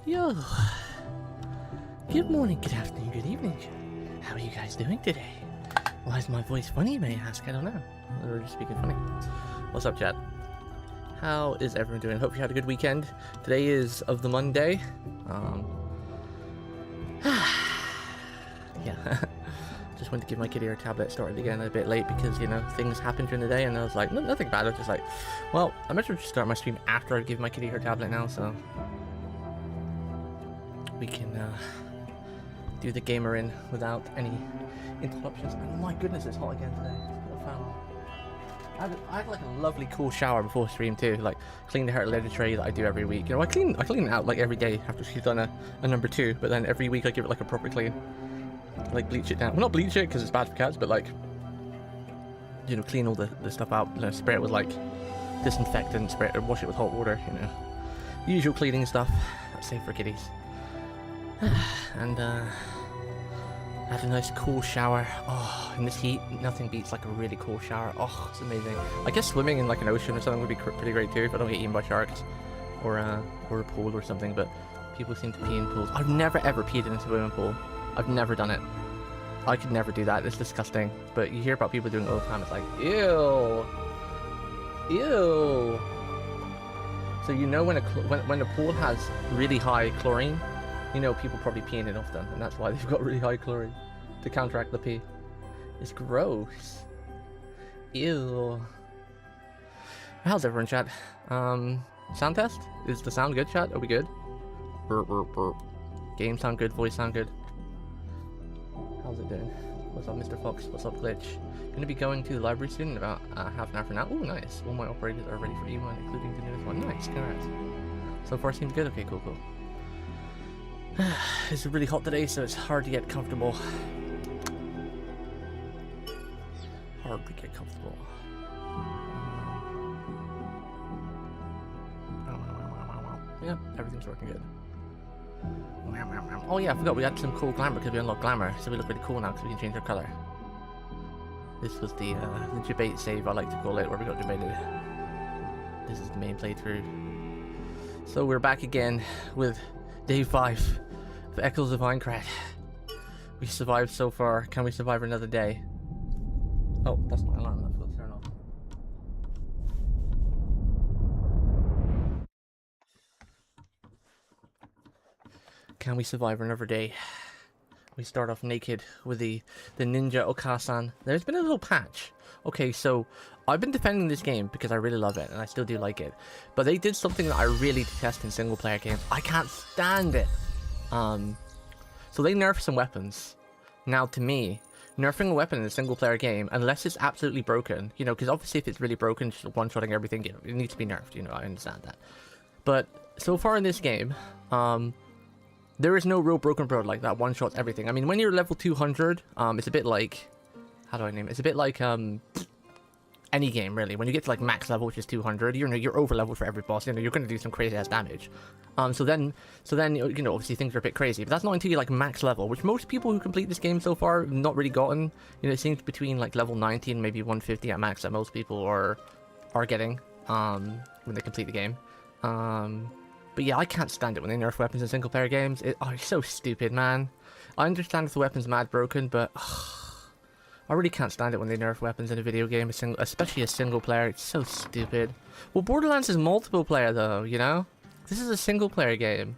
Yo, good morning, good afternoon, good evening. How are you guys doing today? Why is my voice funny, you may ask? I don't know. We're just speaking funny. What's up, chat? How is everyone doing? Hope you had a good weekend. Today is of the Monday. Yeah. Just went to give my kitty her tablet, started again a bit late because, you know, things happened during the day, and I was like, no, nothing bad. I was just like, well, I might as well just start my stream after I give my kitty her tablet now, so we can do the gamer in without any interruptions. And my goodness, it's hot again today. Put a fan on. I had like a lovely cool shower before stream too, like clean the hair litter tray that I do every week. You know, I clean it out like every day after she's done a number 2, but then every week I give it like a proper clean. Like bleach it down. Well, not bleach it because it's bad for cats, but like, you know, clean all the stuff out. You know, spray it with like disinfectant, spray it, wash it with hot water. You know, usual cleaning stuff. That's safe for kitties. And had a nice cool shower. Oh, in this heat, nothing beats like a really cool shower. Oh, it's amazing. I guess swimming in like an ocean or something would be pretty great too if I don't get eaten by sharks or a pool or something. But people seem to pee in pools. I've never ever peed in a swimming pool. I've never done it. I could never do that. It's disgusting. But you hear about people doing it all the time. It's like, ew, ew. So you know when a pool has really high chlorine, you know people probably pee in it often, and that's why they've got really high chlorine to counteract the pee. It's gross. Ew. How's everyone, chat? Sound test? Is the sound good, chat? Are we good? Burp, burp, burp. Game sound good. Voice sound good. How's it doing? What's up, Mr. Fox? What's up, Glitch? Gonna be going to the library soon in about half an hour from now. Oh, nice. All my operators are ready for E1, including the newest one. Nice, congrats. So far seems good. Okay, cool, cool. It's really hot today, so it's hard to get comfortable. Hard to get comfortable. Yeah, everything's working good. Oh yeah, I forgot we got some cool glamour because we unlocked glamour, so we look really cool now because we can change our color. This was the debate save, I like to call it, where we got debated. This is the main playthrough. So we're back again with day 5 of Echoes of Aincrad. We survived so far. Can we survive another day? Oh, that's my alarm. That's what's turn off. Can we survive another day? We start off naked with the ninja Okasan. There's been a little patch. Okay, so I've been defending this game because I really love it and I still do like it. But they did something that I really detest in single player games. I can't stand it. So they nerfed some weapons. Now to me, nerfing a weapon in a single player game, unless it's absolutely broken, you know, because obviously if it's really broken, just one-shotting everything, you know, it needs to be nerfed, you know, I understand that. But so far in this game, there is no real broken bird like that, one-shots everything. I mean, when you're level 200, it's a bit like, how do I name it? It's a bit like, any game really. When you get to like max level, which is 200, you're over leveled for every boss. You know, you're going to do some crazy ass damage. So then you know, obviously things are a bit crazy. But that's not until you like max level, which most people who complete this game so far have not really gotten. You know, it seems between like level 90 and maybe 150 at max that most people are getting when they complete the game. But yeah, I can't stand it when they nerf weapons in single player games. It's so stupid, man. I understand if the weapon's mad broken, but I really can't stand it when they nerf weapons in a video game, especially a single player. It's so stupid. Well, Borderlands is multiple player though, you know? This is a single player game.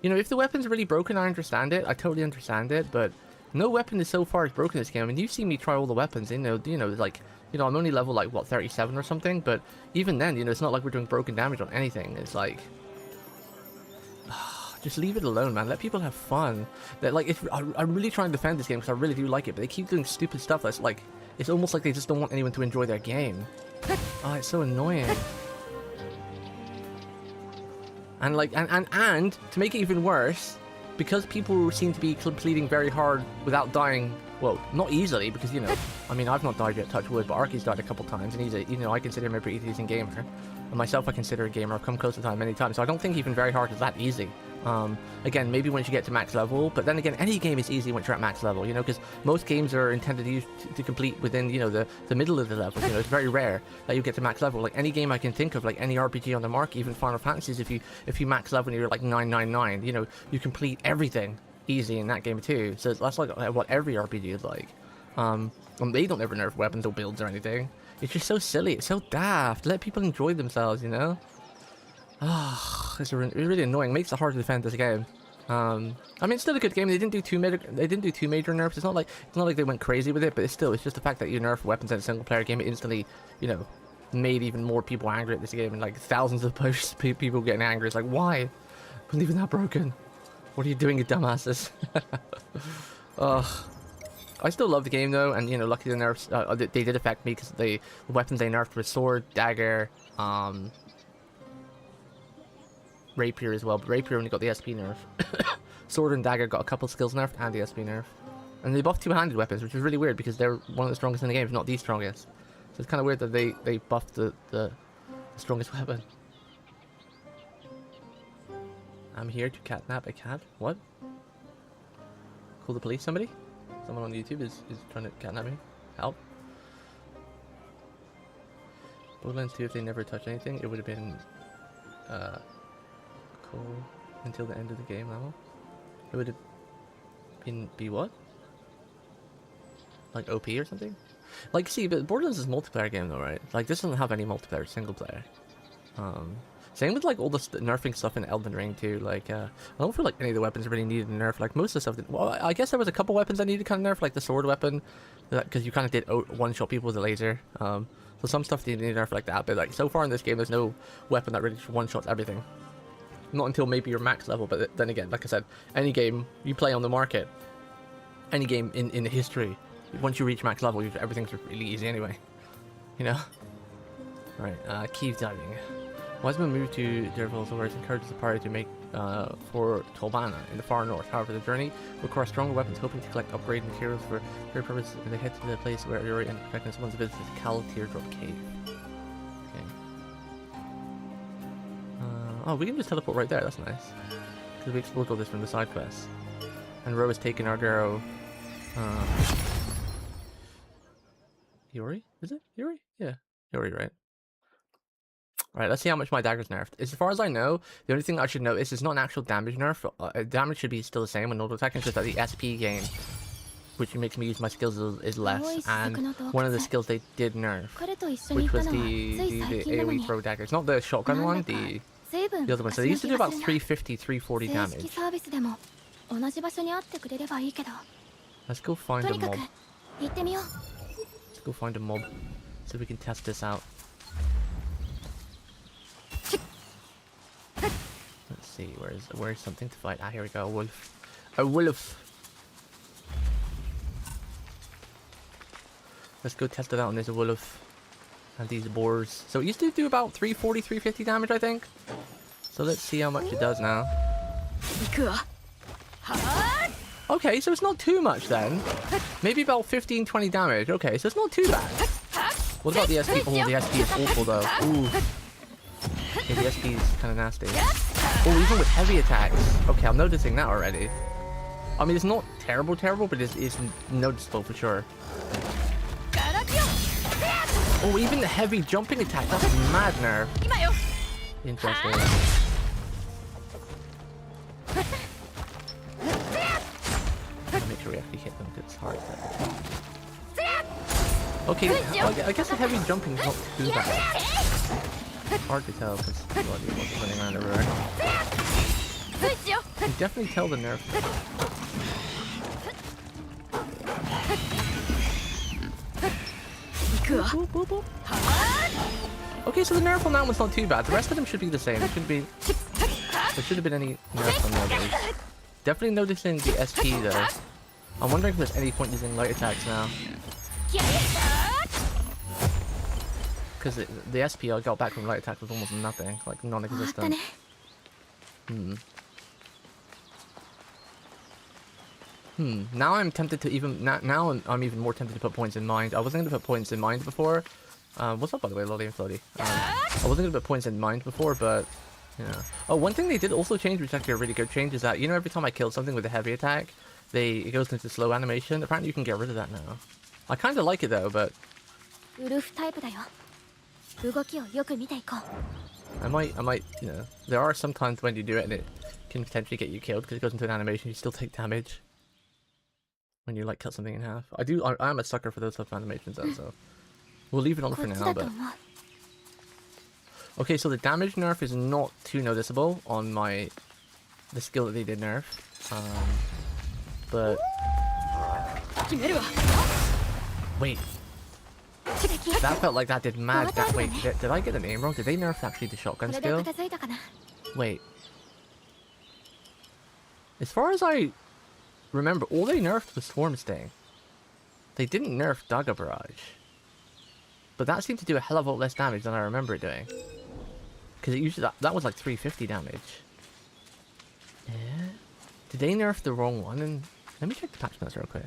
You know, if the weapon's really broken, I understand it. I totally understand it, but no weapon is so far as broken in this game. I mean, you see me try all the weapons, you know, like, you know, I'm only level like, what, 37 or something? But even then, you know, it's not like we're doing broken damage on anything. It's like, just leave it alone, man. Let people have fun. Like, I'm really trying to defend this game because I really do like it, but they keep doing stupid stuff that's like, it's almost like they just don't want anyone to enjoy their game. Oh, it's so annoying. And like, and to make it even worse, because people seem to be completing very hard without dying well, not easily, because, you know, I mean, I've not died yet, touch wood, but Arky's died a couple times, and he's a, you know, I consider him a pretty decent gamer. And myself, I consider a gamer. I've come close to time many times, so I don't think even very hard is that easy. Again, maybe once you get to max level, but then again, any game is easy once you're at max level, you know, because most games are intended to complete within, you know, the middle of the level. You know, it's very rare that you get to max level. Like any game I can think of, like any RPG on the market, even Final Fantasies, if you max level and you're like 999, you know, you complete everything easy in that game too. So that's like what every RPG is like. And they don't ever nerf weapons or builds or anything. It's just so silly. It's so daft. Let people enjoy themselves, you know. Ah, it's really annoying. It makes it hard to defend this game. I mean, it's still a good game. They didn't do two major nerfs. It's not like they went crazy with it, but it's just the fact that you nerf weapons in a single player game, it instantly, you know, made even more people angry at this game, and like thousands of posts, people getting angry. It's like, why? Wasn't even that broken. What are you doing, you dumbasses? Ugh. I still love the game though, and you know, luckily the nerfs they did affect me, because the weapons they nerfed were sword, dagger, rapier as well. But rapier only got the SP nerf. Sword and dagger got a couple skills nerfed and the SP nerf, and they buffed two-handed weapons, which is really weird because they're one of the strongest in the game, if not the strongest. So it's kind of weird that they buffed the strongest weapon. I'm here to catnap a cat. What? Call the police, somebody? Someone on YouTube is trying to catnap me. Help. Borderlands 2, if they never touched anything, it would have been cool until the end of the game level. It would have been what? Like OP or something? Like, see, but Borderlands is a multiplayer game though, right? Like, this doesn't have any multiplayer, single player. Same with like all the nerfing stuff in Elden Ring too. Like, I don't feel like any of the weapons really needed a nerf. Like most of the stuff. Well, I guess there was a couple weapons that needed kind of nerf, like the sword weapon, because you kind of did one-shot people with a laser. So some stuff didn't need nerf like that. But like so far in this game, there's no weapon that really one-shots everything. Not until maybe your max level. But then again, like I said, any game you play on the market, any game in the history, once you reach max level, everything's really easy anyway. You know. Right. Keep diving. Wiseman moved to Derville's where it encourages the party to make for Tolbana in the far north. However, the journey requires stronger weapons, hoping to collect upgrade materials for their purpose. They head to the place where Yuri and Protecting someone's visit the Cal Teardrop Cave. Okay. Oh, we can just teleport right there. That's nice. Because we explored all this from the side quest. And Ro has taken our girl. Yuri? Is it Yuri? Yeah, Yuri, right? Right, let's see how much my dagger's nerfed. As far as I know, the only thing I should notice is not an actual damage nerf. Damage should be still the same when auto attack. It's just that the SP gain, which makes me use my skills, is less. And one of the skills they did nerf, which was the AoE throw dagger. It's not the shotgun one, the other one. So they used to do about 350, 340 damage. Let's go find a mob. Let's go find a mob so we can test this out. Let's see, where's something to fight? Ah, here we go, a wolf. A wolf! Let's go test it out on this wolf. And these boars. So it used to do about 340, 350 damage, I think. So let's see how much it does now. Okay, so it's not too much then. Maybe about 15, 20 damage. Okay, so it's not too bad. What about the SP? Oh, the SP is awful though. Ooh. Okay, the SP is kind of nasty. Oh, even with heavy attacks. Okay, I'm noticing that already. I mean, it's not terrible, but it's noticeable for sure. Oh, even the heavy jumping attack. That's mad nerve. Interesting. Gotta make sure we actually hit them because it's hard. Okay, I guess the heavy jumping is not too bad. Hard to tell because a lot of people are running around everywhere. You can definitely tell the nerf. Boop, boop, boop. Okay, so the nerf on that one's not too bad. The rest of them should be the same. There should have been any nerf on the others. Definitely noticing the SP though. I'm wondering if there's any point using light attacks now. Because the SP I got back from light attack was almost nothing, like non-existent. Now I'm tempted to even... Now I'm even more tempted to put points in mind. I wasn't going to put points in mind before. What's up, by the way, Lolly and Floaty? I wasn't going to put points in mind before, but... Yeah. Oh, one thing they did also change, which is actually a really good change, is that, you know, every time I kill something with a heavy attack, it goes into slow animation. Apparently you can get rid of that now. I kind of like it, though, but... I might, you know... There are some times when you do it and it can potentially get you killed, because it goes into an animation, you still take damage. When you, like, cut something in half. I am a sucker for those type of animations, though, so... We'll leave it on for now, but... Okay, so the damage nerf is not too noticeable on the skill that they did nerf. But... Wait. That felt like that did mad... Wait, did I get the name wrong? Did they nerf actually the shotgun skill? Wait. As far as I remember, all they nerfed was Swarm Sting. They didn't nerf Dagger Barrage. But that seemed to do a hell of a lot less damage than I remember it doing. Because it usually that was like 350 damage. Yeah. Did they nerf the wrong one? And let me check the patch notes real quick.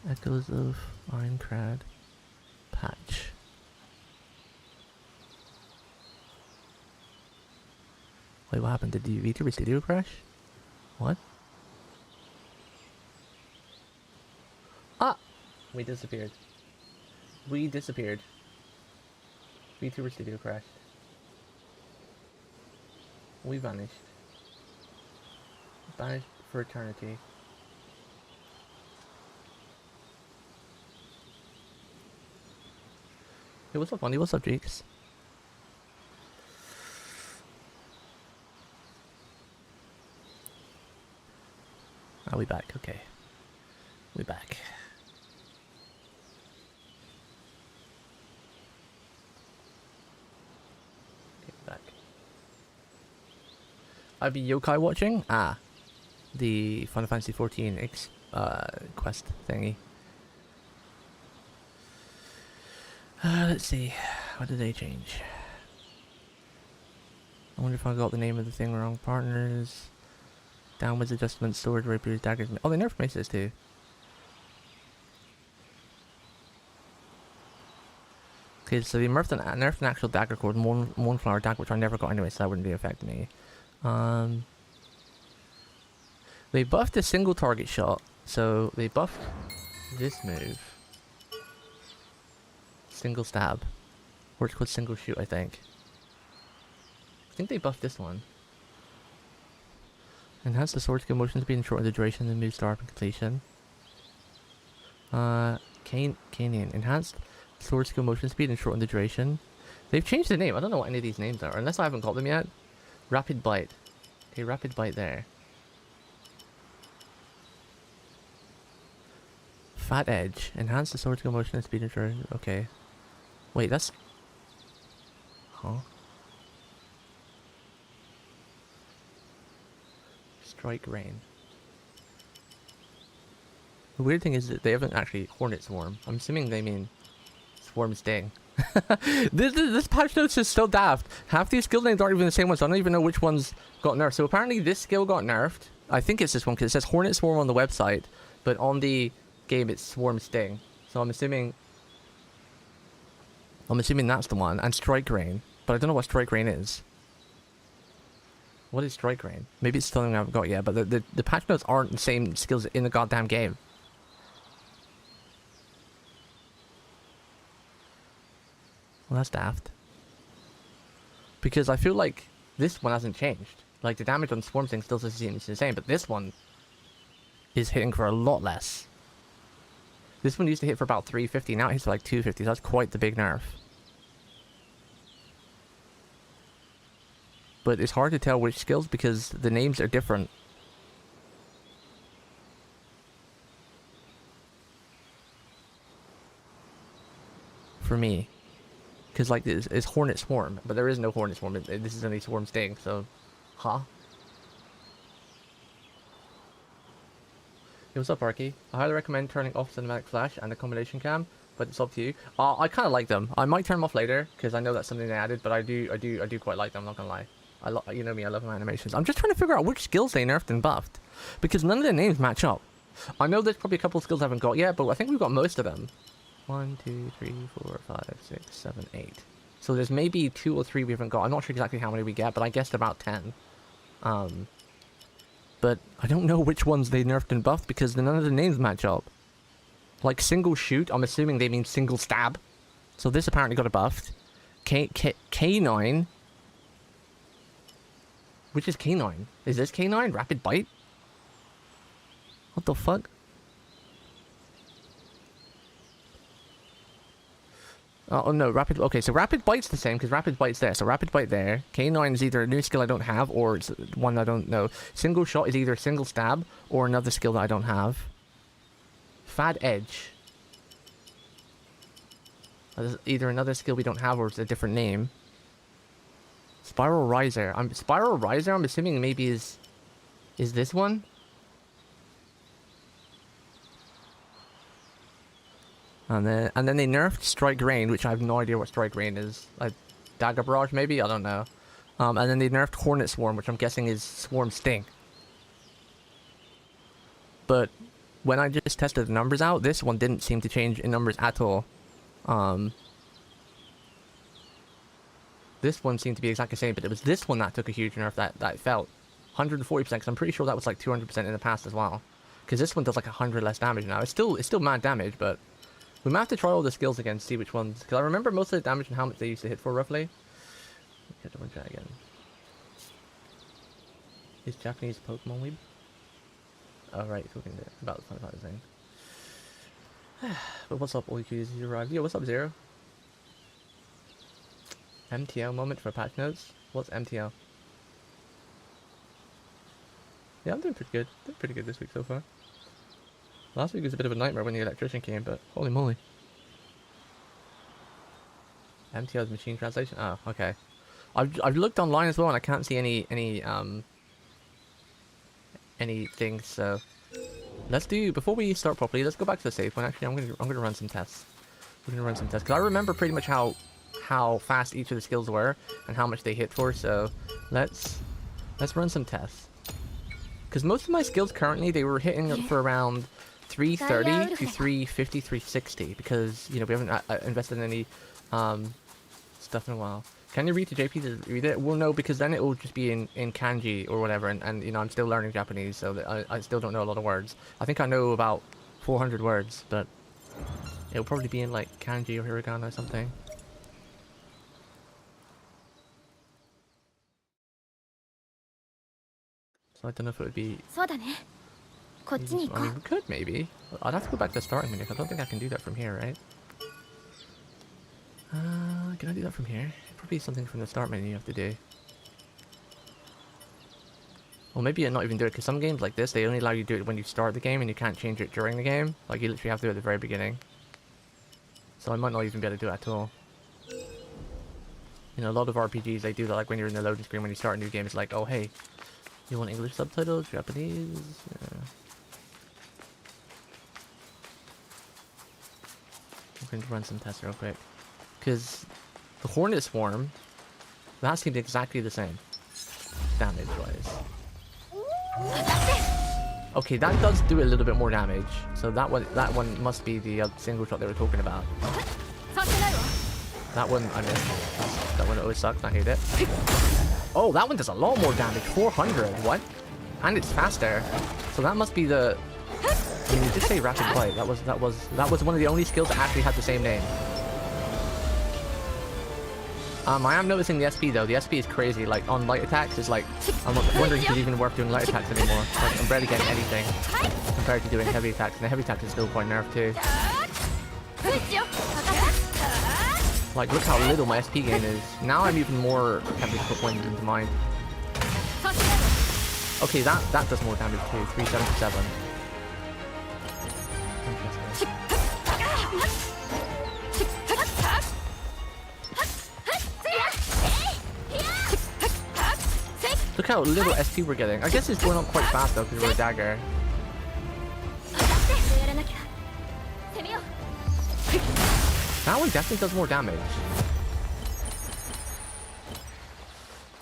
Echoes of Aincrad patch. Wait, what happened? Did the Vtuber studio crash? What? Ah! We disappeared. We disappeared. Vtuber studio crashed. We vanished. Vanished for eternity. Hey, what's up, Bunny? What's up, Jeeks? Are we back? Okay. We back. I'd be yokai watching? Ah. The Final Fantasy 14 quest thingy. Let's see. What did they change? I wonder if I got the name of the thing wrong. Partners. Downwards adjustment, sword, rapiers, daggers. Oh, they nerfed maces too. Okay, so they nerfed an actual dagger called one flower dagger, which I never got anyway, so that wouldn't be affecting me. They buffed a single target shot, so they buffed this move. Single stab. Or it's called single shoot, I think. I think they buffed this one. Enhance the sword skill motion speed and shorten the duration of the move start and completion. Canyon. Enhanced sword skill motion speed and shorten the duration. They've changed the name. I don't know what any of these names are, unless I haven't got them yet. Rapid Bite. Okay, Rapid Bite there. Fat Edge. Enhance the sword skill motion and speed and duration. Okay. Wait, that's... Huh? Strike Rain. The weird thing is that they haven't actually Hornet Swarm. I'm assuming they mean Swarm Sting. this patch notes is so daft. Half these skill names aren't even the same ones. So I don't even know which ones got nerfed. So apparently this skill got nerfed. I think it's this one because it says Hornet Swarm on the website, but on the game it's Swarm Sting. So I'm assuming that's the one. And Strike Rain, but I don't know what Strike Rain is. What is Strike Rain? Maybe it's something I haven't got yet, but the patch notes aren't the same skills in the goddamn game. Well, that's daft. Because I feel like this one hasn't changed. Like, the damage on Swarm Sting still seems the same, but this one is hitting for a lot less. This one used to hit for about 350, now it hits for like 250, so that's quite the big nerf. But it's hard to tell which skills because the names are different. For me. Because like this is Hornet Swarm, but there is no Hornet Swarm. This is only Swarm Sting, so... Huh? Hey, what's up, Arky? I highly recommend turning off cinematic flash and the combination cam, but it's up to you. I kind of like them. I might turn them off later because I know that's something they added, but I do quite like them. I'm not gonna lie. You know me, I love my animations. I'm just trying to figure out which skills they nerfed and buffed, because none of their names match up. I know there's probably a couple of skills I haven't got yet, but I think we've got most of them. 1, 2, 3, 4, 5, 6, 7, 8. So there's maybe 2 or 3 we haven't got. I'm not sure exactly how many we get, but I guessed about 10. But I don't know which ones they nerfed and buffed because none of the names match up. Like single shoot, I'm assuming they mean single stab. So this apparently got a buffed. K9. Which is K9? Is this K9? Rapid bite? What the fuck? Oh no, rapid. Okay, so rapid bite's the same because rapid bite's there. So rapid bite there. K9 is either a new skill I don't have or it's one I don't know. Single shot is either single stab or another skill that I don't have. Fad edge. Either another skill we don't have or it's a different name. Spiral riser. Spiral riser. I'm assuming maybe is this one. And then they nerfed Strike Rain, which I have no idea what Strike Rain is. Like Dagger Barrage, maybe? I don't know. And then they nerfed Hornet Swarm, which I'm guessing is Swarm Sting. But when I just tested the numbers out, this one didn't seem to change in numbers at all. This one seemed to be exactly the same, but it was this one that took a huge nerf that felt 140%, because I'm pretty sure that was like 200% in the past as well. Because this one does like 100 less damage now. It's still mad damage, but we might have to try all the skills again to see which ones. Because I remember most of the damage and how much they used to hit for roughly. Okay, double try again. Is Japanese Pokemon weeb? Oh right, talking about the fun part of the thing. But what's up, all you cuties who arrived? Yo, what's up, Zero? MTL moment for patch notes? What's MTL? Yeah, I'm doing pretty good. Doing pretty good this week so far. Last week was a bit of a nightmare when the electrician came, but holy moly. MTL's machine translation? Oh, okay. I've looked online as well and I can't see anything, so let's do, before we start properly, let's go back to the save point. Actually, I'm gonna run some tests. We're gonna run some tests because I remember pretty much how fast each of the skills were and how much they hit for, so let's run some tests. Because most of my skills currently, they were hitting for around 330 to 350, 360, because, you know, we haven't invested in any stuff in a while. Can you read to JP to read it? Well, no, because then it will just be in kanji or whatever, and you know, I'm still learning Japanese, so I still don't know a lot of words. I think I know about 400 words, but it'll probably be in, like, kanji or hiragana or something. So I don't know if it would be... I mean, we could, maybe. I'd have to go back to the starting menu. I don't think I can do that from here, right? Can I do that from here? Probably something from the start menu you have to do. Well, maybe not even do it, because some games like this, they only allow you to do it when you start the game, and you can't change it during the game. Like, you literally have to do it at the very beginning. So I might not even be able to do it at all. You know, a lot of RPGs, they do that, like, when you're in the loading screen, when you start a new game, it's like, oh, hey, you want English subtitles, Japanese? Yeah. I'm going to run some tests real quick. Because the Hornet Swarm, that seemed exactly the same, damage-wise. Okay, that does do a little bit more damage. So that one must be the single shot they were talking about. That one I missed. That one always sucked. I hate it. Oh, that one does a lot more damage. 400. What? And it's faster. So that must be the... I mean, you just say rapid bite. That was one of the only skills that actually had the same name. I am noticing the SP though. The SP is crazy. Like on light attacks, it's like I'm wondering if it's even worth doing light attacks anymore. Like, I'm barely getting anything compared to doing heavy attacks, and the heavy attacks is still quite nerfed too. Like, look how little my SP gain is. Now I'm even more tempted to put points into mine. Okay, that does more damage too. 377. Interesting. Look how little SP we're getting. I guess it's going up quite fast though because we're a dagger. That one definitely does more damage.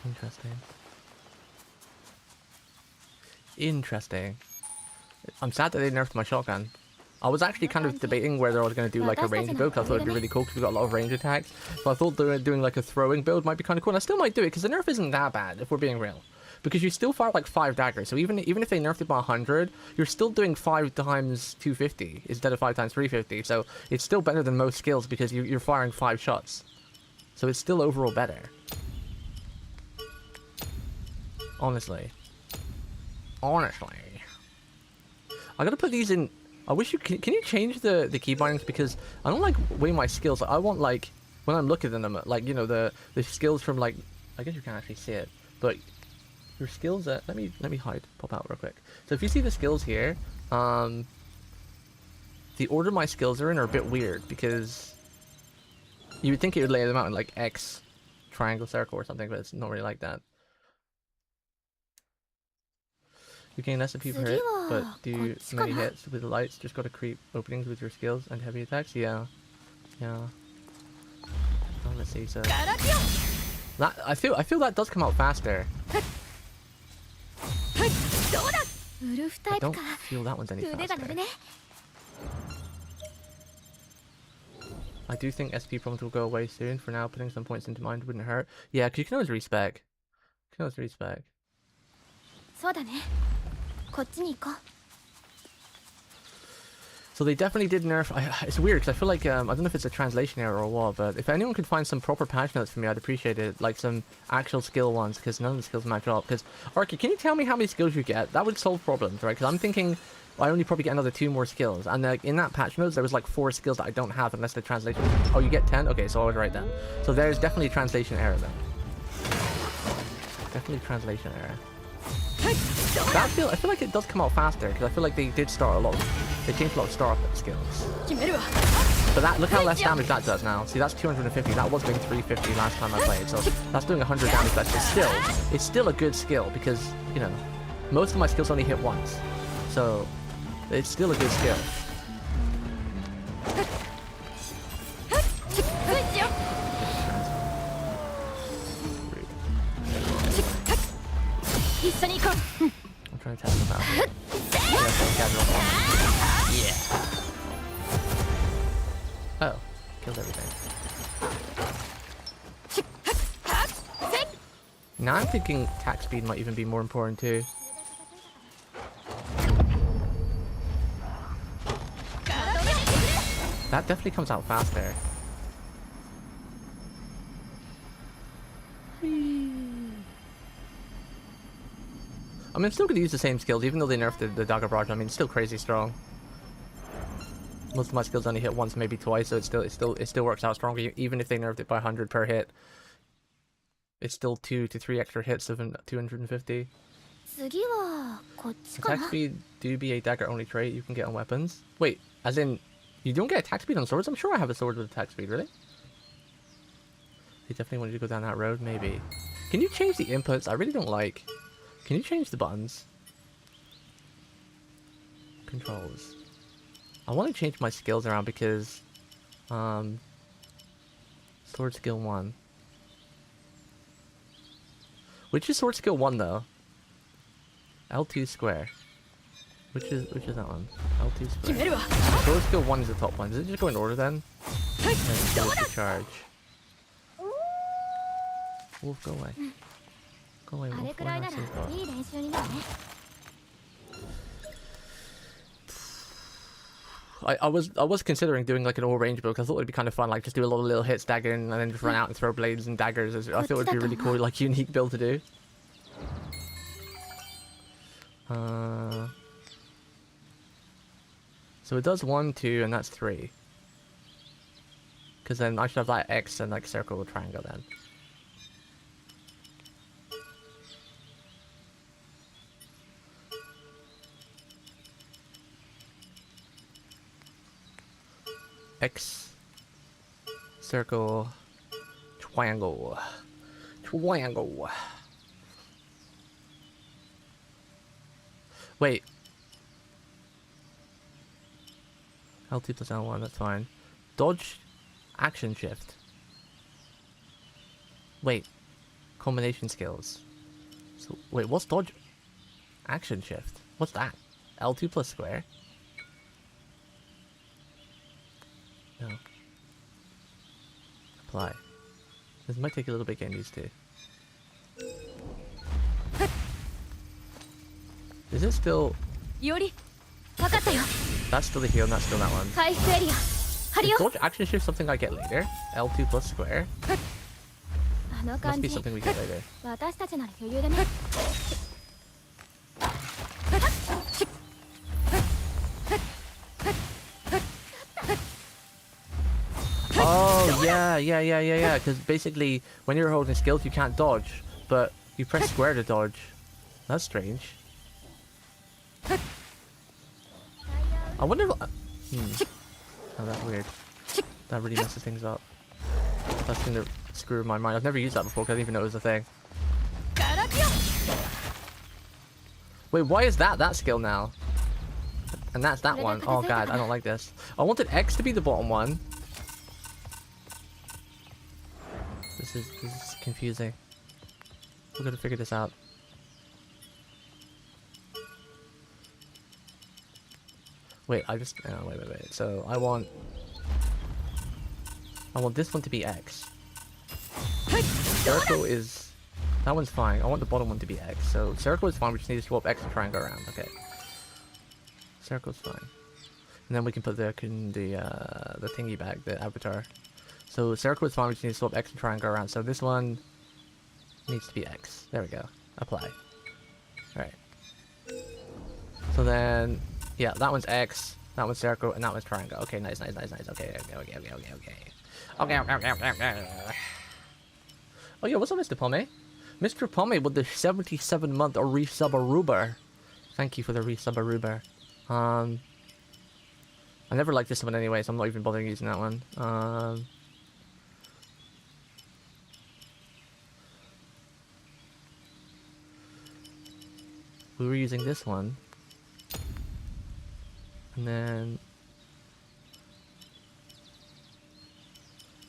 Interesting. Interesting. I'm sad that they nerfed my shotgun. I was actually kind of debating whether I was going to do like a range build, because I thought it'd be really cool because we got a lot of range attacks. So I thought doing like a throwing build might be kind of cool. And I still might do it because the nerf isn't that bad, if we're being real. Because you still fire like 5 daggers. So even if they nerfed it by 100, you're still doing 5 times 250 instead of 5 times 350. So it's still better than most skills because you're firing 5 shots. So it's still overall better. Honestly. Honestly. I gotta put these in. I wish you can you change the key bindings, because I don't like weighing my skills. I want, like, when I'm looking at them, like, you know, the skills from, like, I guess you can't actually see it, but your skills let me pop out real quick. So if you see the skills here, the order my skills are in are a bit weird, because you would think it would lay them out in like X, triangle, circle or something, but it's not really like that. You gain less MP per hit, but do many hits with the lights. Just gotta creep openings with your skills and heavy attacks. Yeah. Oh, let's see. So that I feel that does come out faster. I don't feel that one's any faster. I do think SP problems will go away soon. For now, putting some points into mind wouldn't hurt. Yeah, because you can always respec. So they definitely did nerf. It's weird because I feel like I don't know if it's a translation error or what, but if anyone could find some proper patch notes for me, I'd appreciate it. Like some actual skill ones, because none of the skills match up. Because Arky, can you tell me how many skills you get? That would solve problems, right? Because I'm thinking I only probably get another 2 more skills, and like in that patch notes there was like 4 skills that I don't have unless the translation. Oh, you get 10? Okay, so I was right then. So there's definitely a translation error then. Definitely a translation error. I feel like it does come out faster, because I feel like they did start a lot. They changed a lot of start skills. But that, look how less damage that does now. See, that's 250. That was doing 350 last time I played, so that's doing 100 damage. But it's still a good skill, because, you know, most of my skills only hit once, so it's still a good skill. I'm trying to test them out. Yeah. Oh, killed everything. Now I'm thinking attack speed might even be more important too. That definitely comes out faster. I mean, I'm still going to use the same skills, even though they nerfed the dagger barrage. I mean, it's still crazy strong. Most of my skills only hit once, maybe twice, so it still works out stronger, even if they nerfed it by 100 per hit. It's still 2 to 3 extra hits of 250. Attack speed do be a dagger only trait you can get on weapons. Wait, as in, you don't get attack speed on swords? I'm sure I have a sword with attack speed, really? They definitely wanted to go down that road, maybe. Can you change the inputs? I really don't like. Can you change the buttons? Controls. I want to change my skills around because sword skill 1. Which is sword skill 1 though? L2 square. Which is that one? L2 square. Sword skill 1 is the top one. Does it just go in order then? Charge. Wolf, go away. Go away, Wolf. Why not I was considering doing like an all range build, because I thought it'd be kind of fun, like just do a lot of little hits, dagger, and then just run out and throw blades and daggers. I thought it'd be a really cool, like, unique build to do. So it does 1, 2, and that's 3. Because then I should have that X and like circle or triangle then. X, circle, triangle. Wait. L2 plus L1, that's fine. Dodge, action shift. Wait. Combination skills. So, wait, what's dodge? Action shift. What's that? L2 plus square? No. Apply. This might take a little bit getting used to. Is it still... That's still the heal, and that's still that one. Is dodge action shift something I get later? L2 plus square? Must be something we get later. Oh, yeah. Because basically, when you're holding skills, you can't dodge. But you press square to dodge. That's strange. I wonder if... Oh, that's weird. That really messes things up. That's gonna screw my mind. I've never used that before because I didn't even know it was a thing. Wait, why is that skill now? And that's that one. Oh god, I don't like this. I wanted X to be the bottom one. This is confusing. We're gonna figure this out. Wait, wait. So I want this one to be X. Circle is... That one's fine. I want the bottom one to be X. So circle is fine. We just need to swap X and try and go around. Okay. Circle's fine. And then we can put the thingy back, the avatar. So circle is fine. We just need to swap X and try and go around. So this one needs to be X. There we go. Apply. Alright. So then... Yeah, that one's X, that one's circle, and that one's triangle. Okay, nice. Okay. Oh yeah, what's up, Mr. Pomme? Mr. Pomme with the 77-month resub-a-ruber. Thank you for the resub-a-ruber. I never liked this one anyway, so I'm not even bothering using that one. We were using this one. And then...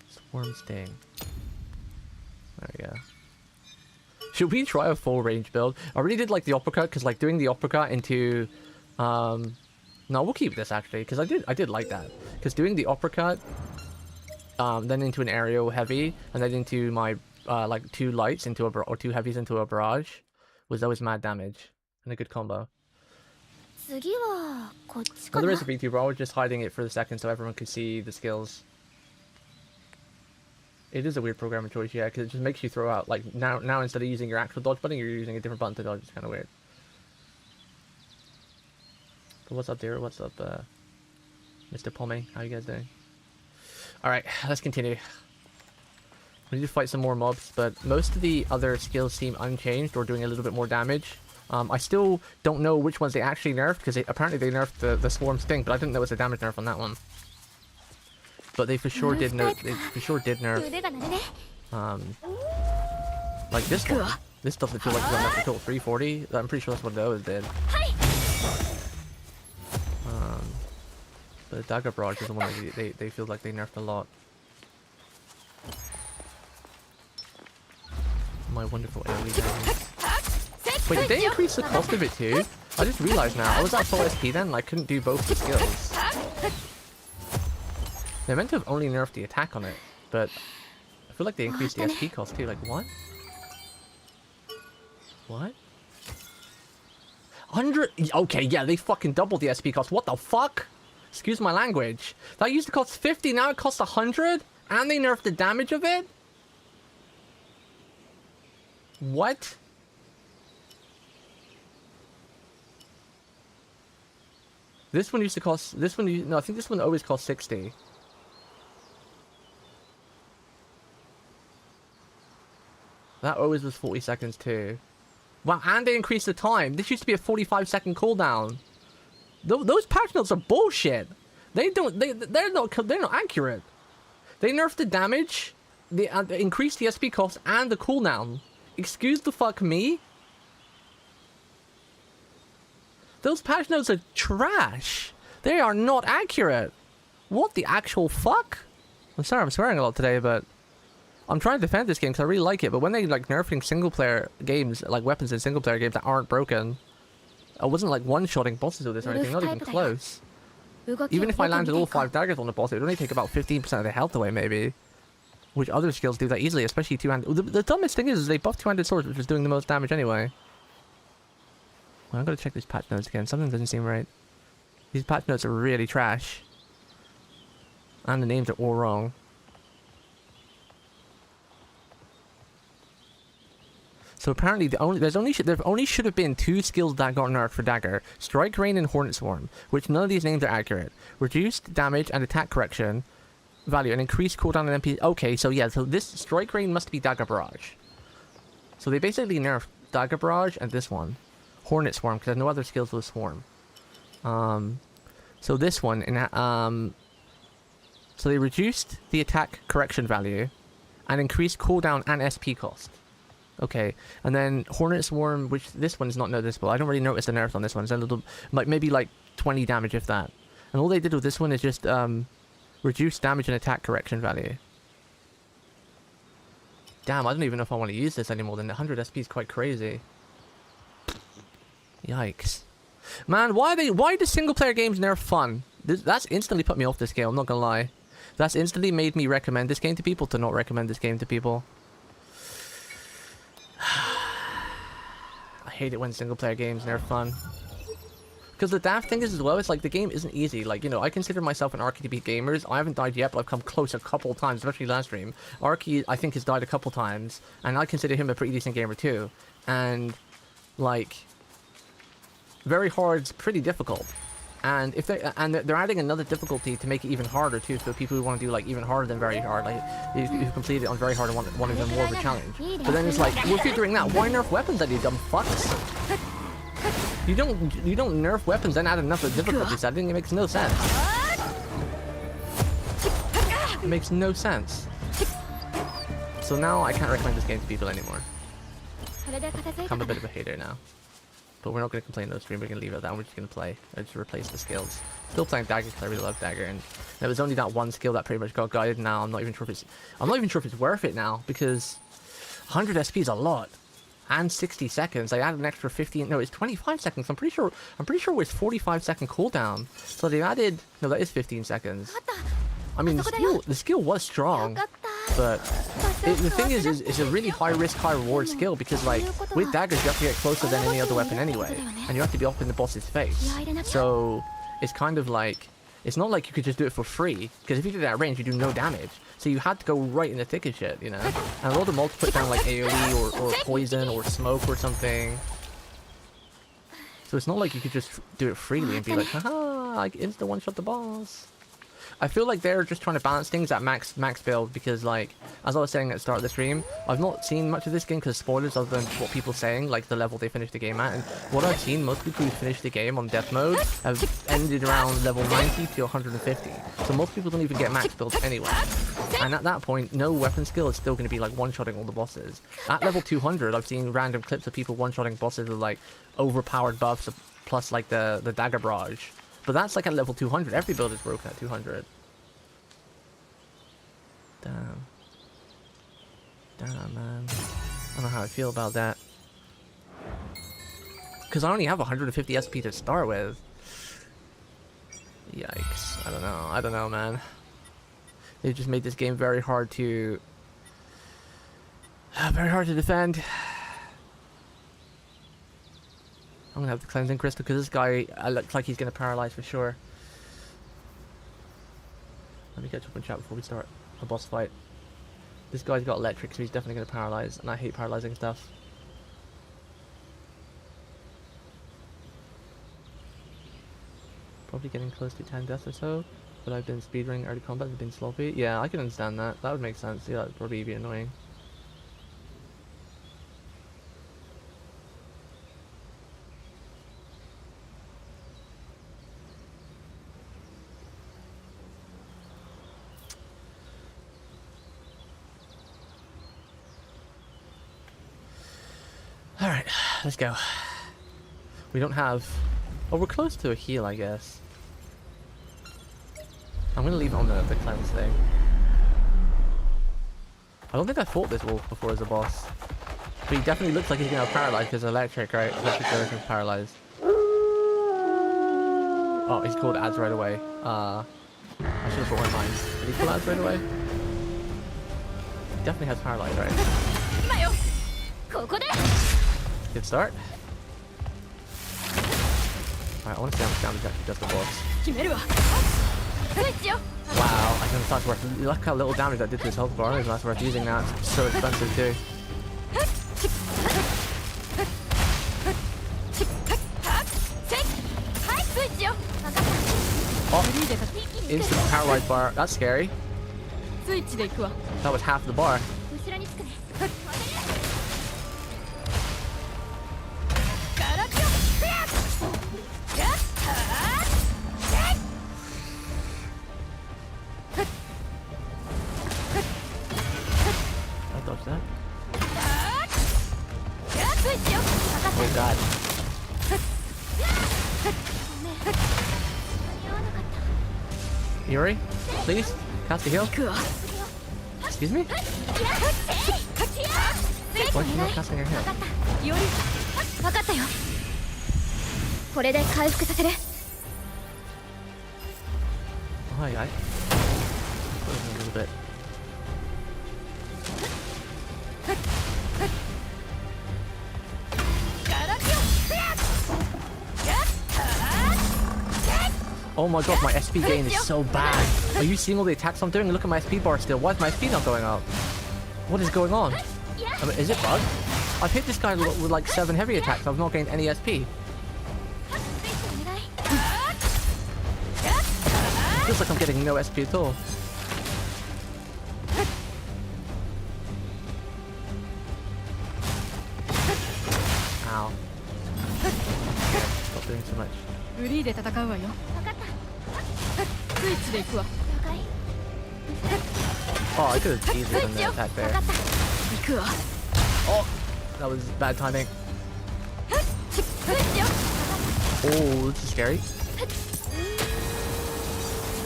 Swarm Sting. There we go. Should we try a full range build? I really did like the uppercut, because like doing the uppercut into... No, we'll keep this actually, because I did like that. Because doing the uppercut, then into an aerial heavy, and then into my, like 2 lights into a, or 2 heavies into a barrage, was always mad damage. And a good combo. Well, there is a Vtuber, I was just hiding it for the second so everyone could see the skills. It is a weird programming choice, yeah, because it just makes you throw out, like, now instead of using your actual dodge button, you're using a different button to dodge. It's kind of weird. But what's up, dear? What's up, Mr. Pomme? How you guys doing? Alright, let's continue. We need to fight some more mobs, but most of the other skills seem unchanged or doing a little bit more damage. I still don't know which ones they actually nerfed, because apparently they nerfed the Swarm Sting, but I didn't know it was a damage nerf on that one. But they for sure did nerf, like this one. This doesn't feel like it's up to total 340. I'm pretty sure that's what those did. But the Dagger Barrage is the one that they feel like they nerfed a lot. My wonderful AoE damage. Wait, did they increase the cost of it too? I just realized now. I was at full SP then and I couldn't do both the skills. They're meant to have only nerfed the attack on it, but I feel like they increased the SP cost too. Like, what? What? 100? Okay, yeah, they fucking doubled the SP cost. What the fuck? Excuse my language. That used to cost 50, now it costs 100? And they nerfed the damage of it? What? This one used to cost... No, I think this one always cost 60. That always was 40 seconds too. Wow, and they increased the time. This used to be a 45-second cooldown. Those patch notes are bullshit. They're not accurate. They nerfed the damage, they increased the SP cost, and the cooldown. Excuse the fuck me? Those patch notes are trash. They are not accurate. What the actual fuck? I'm sorry, I'm swearing a lot today, but... I'm trying to defend this game because I really like it, but when they like nerfing single player games, like weapons in single player games that aren't broken, I wasn't like one-shotting bosses with this or anything, not even close. Even if I landed all 5 daggers on the boss, it would only take about 15% of the health away, maybe. Which other skills do that easily, especially two-handed. The dumbest thing is they buff two-handed swords, which is doing the most damage anyway. Well, I'm gonna check these patch notes again. Something doesn't seem right. These patch notes are really trash. And the names are all wrong. So apparently there only should have been 2 skills that got nerfed for dagger: Strike Rain and Hornet Swarm, which none of these names are accurate. Reduced damage and attack correction value and increased cooldown on MP. Okay, so yeah, so this Strike Rain must be Dagger Barrage. So they basically nerfed Dagger Barrage and this one, Hornet Swarm, because there's no other skills with Swarm. So this one, so they reduced the attack correction value and increased cooldown and SP cost. Okay, and then Hornet Swarm, which this one is not noticeable. I don't really notice the nerf on this one. It's a little, like maybe like 20 damage if that. And all they did with this one is just reduce damage and attack correction value. Damn, I don't even know if I want to use this anymore. Then 100 SP is quite crazy. Yikes. Man, why do single player games nerf fun? That's instantly put me off this game, I'm not gonna lie. That's instantly made me recommend this game to people to not recommend this game to people. I hate it when single player games nerf fun. Because the daft thing is as well, it's like the game isn't easy. Like, you know, I consider myself an Arky to beat gamers. I haven't died yet, but I've come close a couple times, especially last stream. Arky, I think, has died a couple times, and I consider him a pretty decent gamer too. And, like, very hard's pretty difficult. And if they're adding another difficulty to make it even harder too, so people who want to do like even harder than very hard, like who complete it on very hard and want even more of a challenge. But then it's like, we're figuring out why nerf weapons at you dumb fucks. You don't nerf weapons and add another difficulty setting. It makes no sense. It makes no sense. So now I can't recommend this game to people anymore. I'm a bit of a hater now. But we're not going to complain on the stream, we're going to leave it down, we're just going to play. I just replace the skills. Still playing Dagger because I really love Dagger, and there was only that one skill that pretty much got guided. Now I'm not even sure if it's worth it now, because 100 SP is a lot. And 60 seconds. I added an extra 15, no, it's 25 seconds. I'm pretty sure it's 45-second cooldown. So they added, no, that is 15 seconds. I mean, the skill was strong, but the thing is it's a really high risk, high reward skill, because like with daggers you have to get closer than any other weapon anyway, and you have to be up in the boss's face. So it's kind of like, it's not like you could just do it for free, because if you did it at range you do no damage. So you had to go right in the thick of shit, you know. And a lot of multi put down like AoE or poison or smoke or something. So it's not like you could just do it freely and be like, haha, like insta one shot the boss. I feel like they're just trying to balance things at max build, because like, as I was saying at the start of the stream, I've not seen much of this game because spoilers other than what people saying, like the level they finished the game at. And what I've seen, most people who finished the game on death mode have ended around level 90 to 150. So most people don't even get max builds anyway. And at that point, no weapon skill is still going to be like one-shotting all the bosses. At level 200, I've seen random clips of people one-shotting bosses with like overpowered buffs plus like the dagger barrage. But that's like at level 200. Every build is broken at 200. Damn. Damn, man. I don't know how I feel about that. Because I only have 150 SP to start with. Yikes. I don't know, man. They just made this game very hard to... very hard to defend. I'm gonna have the cleansing crystal because this guy looks like he's gonna paralyze for sure. Let me catch up in chat before we start a boss fight. This guy's got electric, so he's definitely gonna paralyze, and I hate paralyzing stuff. Probably getting close to 10 deaths or so, but I've been speedrunning early combat and been sloppy. Yeah, I can understand that. That would make sense. Yeah, that would probably be annoying. Alright, let's go. We don't have... Oh, we're close to a heal, I guess. I'm gonna leave it on the cleanse thing. I don't think I fought this wolf before as a boss. But he definitely looks like he's gonna have paralyzed because electric, right? Electric is paralyzed. Oh, he's called ads right away. I should have put one in mind. Did he call ads right away? He definitely has paralyzed, right? Good start. Alright, I want to see how much damage actually does the boss. Wow, I think that's worth. Look how little damage that did to his health bar. That's worth using that. It's so expensive too. Oh, instant paralyzed bar. That's scary. That was half the bar. I dodged that. Oh god. Yuri, please, cast a heal. Excuse me? Why is she not casting her heal? Oh, hi, guy. Put him a little bit. Oh my god, my SP gain is so bad. Are you seeing all the attacks I'm doing? Look at my SP bar still. Why is my SP not going up? What is going on? I mean, is it bugged? I've hit this guy with like 7 heavy attacks. I've not gained any SP. It feels like I'm getting no SP at all. Ow. Stop doing so much. Oh, I could have easily done that attack there. Oh, that was bad timing. Oh, this is scary.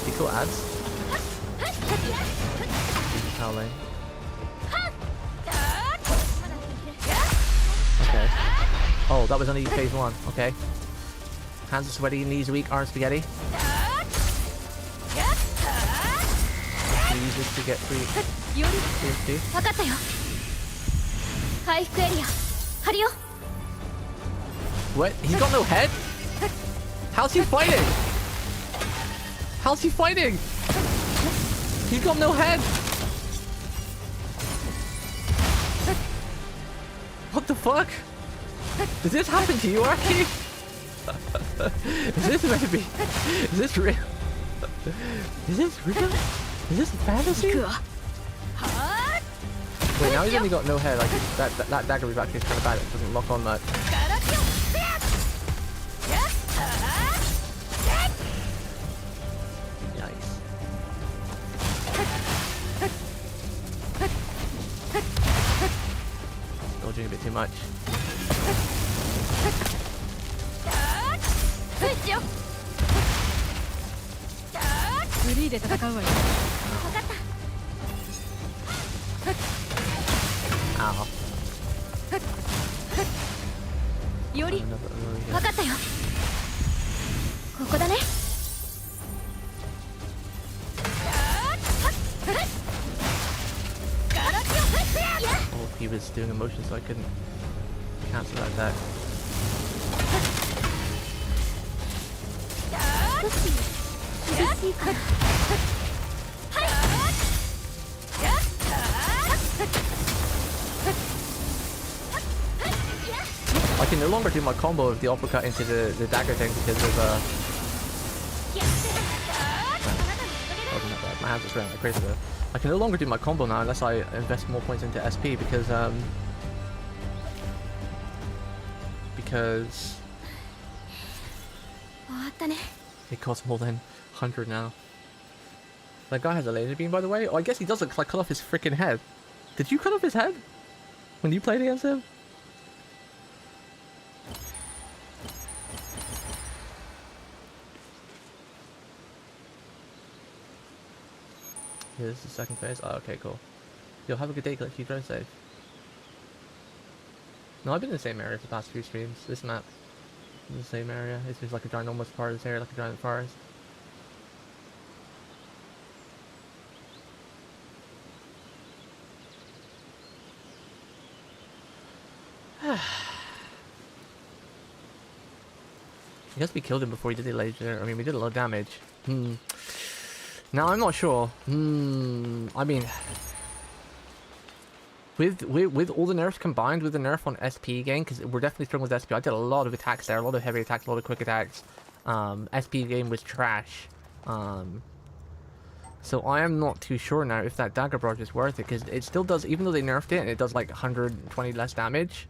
Pretty cool ads. Howling. Okay. Oh, that was only phase 1. Okay. Hands are sweaty, knees weak, arms spaghetti. Use this to get free. What? He's got no head? How's he fighting? How's he fighting? He's got no head. What the fuck? Does this happen to you, Arky? Is this meant to be? Is this real? Is this real? Is this a fantasy? Wait, now he's only got no head. Like that dagger we've actually is kind of bad. It doesn't lock on much. Yikes. Dodging a bit too much. Ow. Oh, he was doing a motion, so I couldn't cancel that attack. I can no longer do my combo of the uppercut into the dagger thing because of wasn't that bad. My hands are sweating like crazy though. I can no longer do my combo now unless I invest more points into SP because it costs more than 100 now. That guy has a laser beam, by the way. Oh, I guess he doesn't, because I cut off his freaking head. Did you cut off his head when you played against him? Yeah, this is the second phase. Oh, okay, cool. Yo, have a good day, Glitch. You drive safe. No, I've been in the same area for the past few streams. This map, in the same area. It's just like a giant, almost part of this area, like a giant forest. I guess we killed him before he did the laser. I mean, we did a lot of damage. Now, I'm not sure. I mean, with all the nerfs combined with the nerf on SP game, because we're definitely struggling with SP. I did a lot of attacks there, a lot of heavy attacks, a lot of quick attacks. SP game was trash. So I am not too sure now if that dagger barrage is worth it, because it still does, even though they nerfed it and it does like 120 less damage,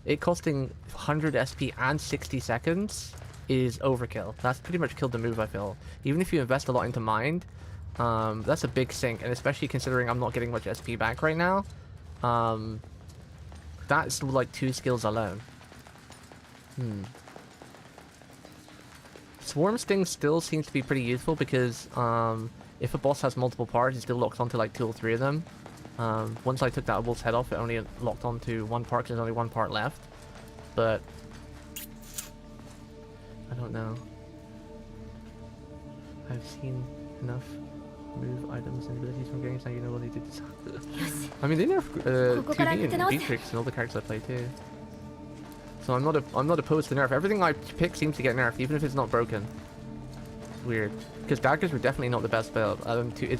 it costing 100 SP and 60 seconds is overkill. That's pretty much killed the move, I feel. Even if you invest a lot into mind, that's a big sink, and especially considering I'm not getting much SP back right now, that's like 2 skills alone. Swarm Sting still seems to be pretty useful because if a boss has multiple parts, it still locks onto like 2 or 3 of them. Once I took that wolf's head off, it only locked onto 1 part because there's only 1 part left. But I don't know. I've seen enough move items and abilities from games now you know what they did to I mean, they nerf 2D and Beatrix and all the characters I play too. So I'm not opposed to nerf. Everything I pick seems to get nerfed, even if it's not broken. It's weird. Because daggers were definitely not the best build.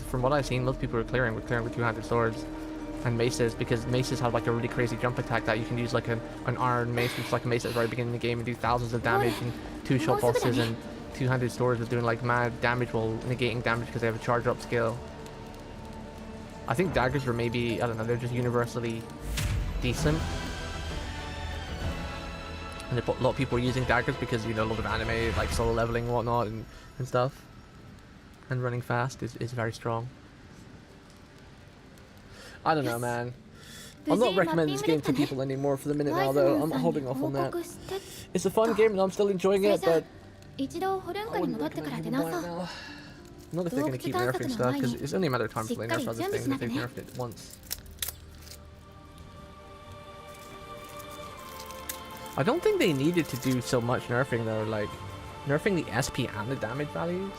From what I've seen, most people were clearing with 2-handed swords and maces, because maces have like a really crazy jump attack that you can use like an iron mace, which is like a mace at the very beginning of the game and do thousands of damage, and 2-shot bosses, and 2-handed swords with doing like mad damage while negating damage because they have a charge up skill. I think daggers were maybe, I don't know, they're just universally decent. And a lot of people are using daggers because, you know, a lot of anime, like solo leveling and whatnot and stuff. And running fast is very strong. I don't know, man. I'm not recommending this game to people anymore for the minute now, though. I'm holding off on that. It's a fun game and I'm still enjoying it, but I wouldn't recommend people buy it now. Not if they're going to keep nerfing stuff, because it's only a matter of time before they nerf other things if they've nerfed it once. I don't think they needed to do so much nerfing though, like nerfing the SP and the damage values.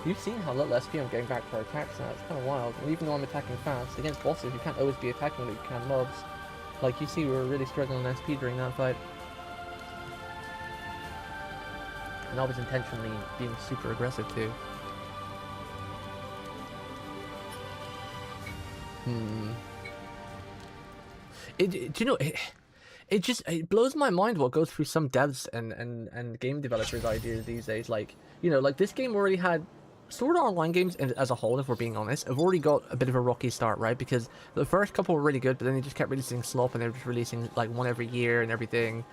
You've seen how little SP I'm getting back for attacks now, it's kind of wild. And even though I'm attacking fast, against bosses you can't always be attacking like you can mobs. Like you see we were really struggling on SP during that fight. And I was intentionally being super aggressive too. Do you know, it blows my mind what goes through some devs and game developers' ideas these days. Like, you know, like this game already had Sword Art Online games as a whole, if we're being honest, have already got a bit of a rocky start, right? Because the first couple were really good, but then they just kept releasing slop and they were just releasing like one every year and everything.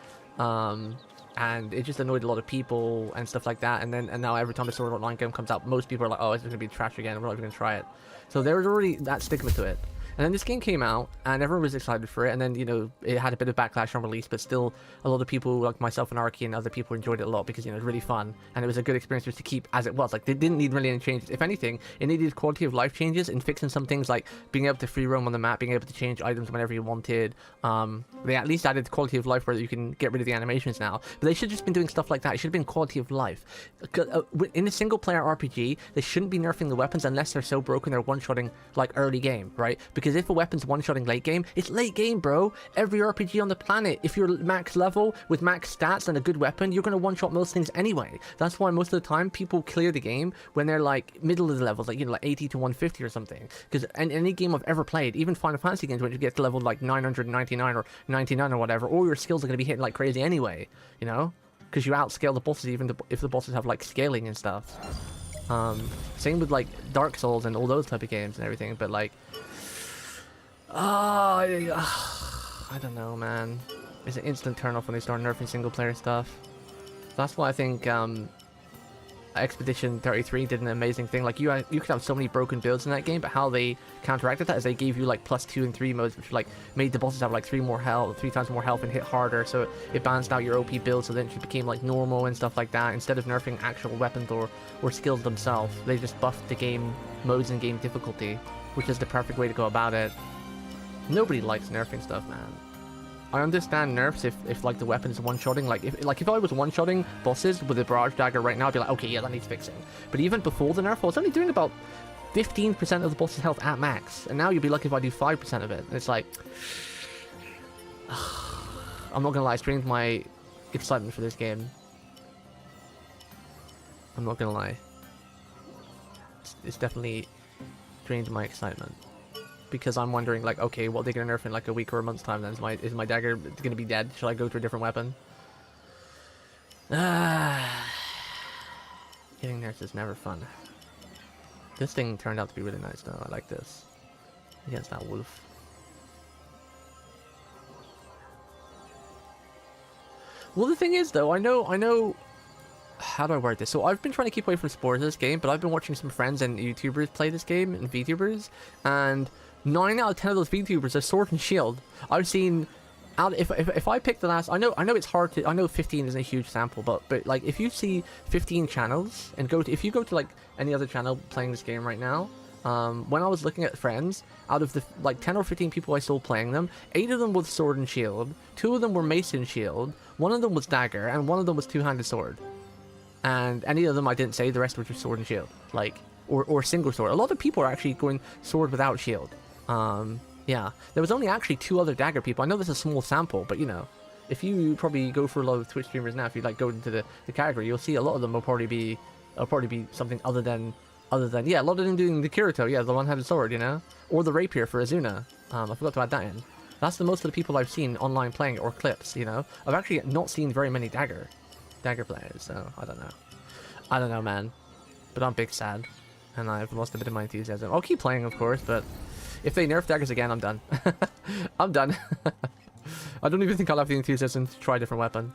And it just annoyed a lot of people and stuff like that. And now every time a Sword Art Online game comes out, most people are like, oh, it's going to be trash again, we're not even going to try it. So there was already that stigma to it. And then this game came out, and everyone was excited for it, and then, you know, it had a bit of backlash on release, but still, a lot of people, like myself and Arky and other people, enjoyed it a lot, because, you know, it was really fun, and it was a good experience just to keep as it was. Like, they didn't need really any changes. If anything, it needed quality of life changes, and fixing some things like being able to free roam on the map, being able to change items whenever you wanted. They at least added quality of life where you can get rid of the animations now, but they should have just been doing stuff like that. It should have been quality of life. In a single-player RPG, they shouldn't be nerfing the weapons unless they're so broken they're one-shotting, like, early game, right? Because if a weapon's one-shotting late game, it's late game, bro. Every RPG on the planet, if you're max level with max stats and a good weapon, you're going to one-shot most things anyway. That's why most of the time people clear the game when they're like middle of the levels, like, you know, like 80 to 150 or something. Because in any game I've ever played, even Final Fantasy games, when you get to level like 999 or 99 or whatever, all your skills are going to be hitting like crazy anyway, you know, because you outscale the bosses even if the bosses have like scaling and stuff. Same with like Dark Souls and all those type of games and everything, but like I don't know, man. It's an instant turn off when they start nerfing single player stuff. That's why I think Expedition 33 did an amazing thing. Like, you could have so many broken builds in that game, but how they counteracted that is they gave you like +2 and 3 modes, which like made the bosses have like 3 times more health and hit harder, so it balanced out your OP build, so then it became like normal and stuff like that. Instead of nerfing actual weapons or skills themselves, they just buffed the game modes and game difficulty. which is the perfect way to go about it. Nobody likes nerfing stuff, man. I understand nerfs if like the weapon's one-shotting. Like if I was one-shotting bosses with a barrage dagger right now, I'd be like, okay, yeah, that needs fixing. But even before the nerf, I was only doing about 15% of the boss's health at max, and now you'd be lucky if I do 5% of it. And it's like, I'm not gonna lie, I strained my excitement for this game. I'm not gonna lie. It's definitely drained my excitement. Because I'm wondering, like, okay, what are they gonna nerf in like a week or a month's time then? Is my dagger gonna be dead? Should I go to a different weapon? Getting nerfs is never fun. This thing turned out to be really nice though. I like this. Against that wolf. Well, the thing is though, I know how do I word this? So I've been trying to keep away from sports this game, but I've been watching some friends and YouTubers play this game, and VTubers, and 9 out of 10 of those VTubers are sword and shield. I've seen out if I pick the last, I know it's hard to, I know 15 isn't a huge sample, but like if you see 15 channels and if you go to like any other channel playing this game right now, when I was looking at friends, out of the like 10 or 15 people I saw playing them, 8 of them were sword and shield, 2 of them were mace and shield, 1 of them was dagger, and 1 of them was two-handed sword. And any of them I didn't say, the rest were just sword and shield, like, or single sword. A lot of people are actually going sword without shield. Yeah, there was only actually 2 other dagger people. I know this is a small sample, but you know, if you probably go for a lot of Twitch streamers now, if you like go into the category, you'll see a lot of them will probably be something other than yeah, a lot of them doing the Kirito, yeah, the one-handed sword, you know, or the rapier for Azuna. I forgot to add that in. That's the most of the people I've seen online playing or clips, you know. I've actually not seen very many dagger players, so I don't know, man. But I'm big sad, and I've lost a bit of my enthusiasm. I'll keep playing, of course, but if they nerf daggers again, I'm done. I'm done. I don't even think I'll have the enthusiasm to try a different weapon.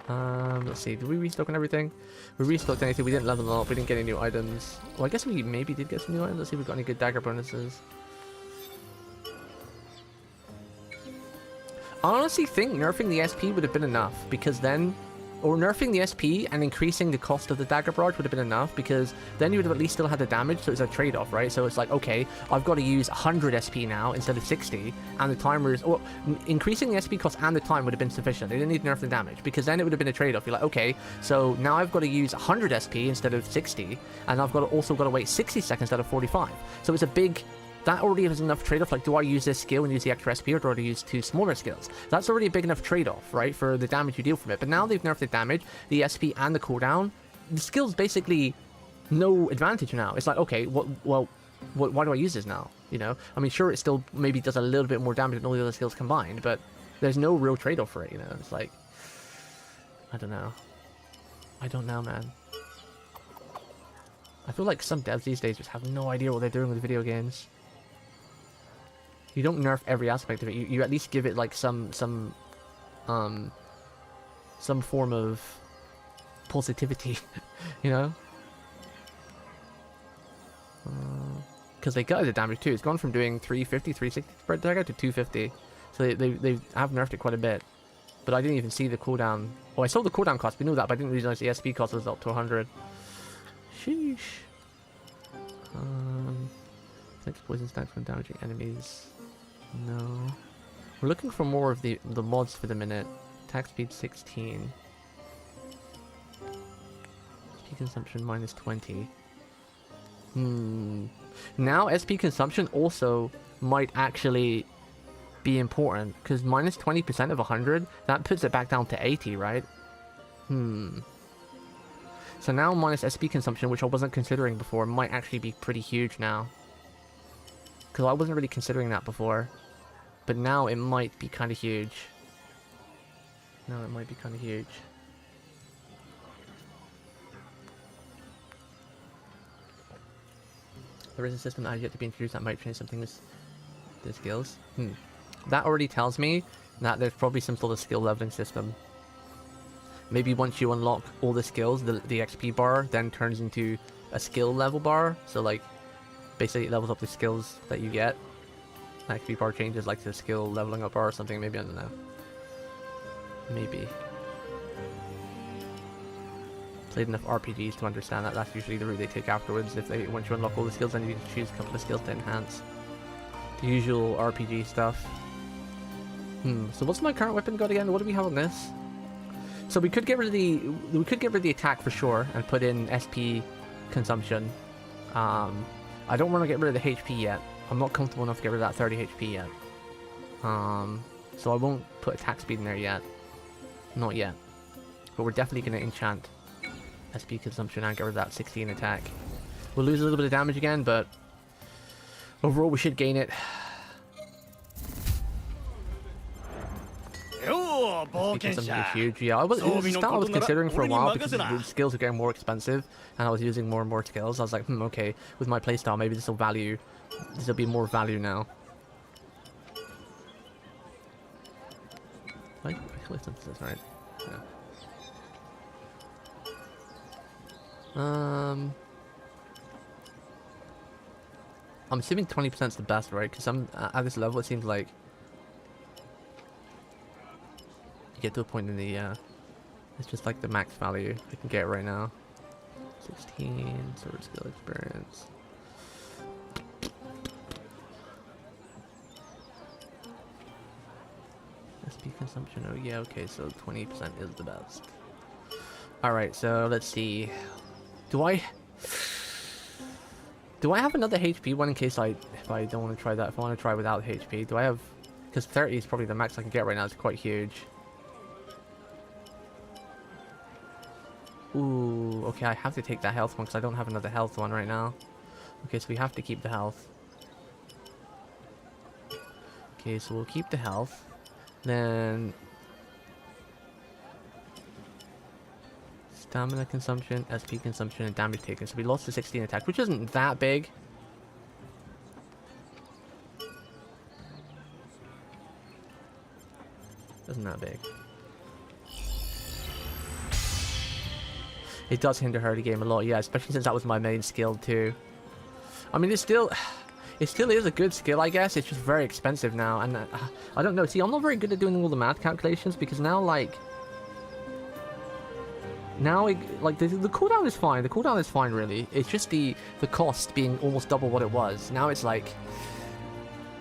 Let's see, did we restock on everything? We restocked anything, we didn't level them up, we didn't get any new items. Well, I guess we maybe did get some new items. Let's see if we got any good dagger bonuses. I honestly think nerfing the SP would have been enough, because then, or nerfing the SP and increasing the cost of the dagger barrage would have been enough, because then you would have at least still had the damage, so it's a trade-off, right? So it's like, okay, I've got to use 100 SP now instead of 60, and the timers, or increasing the SP cost and the time would have been sufficient. They didn't need to nerf the damage, because then it would have been a trade-off. You're like, okay, so now I've got to use 100 SP instead of 60, and I've also got to wait 60 seconds instead of 45. So it's a big... That already has enough trade-off. Like, do I use this skill and use the extra SP, or do I use 2 smaller skills? That's already a big enough trade-off, right, for the damage you deal from it. But now they've nerfed the damage, the SP, and the cooldown. The skill's basically no advantage now. It's like, okay, why do I use this now? You know? I mean, sure, it still maybe does a little bit more damage than all the other skills combined, but there's no real trade-off for it, you know? It's like... I don't know. I don't know, man. I feel like some devs these days just have no idea what they're doing with video games. You don't nerf every aspect of it. You at least give it like some form of positivity, you know? Because they got the damage too. It's gone from doing 350, 360 spread dagger to 250. So they have nerfed it quite a bit. But I didn't even see the cooldown. Oh, I saw the cooldown cost. We knew that, but I didn't realize the SP cost was up to 100. Sheesh. Next poison stacks when damaging enemies. No. We're looking for more of the mods for the minute. Attack speed 16. SP consumption minus 20. Now SP consumption also might actually be important, because minus 20% of 100, that puts it back down to 80, right? So now minus SP consumption, which I wasn't considering before, might actually be pretty huge now. Because I wasn't really considering that before. But now it might be kind of huge. Now it might be kind of huge. There is a system that has yet to be introduced that might change something with the skills. That already tells me that there's probably some sort of skill leveling system. Maybe once you unlock all the skills, the XP bar then turns into a skill level bar. So like, basically it levels up the skills that you get. The XP bar changes like the skill leveling up bar or something, maybe, I don't know. Maybe. played enough RPGs to understand that that's usually the route they take afterwards. If they once you unlock all the skills, then you can choose a couple of skills to enhance. The usual RPG stuff. So what's my current weapon got again? What do we have on this? So we could get rid of the attack for sure and put in SP consumption. I don't want to get rid of the HP yet. I'm not comfortable enough to get rid of that 30 HP yet. So I won't put attack speed in there yet. Not yet. But we're definitely going to enchant SP consumption and get rid of that 16 attack. We'll lose a little bit of damage again, but overall we should gain it. SP consumption is huge. Yeah, I was considering for a while because the skills are getting more expensive and I was using more and more skills. I was like, okay, with my playstyle maybe this will be more value now. I clicked into this, right? Yeah. I'm assuming 20% is the best, right? Because at this level, it seems like you get to a point in the it's just like the max value I can get right now. 16 sword skill experience. SP consumption. Oh yeah, okay, so 20% is the best. Alright, so let's see. Do I have another HP one in case if I don't want to try that? If I want to try without HP, do I have? Because 30 is probably the max I can get right now. It's quite huge. Ooh, okay, I have to take that health one because I don't have another health one right now. Okay, so we have to keep the health. Okay, so we'll keep the health. Then stamina consumption, SP consumption, and damage taken. So we lost the 16 attack, which isn't that big. Isn't that big. It does hinder her to game a lot, yeah, especially since that was my main skill too. I mean, it still is a good skill, I guess. It's just very expensive now, and I don't know. See, I'm not very good at doing all the math calculations because now, the cooldown is fine. The cooldown is fine, really. It's just the cost being almost double what it was. Now it's like,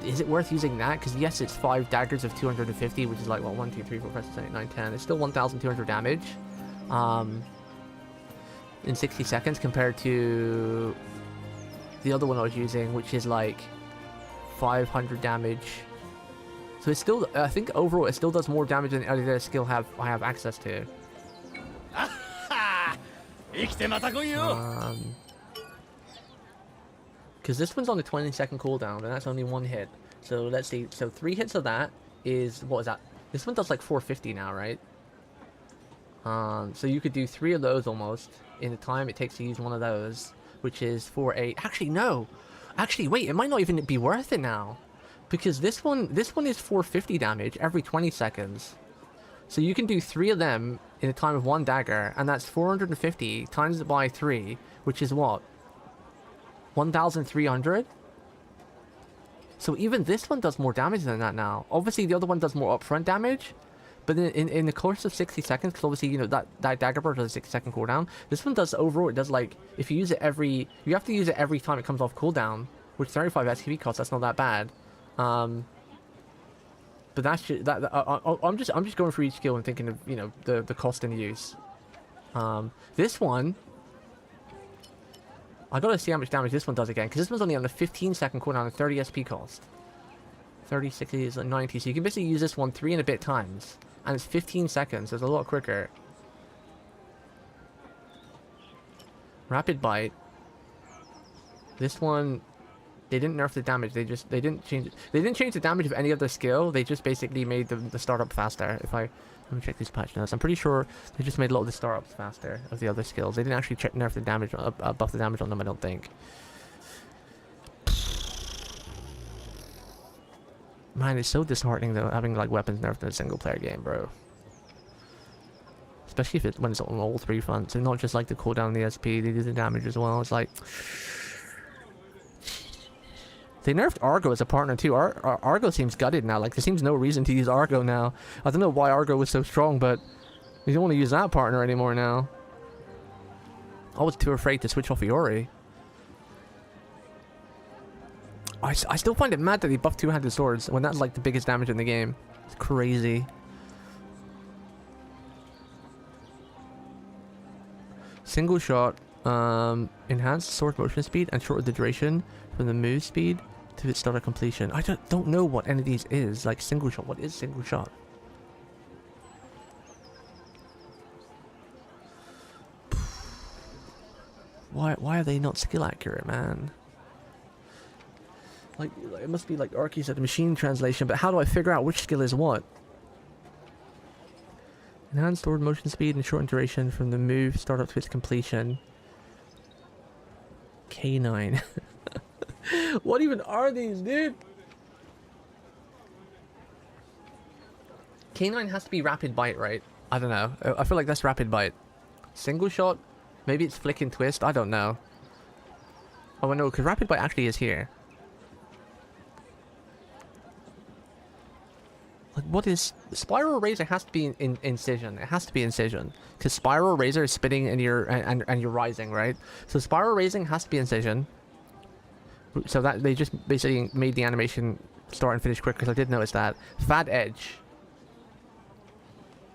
is it worth using that? Because yes, it's 5 daggers of 250, which is like, well, 1, 2, 3, 4, 5, 6, 7, 8, 9, 10. It's still 1,200 damage. In 60 seconds compared to the other one I was using, which is like 500 damage. So it's still, I think overall it still does more damage than any other skill I have access to. Because this one's on a 20-second cooldown, and that's only one hit. So let's see. So 3 hits of that is, what is that? This one does like 450 now, right? So you could do 3 of those almost in the time it takes to use one of those, which is 4-8. Actually, no. Actually, wait. It might not even be worth it now, because this one is 450 damage every 20 seconds. So you can do 3 of them in the time of 1 dagger, and that's 450 times it by 3, which is what? 1,300? So even this one does more damage than that now. Obviously, the other one does more upfront damage, but in the course of 60 seconds, because obviously, you know, that dagger burst has a 6-second cooldown. This one does overall, it does like, if you use it you have to use it every time it comes off cooldown, which 35 SKV costs, that's not that bad. But that's just, I'm just going for each skill and thinking of, you know, the cost and the use. This one, I gotta see how much damage this one does again, because this one's only on a 15-second cooldown and 30 SP cost. 30, 60 is like 90, so you can basically use this one 3 and a bit times, and it's 15 seconds, so it's a lot quicker. Rapid Bite. This one, they didn't nerf the damage. They didn't change it. They didn't change the damage of any other skill. They just basically made the startup faster. Let me check these patch notes. I'm pretty sure they just made a lot of the startups faster of the other skills. They didn't actually nerf the damage, buff the damage on them, I don't think. Man, it's so disheartening though, having like weapons nerfed in a single player game, bro. Especially when it's on all 3 fronts, and not just like the cooldown and the SP, they do the damage as well. It's like, they nerfed Argo as a partner too. Argo seems gutted now. Like, there seems no reason to use Argo now. I don't know why Argo was so strong, but you don't want to use that partner anymore now. I was too afraid to switch off Iori. I still find it mad that they buff two-handed swords when that's like the biggest damage in the game. It's crazy. Single shot, enhanced sword motion speed and shorten the duration from the move speed to its start of completion. I don't know what any of these is. Like single shot, what is single shot? Why are they not skill accurate, man? Like it must be like Arky said, machine translation, but how do I figure out which skill is what? Enhanced sword motion speed and shortened duration from the move start up to its completion. K9. What even are these, dude? K9 has to be rapid bite, right? I don't know. I feel like that's rapid bite. Single shot? Maybe it's flick and twist? I don't know. Oh, no, because rapid bite actually is here. Like, what is... Spiral Razor has to be in Incision. It has to be Incision. Because Spiral Razor is spitting and you're rising, right? So Spiral Raising has to be Incision. So that they just basically made the animation start and finish quick, because I did notice that. Fad Edge.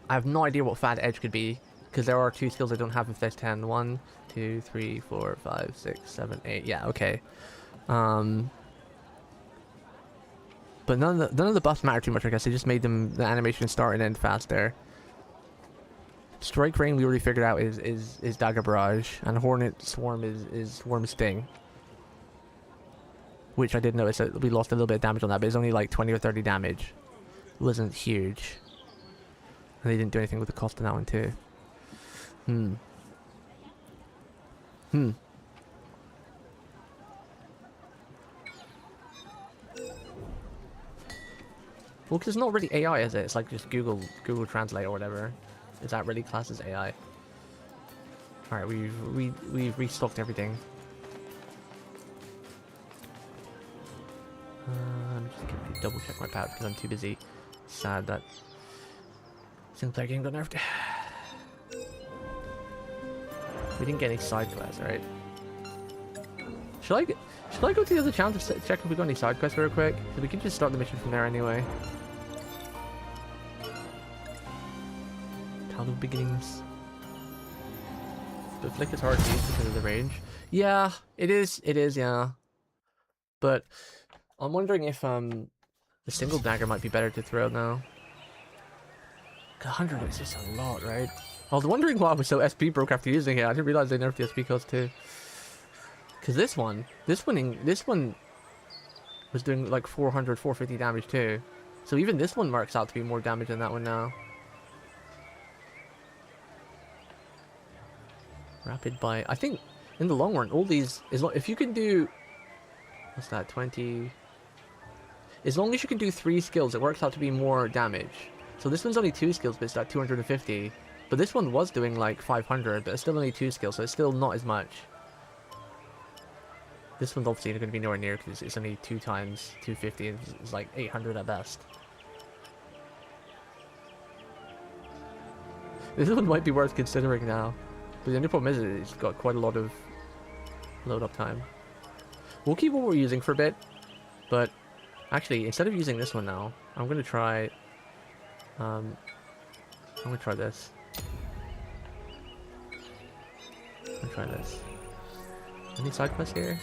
I have no idea what Fad Edge could be, because there are two skills I don't have if there's 10. 1, 2, 3, 4, 5, 6, 7, 8. Yeah, okay. But none of the buffs matter too much, I guess. They just made them the animation start and end faster. Strike Rain we already figured out is Dagger Barrage, and Hornet Swarm is Swarm Sting. Which I did notice that we lost a little bit of damage on that, but it's only like 20 or 30 damage. It wasn't huge. And they didn't do anything with the cost on that one too. Well, because it's not really AI, is it? It's like just Google Translate or whatever. Is that really classed as AI? Alright, we've restocked everything. I'm just gonna double check my pad because I'm too busy. Sad that single player game got nerfed. We didn't get any side quests, right? Should I go to the other channel to check if we got any side quests real quick? So we can just start the mission from there anyway. Town of Beginnings. The flick is hard to use because of the range. Yeah, it is, yeah. But I'm wondering if the single dagger might be better to throw now. 100 is just a lot, right? I was wondering why I was so SP broke after using it. I didn't realize they nerfed the SP cost too. Because this one was doing like 400, 450 damage too. So even this one marks out to be more damage than that one now. Rapid bite. I think in the long run, all these if you can do, what's that, 20? As long as you can do 3 skills, it works out to be more damage. So this one's only 2 skills, but it's at 250. But this one was doing like 500, but it's still only 2 skills, so it's still not as much. This one's obviously going to be nowhere near because it's only 2 times 250. It's like 800 at best. This one might be worth considering now. But the only problem is it's got quite a lot of load up time. We'll keep what we're using for a bit, but actually, instead of using this one now, I'm going to try... I'm going to try this. I'm going to try this. Any side quests here?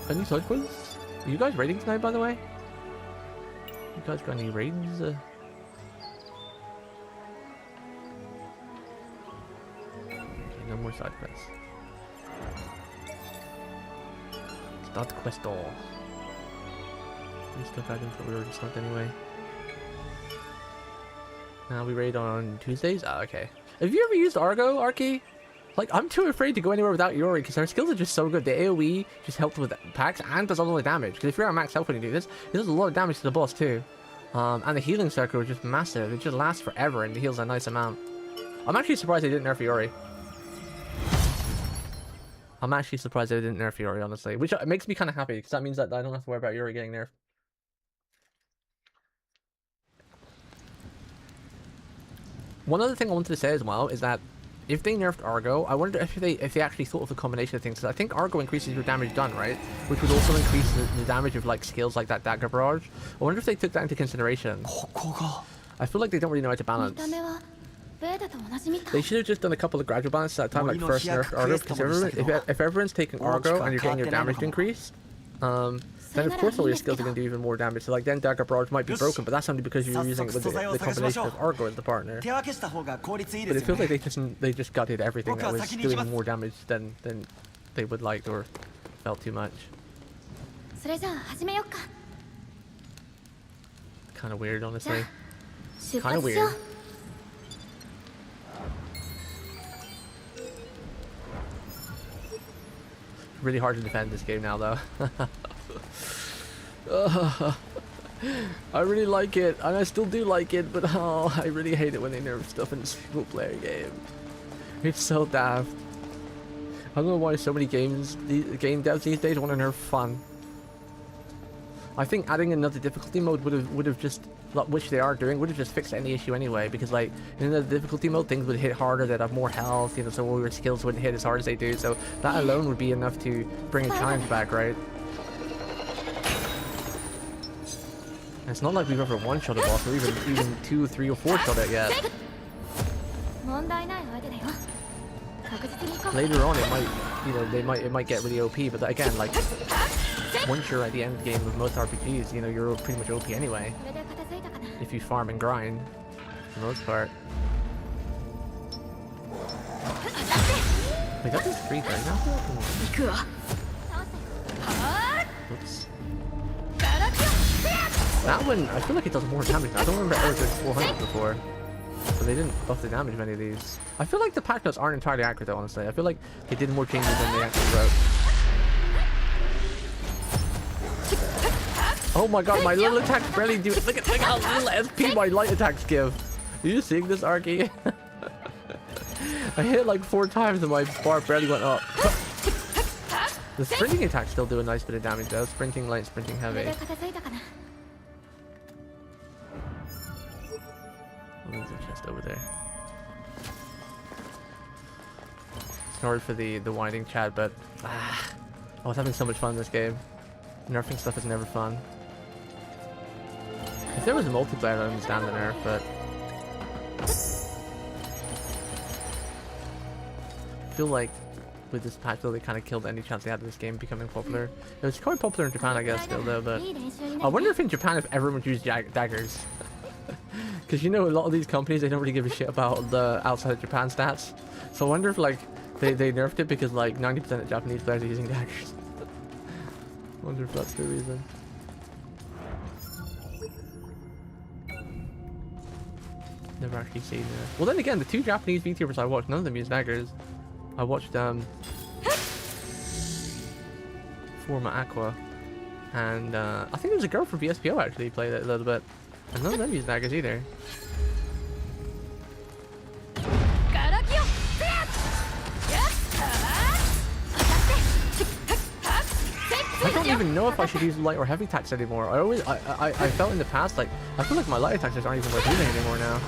Any side quests? Are you guys raiding tonight, by the way? You guys got any raids? Okay, no more side quests. Start the quest all. We still got info we already started anyway. Now we raid on Tuesdays? Ah, okay. Have you ever used Argo, Arky? Like, I'm too afraid to go anywhere without Iori because her skills are just so good. The AoE just helps with packs and does a lot of damage. Because if you're at max health when you do this, it does a lot of damage to the boss too. And the healing circle is just massive. It just lasts forever and it heals a nice amount. I'm actually surprised they didn't nerf Iori. I'm actually surprised they didn't nerf Iori, honestly. Which makes me kind of happy because that means that I don't have to worry about Iori getting nerfed. One other thing I wanted to say as well is that if they nerfed Argo, I wonder if they actually thought of a combination of things. Because I think Argo increases your damage done, right? Which would also increase the damage of like skills like that dagger barrage. I wonder if they took that into consideration. I feel like they don't really know how to balance. They should have just done a couple of gradual balances at a time, like first nerfed Argo, because if everyone's taking Argo and you're getting your damage increased, then of course all your skills are going to do even more damage. So like then dagger barrage might be broken, but that's only because you're using it with the combination of Argo as the partner. But it feels like they just gutted everything that was doing more damage than they would like or felt too much. Kind of weird, honestly. Kind of weird. Really hard to defend this game now, though. I really like it, and I still do like it, but oh, I really hate it when they nerf stuff in a single-player game. It's so daft. I don't know why so many game devs these days want to nerf fun. I think adding another difficulty mode would have just, which they are doing, would have just fixed any issue anyway. Because like in the difficulty mode, things would hit harder. They'd have more health, you know, so all your skills wouldn't hit as hard as they do. So that alone would be enough to bring a challenge back, right? And it's not like we've ever one-shot a boss, or even 2, 3, or 4-shot it yet. Later on, it might, you know, it might get really OP. But again, like, once you're at the end game of most RPGs, you know, you're pretty much OP anyway. If you farm and grind, for the most part. Wait, that does 330 now? Oops. That one, I feel like it does more damage now. I don't remember ever doing 400 before. But they didn't buff the damage of any of these. I feel like the patch notes aren't entirely accurate though, honestly. I feel like they did more changes than they actually wrote. Oh my god, my little attacks barely do it. Look at how little SP my light attacks give. Are you seeing this, Arky? I hit like 4 times and my bar barely went up. The sprinting attacks still do a nice bit of damage though. Sprinting light, sprinting heavy. Oh, there's a chest over there. Sorry for the winding chat, but I was having so much fun in this game. Nerfing stuff is never fun. If there was a multiplayer, I'd understand the nerf, but I feel like with this patch though, they kind of killed any chance they had of this game becoming popular. It was quite popular in Japan, I guess, still though, but I wonder if in Japan if everyone would use daggers. Because you know, a lot of these companies, they don't really give a shit about the outside of Japan stats. So I wonder if like they nerfed it because like 90% of Japanese players are using daggers. I wonder if that's the reason. Never actually seen it. Well, then again, the 2 Japanese VTubers I watched, none of them use daggers. I watched Forma Aqua, and I think there was a girl from VSPO actually played it a little bit, and none of them use daggers either. I don't even know if I should use light or heavy attacks anymore. I felt in the past like I feel like my light attacks aren't even worth using anymore now.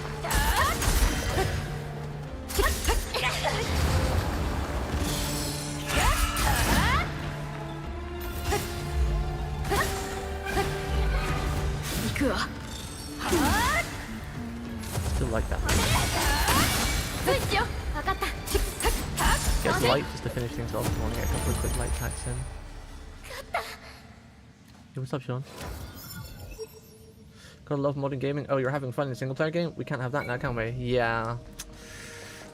Still like that. Get light just to finish things off. I want to get a couple of quick light attacks in. Hey, what's up, Sean? Gotta love modern gaming. Oh, you're having fun in a single player game? We can't have that now, can we? Yeah.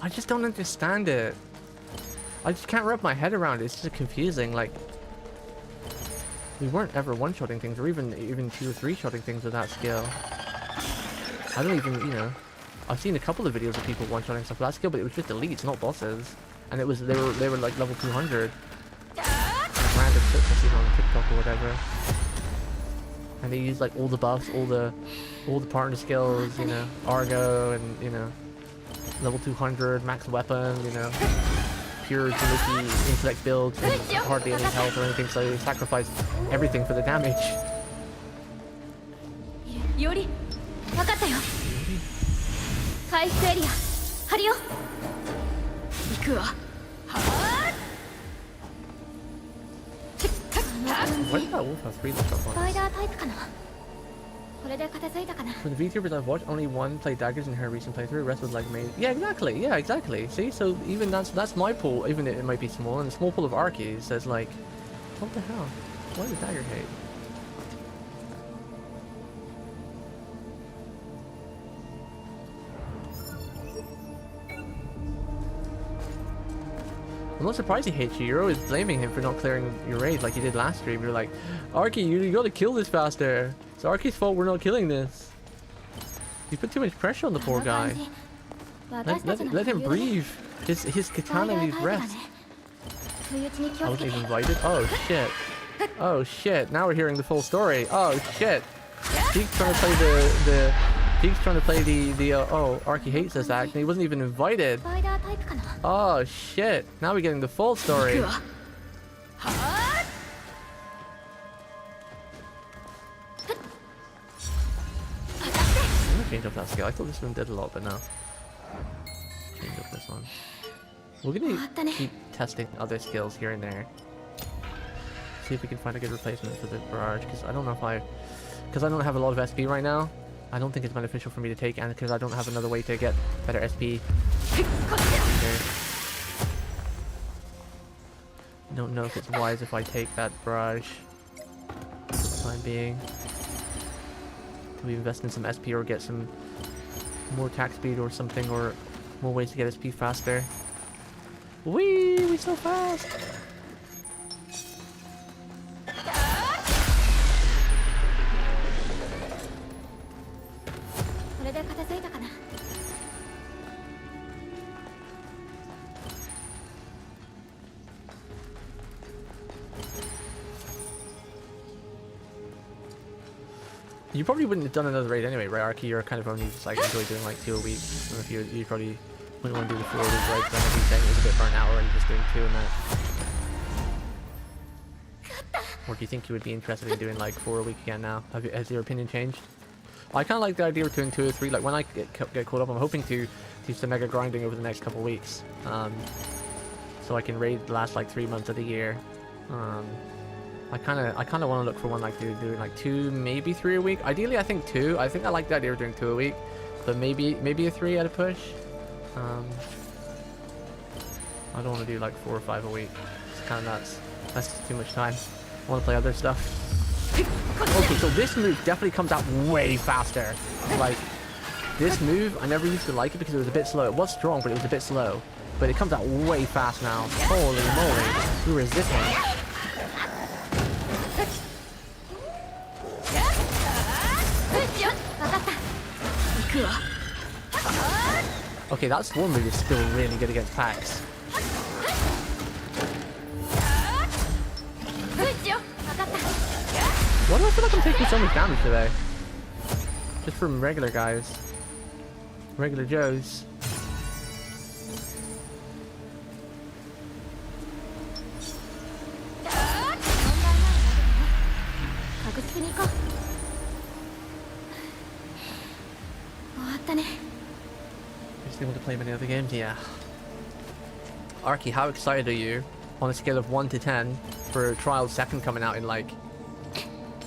I just don't understand it. I just can't wrap my head around it. It's just confusing. Like, we weren't ever one-shotting things, or even 2 or 3-shotting things with that skill. I don't even, you know. I've seen a couple of videos of people one-shotting stuff with that skill, but it was just elites, not bosses. And it was they were like level 200. Random clips I've seen on TikTok or whatever. And they use like all the buffs, all the partner skills, you know, Argo, and you know, level 200 max weapon, you know, pure Jimiki intellect builds, and hardly any health or anything, so they sacrifice everything for the damage. Yori, Why did that wolf have 3 shot ones? For the VTubers I've watched, only one played daggers in her recent playthrough. The rest was like main. Yeah, exactly. Yeah, exactly. See, so even that's my pool. Even it might be small, and the small pool of Archies says like, what the hell? Why the dagger hate? I'm not surprised he hates you. You're always blaming him for not clearing your raid like you did last stream. You're like, Arky, you gotta kill this faster. It's Arky's fault we're not killing this. You put too much pressure on the poor guy. Let him breathe. His katana needs rest. I wasn't even invited. Oh shit. Oh shit. Now we're hearing the full story. Oh shit. Peek's trying to play oh, Arky hates this act and he wasn't even invited. Oh shit. Now we're getting the full story. I'm gonna change up that skill. I thought this one did a lot, but no. Change up this one. We're gonna keep testing other skills here and there. See if we can find a good replacement for the barrage, because I don't know if because I don't have a lot of SP right now. I don't think it's beneficial for me to take, and because I don't have another way to get better SP. I don't know if it's wise if I take that barrage for the time being. Do we invest in some SP or get some more attack speed or something, or more ways to get SP faster? Whee! We so fast! You probably wouldn't have done another raid anyway, right, Arky? You're kind of only just like enjoy doing like 2 a week. And if you probably wouldn't want to do the 4 a week raid, then I'd be saying it was a bit burnt out already just doing 2 and that. Or do you think you would be interested in doing like 4 a week again now? Has your opinion changed? I kind of like the idea of doing 2 or 3. Like when I get caught up, I'm hoping to do some mega grinding over the next couple of weeks. So I can raid the last like 3 months of the year. I kind of want to look for one like doing like 2, maybe 3 a week. Ideally, I think 2. I think I like the idea of doing 2 a week, but maybe a 3 at a push. I don't want to do like 4 or 5 a week. It's kind of nuts. That's just too much time. I want to play other stuff. Okay, so this move definitely comes out way faster. Like this move, I never used to like it because it was a bit slow. It was strong, but it was a bit slow. But it comes out way fast now. Holy moly! Who is this one? Okay, that swarm move is still really good against packs. Why do I feel like I'm taking so much damage today? Just from regular guys. Regular Joes. Able to play many other games, yeah. Arky, how excited are you on a scale of 1 to 10 for Trial 2nd coming out in like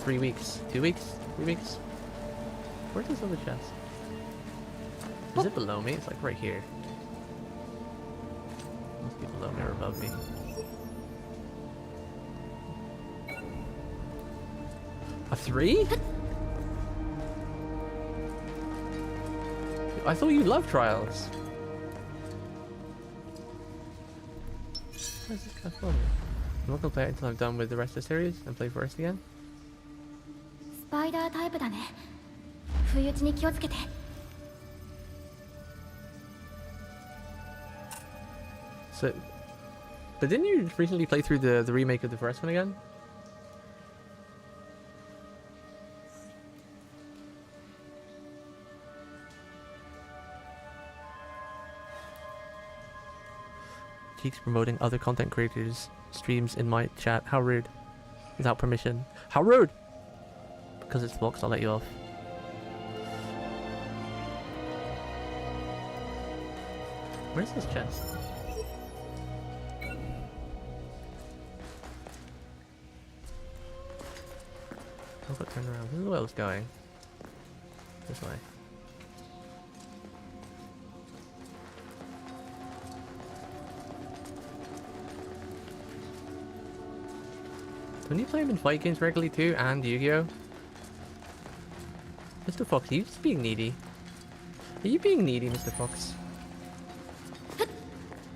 3 weeks? 2 weeks? 3 weeks? Where's this other chest? Is it below me? It's like right here. Must be below me or above me. A 3? I thought you loved Trials. Where's this guy from? I'm not gonna play it until I'm done with the rest of the series and play first again. So, but didn't you recently play through the remake of the first one again? Keeps promoting other content creators' streams in my chat. How rude. Without permission. How rude! Because it's boxed, I'll let you off. Where's this chest? I've got to turn around. This is where I was going. This way. Don't you play him in fight games regularly too, and Yu-Gi-Oh? Mr. Fox, are you just being needy? Are you being needy, Mr. Fox?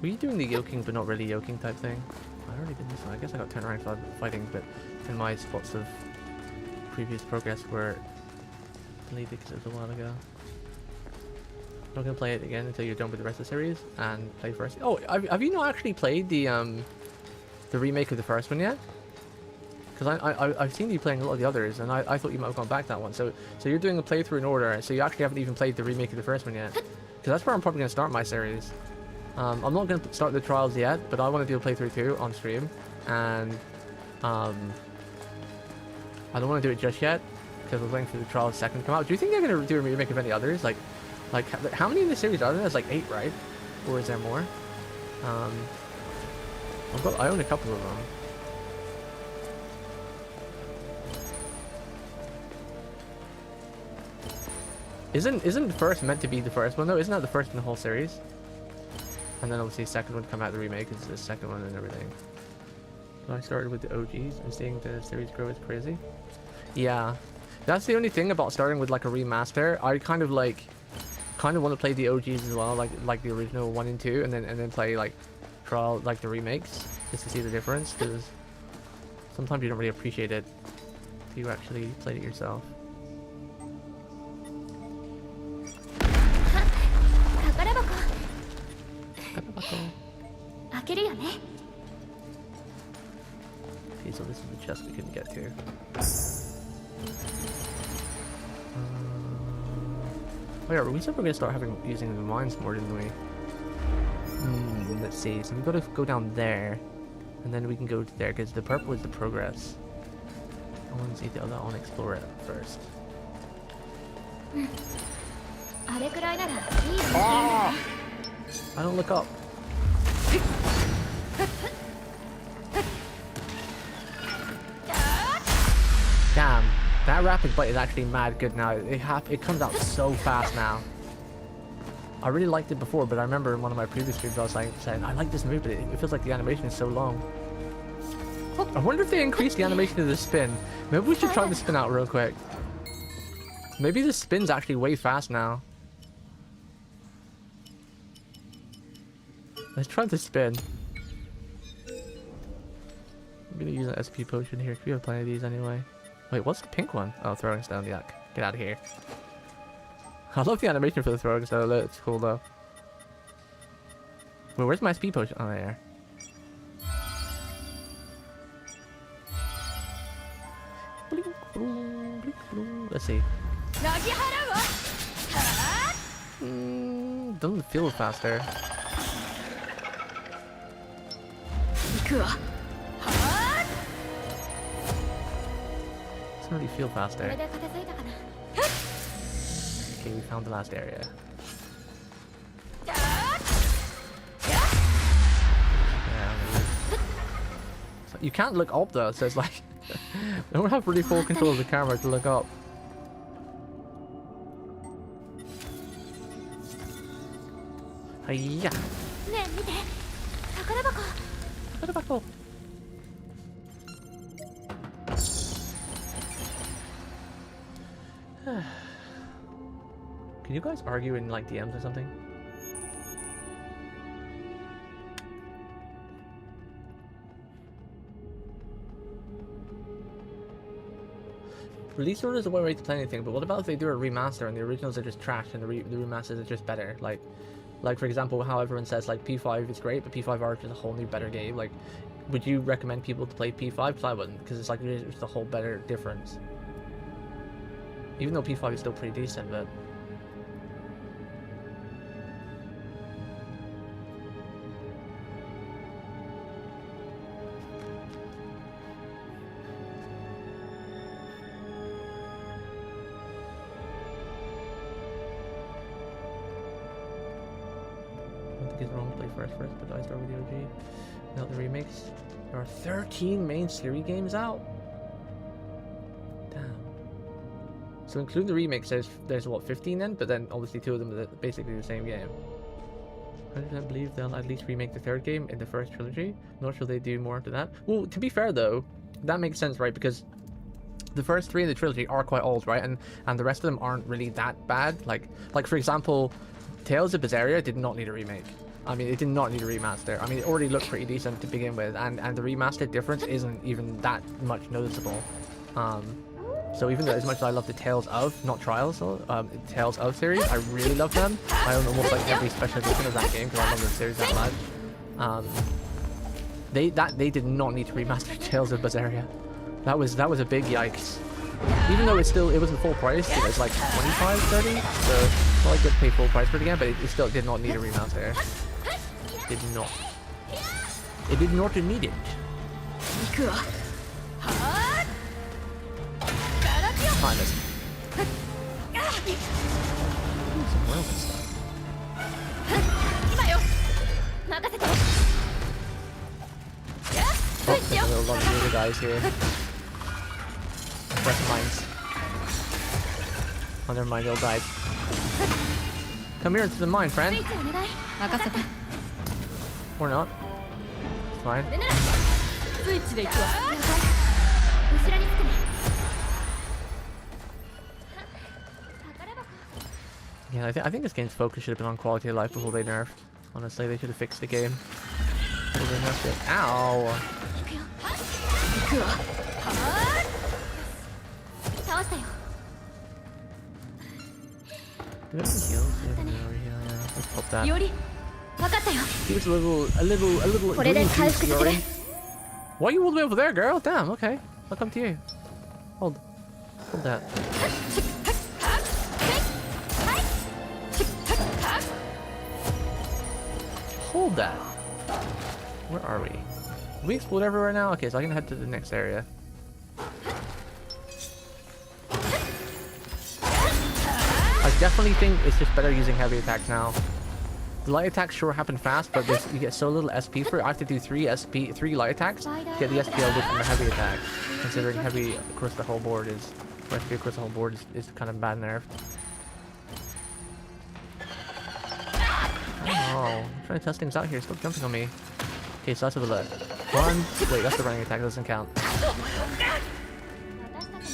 Were you doing the yoking but not really yoking type thing? I already did this one. I guess I got turned around fighting, but in my spots of previous progress were deleted because it was a while ago. I'm not going to play it again until you're done with the rest of the series and play first. Oh, have you not actually played the remake of the first one yet? Because I've seen you playing a lot of the others, and I thought you might have gone back that one. So you're doing a playthrough in order, so you actually haven't even played the remake of the first one yet. Because that's where I'm probably going to start my series. I'm not going to start the trials yet, but I want to do a playthrough too on stream. And I don't want to do it just yet, because I'm waiting for the trials second to come out. Do you think they're going to do a remake of any others? Like how many in the series are there? There's like 8, right? Or is there more? I own a couple of them. Isn't the first meant to be the first one though? Isn't that the first in the whole series? And then obviously the second one come out, the remake is the second one and everything. So I started with the OGs and seeing the series grow is crazy. Yeah. That's the only thing about starting with like a remaster. I kind of want to play the OGs as well, like the original 1 and 2, and then play like the remakes just to see the difference, because sometimes you don't really appreciate it if you actually played it yourself. Okay, so this is the chest we couldn't get to. Oh yeah, we said we're gonna start using the mines more, didn't we? Let's see. So we gotta go down there, and then we can go to there because the purple is the progress. I want to see the other. I want to explore it first. Oh! I don't look up. Damn, that rapid bite is actually mad good now. It comes out so fast now. I really liked it before, but I remember in one of my previous streams I was like saying I like this move, but it feels like the animation is so long. I wonder if they increased the animation of the spin. Maybe we should try the spin out real quick. Maybe the spin's actually way fast now. Let's try the spin. I'm gonna use an SP potion here. We have plenty of these anyway. Wait, what's the pink one? Oh, throwing stone. Yuck. Get out of here. I love the animation for the throwing stone. It's cool though. Wait, where's my SP potion? Oh, there. Let's see. Doesn't feel faster. Doesn't really feel faster. Okay, we found the last area. So you can't look up though, so it's like I don't have really full control of the camera to look up. Hiya! Can you guys argue in like DMs or something? Release order is a way to play anything, but what about if they do a remaster and the originals are just trash and the remasters are just better? Like for example, how everyone says like P5 is great, but P5 Arch is a whole new better game. Like, would you recommend people to play P5? Because I wouldn't, because it's like there's a whole better difference. Even though P5 is still pretty decent, but is wrong to play first, but I start with the OG, not the remakes. There are 13 main series games out. Damn. So including the remakes, there's what, 15 then? But then obviously 2 of them are basically the same game. I don't believe they'll at least remake the 3rd game in the first trilogy. Not sure they do more after that. Well, to be fair though, that makes sense, right? Because the first 3 in the trilogy are quite old, right? And the rest of them aren't really that bad. Like for example, Tales of Berseria did not need a remake. I mean, it did not need a remaster. I mean, it already looked pretty decent to begin with, and the remastered difference isn't even that much noticeable. So even though as much as I love the Tales of, not Trials, Tales of series, I really love them. I own almost like every special edition of that game because I love the series that much. They did not need to remaster Tales of Berseria. That was a big yikes. Even though it wasn't full price, it was like 25, 30, so it's not like good to pay full price for it again, but it still did not need a remaster. Did not. It did not need it. Kind of. Some wellness stuff. Oh, there's a little lot of other guys here. Press mines. Oh, never mind, they all died. Come here into the mine, friend. Or not. It's fine. Yeah, I think this game's focus should have been on quality of life before they nerfed. Honestly, they should have fixed the game before they nerfed it. Ow! Do I have any heals? Yeah, let's pop that. Give us a little green juice, Yori. Why are you all the way over there, girl? Damn, okay. I'll come to you. Hold that. Hold that. Where are we? We explode everywhere now? Okay, so I can head to the next area. I definitely think it's just better using heavy attacks now. The light attacks sure happen fast, but you get so little SP for it. I have to do 3 light attacks to get the SP I'll get from a heavy attack. Considering heavy across the whole board is kind of bad nerf. Oh, I'm trying to test things out here. Stop jumping on me. Okay, so let's have a look. 1. Wait, that's the running attack. That doesn't count.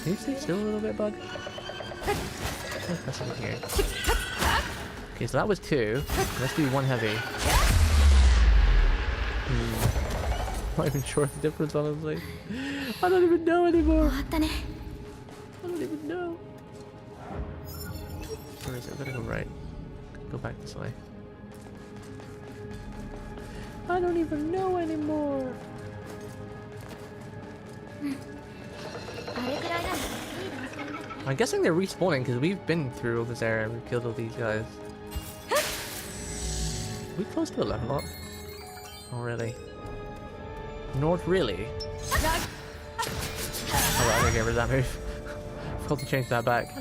Can you stay still a little bit, bug? That's in here. Okay, so that was 2. Let's do 1 heavy. I'm not even sure of the difference, honestly. I don't even know anymore. I don't even know. Where is it? I gotta go right. Go back this way. I don't even know anymore. I'm guessing they're respawning because we've been through all this area and we've killed all these guys. Are we close to a level up? Oh, really? Not really. Alright, I'm gonna get rid of that move. I forgot to change that back.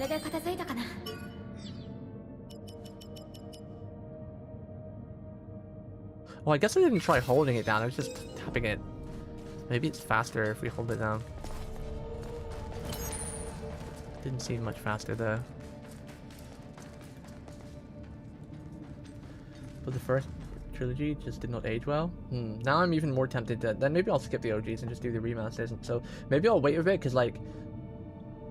Well, I guess I didn't try holding it down, I was just tapping it. Maybe it's faster if we hold it down. Didn't seem much faster though. But the first trilogy just did not age well. Now I'm even more tempted to... Then maybe I'll skip the OGs and just do the remasters. So maybe I'll wait a bit because like...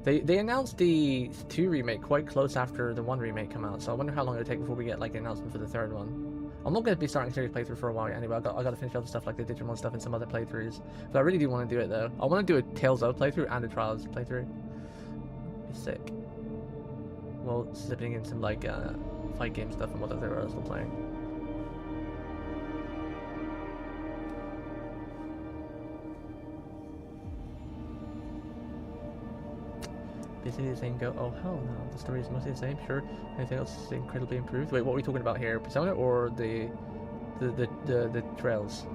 They announced the 2 remake quite close after the 1 remake come out. So I wonder how long it'll take before we get like the announcement for the 3rd one. I'm not going to be starting a serious playthrough for a while anyway. I got to finish other stuff like the Digimon stuff and some other playthroughs. But I really do want to do it though. I want to do a Tales of playthrough and a Trials playthrough. Be sick. Well, slipping in some like fight game stuff and whatever else we're playing. Basically the same go. Oh hell no, the story is mostly the same. Sure. Anything else is incredibly improved? Wait, what are we talking about here? Persona or the trails?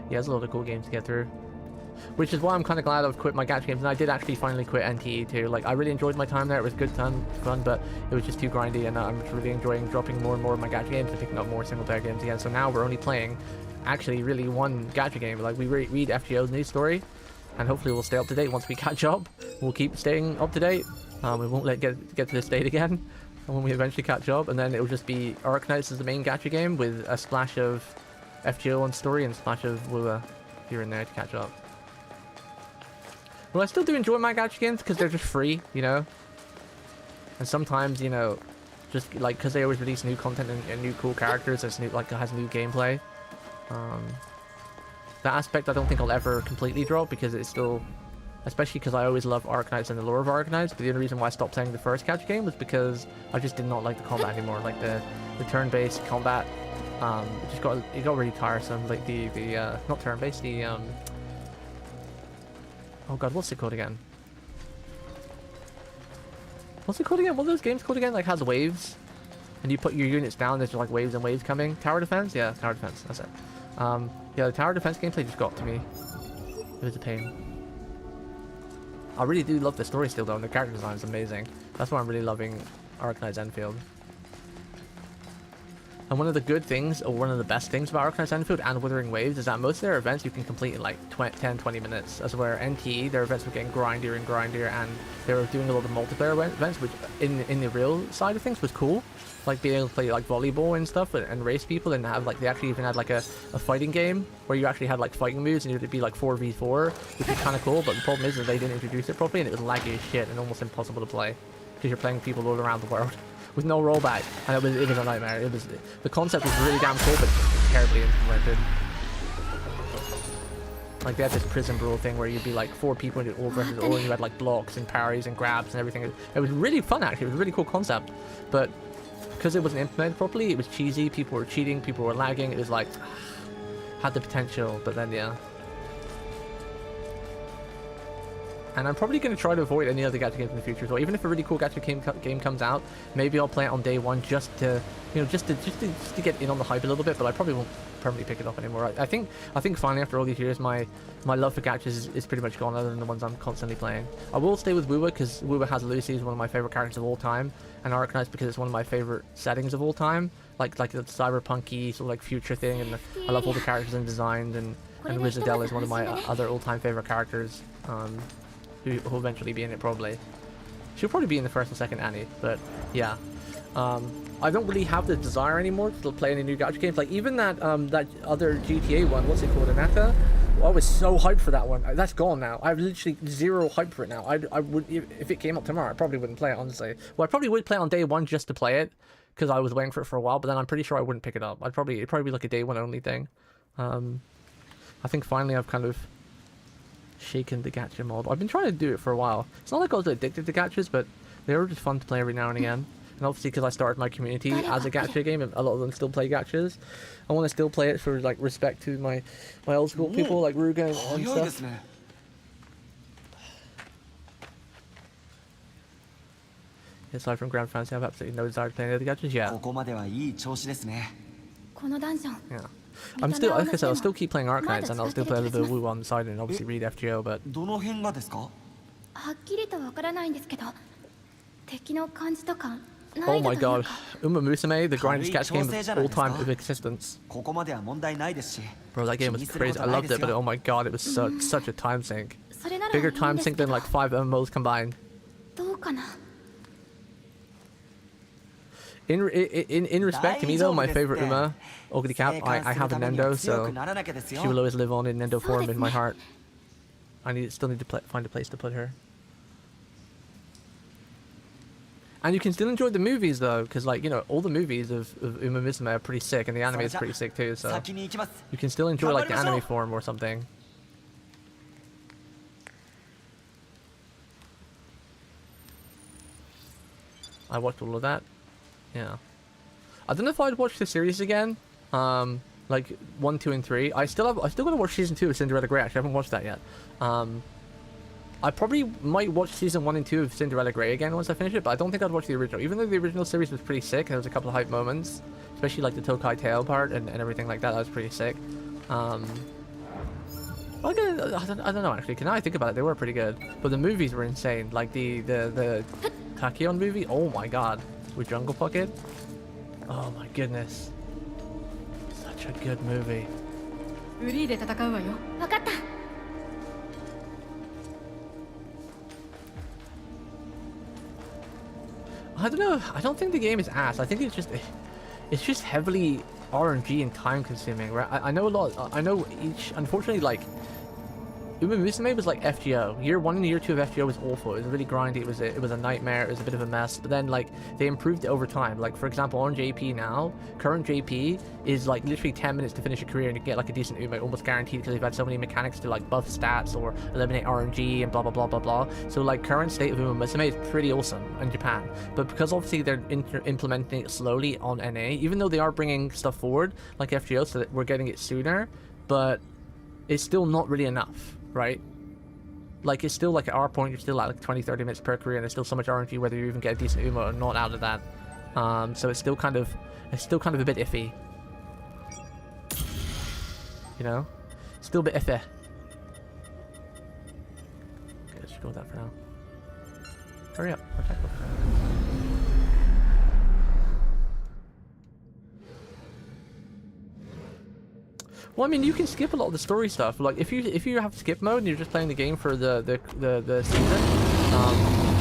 Yeah, there's a lot of cool games to get through. Which is why I'm kind of glad I've quit my gacha games, and I did actually finally quit NTE too. Like, I really enjoyed my time there, it was good fun, but it was just too grindy, and I'm really enjoying dropping more and more of my gacha games and picking up more single player games again. So now we're only playing actually really one gacha game. Like, we read FGO's news story, and hopefully we'll stay up to date once we catch up. We'll keep staying up to date. We won't let get to this state again when we eventually catch up, and then it'll just be Arknights as the main gacha game with a splash of FGO on story and a splash of Wua here and there to catch up. Well, I still do enjoy my gacha games because they're just free, you know? And sometimes, you know, just like because they always release new content and new cool characters, has new gameplay. That aspect I don't think I'll ever completely drop because it's still, especially because I always love Arknights and the lore of Arknights. But the only reason why I stopped playing the first gacha game was because I just did not like the combat anymore. Like the turn-based combat, it got really tiresome. Like the not turn-based, oh god, what's it called again? What's it called again? What are those games called again? Like, has waves, and you put your units down. There's like waves and waves coming. Tower defense, yeah, tower defense. That's it. Yeah, the tower defense gameplay just got to me. It was a pain. I really do love the story still though, and the character design is amazing. That's why I'm really loving Arknights Enfield. And one of the good things, or one of the best things about Arknights Enfield and Wuthering Waves is that most of their events you can complete in like 10-20 minutes. As where NTE, their events were getting grindier and grindier, and they were doing a lot of multiplayer events, which in the real side of things was cool. Like being able to play like volleyball and stuff and race people, and have like, they actually even had like a fighting game where you actually had like fighting moves and it would be like 4v4, which is kind of cool. But the problem is that they didn't introduce it properly, and it was laggy as shit and almost impossible to play because you're playing people all around the world with no rollback, and it was a nightmare. The concept was really damn cool, but terribly implemented. Like, they had this prison brawl thing where you'd be like 4 people and all versus all, and you had like blocks and parries and grabs and everything. It was really fun actually. It was a really cool concept, but because it wasn't implemented properly, it was cheesy. People were cheating, people were lagging. It was like, had the potential, but then yeah. And I'm probably going to try to avoid any other gacha games in the future as well. Even if a really cool gacha game comes out, maybe I'll play it on day one just to, you know, just to get in on the hype a little bit. But I probably won't permanently pick it up anymore. I think finally after all these years, my love for gachas is pretty much gone, other than the ones I'm constantly playing. I will stay with Wua because Wua has Lucy, is one of my favorite characters of all time, and Arknights because it's one of my favorite settings of all time, like the cyberpunky sort of like future thing, and I love all the characters and designs, and Rizadel is one of my other all-time favorite characters. Who'll eventually be in it probably. She'll probably be in the first and second Annie, but yeah. I don't really have the desire anymore to play any new gacha games. Like even that that other GTA one, what's it called, Anaka? I was so hyped for that one. That's gone now. I have literally zero hype for it now. I would, if it came up tomorrow, I probably wouldn't play it, honestly. Well, I probably would play it on day one just to play it, because I was waiting for it for a while, but then I'm pretty sure I wouldn't pick it up. It'd probably be like a day one only thing. I think finally I've kind of shaken the gacha mold. I've been trying to do it for a while. It's not like I was addicted to gachas, but they were just fun to play every now and again. And obviously because I started my community as a gacha game, and a lot of them still play gachas, I want to still play it for like respect to my old school people like Ruga and stuff. Aside from Grand Fantasy, I have absolutely no desire to play any other gachas. Yeah. I'm still, like I said, I'll still keep playing Arknights, and I'll still play the Wu on the side and obviously read FGO, but... Oh my god, Uma Musume, the grinding sketch game of all time of existence. Bro, that game was crazy. I loved it, but oh my god, it was such a time sink. Bigger time sink than like 5 MMOs combined. In respect to me though, my favorite Uma, Ogre Cap, I have a Nendo, so she will always live on in Nendo form in my heart. I still need to find a place to put her. And you can still enjoy the movies though, because like, you know, all the movies of Uma Musume are pretty sick, and the anime is pretty sick too, so you can still enjoy like the anime form or something. I watched all of that. Yeah. I don't know if I'd watch the series again. Like 1, 2, and 3. I still gotta watch season 2 of Cinderella Grey. Actually, I haven't watched that yet. I probably might watch season 1 and 2 of Cinderella Grey again once I finish it, but I don't think I'd watch the original. Even though the original series was pretty sick, and there was a couple of hype moments, especially like the Tokai Tail part and everything like that. That was pretty sick. I don't know actually. Can I think about it? They were pretty good, but the movies were insane. Like the Tachyon movie. Oh my god. With Jungle Pocket. Oh my goodness. Such a good movie. フリーで戦うわよ。分かった。I don't know. I don't think the game is ass. I think it's just heavily RNG and time consuming, right? I know a lot. I know each. Unfortunately, like Uma Musume was like FGO. Year 1 and year 2 of FGO was awful. It was really grindy. It was a nightmare. It was a bit of a mess. But then like they improved it over time. Like for example, on JP now, current JP is like literally 10 minutes to finish a career and you get like a decent Uma, almost guaranteed, because they've had so many mechanics to like buff stats or eliminate RNG and blah blah blah blah blah. So like current state of Uma Musume is pretty awesome in Japan. But because obviously they're implementing it slowly on NA, even though they are bringing stuff forward like FGO so that we're getting it sooner, but it's still not really enough. Right? Like, it's still like at our point, you're still at like 20-30 minutes per career, and there's still so much RNG whether you even get a decent Uma or not out of that. So it's still kind of a bit iffy. You know? Still a bit iffy. Okay, let's go with that for now. Hurry up. Attack. Well, I mean, you can skip a lot of the story stuff. Like, if you have skip mode and you're just playing the game for the season,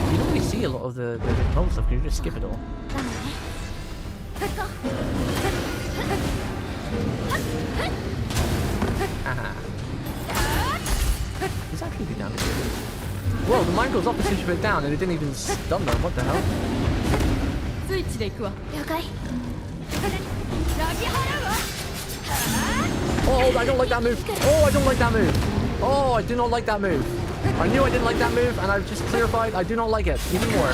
you don't really see a lot of the mode stuff. You just skip it all. He's actually down here. Whoa, the mine goes up as soon as you put it down, and it didn't even stun them. What the hell? Oh, I don't like that move. Oh, I don't like that move. Oh, I do not like that move. I knew I didn't like that move, and I've just clarified I do not like it even more.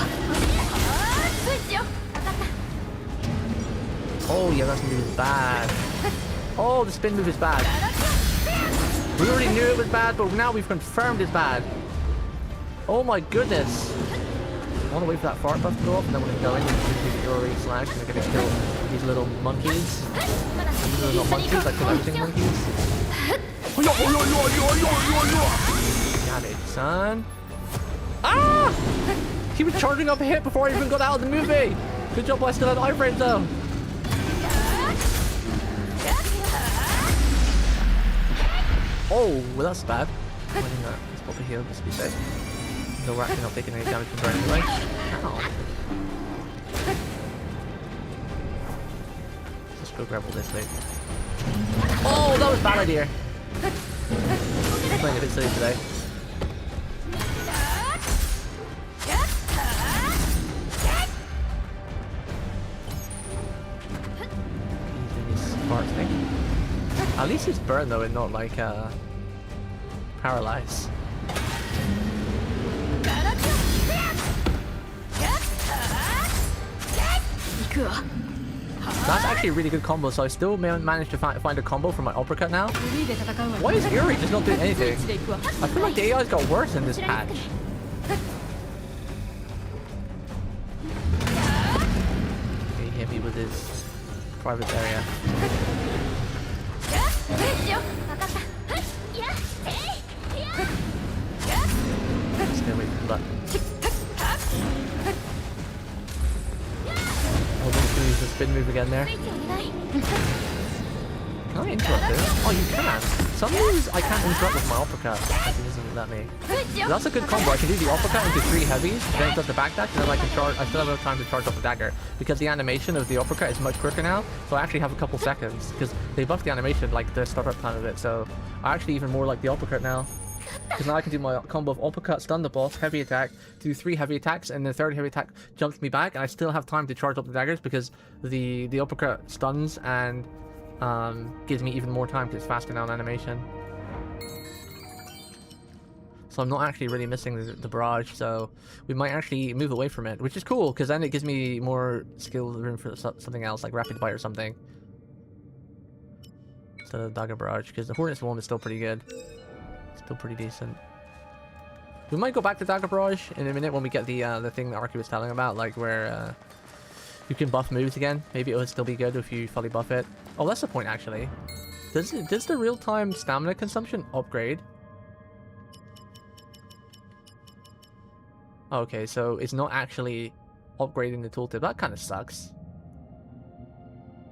Oh, yeah, that move is bad. Oh, the spin move is bad. We already knew it was bad, but now we've confirmed it's bad. Oh my goodness. I want to wait for that fart buff to go up, and then when we go in, we can do the Yuri slash, and we're going to kill these little monkeys. These are not monkeys, I kill everything monkeys. Got it, son. Ah! He was charging up a hit before I even got out of the movie. Good job, I still had iframes though. Oh, well that's bad. Let's pop a heal just to be safe. No, we're actually not taking any damage from her anyway. Ow. Let's go grab all this later. Oh, that was a bad idea. I'm playing a bit silly today. Thing. At least it's burn though, and not like paralyze. That's actually a really good combo, so I still managed to find a combo for my uppercut now. Why is Yuri just not doing anything? I feel like the AI's got worse in this patch. He hit me with his private area. Stay away from that. Oh, I'm gonna use the spin move again there. Can I interrupt it? Oh, you can. Some moves I can't interrupt with my uppercut, because it doesn't let me. That's a good combo. I can do the uppercut into 3 heavies, then it does the backdash, and then I can charge. I still have enough time to charge up the dagger, because the animation of the uppercut is much quicker now. So I actually have a couple seconds, because they buffed the animation, like the startup time of it. So I actually even more like the uppercut now. Because now I can do my combo of uppercut, stun the boss, heavy attack, do 3 heavy attacks, and the 3rd heavy attack jumps me back, and I still have time to charge up the daggers because the uppercut stuns and gives me even more time because it's faster now in animation. So I'm not actually really missing the barrage, so we might actually move away from it, which is cool because then it gives me more skill room for something else, like rapid bite or something. Instead of dagger barrage, because the Hornet's one is still pretty good. Still pretty decent. We might go back to dagger barrage in a minute when we get the thing that Arky was telling about, like where you can buff moves again. Maybe it would still be good if you fully buff it. Oh, that's the point actually. Does the real-time stamina consumption upgrade? Okay, so it's not actually upgrading the tooltip. That kind of sucks.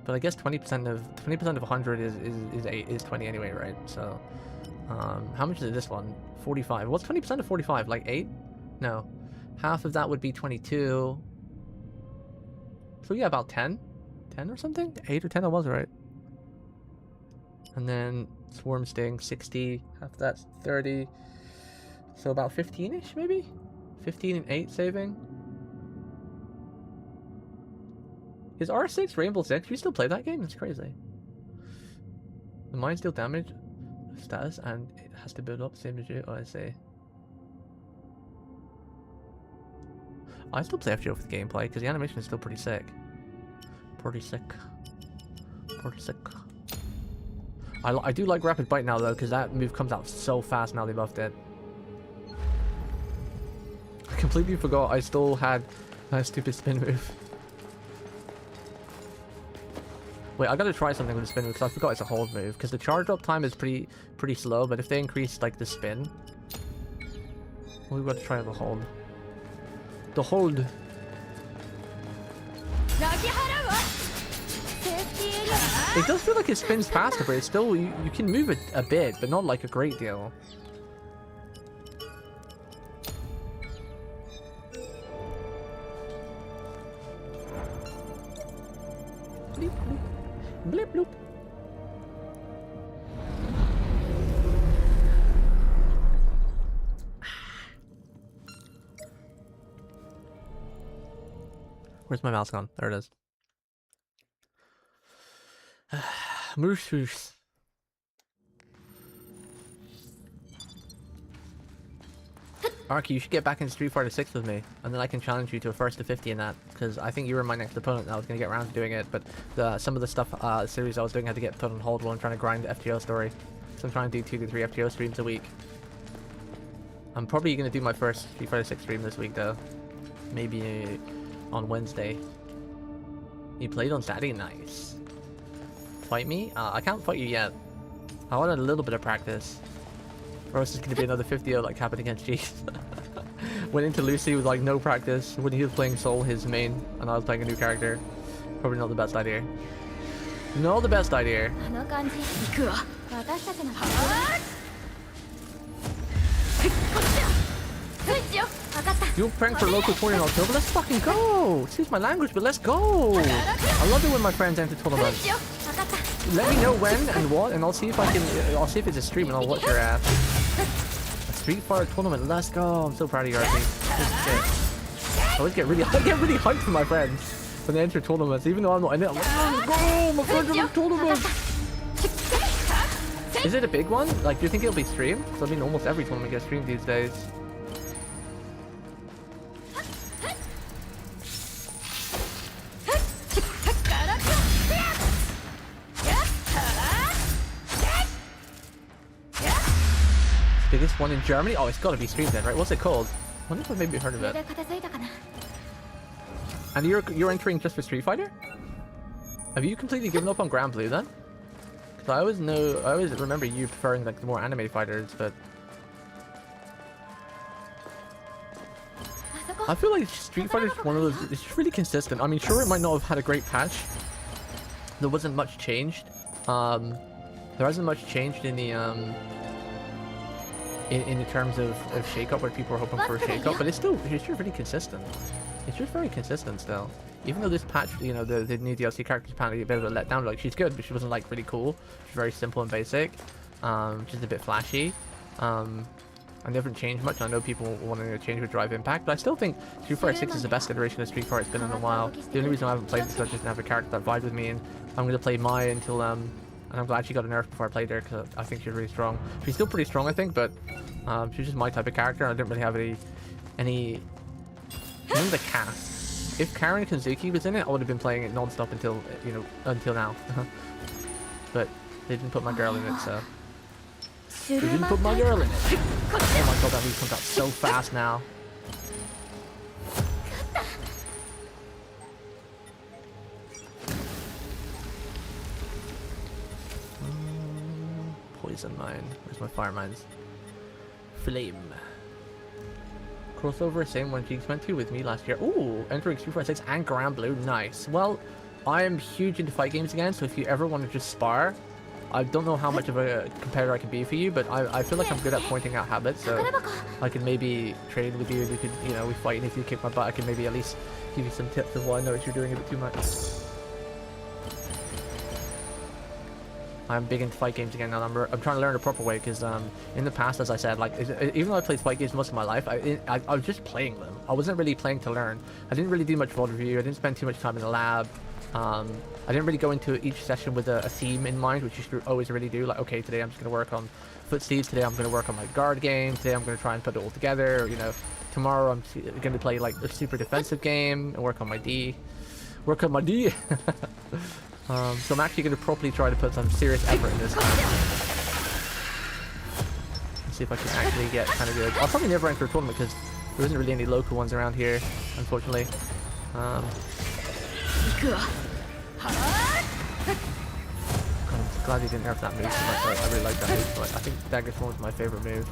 But I guess 20% of 100 is 20 anyway, right? So, how much is this one? 45. What's 20% of 45? Like 8? No. Half of that would be 22. So yeah, about 10? 10 or something? 8 or 10, I was right. And then Swarm Sting, 60. Half that's 30. So about 15-ish, maybe? 15 and 8 saving. Is R6 Rainbow Six? Do you still play that game? That's crazy. The mines deal damage status and it has to build up, same as you. Oh, I see. I still play FGO for the gameplay because the animation is still pretty sick. Pretty sick. Pretty sick. I do like Rapid Bite now though, because that move comes out so fast now they buffed it. I completely forgot I still had that stupid spin move. Wait, I gotta try something with the spin move because I forgot it's a hold move. Because the charge up time is pretty slow, but if they increase like the spin, we've got to try the hold. The hold. It does feel like it spins faster, but it's still you can move it a bit, but not like a great deal. Bleep bloop. Blip bloop. Where's my mouse gone? There it is. Moose moose. Arky, you should get back into Street Fighter 6 with me, and then I can challenge you to a first to 50 in that, because I think you were my next opponent and I was going to get around to doing it, but some of the stuff, series I was doing had to get put on hold while I'm trying to grind the FGO story. So I'm trying to do 2 to 3 FGO streams a week. I'm probably going to do my first Street Fighter 6 stream this week though. Maybe on Wednesday. You played on Saturday? Nice. Fight me? I can't fight you yet. I want a little bit of practice. Or else it's going to be another 50-0 like happened against Cheese. Went into Lucy with like no practice when he was playing Soul, his main, and I was playing a new character. Probably not the best idea. Not the best idea. Dual prank for local tournament in October? Let's fucking go! Excuse my language, but let's go! I love it when my friends enter tournaments. Let me know when and what, and I'll see if I can. I'll see if it's a stream, and I'll watch your ass. A Street Fighter tournament. Let's go! I'm so proud of you, RC. I always get really hyped for my friends when they enter tournaments, even though I'm not in it. I'm like, let's go! My friends are in a tournament. Is it a big one? Like, do you think it'll be streamed? Because I mean, almost every tournament gets streamed these days. Biggest one in Germany? Oh, it's got to be streamed then, right? What's it called? I wonder if I've maybe heard of it. And you're entering just for Street Fighter? Have you completely given up on Grand Blue then? Because I always remember you preferring like the more anime fighters, but I feel like Street Fighter is one of those. It's just really consistent. I mean, sure, it might not have had a great patch. There wasn't much changed. There hasn't much changed in the in the terms of shake-up, where people are hoping for a shake-up, but it's just really consistent. It's just very consistent still. Even though this patch, you know, the new DLC characters apparently a bit of a letdown. Like, she's good, but she wasn't like really cool. She's very simple and basic. Just a bit flashy. And they haven't changed much. I know people wanting to change with Drive Impact, but I still think Street Fighter 6 is the best iteration of Street Fighter it's been in a while. The only reason I haven't played it is because I just didn't have a character that vibed with me, and I'm going to play Mai until and I'm glad she got a nerf before I played her, because I think she's really strong. She's still pretty strong, I think, but she's just my type of character. I didn't really have any remember the cast. If Karen Kazuki was in it, I would have been playing it non-stop until now. But they didn't put my girl in it, so they didn't put my girl in it. Oh my god, that move comes out so fast now. Poison mine. Where's my fire mines? Flame. Crossover, same one Cheeks went to with me last year. Ooh, entering Street Fighter 6 and Grand Blue. Nice. Well, I am huge into fight games again, so if you ever want to just spar, I don't know how much of a competitor I can be for you, but I feel like I'm good at pointing out habits, so I can maybe trade with you. We could, you know, we fight, and if you kick my butt, I can maybe at least give you some tips of why I know that you're doing a bit too much. I'm big into fight games again now. I'm trying to learn the proper way, because in the past, as I said, like even though I played fight games most of my life, I was just playing them. I wasn't really playing to learn. I didn't really do much VOD review. I didn't spend too much time in the lab. I didn't really go into each session with a theme in mind, which you should always really do. Like, okay, today I'm just going to work on foot sleeves. Today I'm going to work on my guard game. Today I'm going to try and put it all together. Or, you know, tomorrow I'm going to play like a super defensive game and work on my D. Work on my D. So I'm actually going to properly try to put some serious effort in this time. Let's see if I can actually get kind of good. I'll probably never enter a tournament because there isn't really any local ones around here, unfortunately. I'm glad you didn't nerf that move so much. I really like that move, but I think Dagger Storm is my favorite move.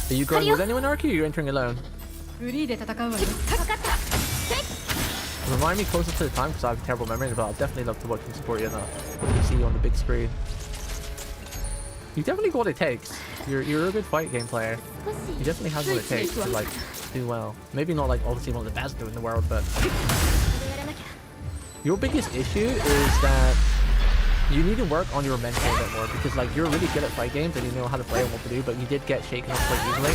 Are you going with anyone, Arky, or are you entering alone? Remind me closer to the time, because I have a terrible memory, but I'll definitely love to watch and support you on what you see on the big screen. You definitely got what it takes. You're a good fight game player. You definitely have what it takes to like do well. Maybe not like obviously one of the best in the world, but your biggest issue is that you need to work on your mental a bit more, because like you're really good at fight games and you know how to play and what to do, but you did get shaken up quite easily.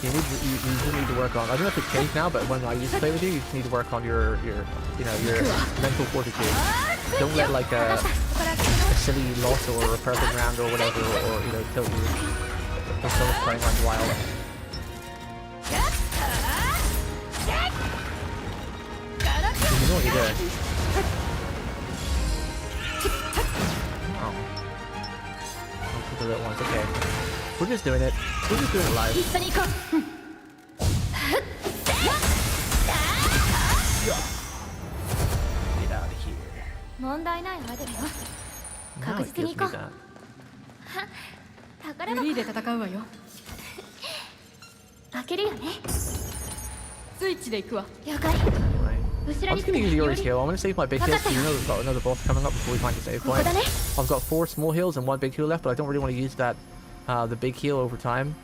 You do need to work on. I don't know if it's changed now, but when I used to play with you, you just need to work on your mental fortitude. Don't let like a silly loss or a perfect round or whatever, or you know, tilt you. Or someone's playing like wild. You know what you're doing. Oh. I'll put the little ones. Okay. We're just doing it. We're just doing it live. Get out of here. Now it gives me that. I'm just gonna use Yori's heal. I'm gonna save my big heals because you know we've got another boss coming up before we find a save point. I've got 4 small heals and 1 big heal left, but I don't really want to use that the big heal over time.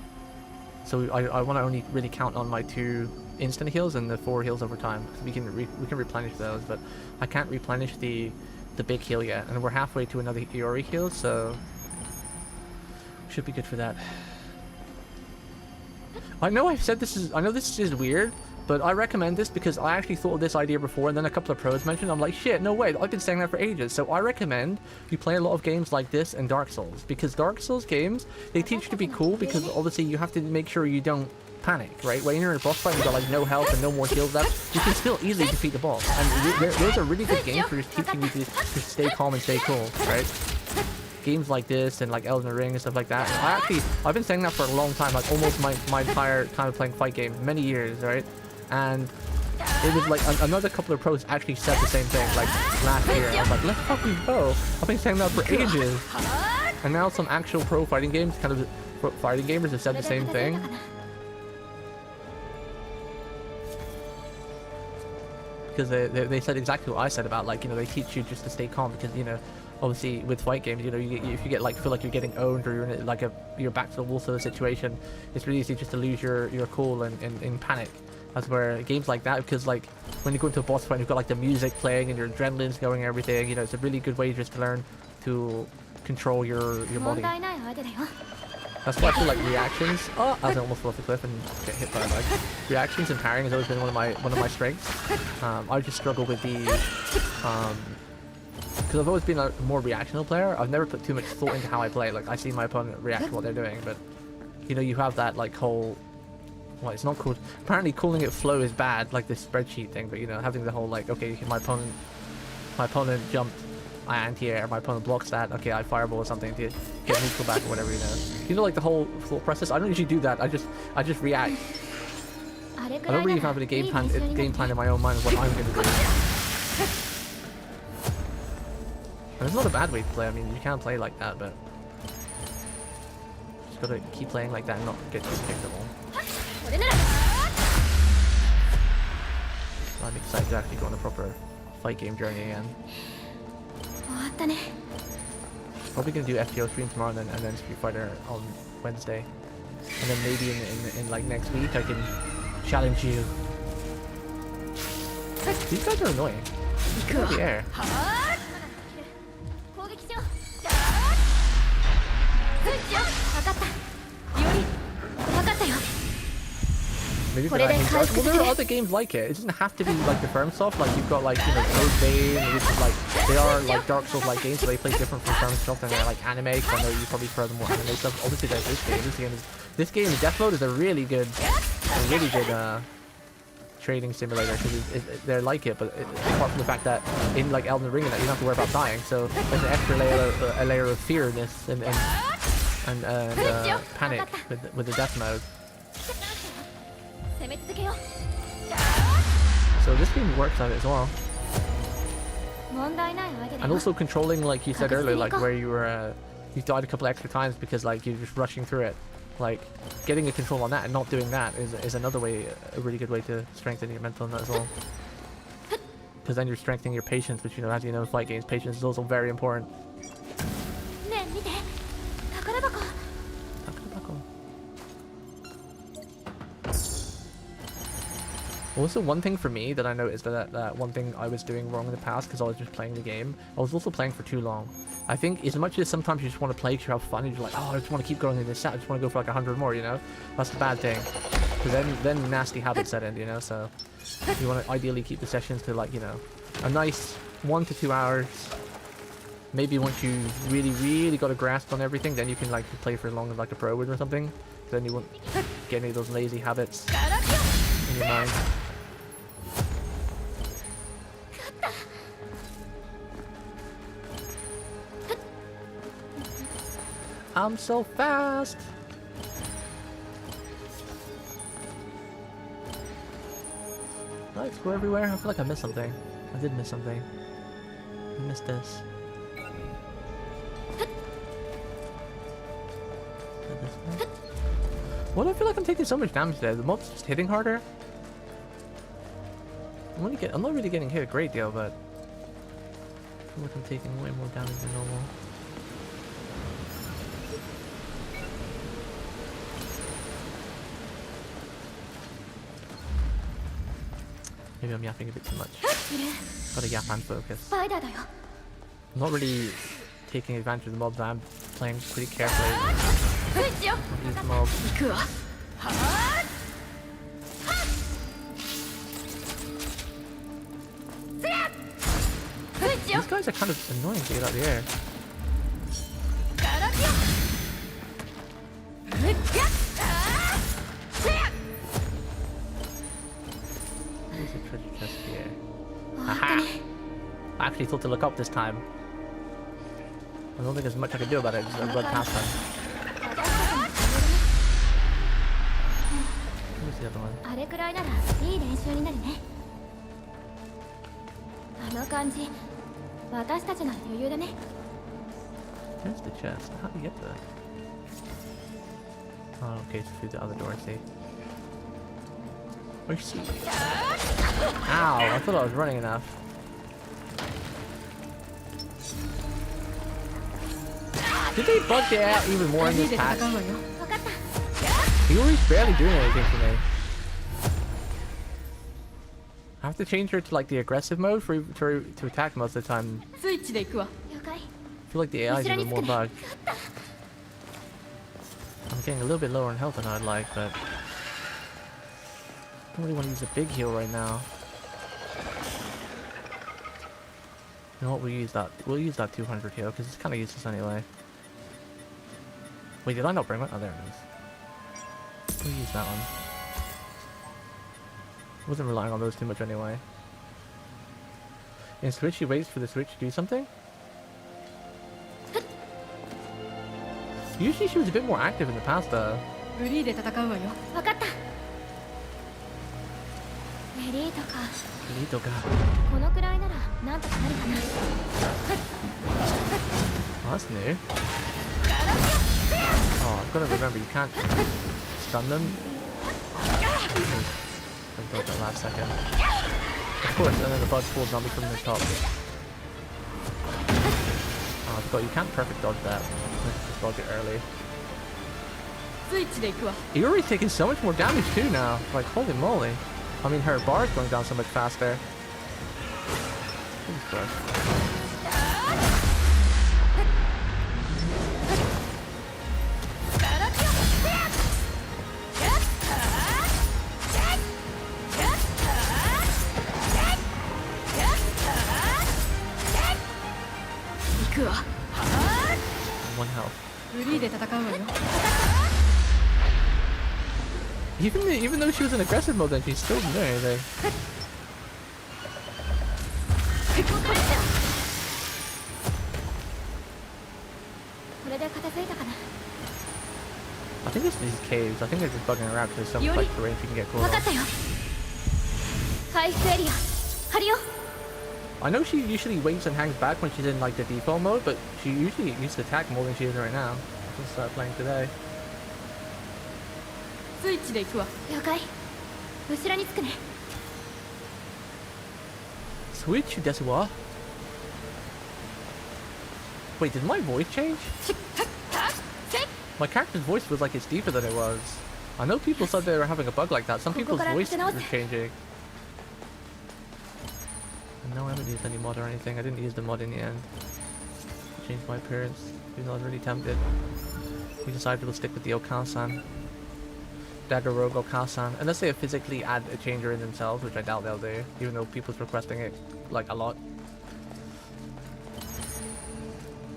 So I want to only really count on my 2 instant heals and the 4 heals over time. We can replenish those, but I can't replenish the big heal yet, and we're halfway to another Yori heal, so should be good for that. I know this is weird, but I recommend this because I actually thought of this idea before, and then a couple of pros mentioned. I'm like, shit, no way, I've been saying that for ages. So I recommend you play a lot of games like this and Dark Souls, because Dark Souls games, they teach you to be cool, because obviously you have to make sure you don't panic, right? When you're in a boss fight and you've got like no health and no more heals left, you can still easily defeat the boss. And there's a really good game for just teaching you to stay calm and stay cool, right? Games like this and like Elden Ring and stuff like that. And I've been saying that for a long time, like almost my entire time of playing fight games, many years, right? And it was like another couple of pros actually said the same thing, like last year. I was like, let's fucking go. I've been saying that for ages. And now some actual pro fighting games, fighting gamers have said the same thing. Because they said exactly what I said about, like, you know, they teach you just to stay calm, because, you know, obviously with fight games, you know, if you get like feel like you're getting owned, or you're in like you're back to the wall sort of situation, it's really easy just to lose your cool and panic. That's where games like that, because like when you go into a boss fight, you've got like the music playing and your adrenaline's going and everything, you know, it's a really good way just to learn to control your body. That's why I feel like reactions. Oh, I almost fall off the cliff and get hit by a leg. Reactions and parrying has always been one of my strengths. I just struggle with the because I've always been a more reactional player. I've never put too much thought into how I play. Like, I see my opponent react to what they're doing, but you know, you have that like whole. Well, it's not called. Apparently, calling it flow is bad, like this spreadsheet thing. But you know, having the whole like, okay, my opponent jumped, I anti-air, my opponent blocks that. Okay, I fireball or something to get neutral back or whatever. You know, like the whole thought process. I don't usually do that. I just react. I don't really have a game plan in my own mind of what I'm going to do. And it's not a bad way to play. I mean, you can play like that, but just gotta keep playing like that and not get too predictable. I'm excited to actually go on a proper fight game journey again. Probably gonna do FGO stream tomorrow and then Street Fighter on Wednesday. And then maybe in like next week I can challenge you. These guys are annoying. Just get out of the air. Maybe for that game, well, there are other games like it. It doesn't have to be like the FromSoft. Like you've got like, you know, Code Vein, which is like, they are like Dark Souls like games, so they play different from FromSoft, and they're like anime. Cause I know you probably prefer the more anime stuff. Obviously, there's this game. Death Mode is a really good trading simulator, because they're like it, but apart from the fact that in like Elden Ring and that you don't have to worry about dying, so there's an extra layer of fearness and panic with the Death Mode. So this game works on it as well. And also controlling, like you said earlier, like where you died a couple extra times because like you're just rushing through it. Like getting a control on that and not doing that is another way, a really good way to strengthen your mental in that as well. Because then you're strengthening your patience, which, you know, as you know, in fight games, patience is also very important. Also, one thing for me that I noticed that one thing I was doing wrong in the past, because I was just playing the game, I was also playing for too long. I think as much as sometimes you just want to play because you have fun, and you're like, oh, I just want to keep going in this set, I just want to go for like 100 more, you know? That's the bad thing. Because then nasty habits set in, you know? So you want to ideally keep the sessions to, like, you know, a nice 1 to 2 hours. Maybe once you really got a grasp on everything, then you can like play for as long as like a pro would or something. Then you won't get any of those lazy habits in your mind. I'm so fast! Did I explore everywhere? I feel like I missed something. I did miss something. I missed this. What do I feel like I'm taking so much damage there? The mob's just hitting harder? I'm not really getting hit a great deal, but I feel like I'm taking way more damage than normal. Maybe I'm yapping a bit too much. Gotta yap and focus. I'm not really taking advantage of the mobs. I'm playing pretty carefully. These mobs. These guys are kind of annoying to get out of the air. There's a treasure chest here. Aha! I actually thought to look up this time. I don't think there's much I can do about it, just run past them. Where's the other one? Where's the chest? How do you get there? Oh, okay, it's through the other door, I see. Where's she? Ow, I thought I was running enough. Did they bug the air even more in this patch? Yuri's barely doing anything for me. I have to change her to like the aggressive mode to attack most of the time. I feel like the AI is even more bugged. I'm getting a little bit lower in health than I'd like, but I don't really want to use a big heal right now. You know what? We'll use that 200 heal because it's kind of useless anyway. Wait, did I not bring one? Oh, there it is. We'll use that one. Wasn't relying on those too much anyway. In Switch, she waits for the Switch to do something? Usually she was a bit more active in the past though. Oh, that's new. Oh, I've got to remember, you can't stun them. I broke that last second. Of course, and then the bug falls on me from the top. Oh, I forgot, you can't perfect dodge that. Just dodge it early. Iori's taking so much more damage too now. Like, holy moly. I mean, her bar is going down so much faster. Jesus Christ. One health. Even though she was in aggressive mode, then she's still doing anything. I think it's these caves. I think they're just bugging around because there's so much terrain she can get caught on. I know she usually waits and hangs back when she's in like the default mode, but she usually used to attack more than she is right now. I'll just start playing today. Switch desu wa? Wait, did my voice change? My character's voice was like it's deeper than it was. I know people said they were having a bug like that. Some people's voices were changing. No, I haven't used any mod or anything. I didn't use the mod in the end. Changed my appearance, even though I was really tempted. We decided we'll stick with the Okasan. Dagger Rogue Okasan. Unless they physically add a changer in themselves, which I doubt they'll do, even though people's requesting it like a lot.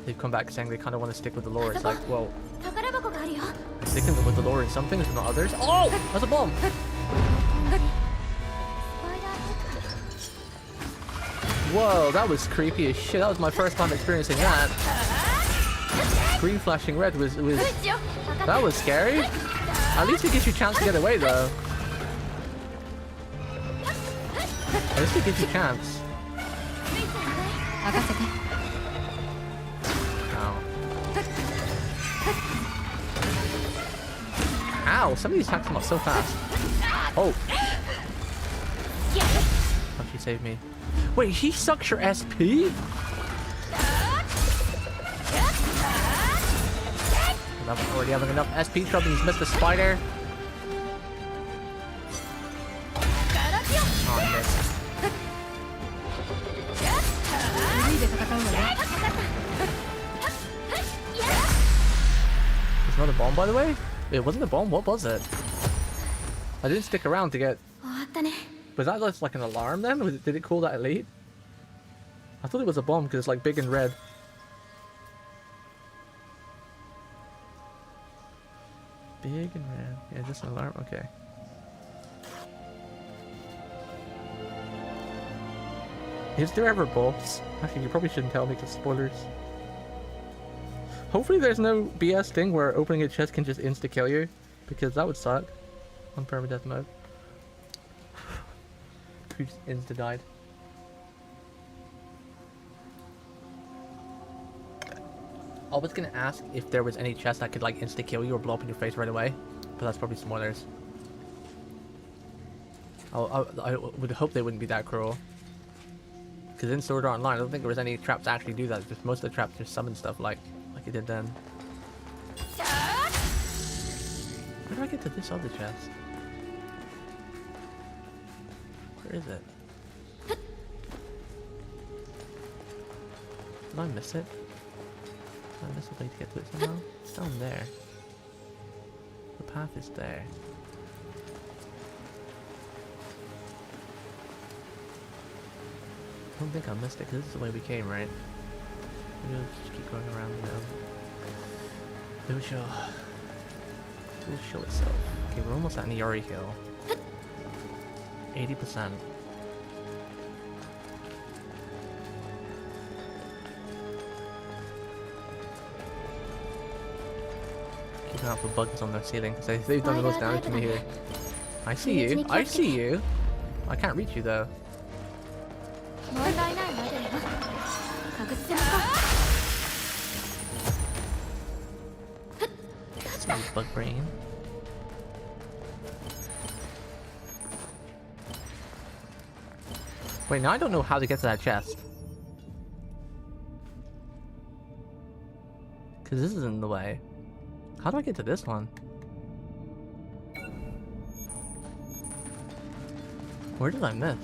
They've come back saying they kind of want to stick with the lore. It's like, well, sticking with the lore in some things, but not others. Oh! That's a bomb! Whoa, that was creepy as shit. That was my first time experiencing that. Green flashing red was that was scary. At least it gives you a chance to get away though. At least it gives you a chance. Ow. Ow, some of these attacks come up so fast. Oh. Oh, she saved me. Wait, he sucks your SP? I'm already having enough SP trouble. He's missed the spider. Oh, I missed. It's not a bomb, by the way? It wasn't a bomb. What was it? I didn't stick around to get... Was that just like an alarm then? Did it call that elite? I thought it was a bomb because it's like big and red. Big and red. Yeah, just an alarm. Okay. Is there ever boss? Actually, you probably shouldn't tell me because spoilers. Hopefully there's no BS thing where opening a chest can just insta-kill you, because that would suck on permadeath mode. Who just insta-died. I was gonna ask if there was any chest that could like insta-kill you or blow up in your face right away, but that's probably spoilers. I would hope they wouldn't be that cruel. Because in Sword Art Online, I don't think there was any traps that actually do that. Just most of the traps just summon stuff like it did then. How do I get to this other chest? Where is it? Did I miss it? Did I miss a way to get to it somehow? It's down there. The path is there. I don't think I missed it because this is the way we came, right? We'll just keep going around now. It will show itself. Okay, we're almost at Niori Hill. 80%. Keeping out for bugs on their ceiling because they've done the most damage to me here. I see you. I see you. I can't reach you though. See you, bug brain. Wait, now I don't know how to get to that chest. Because this is in the way. How do I get to this one? Where did I miss?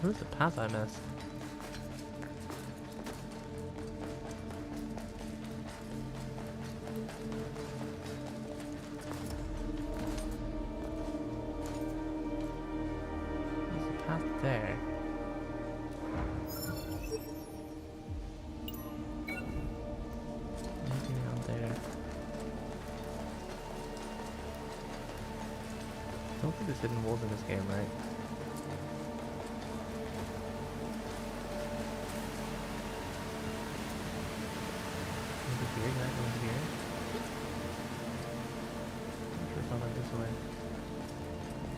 Where's the path I missed? There's a path there. Maybe around there. I don't think there's hidden walls in this game, right?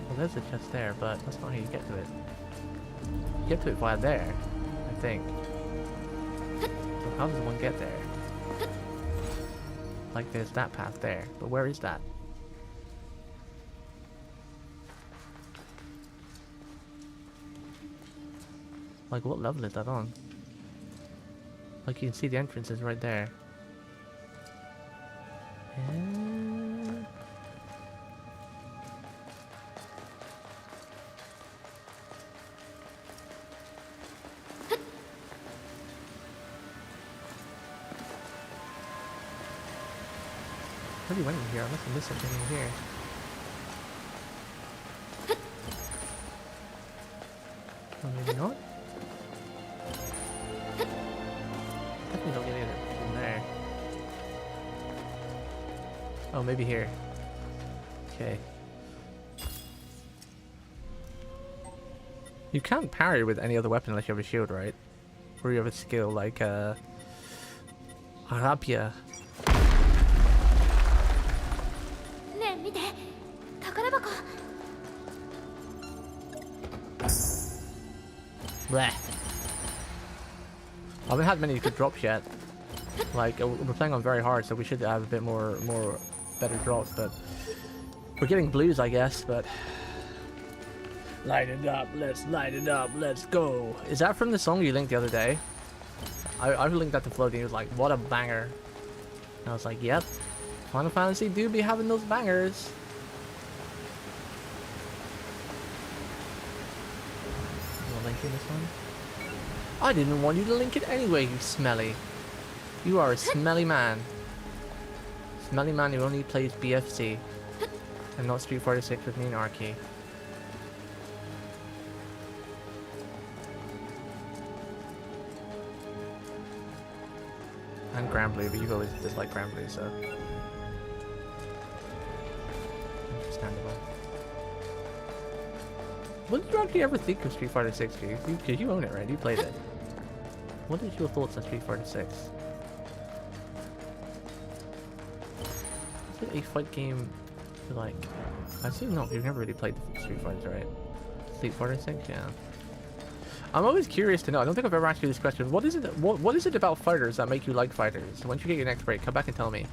Well, there's a chest there, but that's not how you get to it. You get to it via there, I think. So how does one get there? Like there's that path there, but where is that? Like what level is that on? Like you can see the entrance is right there. And... I already went in here, I must have missed something in here. Oh, maybe not? Definitely don't get it from there. Oh, maybe here. Okay. You can't parry with any other weapon unless you have a shield, right? Or you have a skill like Arabia. Bleh. I haven't had many good drops yet. Like, we're playing on very hard, so we should have a bit more better drops, but we're getting blues, I guess, but... Light it up, let's go. Is that from the song you linked the other day? I linked that to Floating, he was like, what a banger. And I was like, yep, Final Fantasy do be having those bangers. Linking this one? I didn't want you to link it anyway, you smelly. You are a smelly man. Smelly man who only plays BFC and not Street Fighter 6 with me and Arky. And Grand Blue, but you've always disliked Grand Blue, so understandable. What did you actually ever think of Street Fighter 6, G? Because you own it, right? You played it. What is your thoughts on Street Fighter 6? Is it a fight game for like... I assume not, you've never really played Street Fighters, right? Street Fighter 6, yeah. I'm always curious to know, I don't think I've ever asked you this question, what is it about fighters that make you like fighters? Once you get your next break, come back and tell me.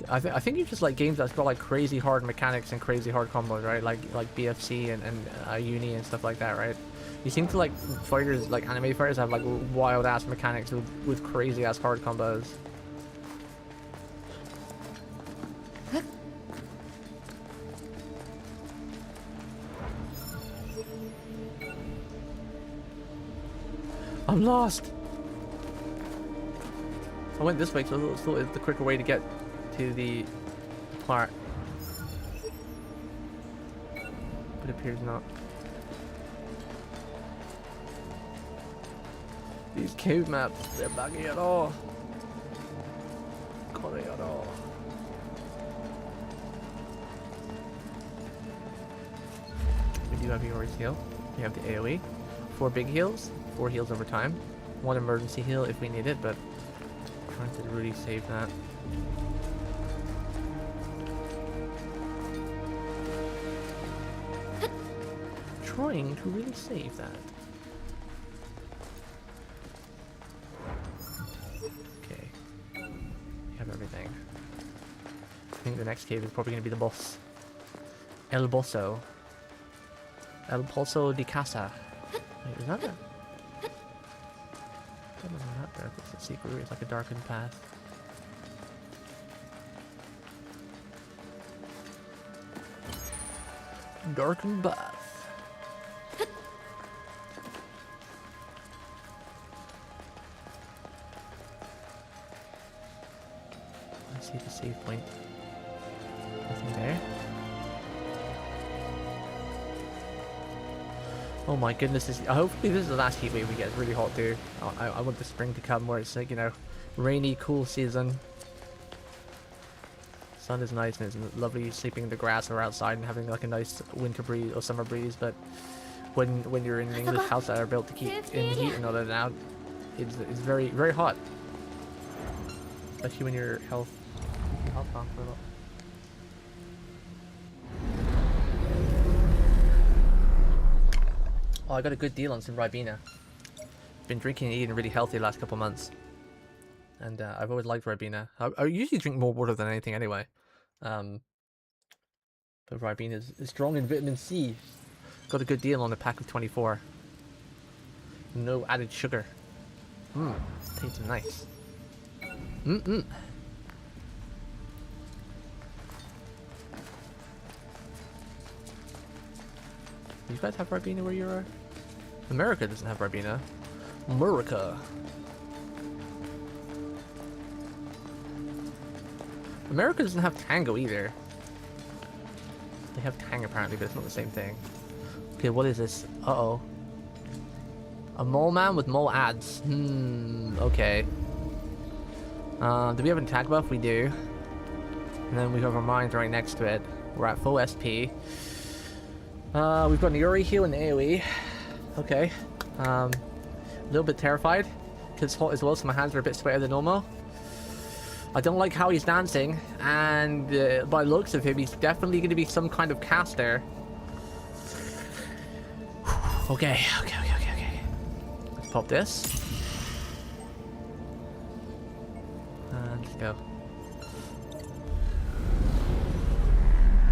I think you just like games that's got like crazy hard mechanics and crazy hard combos, right? Like BFC and Uni and stuff like that, right? You seem to like fighters, like anime fighters have like wild ass mechanics with crazy ass hard combos. I'm lost. I went this way because I thought it's the quicker way to get to the part, but it appears not. These cave maps, they're buggy at all. Corny at all. We do have Hinotori's heal. We have the AoE. 4 big heals, 4 heals over time. 1 emergency heal if we need it, but I'm trying to really save that. Trying to really save that. next cave is probably going to be the boss. El Bosso. El Pozo di Casa. Wait, is that it? I don't know that there. It's a secret route. It's like a darkened path. Darkened path. Let's see the save point. Nothing there. Oh my goodness, hopefully this is the last heat wave we get. It's really hot too. I want the spring to come where it's like, you know, rainy, cool season. Sun is nice and it's lovely sleeping in the grass or outside and having like a nice winter breeze or summer breeze, but when you're in an English house that are built to keep in heat and all that out, it's very, very hot. Especially when your health hop off for a lot. Oh, I got a good deal on some Ribena. Been drinking and eating really healthy the last couple months. And I've always liked Ribena. I usually drink more water than anything anyway. But Ribena is strong in vitamin C. Got a good deal on a pack of 24. No added sugar. Tastes nice. You guys have Ribena where you are? America doesn't have Ribena. America. America doesn't have Tango either. They have Tang apparently, but it's not the same thing. Okay, what is this? Uh-oh. A mole man with mole ads. Okay. Do we have an attack buff? We do. And then we have our mines right next to it. We're at full SP. We've got an Yuri heal and AoE. Okay. A little bit terrified. Because it's hot as well, so my hands are a bit sweatier than normal. I don't like how he's dancing. And by the looks of him, he's definitely going to be some kind of caster. Okay. Let's pop this. And let's go.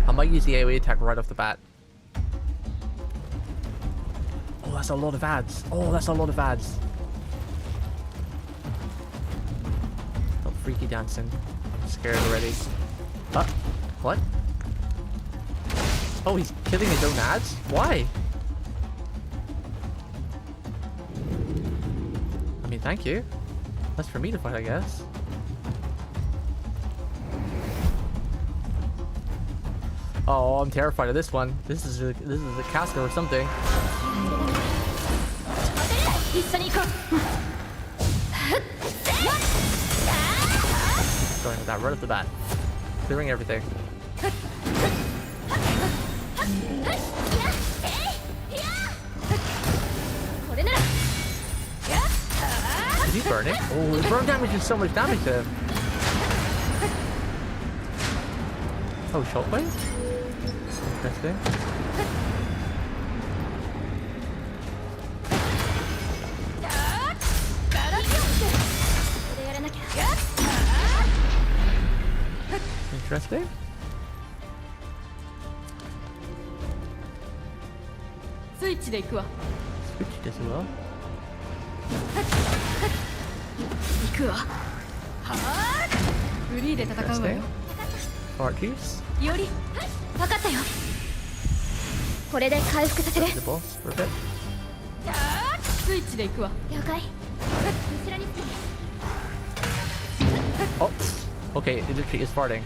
I might use the AoE attack right off the bat. Oh, that's a lot of ads. Oh, freaky dancing. I'm scared already. What? Oh, he's killing his own ads? Why? I mean, thank you. That's for me to fight, I guess. Oh, I'm terrified of this one. This is a caster or something. Going with that right off the bat. Clearing everything. Is he burning? Oh, his burn damage is so much damage to him. Oh, shockwave? Interesting. Interesting. Switch as well. Interesting. Fart juice. The boss for a bit. Oh, okay, it literally is farting.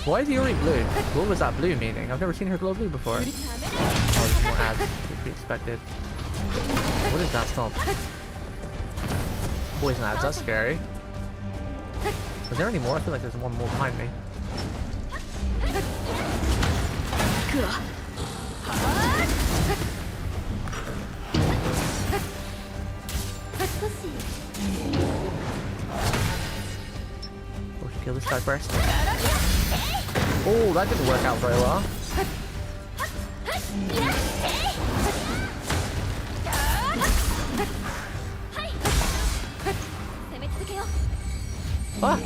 Why is he already blue? What was that blue meaning? I've never seen her glow blue before. Oh, there's more ads. Would be expected. What is that stomp? Poison ads, that's scary. Is there any more? I feel like there's one more behind me. Oh, should kill this guy first. Oh, that didn't work out very well. Ah!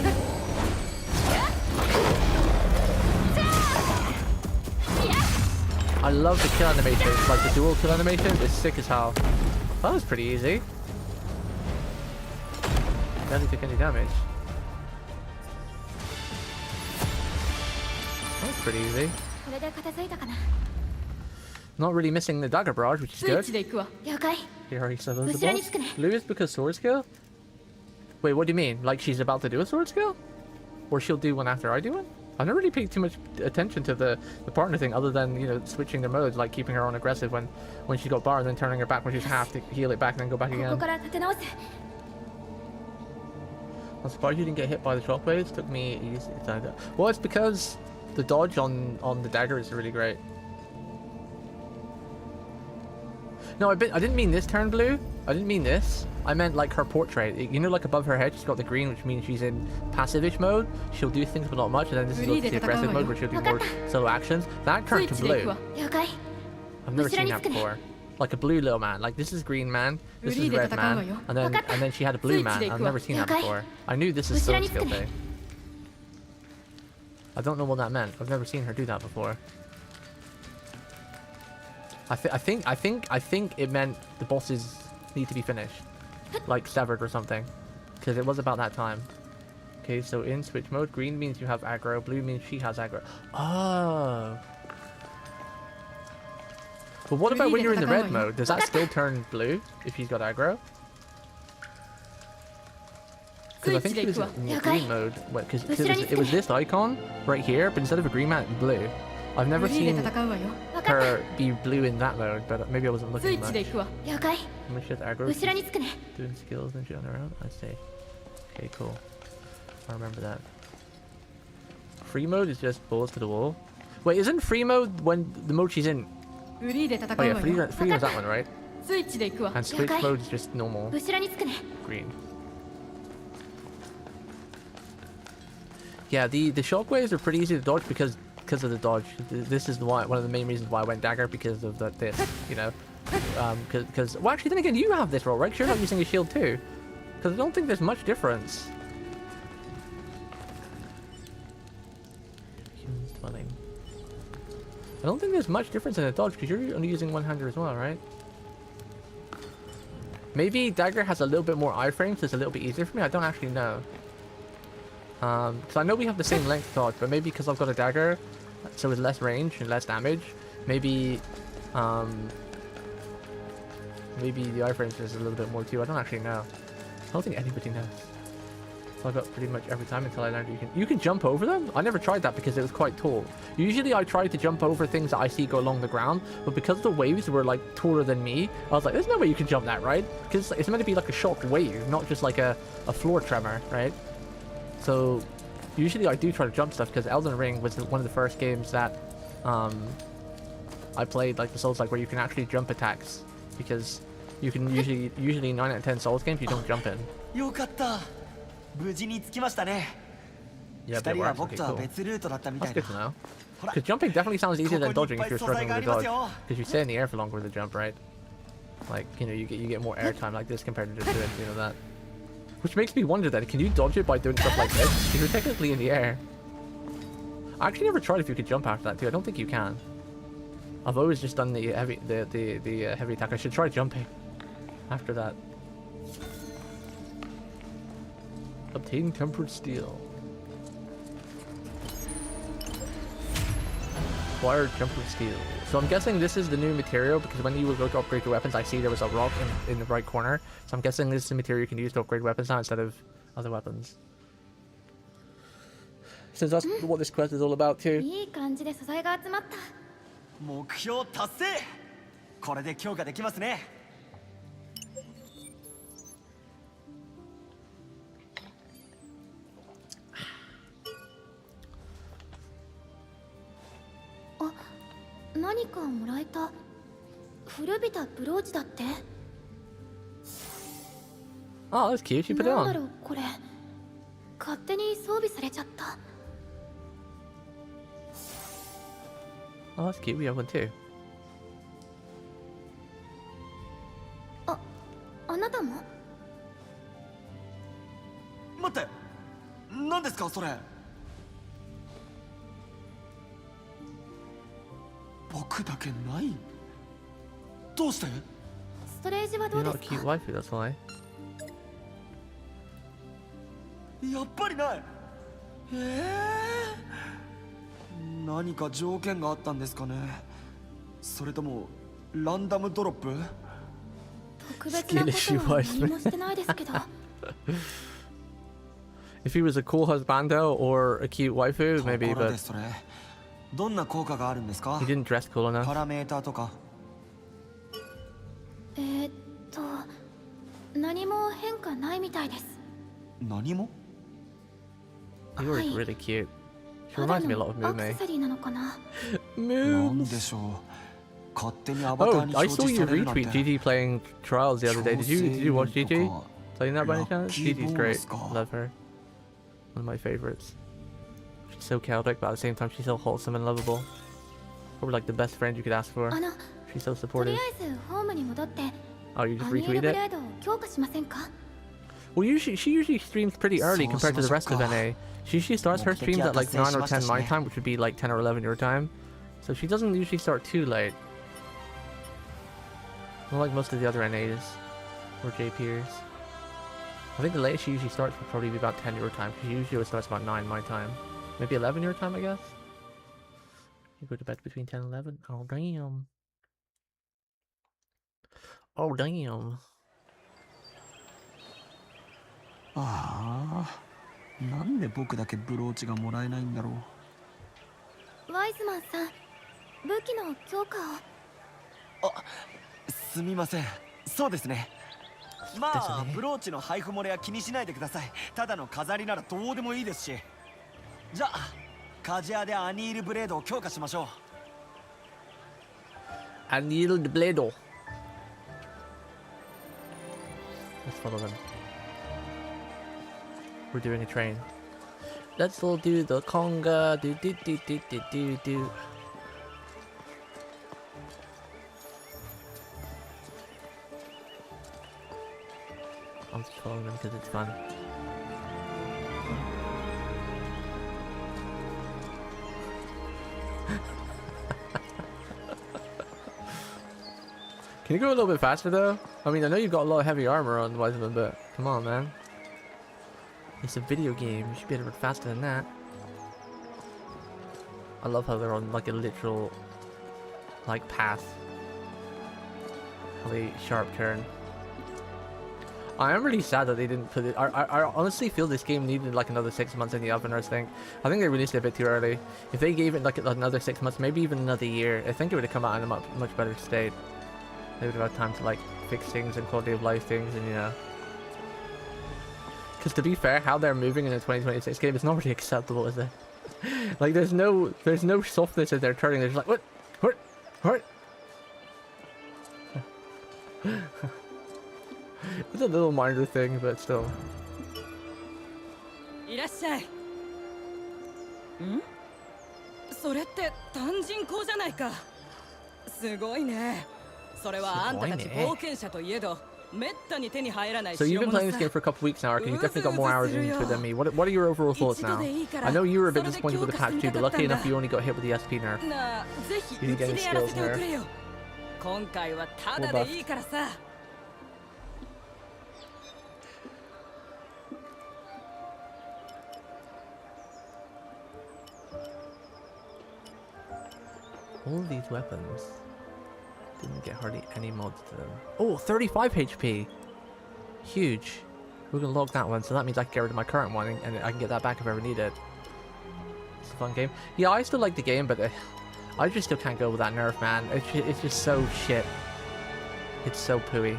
I love the kill animation. Like the dual kill animation is sick as hell. That was pretty easy. Barely took any damage. That was pretty easy. Not really missing the dagger barrage, which is good. He already said those the boss. Blue is because sword skill? Wait, what do you mean? Like she's about to do a sword skill? Or she'll do one after I do one? I've never really paid too much attention to the partner thing other than, you know, switching the modes, like keeping her on aggressive when she got bar and then turning her back when she's half to heal it back and then go back again. I'm surprised you didn't get hit by the shockwaves. Took me easy. Well, it's because the dodge on the dagger is really great. No, I didn't mean this turn blue. I didn't mean this. I meant like her portrait. You know, like above her head, she's got the green, which means she's in passive-ish mode. She'll do things, but not much. And then this is the aggressive mode, where she'll do more solo actions. That turned to blue. I've never seen that before. Like a blue little man. Like this is green man, this is red man, and then she had a blue man. I've never seen that before. I knew this is sword skill thing. I don't know what that meant. I've never seen her do that before. I think it meant the bosses need to be finished, like severed or something, because it was about that time. Okay, so in switch mode, green means you have aggro, blue means she has aggro. Oh. But what about when you're in the red mode? Does that still turn blue if she's got aggro? Because I think she was in the green mode, because it was this icon right here, but instead of a green man, blue. I've never seen her be blue in that mode, but maybe I wasn't looking much. When she has aggro, she's doing skills and shit on her own. I see. Okay, cool. I remember that. Free mode is just balls to the wall. Wait, isn't free mode when the mode she's in? Oh yeah, free is that one, right? And switch mode is just normal green. Yeah, the shockwaves are pretty easy to dodge because of the dodge. This is one of the main reasons why I went dagger, because of this, you know. Because well, actually, then again, you have this roll, right? 'Cause you're not using a shield too. Because I don't think there's much difference. Human dwelling. I don't think there's much difference in a dodge because you're only using one-hander as well, right? Maybe dagger has a little bit more iframes, so it's a little bit easier for me. I don't actually know. Because I know we have the same length dodge, but maybe because I've got a dagger, so it's less range and less damage. Maybe, maybe the iframes is a little bit more too. I don't actually know. I don't think anybody knows. So I got pretty much every time until I learned you can jump over them. I never tried that because it was quite tall. Usually I try to jump over things that I see go along the ground, but because the waves were like taller than me, I was like, there's no way you can jump that, right? Because it's meant to be like a shock wave, not just like a floor tremor, right? So usually I do try to jump stuff because Elden Ring was one of the first games that I played, like the Souls-like, where you can actually jump attacks, because you can usually 9 out of 10 Souls games you don't jump in. Yeah, but okay, cool. That's good to know. Because jumping definitely sounds easier than dodging if you're struggling with the dodge, because you stay in the air for longer with the jump, right? Like, you know, you get more air time like this compared to just doing, you know, that. Which makes me wonder that, can you dodge it by doing stuff like this? Because you're technically in the air. I actually never tried if you could jump after that too. I don't think you can. I've always just done the heavy heavy attack. I should try jumping after that. Obtain tempered steel. Acquire tempered steel. So I'm guessing this is the new material, because when you would go to upgrade your weapons, I see there was a rock in the right corner. So I'm guessing this is the material you can use to upgrade weapons now instead of other weapons. Since that's what this quest is all about too. Oh, that's cute. She put it on. Oh, that's cute. We have one too. ですかそれ。僕だけない。どうして？ストレージはど You're うで not す a cute か？ waifu, that's why. やっぱりない。何か条件があったんですかね。それともランダムドロップ？特別なことは何もしてないですけど。If he was a cool husbando or a cute waifu, maybe, ところ but でそれどんな効果があるんですか？ he didn't dress cool パ enough. ラメーターとか。何も変化ないみたいです。何も？ He was really cute. She reminds me a lot of アクセ Mume. サリーなのかな。なんで Moons. しょう。勝手にアバター Oh, に I 表 saw 示 you されるなんて。 retweet GG playing Trials the other day. Did you watch GG? Playing that by any chance? GG's great. Love her. One of my favorites. She's so chaotic, but at the same time she's so wholesome and lovable. Probably like the best friend you could ask for. She's so とり supportive. あえずホームに戻って Oh, you just アニエル retweet ブレ it? ードを強化しませんか？ Well, she usually streams pretty early compared to the rest of So NA. She usually starts her streams at like 9 or 10 my time, which would be like 10 or 11 your time. So she doesn't usually start too late. Unlike most of the other NAs or JPers. I think the latest she usually starts would probably be about 10 your time. She usually always starts about 9 my time. Maybe 11 your time, I guess? You go to bed between 10 and 11? Oh, damn. Oh, damn. ああ、なんで僕だけブローチがもらえないんだろう。ワイズマンさん、武器の強化を。あ、すみません。そうですね。まあ、ブローチの配布漏れは気にしないでください。ただの飾りならどうでもいいですし。じゃあ、カジアでアニールブレードを強化しましょう。アニールブレード。Let's follow them. We're doing a train. Let's all do the conga. Do do do do do do do. I'm just following them because it's fun. Can you go a little bit faster though? I mean, I know you've got a lot of heavy armor on Wiseman, but come on, man. It's a video game. You should be able to run faster than that. I love how they're on like a literal, like, path. Really sharp turn. I am really sad that they didn't put it. I honestly feel this game needed like another 6 months in the oven or something. I think they released it a bit too early. If they gave it like another 6 months, maybe even another year, I think it would have come out in a much better state. They would have had time to like fix things and quality of life things, and you know. Because to be fair, how they're moving in a 2026 game is not really acceptable, is it? Like there's no softness as they're turning. They're just like what? It's a little minor thing, but still. いらっしゃい。ん？それって単人口じゃないか。すごいね。それはあんたたち冒険者といえど、めったに手に入らない So 代 you've been 物 playing this さ。 game for a couple weeks now, Arkin. You've definitely got more hours into it than me. What are your overall thoughts now? I know you were a bit disappointed with the patch too, but luckily enough you only got hit with the SP nerf. なあ、ぜひ You う didn't ち get any でやら skills せておくれ nerf. よ。今回はタダでいいからさ。All of these weapons didn't get hardly any mods to them. Oh, 35 HP! Huge. We're gonna log that one, so that means I can get rid of my current one and I can get that back if I ever need it. It's a fun game. Yeah, I still like the game, but I just still can't go with that nerf, man. It's just so shit. It's so pooey.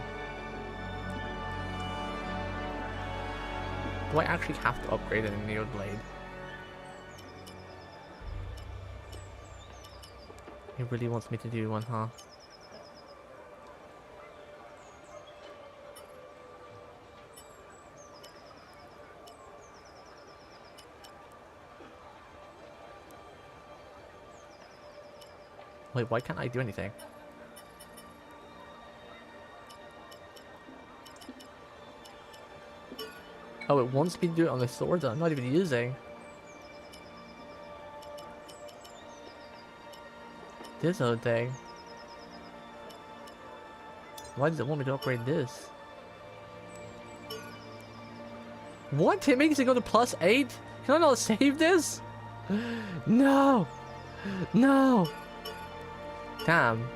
Do I actually have to upgrade it in Neo Blade? He really wants me to do one, huh? Wait, why can't I do anything? Oh, it wants me to do it on the sword that I'm not even using. This old thing. Why does it want me to upgrade this? What? It makes it go to +8? Can I not save this? No! No! Damn.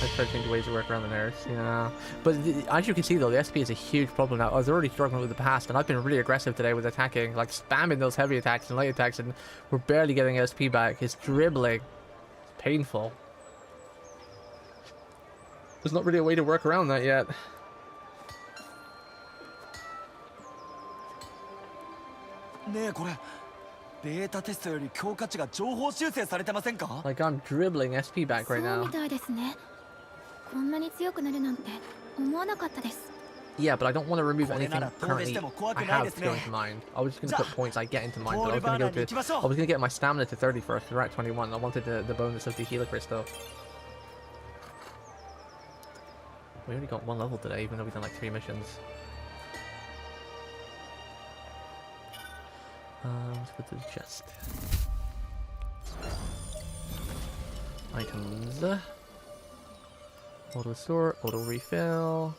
I try to think of ways to work around the nurse, you know. But as you can see though, the SP is a huge problem now. I was already struggling with the past, and I've been really aggressive today with attacking, like spamming those heavy attacks and light attacks, and we're barely getting SP back. It's dribbling. It's painful. There's not really a way to work around that yet. Like I'm dribbling SP back right now. Yeah, but I don't want to remove anything currently I have to go into mind. I was just going to put points I get into mind, but I was going to get my stamina to 30 first. We're at 21. I wanted the bonus of the healer crystal. We only got 1 level today, even though we've done like 3 missions. Let's go to the chest. Items. Auto sort, auto refill.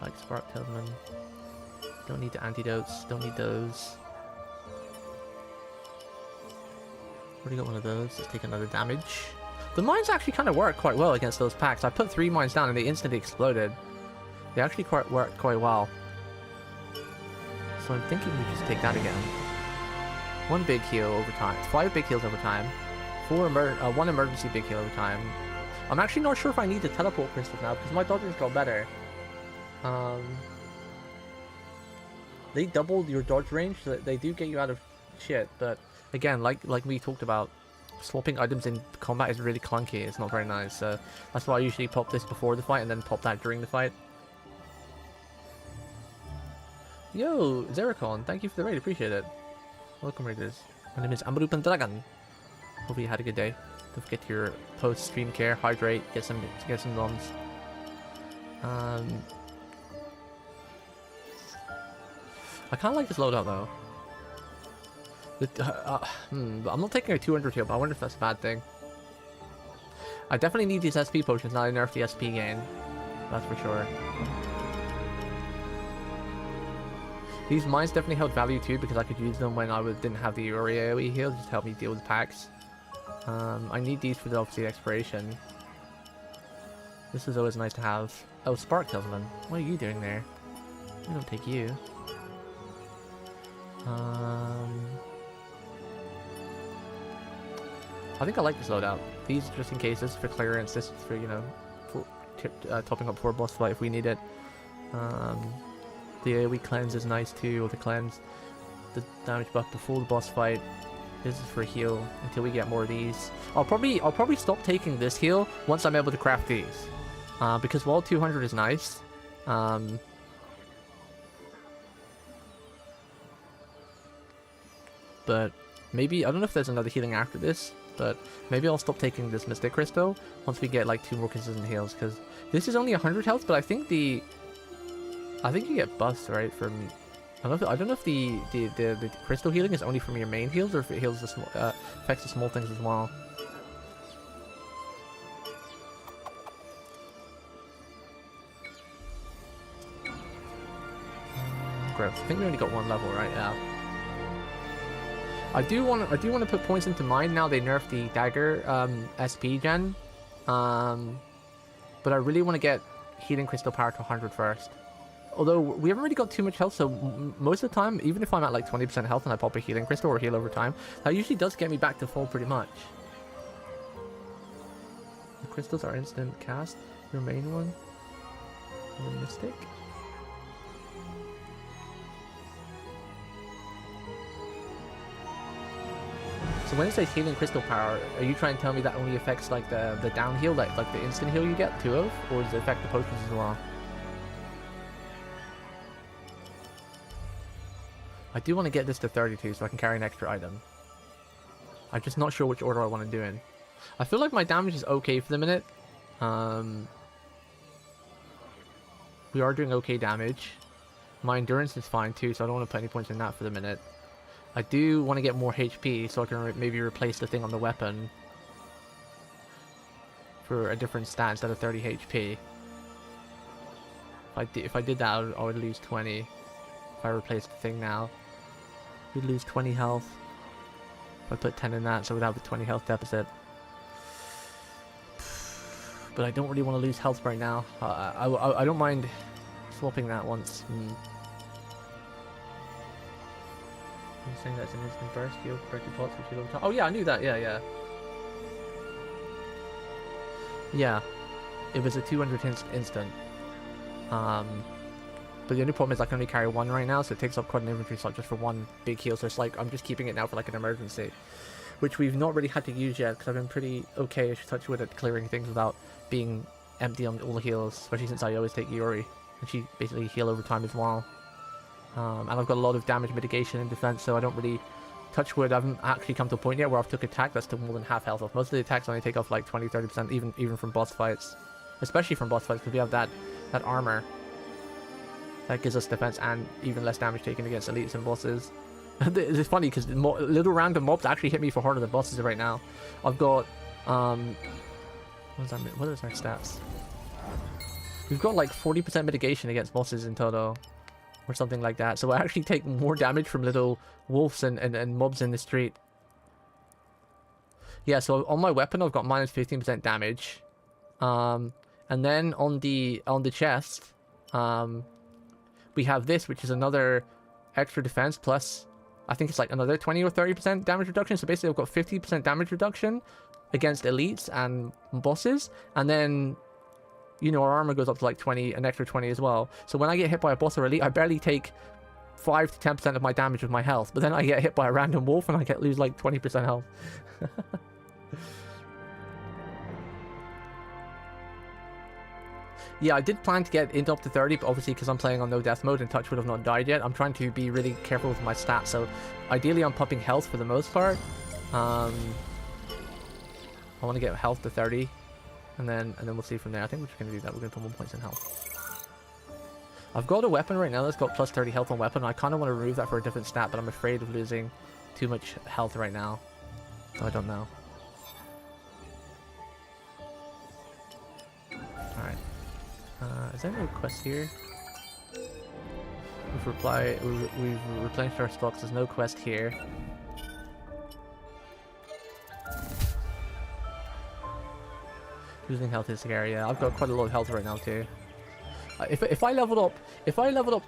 Like spark talisman. Don't need the antidotes, don't need those. Already got one of those, let's take another damage. The mines actually kind of work quite well against those packs. I put 3 mines down and they instantly exploded. They actually worked quite well. So I'm thinking we just take that again. 1 big heal over time, 5 big heals over time, 1 emergency big heal over time. I'm actually not sure if I need the teleport crystals now because my dodging's got better. They doubled your dodge range, so they do get you out of shit, but again, like we talked about, swapping items in combat is really clunky. It's not very nice, so that's why I usually pop this before the fight and then pop that during the fight. Yo, Zericon, thank you for the raid, appreciate it. Welcome, raiders. My name is Amaru Pendragon. Hope you had a good day. Don't forget your post-stream care, hydrate, get some noms. I kind of like this loadout though. But I'm not taking a 200 heal, but I wonder if that's a bad thing. I definitely need these SP potions now I nerf the SP gain. That's for sure. These mines definitely held value too because I could use them when I didn't have the Uri AoE heal just to help me deal with packs. I need these for the obviously expiration. This is always nice to have. Oh, Spark Talisman. What are you doing there? We don't take you. I think I like this loadout. These just in case. This is for clearance. This is for, you know, for, topping up for a boss fight if we need it. The AoE cleanse is nice too, or the cleanse. The damage buff before the boss fight. This is for heal until we get more of these. I'll probably stop taking this heal once I'm able to craft these. Because while 200 is nice, but maybe, I don't know if there's another healing after this, but maybe I'll stop taking this Mystic Crystal once we get like 2 more consistent heals, because this is only 100 health, but I think you get buffs, right, from, I don't know if the crystal healing is only from your main heals, or if it heals the small, affects the small things as well. Growth. I think we only got 1 level, right? Yeah. I do want to put points into mind now they nerfed the dagger SP gen, but I really want to get healing crystal power to 100 first. Although we haven't really got too much health, so most of the time, even if I'm at like 20% health and I pop a healing crystal or heal over time, that usually does get me back to full pretty much. The crystals are instant cast. Your main one, and the mystic. So when it says healing crystal power, are you trying to tell me that only affects like the down heal, like the instant heal you get 2 of, or does it affect the potions as well? I do want to get this to 32 so I can carry an extra item. I'm just not sure which order I want to do in. I feel like my damage is okay for the minute. We are doing okay damage. My endurance is fine too, so I don't want to put any points in that for the minute. I do want to get more HP, so I can maybe replace the thing on the weapon for a different stat instead of 30 HP. If I did that, I would lose 20. If I replaced the thing now, we'd lose 20 health. If I put 10 in that, so we'd have a 20 health deficit. But I don't really want to lose health right now. I don't mind swapping that once. You're saying that's an instant burst, heal corrected pots which you don't touch. Oh yeah, I knew that, yeah. Yeah, it was a 200 instant. But the only problem is I can only carry one right now, so it takes up quite an inventory slot just for one big heal. So it's like I'm just keeping it now for like an emergency, which we've not really had to use yet because I've been pretty okay, touch wood, at clearing things without being empty on all the heals, especially since I always take Yuri, and she basically heal over time as well. And I've got a lot of damage mitigation and defense, so I don't really touch wood. I haven't actually come to a point yet where I've took attack that's still more than half health off. Most of the attacks only take off like 20-30%, even from boss fights, especially from boss fights, because we have that armor that gives us defense and even less damage taken against elites and bosses. It's funny because little random mobs actually hit me for harder than bosses right now. I've got what is our stats? We've got like 40% mitigation against bosses in total, or something like that. So I actually take more damage from little wolves and mobs in the street. Yeah, so on my weapon I've got minus 15% damage. And then on the chest, we have this, which is another extra defense plus, I think it's like another 20 or 30% damage reduction. So basically I've got 50% damage reduction against elites and bosses, and then, you know, our armor goes up to like 20, an extra 20 as well. So when I get hit by a boss or elite, I barely take 5 to 10% of my damage with my health, but then I get hit by a random wolf and I lose like 20% health. Yeah, I did plan to get into up to 30, but obviously because I'm playing on no death mode and touch would have not died yet, I'm trying to be really careful with my stats. So ideally I'm pumping health for the most part. I want to get health to 30, and then we'll see from there. I think we're just going to do that. We're going to put 1 point in health. I've got a weapon right now that's got plus 30 health on weapon. I kind of want to remove that for a different stat, but I'm afraid of losing too much health right now. So I don't know. Alright. Is there no quest here? We've replenished our stocks. There's no quest here. Losing health is scary. Yeah, I've got quite a lot of health right now too. If I leveled up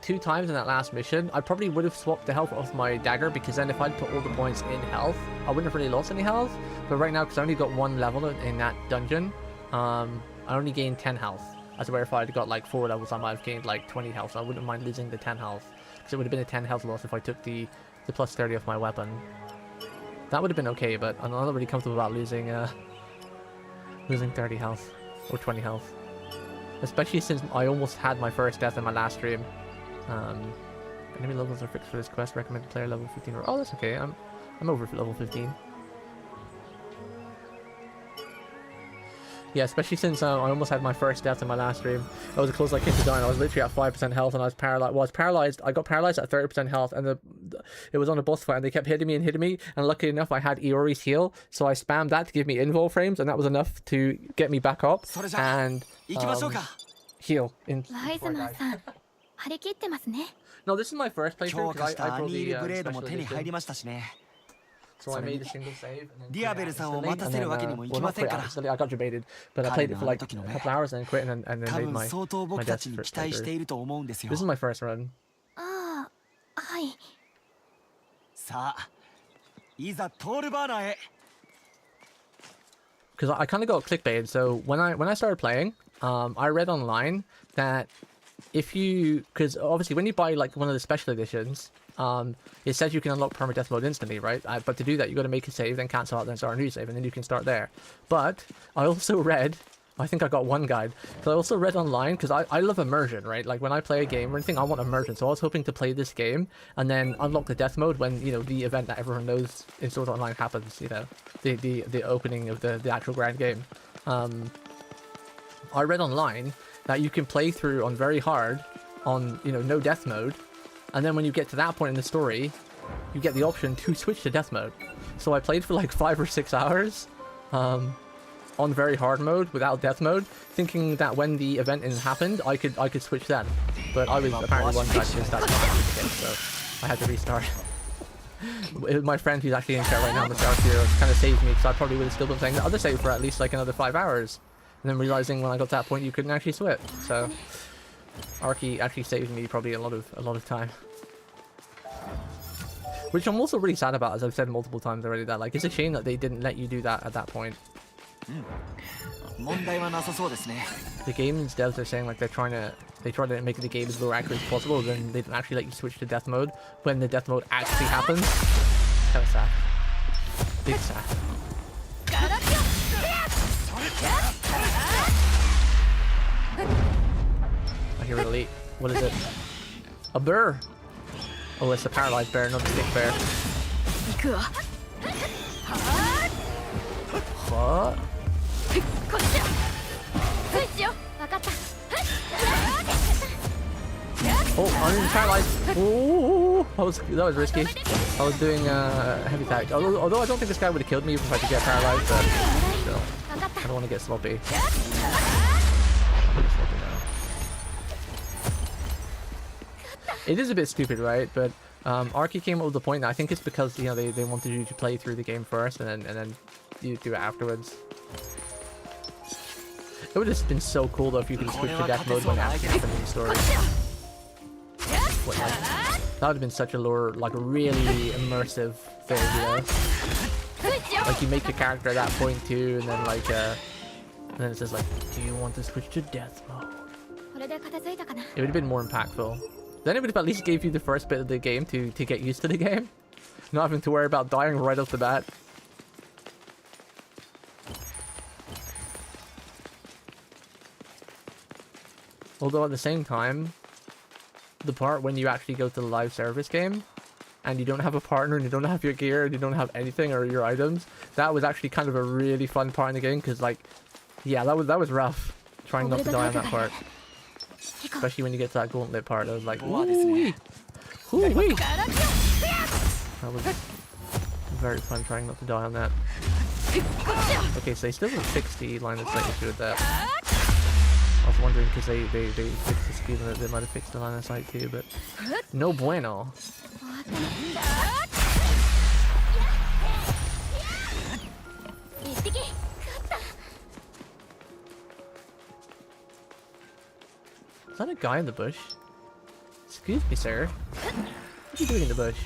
2 times in that last mission, I probably would have swapped the health off my dagger, because then if I'd put all the points in health, I wouldn't have really lost any health. But right now, because I only got 1 level in that dungeon, I only gained 10 health. As where if I'd got like 4 levels, I might have gained like 20 health. So I wouldn't mind losing the 10 health, because it would have been a 10 health loss if I took the plus 30 off my weapon. That would have been okay, but I'm not really comfortable about losing 30 health or 20 health, especially since I almost had my first death in my last stream. Enemy levels are fixed for this quest. Recommended player level 15. Oh, that's okay. I'm over level 15. Yeah, especially since I almost had my first death in my last stream. That was as close as I came to dying. I was literally at 5% health and I was paralyzed. Well, I was paralyzed. I got paralyzed at 30% health, and it was on a boss fight, and they kept hitting me. And luckily enough, I had Iori's heal, so I spammed that to give me invul frames, and that was enough to get me back up and heal. No, this is my first playthrough because I brought the special edition. So I made a single save, and then well, not quit, actually, I got debated, but I played it for like a couple hours and then quit, and then made my death first playthrough. This is my first run. Because I kind of got clickbait. So when I started playing, I read online that if you, because obviously when you buy like one of the special editions, it says you can unlock permadeath mode instantly, right? But to do that, you got to make a save, then cancel out, then start a new save, and then you can start there. But I also read I think I got one guide. So I also read online, because I love immersion, right? Like when I play a game or anything, I want immersion. So I was hoping to play this game and then unlock the death mode when, you know, the event that everyone knows in Sword Art Online happens, you know, the opening of the actual grand game. I read online that you can play through on very hard on, you know, no death mode. And then when you get to that point in the story, you get the option to switch to death mode. So I played for like 5 or 6 hours. On very hard mode without death mode, thinking that when the event happened, I could switch then. But I was apparently one guy since that's not happening again, so I had to restart. My friend who's actually in chat right now, Mr. Arceo, kind of saved me because I probably would have still been playing the other save for at least like another 5 hours, and then realizing when I got to that point you couldn't actually switch. So Arky actually saved me probably a lot of time. Which I'm also really sad about, as I've said multiple times already, that like it's a shame that they didn't let you do that at that point. The game's devs are saying like they try to make the game as low accurate as possible, then they don't actually let you switch to death mode when the death mode actually happens. Kind of sad. Big sad. I hear it elite. What is it? A bear. Oh, it's a paralyzed bear, not a stick bear. What? Oh, I'm paralyzed. Ooh, that was risky. I was doing heavy attack. Although I don't think this guy would have killed me if I could get paralyzed, but still, I don't want to get sloppy. It is a bit stupid, right? But Arky came up with the point that I think it's because, you know, they wanted you to play through the game first and then you do it afterwards. It would have been so cool though if you could switch to death mode when it actually happened in the story. What, like, that would have been such a lore, like a really immersive thing, you know? Like you make your character at that point too, and then like and then it says like, do you want to switch to death mode? It would have been more impactful. Then it would have at least gave you the first bit of the game to get used to the game. Not having to worry about dying right off the bat. Although at the same time, the part when you actually go to the live service game and you don't have a partner and you don't have your gear and you don't have anything or your items, that was actually kind of a really fun part in the game because, like, yeah, that was rough trying not to die on that part. Especially when you get to that gauntlet part, I was like, ooh-wee. Ooh-wee. That was very fun trying not to die on that. Okay, so they still haven't fixed the line of sight issue with that. I was wondering because they fixed the speed limit, they might have fixed the line of sight too, but no bueno. Is that a guy in the bush? Excuse me, sir. What are you doing in the bush?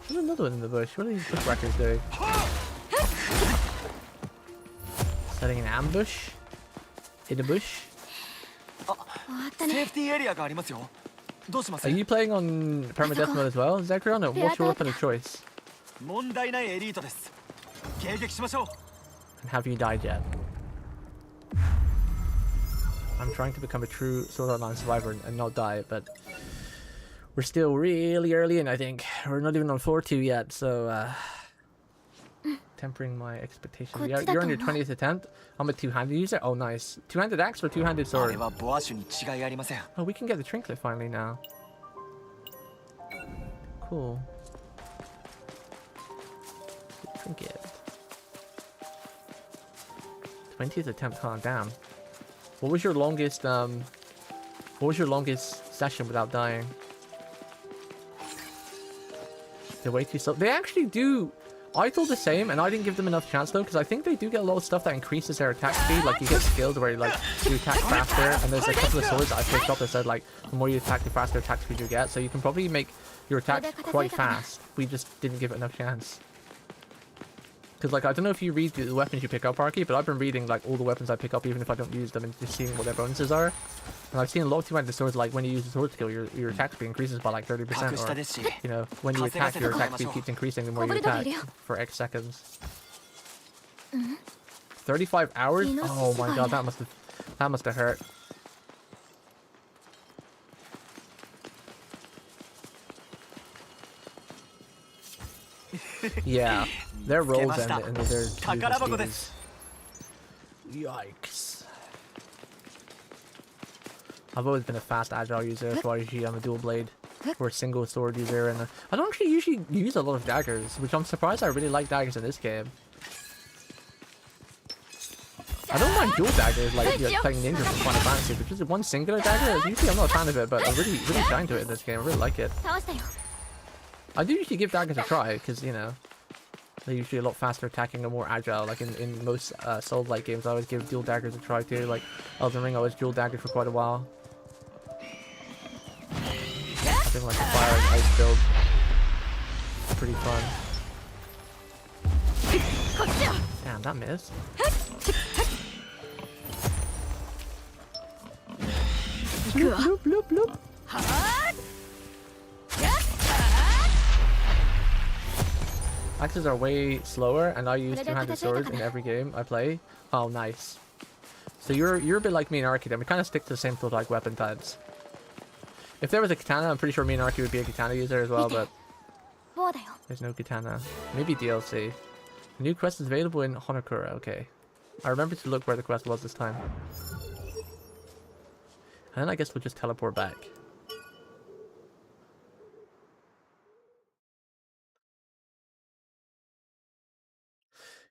There's another one in the bush. What are these bushwhackers doing? Setting an ambush? In a bush? Are you playing on permadeath mode as well, Zekrion? Or what's your weapon of choice? And have you died yet? I'm trying to become a true Sword Art Online survivor and not die, but we're still really early in, I think. We're not even on floor 2 yet, so tempering my expectations. You're on your 20th attempt. I'm a two-handed user. Oh, nice. Two-handed axe or two-handed sword? Oh, we can get the trinket finally now. Cool. Trinket. 20th attempt, huh? Damn. What was your longest session without dying? They're way too slow. They actually do. I thought the same, and I didn't give them enough chance though, because I think they do get a lot of stuff that increases their attack speed. Like you get skills where like you attack faster, and there's a couple of swords that I picked up that said like the more you attack, the faster attack speed you get. So you can probably make your attacks quite fast. We just didn't give it enough chance. Because, like, I don't know if you read the weapons you pick up, Arky, but I've been reading, like, all the weapons I pick up, even if I don't use them, and just seeing what their bonuses are. And I've seen a lot of the swords, like, when you use the sword skill, your attack speed increases by, like, 30%, or, you know, when you attack, your attack speed keeps increasing the more you attack for X seconds. 35 hours? Oh my god, that must have hurt. Yeah, their rolls and their speed. Yikes. I've always been a fast agile user as far as I'm a dual blade or a single sword user, and I don't actually usually use a lot of daggers, which I'm surprised. I really like daggers in this game. I don't mind dual daggers, like, you know, playing ninja from Final Fantasy, but just one singular dagger, usually I'm not a fan of it, but I really shine to it in this game. I really like it. I do usually give daggers a try, because, you know, they're usually a lot faster attacking and more agile. Like in most Souls-like games, I always give dual daggers a try too. Like Elden Ring, I was dual daggered for quite a while. I think like the fire and ice build is pretty fun. Damn, that missed. Bloop, bloop, bloop, bloop. Axes are way slower, and I use two-handed swords in every game I play. Oh, nice. So you're a bit like me and Arky, and we kind of stick to the same sort of like weapon types. If there was a katana, I'm pretty sure me and Arky would be a katana user as well, but there's no katana. Maybe DLC. The new quest is available in Honokura. Okay. I remember to look where the quest was this time. And then I guess we'll just teleport back.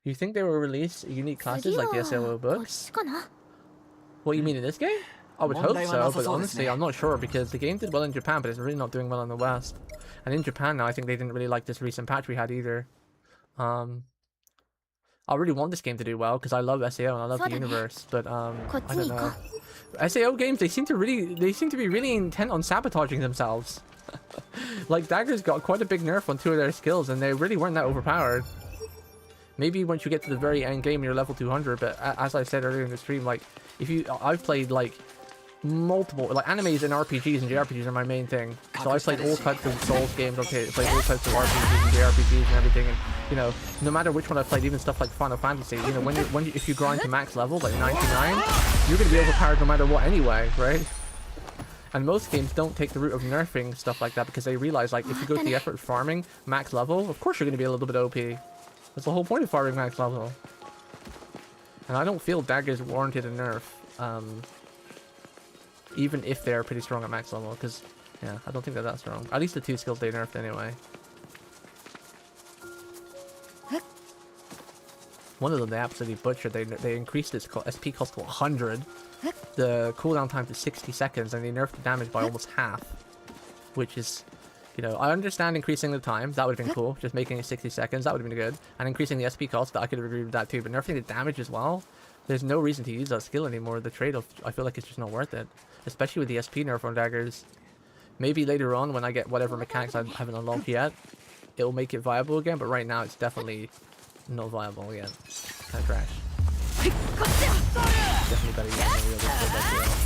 You think they will release unique classes like the SLO books? What, you mean in this game? I would hope so, but honestly I'm not sure, because the game did well in Japan, but it's really not doing well in the West. And in Japan now, I think they didn't really like this recent patch we had either. I really want this game to do well, because I love SAO and I love the universe, but I don't know. SAO games, they seem to be really intent on sabotaging themselves. Like, Dagger's got quite a big nerf on two of their skills, and they really weren't that overpowered. Maybe once you get to the very end game, you're level 200, but as I said earlier in the stream, like, I've played, like, multiple, like, animes and RPGs and JRPGs are my main thing. So I've played all types of Souls games, I've played all types of RPGs and JRPGs and everything, and, you know, no matter which one I've played, even stuff like Final Fantasy, you know, if you grind to max level, like 99, you're going to be overpowered no matter what anyway, right? And most games don't take the route of nerfing stuff like that, because they realize, like, if you go to the effort of farming max level, of course you're going to be a little bit OP. That's the whole point of farming max level. And I don't feel daggers warranted a nerf, even if they're pretty strong at max level, because, yeah, I don't think they're that strong. At least the two skills they nerfed anyway. One of them they absolutely butchered. They increased its SP cost to 100, the cooldown time to 60 seconds, and they nerfed the damage by almost half, which is, you know, I understand increasing the time, that would have been cool, just making it 60 seconds, that would have been good, and increasing the SP cost, I could have agreed with that too, but nerfing the damage as well, there's no reason to use that skill anymore. The trade-off, I feel like it's just not worth it, especially with the SP nerf on daggers. Maybe later on, when I get whatever mechanics I haven't unlocked yet, it'll make it viable again, but right now it's definitely not viable yet. Kind of trash. Definitely better use a real difficult.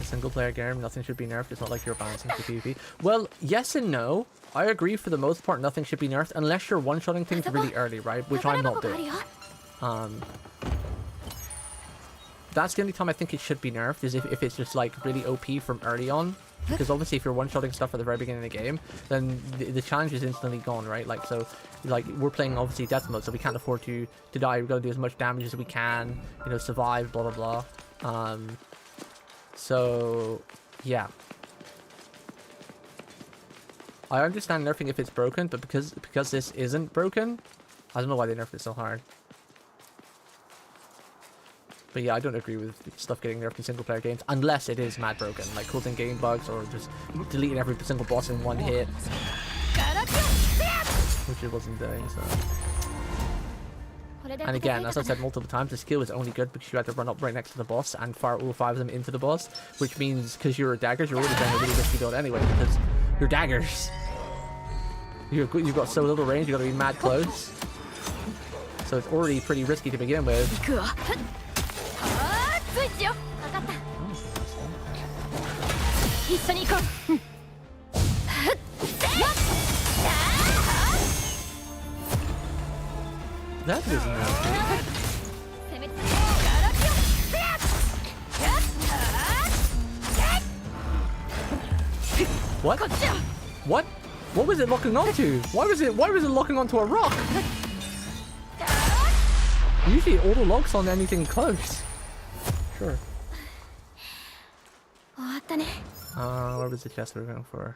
Single player game, nothing should be nerfed. It's not like you're balancing for PvP. Well, yes and no. I agree for the most part, nothing should be nerfed unless you're one-shotting things really early, right? Which I'm not doing. That's the only time I think it should be nerfed, is if it's just like really OP from early on. Because obviously if you're one-shotting stuff at the very beginning of the game, then the challenge is instantly gone, right? Like, so, like, we're playing obviously death mode, so we can't afford to die. We've got to do as much damage as we can, you know, survive, blah blah blah. So, yeah. I understand nerfing if it's broken, but because this isn't broken, I don't know why they nerfed it so hard. But yeah, I don't agree with stuff getting nerfed in single player games, unless it is mad broken, like causing game bugs or just deleting every single boss in one hit. Which it wasn't doing, so. And again, as I've said multiple times, the skill is only good because you had to run up right next to the boss and fire all 5 of them into the boss, which means because you're daggers, you're already playing a really risky build anyway because you're daggers. You've got so little range, you gotta be mad close. So it's already pretty risky to begin with. 行くわはっスイッチよ分かった一緒に行こうはっせい That isn't that. 攻めつけガラキオせややっ What? こっちよ What? What was it locking onto? Why was it locking onto a rock? Usually it auto locks on anything close. Sure. 終わったね Where was the chest we were going for?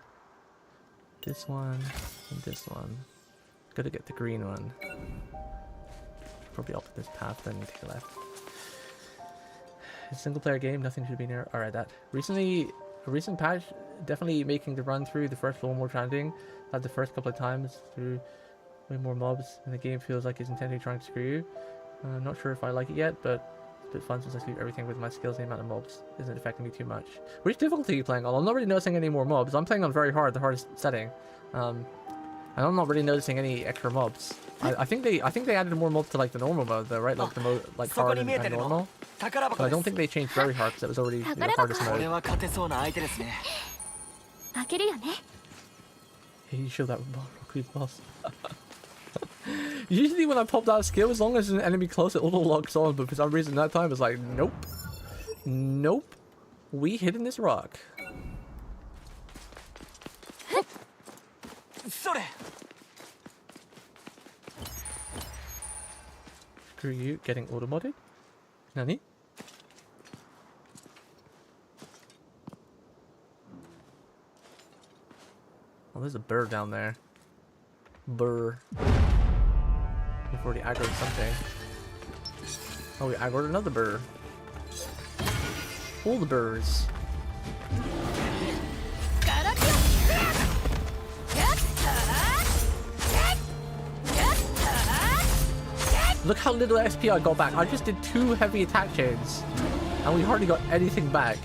This one and this one. Gotta get the green one. Probably up this path, then take a left. It's a single player game, nothing should be near. Alright, that. Recently, a recent patch definitely making the run through the first floor more challenging. Had the first couple of times through way more mobs, and the game feels like it's intentionally trying to screw you. I'm not sure if I like it yet, but it's a bit fun since I do everything with my skills and the amount of mobs isn't affecting me too much. Which difficulty are you playing on? I'm not really noticing any more mobs. I'm playing on very hard, the hardest setting. And I'm not really noticing any extra mobs. I think they added more mobs to like the normal mode though, right? Like the mode like hard and normal. But I don't think they changed very hard because it was already the hardest mode. 開けるよね Hey, you show that rock boss. Usually when I pop that skill, as long as there's an enemy close, it auto locks on. But for some reason that time it's like, nope, nope. We hit in this rock. Screw you, getting auto modded? Nani? Oh, there's a bird down there. Burr. We've already aggroed something. Oh, we aggroed another burr. All the burrs. Look how little XP I got back. I just did 2 heavy attack chains. And we hardly got anything back.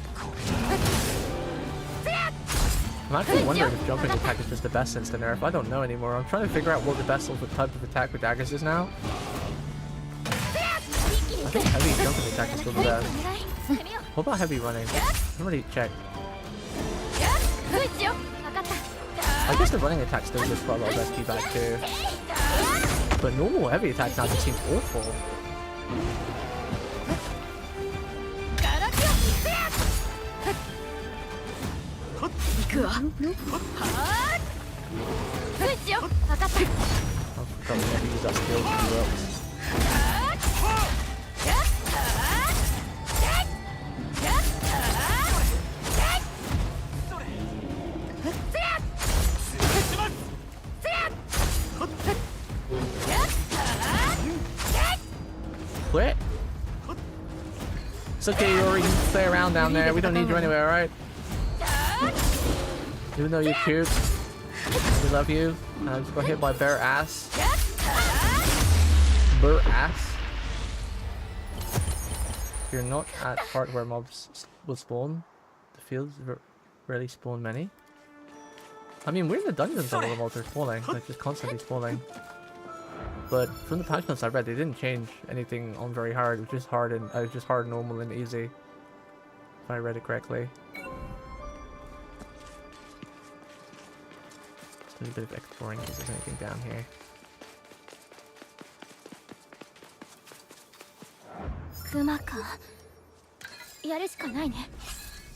I'm actually wondering if jumping attack is just the best since the nerf. I don't know anymore. I'm trying to figure out what the best type of attack with daggers is now. I think heavy jumping attack is still the best. What about heavy running? Somebody check. I guess the running attack still gives quite a lot of XP back too. But normal heavy attack now just seems awful. I forgot we had to use that skill to do ropes. Quit. It's okay, Rory. You can play around down there. We don't need you anywhere, alright? Even though you're cute, we love you. I just got hit by bare ass. Bare ass. You're not at part where mobs will spawn. The fields rarely spawn many. I mean, we're in the dungeons where the mobs are spawning, like just constantly spawning. But from the patch notes I read, they didn't change anything on very hard. It was just hard and just hard, normal, and easy. If I read it correctly. A little bit of exploring if there's anything down here.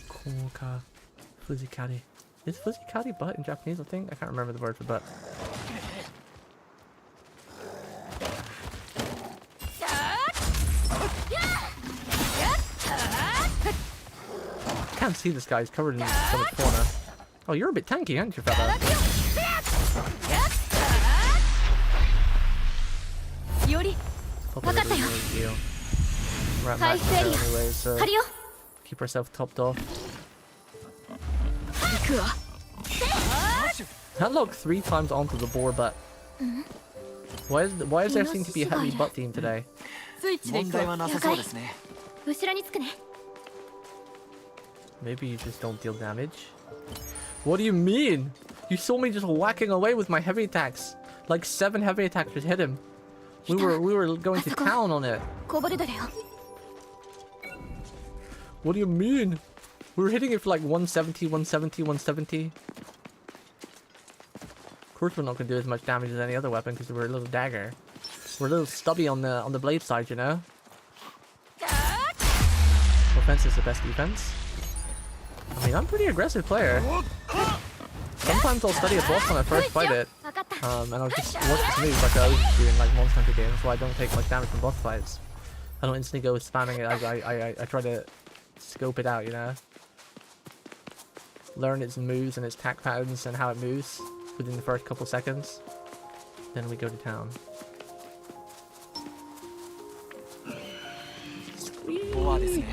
Koka. Fuzikari. Is Fuzikari butt in Japanese, I think? I can't remember the word for butt. I can't see this guy, he's covered in some fauna. Oh, you're a bit tanky, aren't you, fella? We're at max anyway, so keep ourselves topped off. That looked 3 times onto the board, but why does there seem to be a heavy butt team today? Maybe you just don't deal damage. What do you mean? You saw me just whacking away with my heavy attacks. Like 7 heavy attacks just hit him. We were going to town on it. こぼれだよ What do you mean? We were hitting it for like 170, 170, 170. Of course we're not going to do as much damage as any other weapon because we're a little dagger. We're a little stubby on the blade side, you know? Offense is the best defense. I mean, I'm a pretty aggressive player. Sometimes I'll study a boss when I first fight it. And I'll just work this move like I always do in like Monster Hunter games, so I don't take much damage from boss fights. I don't instantly go spamming it. I try to scope it out, you know? Learn its moves and its attack patterns and how it moves within the first couple seconds. Then we go to town. Sweet.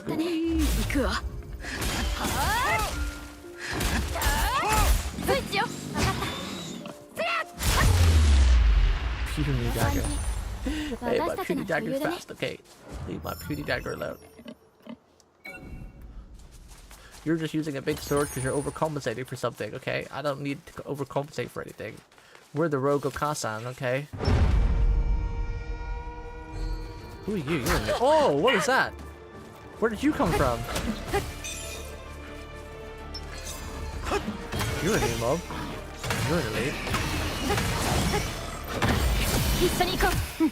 行くわスイッチよ分かった Puny dagger. Hey, my puny dagger's fast, okay? Leave my puny dagger alone. You're just using a big sword because you're overcompensating for something, okay? I don't need to overcompensate for anything. We're the rogue Okasan, okay? Who are you? You're in there. Oh, what is that? Where did you come from? You're a new mob. You're an elite. 一緒に行こう Well,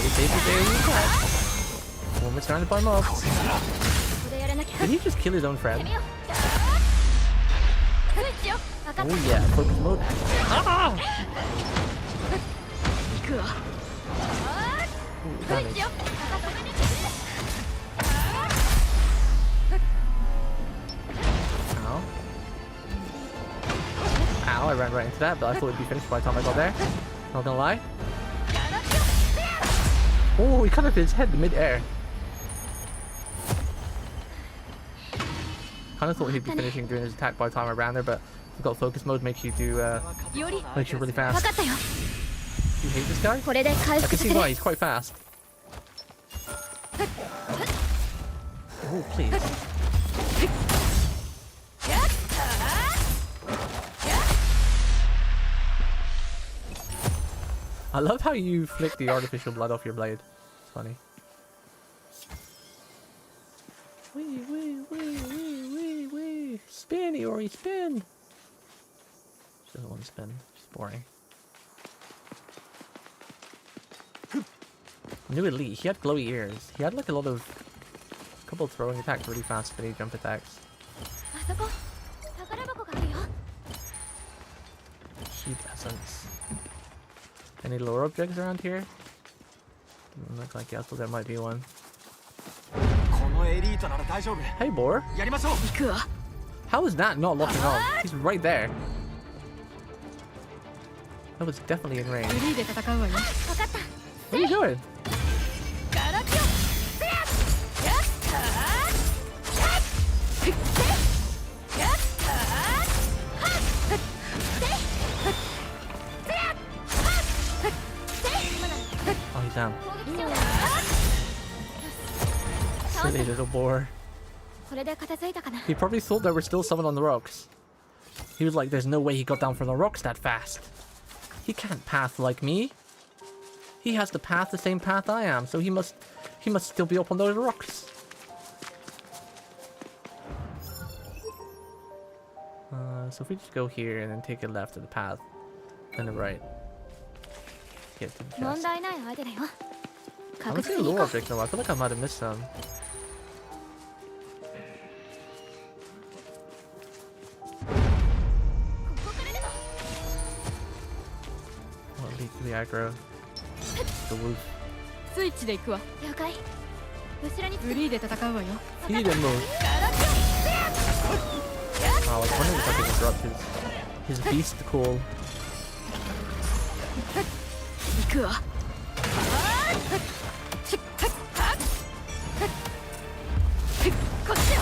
we saved the day we had. When we're surrounded by mobs. ここでやらなきゃ Did he just kill his own friend? スイッチよ分かった Oh yeah, focus mode. Ah! 行くわ Ooh, スイッ damage. チよ分かった Ow, I ran right into that, but I thought it'd be finished by the time I got there. Not gonna lie. Oh, he cut off his head in mid-air. Kinda thought he'd be finishing during his attack by the time I ran there, but I got focus mode, makes you do, makes you really 分 fast. かったよ You hate this guy? これで回 I 復 can さ see せ why, る he's quite fast. Oh, please. I love how you flick the artificial blood off your blade. It's funny. Wee, wee, wee, wee, wee, wee. Spin, Iori, spin! She doesn't want to spin. She's boring. New elite. He had glowy ears. He had like a couple of throwing attacks, really fast spinny jump attacks. あそこ宝箱があるよ Heat essence. Any lore objects around here? Doesn't look like it, so there might be one. このエリートなら大丈夫 Hey, Boar. やりましょう 行くわ How is that not locking on? He's right there. That was definitely in range. フリーで戦うわよ分かった What are you doing? ガラピョせややったせやったはっせせや Oh, he's down. 攻撃しよう Silly little boar. これで片付いたかな He probably thought there were still someone on the rocks. He was like, there's no way he got down from the rocks that fast. He can't path like me. He has to path the same path I am, so he must still be up on those rocks. So if we just go here and then take a left to the path, then a right. Get to the 問 chest. 題ない相手だよ I 確 don't 実 see a に行 lore こう object though. I feel like I might have missed some. What leads to the aggro? The wolf. スイッチで行くわ了解後ろにフリーで戦うわよ He didn't move. Oh, I was wondering if I could interrupt his beast call. 行くわこっちよ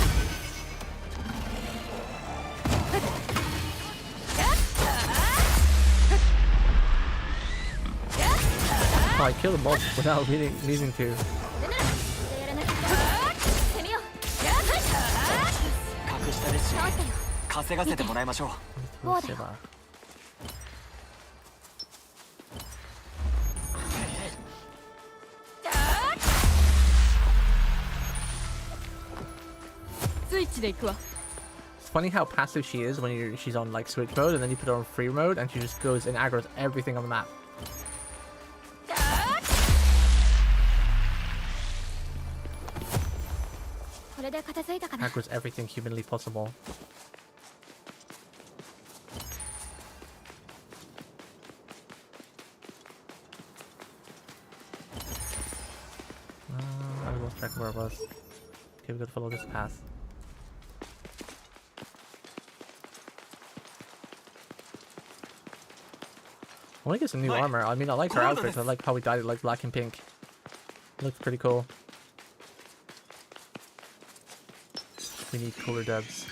Oh, I killed a mob without needing to. それならじゃあやらなきゃ攻めよう格下ですし倒したよ稼がせてもらいましょう。そうだよ Shiba. スイッチで行くわ。 It's funny how passive she is when she's on like switch mode, and then you put her on free mode, and she just goes and aggroes everything on the map. これで片付いたかな Aggroes everything humanly possible. I lost track of where it was. Okay, we gotta follow this path. I want to get some new armor. I mean, I like her outfit. I like how we dyed it like black and pink. Looks pretty cool. We need cooler dubs.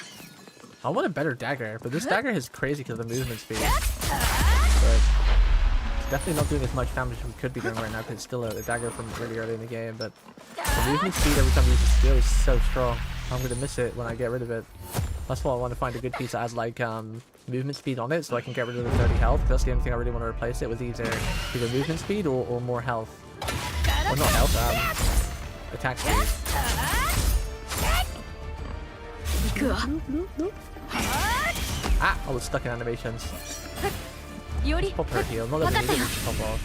I want a better dagger, but this dagger is crazy because of the movement speed. But it's definitely not doing as much damage as we could be doing right now because it's still a dagger from really early in the game. But the movement speed every time you use the skill is so strong. I'm going to miss it when I get rid of it. That's why I want to find a good piece that has like movement speed on it so I can get rid of the 30 health. That's the only thing I really want to replace it with, either movement speed or more health. Or not health, attack speed. 行くわ。 Ah! I was stuck in animations. より Pop her heal. Not letting me pop off.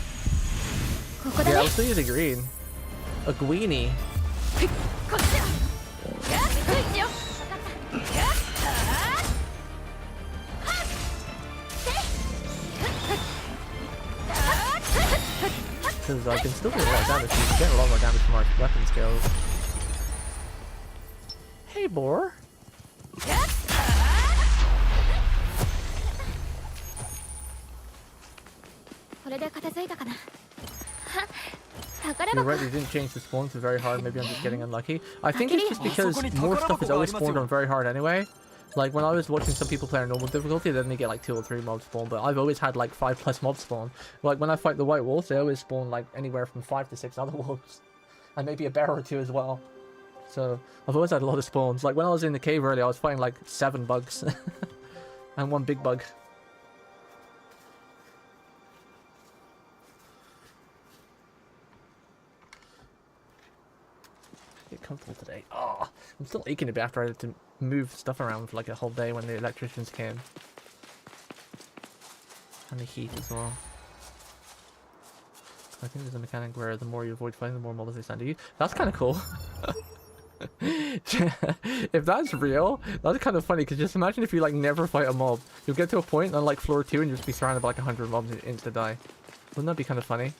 ここだ Yeah, ね I'll still use a green. A greenie. こっちだ。スイッチよ。 Because I can still do a lot of damage. You can get a lot more damage from our weapon skills. Hey, boar. これで片付いたかな宝 You're 箱 right, they didn't change the spawn to very hard. Maybe I'm just getting unlucky. I think it's just because more stuff is always spawned on very hard anyway. Like when I was watching some people play on normal difficulty, then they get like 2 or 3 mobs spawn. But I've always had like 5+ mobs spawn. Like when I fight the white wolves, they always spawn like anywhere from 5 to 6 other wolves, and maybe a bear or 2 as well. So I've always had a lot of spawns. Like when I was in the cave earlier, I was fighting like 7 bugs and 1 big bug. Get comfortable today. Oh, I'm still aching a bit after I had to move stuff around for like a whole day when the electricians came. And the heat as well. I think there's a mechanic where the more you avoid fighting, the more mobs they send to you. That's kind of cool. If that's real, that's kind of funny, because just imagine if you like never fight a mob. You'll get to a point on like floor 2 and you'll just be surrounded by like 100 mobs and insta die. Wouldn't that be kind of funny?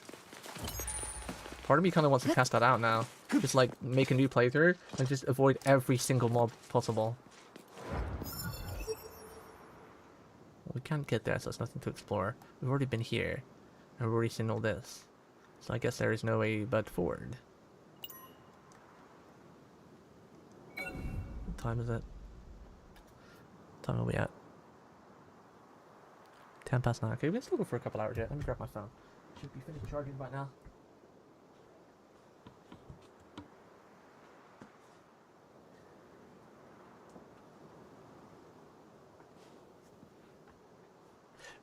Part of me kind of wants to test that out now. Just like make a new playthrough and just avoid every single mob possible. We can't get there, so there's nothing to explore. We've already been here, and we've already seen all this. So I guess there is no way but forward. What time is it? What time are we at? 10 past 9. Okay, we can still go for a couple hours yet. Let me grab my phone. Should be finished charging by now.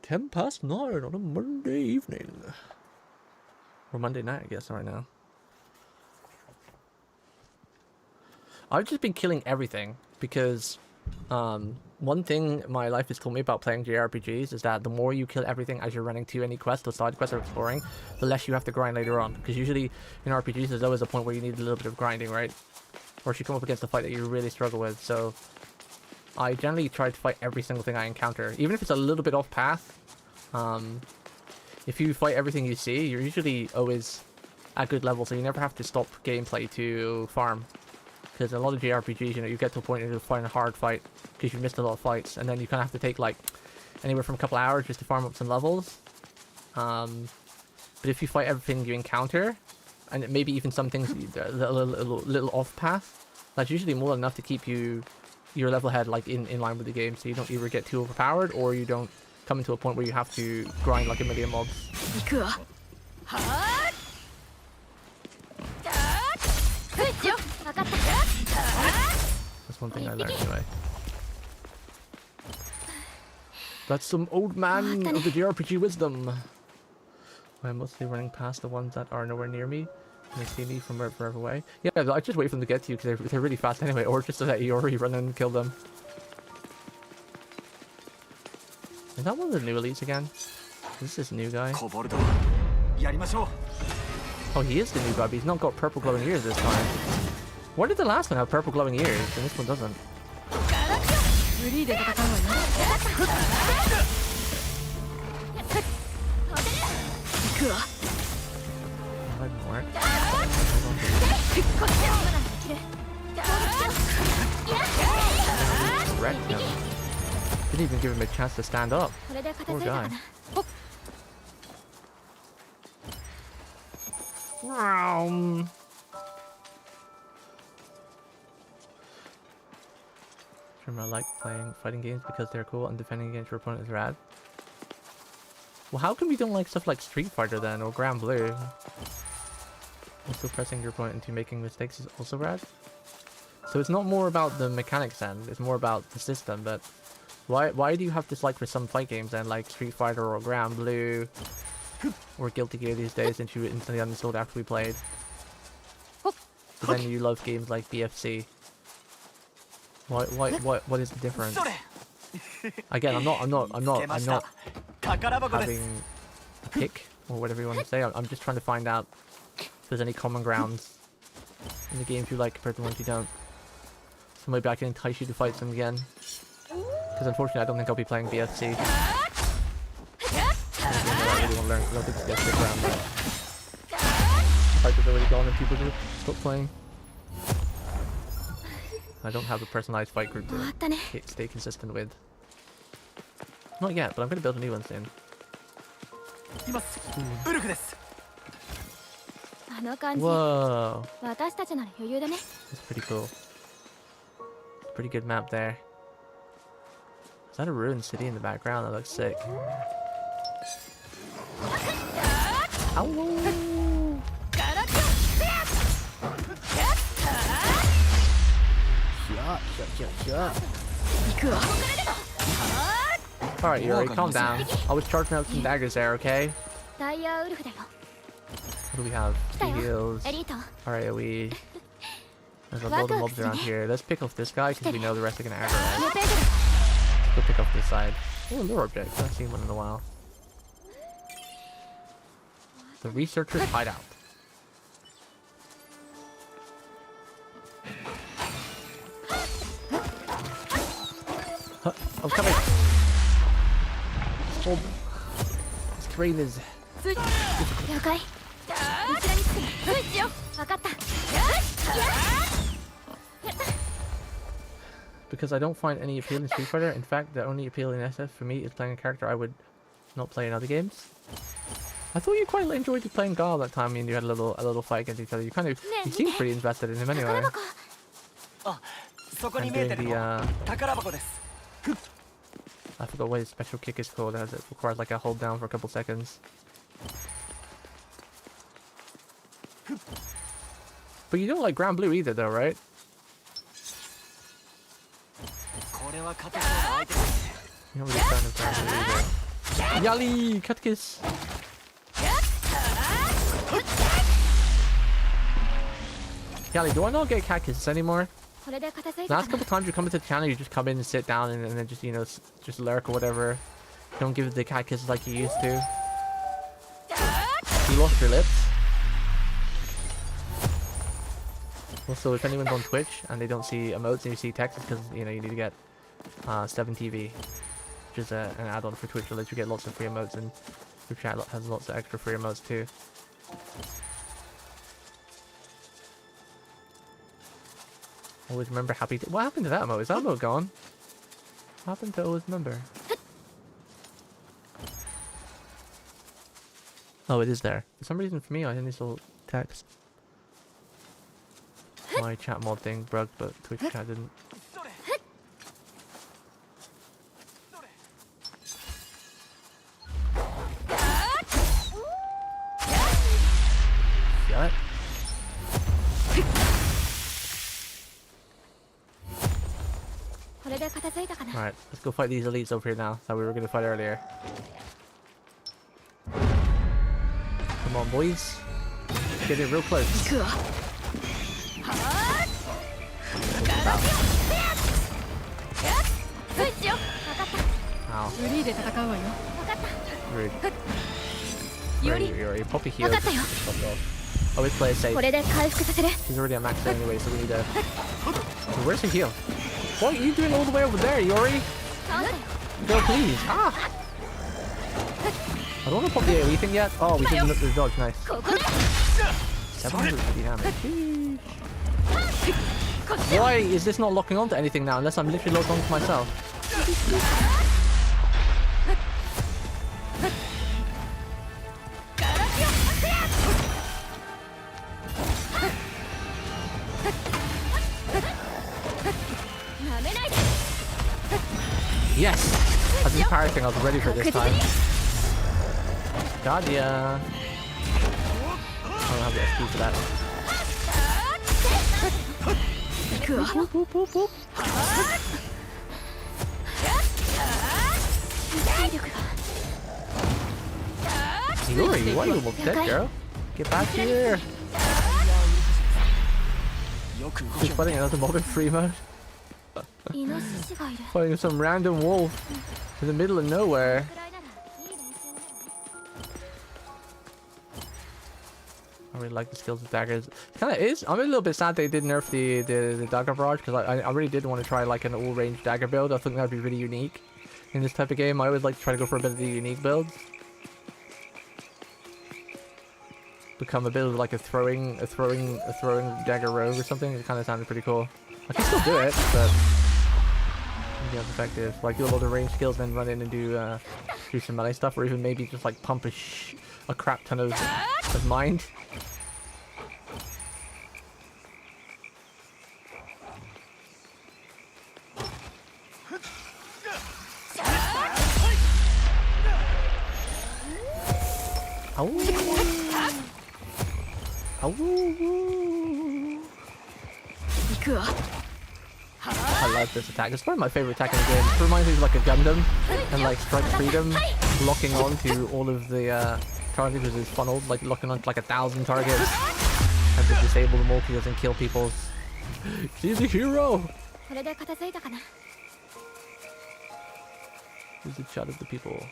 Ten past 9 on a Monday evening. Or Monday night, I guess, right now. I've just been killing everything because one thing my life has taught me about playing JRPGs is that the more you kill everything as you're running to any quest or side quest or exploring, the less you have to grind later on. Because usually in RPGs there's always a point where you need a little bit of grinding, right? Or if you come up against a fight that you really struggle with. So I generally try to fight every single thing I encounter, even if it's a little bit off path. If you fight everything you see, you're usually always at good level, so you never have to stop gameplay to farm. Because a lot of JRPGs, you know, you get to a point where you're fighting a hard fight because you've missed a lot of fights, and then you kind of have to take like anywhere from a couple hours just to farm up some levels. But if you fight everything you encounter, and maybe even some things a little off path, that's usually more than enough to keep your level head like in line with the game, so you don't either get too overpowered or you don't come into a point where you have to grind like a million mobs. 行くわ。は one thing I learned anyway. That's some old man of the JRPG wisdom. I'm mostly running past the ones that are nowhere near me. And they see me from further away. Yeah, I just wait for them to get to you because they're really fast anyway. Or just to let Iori run in and kill them. Is that one of the new elites again? Is this new guy? Oh, he is the new guy, but he's not got purple glowing ears this time. Why did the last one have purple glowing ears and this one doesn't? That didn't work. Wrecked him. Didn't even give him a chance to stand up. Poor guy. I like playing fighting games because they're cool and defending against your opponent is rad. Well, how come you don't like stuff like Street Fighter then, or Grand Blue? Also pressing your opponent into making mistakes is also rad. So it's not more about the mechanics then, it's more about the system, but why do you have dislike for some fight games then, like Street Fighter or Grand Blue or Guilty Gear these days, since you instantly uninstalled after we played? But then you love games like BFC. What is the difference? Again, I'm not having a pick or whatever you want to say. I'm just trying to find out if there's any common grounds in the games you like compared to the ones you don't. So maybe I can entice you to fight them again. Because unfortunately, I don't think I'll be playing BFC. I really want to learn. I don't think it's going to stick around. But the fight is already gone and people just stop playing. I don't have a personalized fight group to stay consistent with. Not yet, but I'm going to build a new one soon. Whoa! That's pretty cool. Pretty good map there. Is that a ruined city in the background? That looks sick. Ow! Shut. Alright, Yuri, calm down. I was charging out some daggers there, okay? What do we have? 2 heals. Alright, there's a load of mobs around here. Let's pick off this guy because we know the rest are gonna aggro us. Let's go pick off this side. Oh, a lure object. I haven't seen one in a while. The researcher's hideout. I'm coming. Oh, this terrain is difficult. Because I don't find any appeal in Street Fighter. In fact, the only appeal in SF for me is playing a character I would not play in other games. I thought you quite enjoyed playing Gal that time, and you had a little fight against each other. You seemed pretty invested in him anyway. And doing the I forgot what his special kick is called, as it requires like a hold down for a couple seconds. But you don't like Grand Blue either though, right? You're not really a fan of Grand Blue either. Yali! Cut kiss! Yali, do I not get cat kisses anymore? Last couple times you come into the channel, you just come in and sit down and then just, you know, just lurk or whatever. Don't give the cat kisses like you used to. You lost your lips. Also, if anyone's on Twitch and they don't see emotes and you see text, it's because, you know, you need to get 7TV, which is an add-on for Twitch that lets you get lots of free emotes, and your chat has lots of extra free emotes too. Always remember happy. What happened to that emote? Is that emote gone? What happened to always remember? Oh, it is there. For some reason, for me, I didn't saw text. My chat mod thing broke, but Twitch chat didn't. Shut. Alright, let's go fight these elites over here now that we were going to fight earlier. Come on, boys. Get it real close. Ow. Rude. You're Poppy healed. Always play it safe. He's already at max anyway, so we need to... Where's the heal? What are you doing all the way over there, Yori? Girl, please. Ah! I don't want to pop the AoE thing yet. Oh, we didn't look at the dodge. Nice. 750 damage. Why is this not locking onto anything now? Unless I'm literally locked onto myself. Yes! I was just parrying. I was ready for this time. God, yeah. I don't have the XP for that. Boop, boop, boop, boop. Yuri, why are you almost dead, girl? Get back here! She's fighting another mob in free mode. Fighting some random wolf in the middle of nowhere. I really like the skills of daggers. It kind of is. I'm a little bit sad they did nerf the dagger barrage because I really did want to try like an all-range dagger build. I think that would be really unique in this type of game. I always like to try to go for a bit of the unique builds. Become a bit of like a throwing dagger rogue or something. It kind of sounded pretty cool. I can still do it, but yeah, it's effective. Like do a lot of range skills, then run in and do some melee stuff, or even maybe just like pump a crap ton of mind. I love this attack. It's probably my favorite attack in the game. It reminds me of like a Gundam and like Strike Freedom, locking on to all of the targets with his funnel, like locking on to like 1,000 targets and to disable them all because he doesn't kill people. She's a hero! Here's a shot of the people.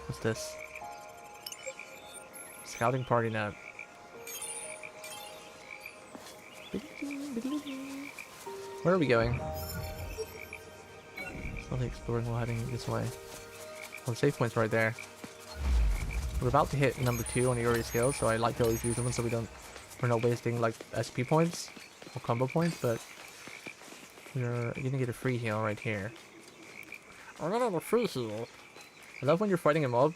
What's this? Scouting party now. Where are we going? Slowly exploring while heading this way. Well, the safe point's right there. We're about to hit number 2 on Yuri skills, so I like to always use them so we're not wasting like SP points or combo points, but you're gonna get a free heal right here. I'm gonna have a free heal. I love when you're fighting a mob,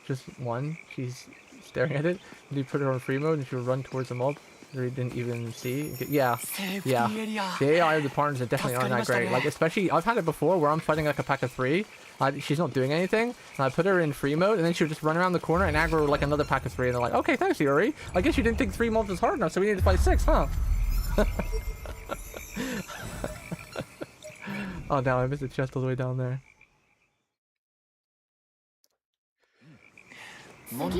just one, she's staring at it, and you put her on free mode and she'll run towards the mob that you didn't even see. Yeah. The AI of the partners are definitely aren't that great. Like, especially, I've had it before where I'm fighting like a pack of 3, she's not doing anything, and I put her in free mode, and then she'll just run around the corner and aggro like another pack of 3, and they're like, okay, thanks, Yuri. I guess you didn't think 3 mobs was hard enough, so we need to fight 6, huh? Oh, damn, I missed the chest all the way down there. Damn.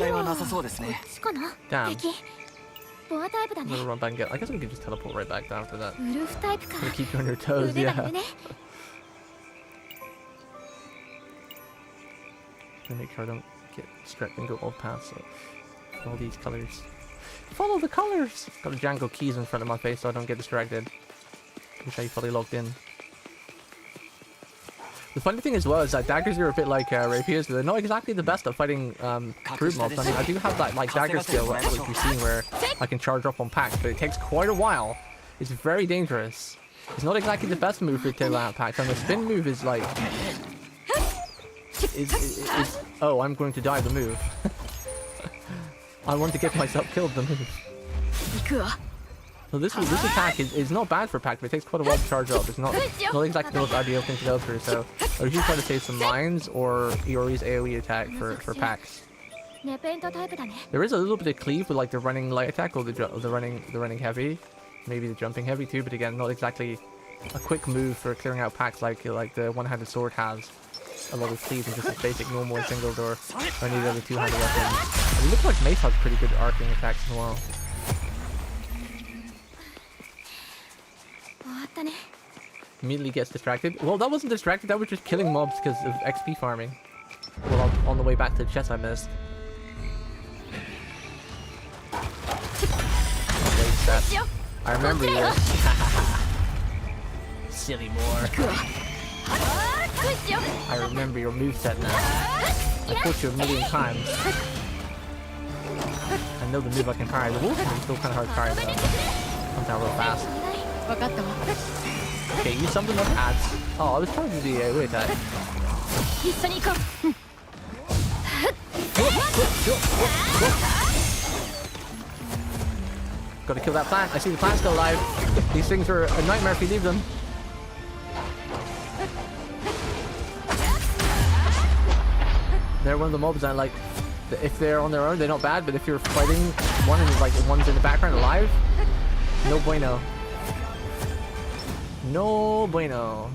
I'm gonna run back and get. I guess we can just teleport right back down after that. Gonna keep you on your toes, yeah. Gonna make sure I don't get distracted and go off paths. So all these colors. Follow the colors! Got a Django keys in front of my face so I don't get distracted. Wish I fully logged in. The funny thing as well is that daggers are a bit like rapiers, but they're not exactly the best at fighting group mobs. I mean, I do have that like dagger skill, like you've seen, where I can charge up on packs, but it takes quite a while. It's very dangerous. It's not exactly the best move for tail out packs, and the spin move is like... oh, I'm going to die the move. I want to get myself killed the move. So this attack is not bad for pack, but it takes quite a while to charge up. It's not exactly the most ideal thing to go through, so Or you try to save some mines, or Iori's AoE attack for packs. ネペントタイプだね。 There is a little bit of cleave with like the running light attack or the running heavy, maybe the jumping heavy too. But again, not exactly a quick move for clearing out packs like the one-handed sword has. A lot of cleave and just a basic normal and single door. I need other two-handed weapons. And it looks like Mace has pretty good arcing attacks as well. 終わったね。 Immediately gets distracted. Well, that wasn't distracted. That was just killing mobs because of XP farming. Well, on the way back to the chest I missed. I remember you. Silly boy. I remember your moveset now. I fought you a million times. I know the move I can parry. The wolf is still kind of hard to parry though. Comes down real fast. わかったわ。 Okay, use something that adds. Oh, I was trying to do the wait that. 一緒に行こう。 Gotta kill that plant. I see the plant still alive. These things are a nightmare if you leave them. They're one of the mobs that like, if they're on their own, they're not bad. But if you're fighting one and like one's in the background alive, no bueno. No bueno.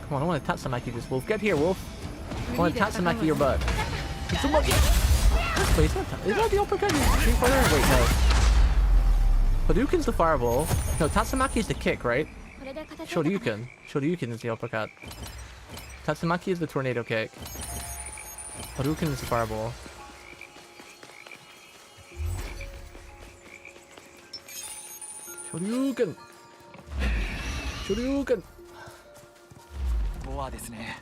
Come on, I want to Tatsumaki this wolf. Get here, wolf. I want to Tatsumaki your butt. Tatsumaki. Wait, is that the uppercut? Street Fighter? Wait, no. Hadouken's the fireball. No, Tatsumaki's the kick, right? これで片付いた。 Shoryuken. Shoryuken is the uppercut. Tatsumaki is the tornado kick. Hadouken is the fireball. Shoryuken. Shoryuken. ボアですね。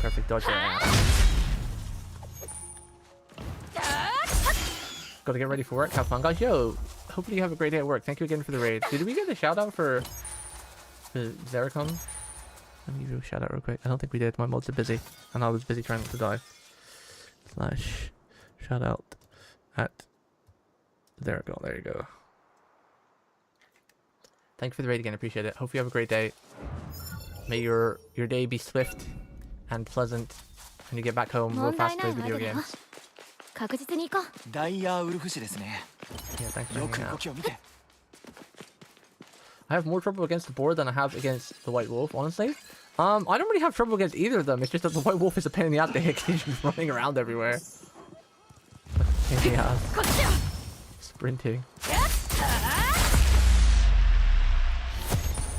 Perfect dodge your ass. Gotta get ready for work. Have fun, guys. Yo, hopefully you have a great day at work. Thank you again for the raid. Did we get a shout out for Zeracon? Let me give you a shout out real quick. I don't think we did. My mods are busy, and I was busy trying not to die. Slash shout out at Zeracon. There you go. Thank you for the raid again. Appreciate it. Hope you have a great day. May your day be swift and pleasant, and you get back home real fast to play video games. 確実に行こう。ダイヤーウルフ氏ですね。 Yeah, thanks for よ hanging く動 out. きを見て。 I have more trouble against the board than I have against the white wolf, honestly. I don't really have trouble against either of them. It's just that the white wolf is a pain in the ass to hit. He's just running around everywhere. Pain in the ass. こっちよ。 Sprinting.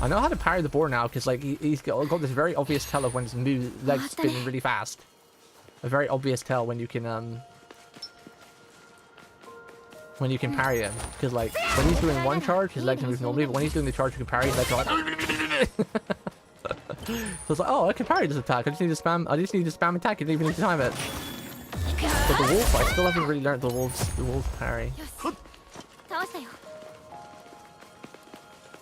I know how to parry the board now because like he's got this very obvious tell of when his legs spinning really fast. A very obvious tell when you can parry him, because like when he's doing one charge his legs move normally, but when he's doing the charge you can parry his legs are like so it's like, oh, I can parry this attack, I just need to spam attack, you don't even need to time it. But the wolf, I still haven't really learned the wolf's parry. 倒したよ。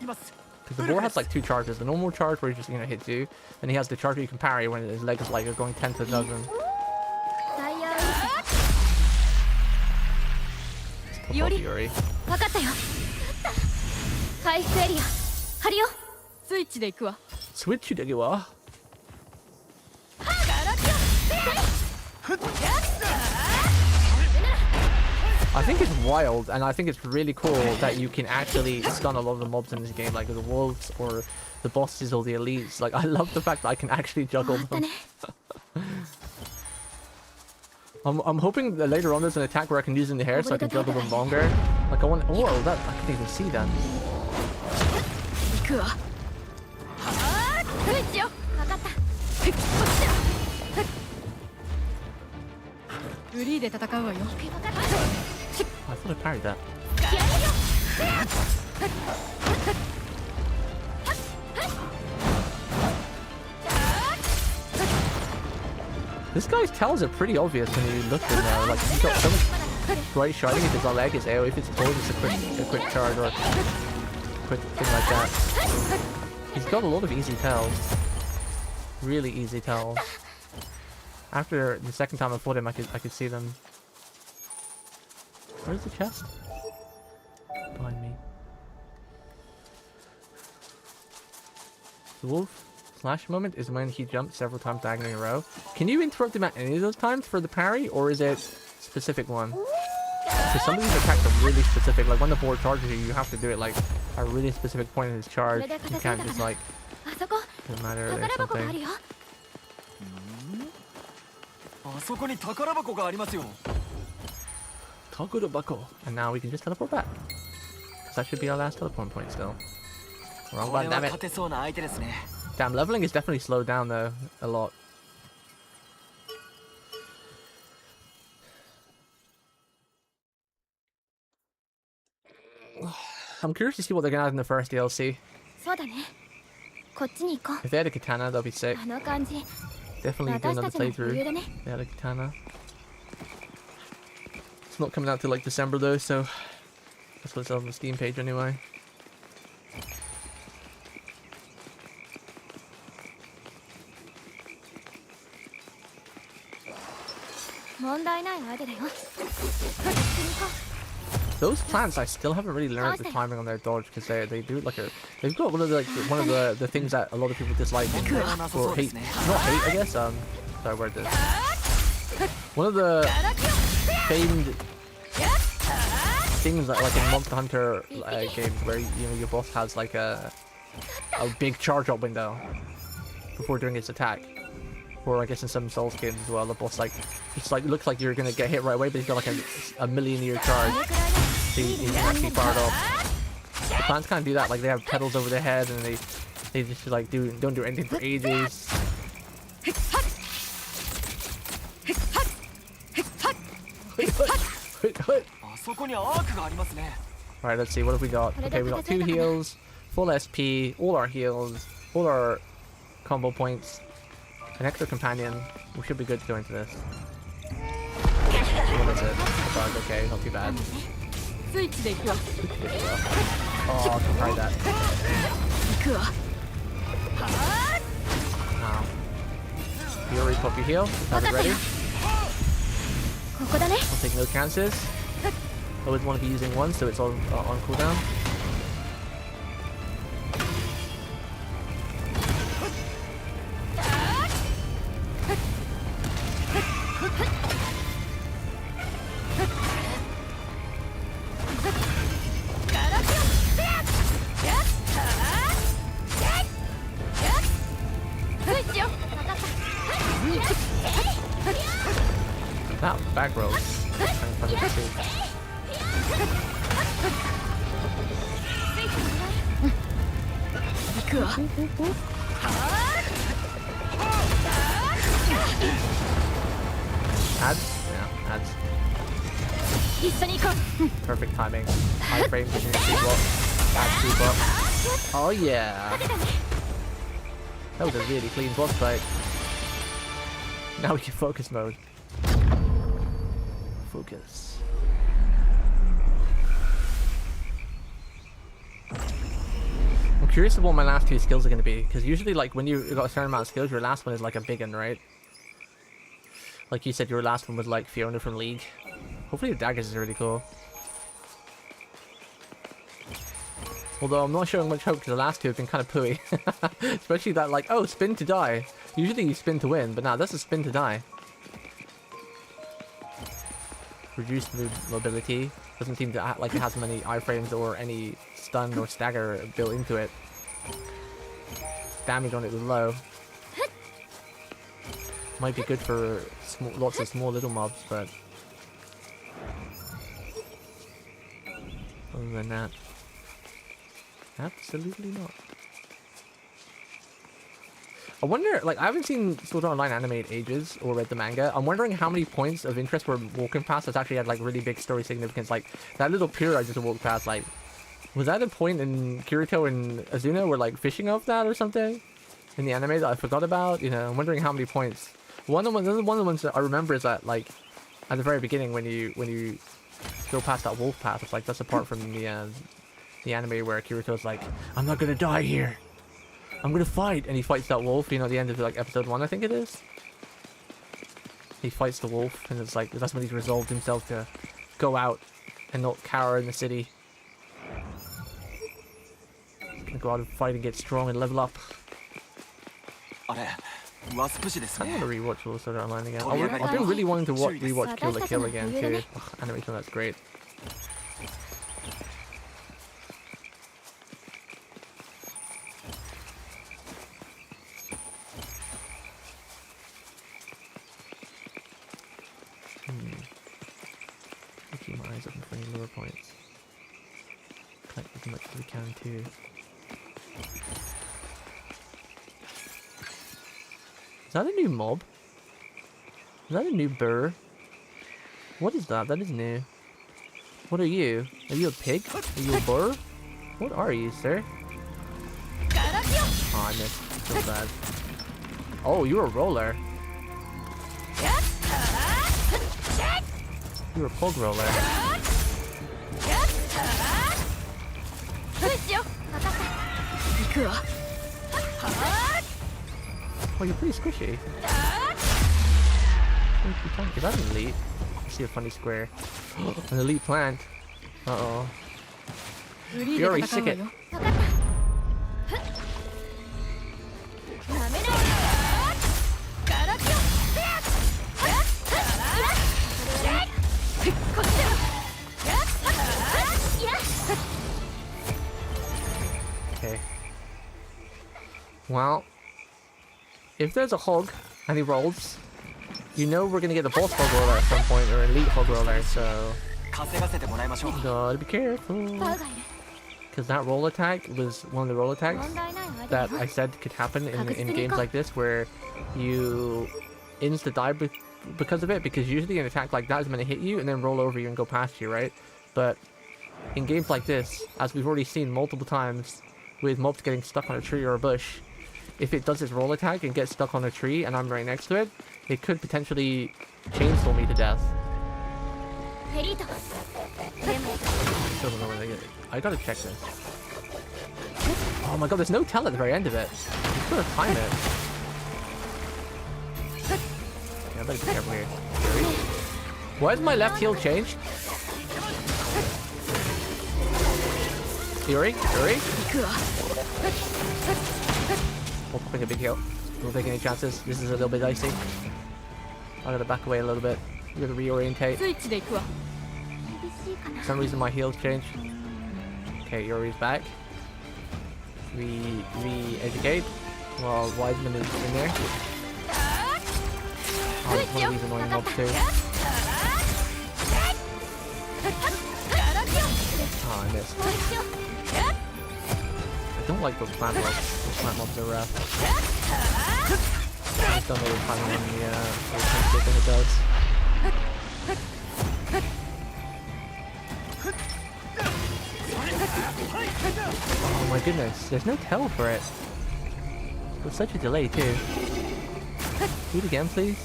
います。 Because the boar has like two charges, the normal charge where he just hits you, and he has the charge where you can parry when his legs like are going 10 to a dozen. ダイヤウルフ。 Yori. わかったよ。回復エリア。張るよ。スイッチで行くわ。 Switch you wa. I think it's wild, and I think it's really cool that you can actually stun a lot of the mobs in this game, like the wolves or the bosses or the elites. Like, I love the fact that I can actually juggle them. I'm hoping that later on there's an attack where I can use in the hair so I can juggle them longer. Like I want. Whoa, that I can't even see that. 行くわ。スイッチよ。わかった。こっちだ。フリーで戦うわよ。 I thought I parried that. This guy's tells are pretty obvious when you look at him. Like he's got so much bright shining if it's on leg, his AoE, if it's board, it's a quick charge or a quick thing like that. He's got a lot of easy tells. Really easy tells. After the second time I fought him, I could see them. Where's the chest? Behind me. The wolf slash moment is when he jumps several times diagonally in a row. Can you interrupt him at any of those times for the parry, or is it specific one? Because some of these attacks are really specific. Like when the board charges you, you have to do it like a really specific point in his charge. You can't just like, doesn't matter or something. あそこに宝箱がありますよ。 And now we can just teleport back. Because that should be our last teleport point still. Wrong one, damn it. Damn, leveling is definitely slowed down though, a lot. I'm curious to see what they're gonna add in the first DLC. If they had a katana, that'd be sick. Definitely do another playthrough. They had a katana. It's not coming out till like December though, so that's what's on the Steam page anyway. Those plants, I still haven't really learned the timing on their dodge because they do like they've got one of the things that a lot of people dislike or hate, not hate I guess. Sorry, where this? One of the famed things that like in Monster Hunter games where your boss has like a big charge up window before doing its attack. Or I guess in some Souls games as well, the boss it's like looks like you're gonna get hit right away, but he's got like a million-year charge. So you can actually fire it off. The plants can't do that. Like they have petals over their head, and they just like don't do anything for ages. Right, let's see. What have we got? Okay, we got 2 heals, full SP, all our heals, all our combo points. An extra companion. We should be good to go into this. What is it? A bug, okay, not too bad. Oh, I can try that. Wow. Fury, Puppy heal. Have it ready. I'll take no chances. Always want to be using one, so it's on cooldown. That back row. Ads? Yeah, ads. Perfect timing. High frame, pushing the block. Ads 2 block. Oh yeah! That was a really clean boss fight. Now we can focus mode. Focus. I'm curious of what my last 2 skills are going to be, because usually like when you got a certain amount of skills, your last one is like a big one, right? Like you said, your last one was like Fiona from League. Hopefully the daggers is really cool. Although I'm not showing much hope because the last 2 have been kind of pooey. Especially that like, oh, spin to die. Usually you spin to win, but now that's a spin to die. Reduced mobility. Doesn't seem to like it has many iframes or any stun or stagger built into it. Damage on it was low. Might be good for lots of small little mobs, but other than that, absolutely not. I wonder, like, I haven't seen Sword Art Online anime in ages, or read the manga. I'm wondering how many points of interest were walking past that's actually had, like, really big story significance. Like, that little pier I just walked past, like, was that a point in Kirito and Azuna were, like, fishing off that or something? In the anime that I forgot about? You know, I'm wondering how many points. One of the ones that I remember is that, like, at the very beginning when you go past that wolf path, it's like, that's apart from the anime where Kirito's like, I'm not gonna die here. I'm gonna fight, and he fights that wolf, you know, at the end of like episode 1, I think it is. He fights the wolf, and it's like, that's when he's resolved himself to go out and not cower in the city. He's gonna go out and fight and get strong and level up. あれワスプ紙です I ね want to rewatch Soul Sword Online again. I've been really wanting to rewatch Kill la Kill again too. Ugh, animation, that's great. Keep my eyes open for any lower points. Collect as much as we can too. Is that a new mob? Is that a new burr? What is that? That is new. What are you? Are you a pig? Are you a burr? What are you, sir? Oh, I missed. So bad. Oh, you're a roller. You're a pog roller. Oh, you're pretty squishy. You can't give that an elite. I see a funny square. An elite plant. Uh-oh. You already sick it. Okay. Well, if there's a hog and he rolls, you know we're gonna get the boss hog roller at some point, or elite hog roller, so gotta be careful. Because that roll attack was one of the roll attacks that I said could happen in games like this, where you insta-die because of it, because usually an attack like that is meant to hit you and then roll over you and go past you, right? But in games like this, as we've already seen multiple times with mobs getting stuck on a tree or a bush, if it does its roll attack and gets stuck on a tree and I'm right next to it, it could potentially chainsaw me to death. Still don't know where they get it. I gotta check this. Oh my god, there's no tell at the very end of it. You gotta time it. Yeah, I better be careful here. Why has my left heel changed? Yuri? We'll bring a big heal. We'll take any chances. This is a little bit dicey. I gotta back away a little bit. We gotta reorientate. For some reason my heels changed. Okay, Yuri's back. Re-educate. While Wiseman is in there. Oh, it's one of these annoying mobs too. Oh, I missed. I don't like those plant mobs. Those plant mobs are rough. I just don't know what planning on the thing it does. Oh my goodness, there's no tell for it. There's such a delay too. Do it again, please.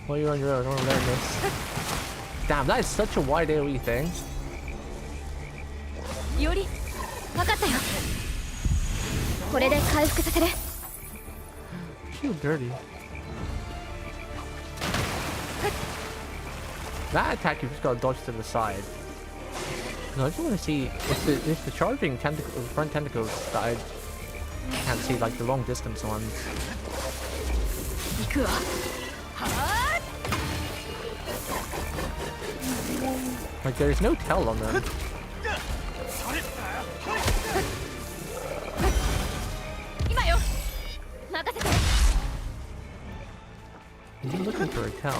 While you're on your own, I want to learn this. Damn, that is such a wide AoE thing. Yuri, Feel dirty. That attack you've just got to dodge to the side. I just want to see if the charging tentacles, front tentacles that I can't see, like the long distance ones. Like there's no tell on them. I'm looking for a tell. No,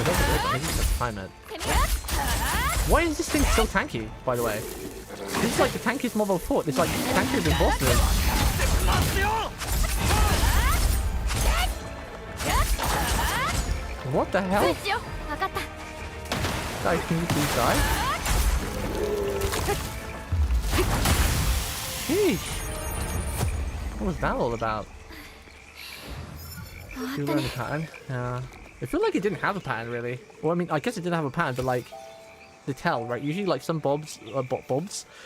I don't think I need to time it. Why is this thing so tanky, by the way? This is like the tankiest mob I've fought. It's like tankier than bosses. What the hell? Guys, can you please die? Sheesh. What was that all about? You learn the pattern? I feel like it didn't have a pattern really. Well, I mean, I guess it didn't have a pattern, but like the tell, right? Usually, like some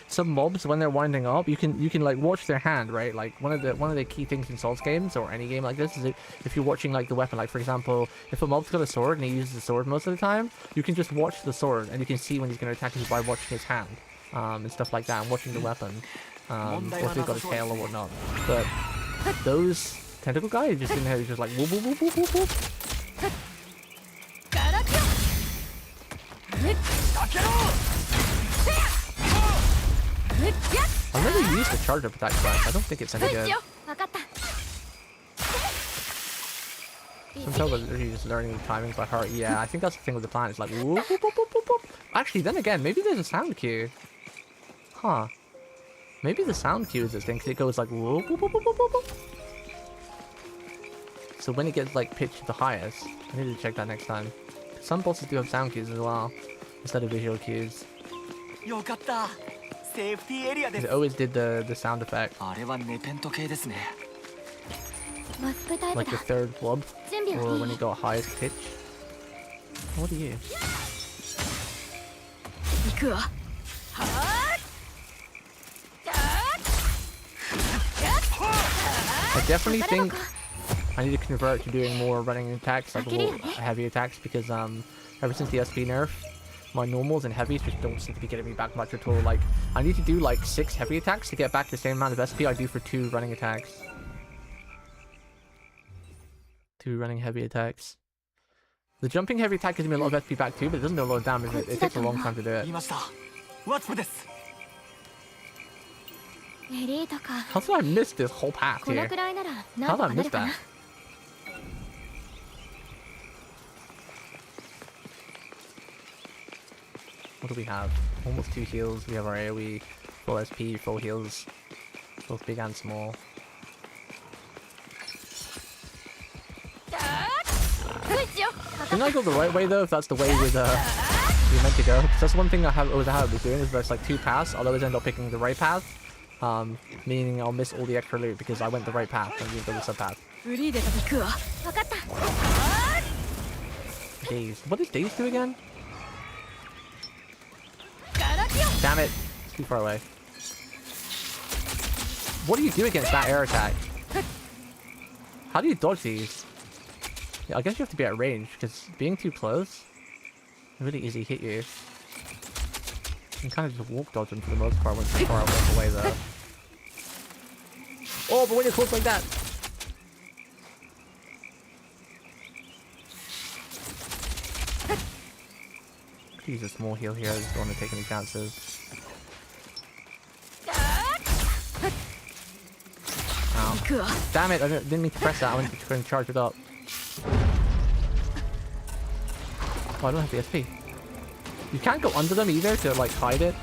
some mobs when they're winding up, you can like watch their hand, right? Like one of the key things in Souls games or any game like this is if you're watching like the weapon. Like for example, if a mob's got a sword and he uses the sword most of the time, you can just watch the sword and you can see when he's going to attack you by watching his hand and stuff like that, and watching the weapon, or if they've got a tail or whatnot. But those tentacle guy? He just in there, he's just like whoop whoop whoop whoop whoop whoop. I've never used the charge up attack class. I don't think it's any good. Sometimes you're just learning the timing by heart. Yeah, I think that's the thing with the plan. It's like whoop, whoop, whoop, whoop, whoop, whoop. Actually, then again, maybe there's a sound cue. Huh. Maybe the sound cue is this thing because it goes like whoop, whoop, whoop, whoop, whoop, whoop. So when it gets like pitched to the highest, I need to check that next time. Some bosses do have sound cues as well instead of visual cues. It always did the sound effect. Like the third blob, or when you go highest pitch. What are you? I definitely think I need to convert to doing more running attacks, like more heavy attacks, because ever since the SP nerf, my normals and heavies just don't seem to be getting me back much at all. Like, I need to do like 6 heavy attacks to get back the same amount of SP I do for 2 running attacks. 2 running heavy attacks. The jumping heavy attack gives me a lot of SP back too, but it doesn't do a lot of damage. It takes a long time to do it. How did I miss this whole path here? How did I miss that? What do we have? Almost 2 heals. We have our AoE, full SP, full heals, both big and small. Didn't I go the right way though? If that's the way with you're meant to go, because that's one thing I was doing is there's like 2 paths. I'll always end up picking the right path, meaning I'll miss all the extra loot because I went the right path and you go the sub path. Daze. What did Daze do again? Damn it! It's too far away. What do you do against that air attack? How do you dodge these? Yeah, I guess you have to be at range, because being too close, really easy hit you. You can kind of just walk dodge them for the most part once you're far away though. Oh, but when you're close like that! Could use a small heal here, I just don't want to take any chances. Ow. Damn it, I didn't mean to press that, I went to try and charge it up. Oh, I don't have the SP. You can't go under them either to like hide it.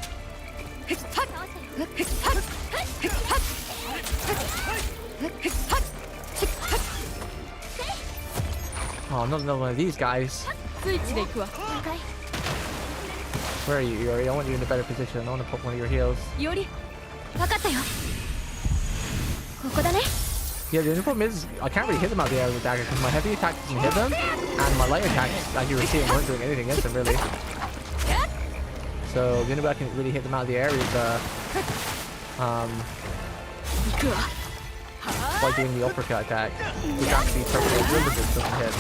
Oh, not another one of these guys. Where are you, Yuri? I want you in a better position. I want to pop one of your heals. Yeah, the only problem is I can't really hit them out the air with the dagger because my heavy attack doesn't hit them, and my light attacks, as you were seeing, weren't doing anything against them really. So the only way I can really hit them out of the air is by doing the uppercut attack, which actually perfectly limited doesn't hit.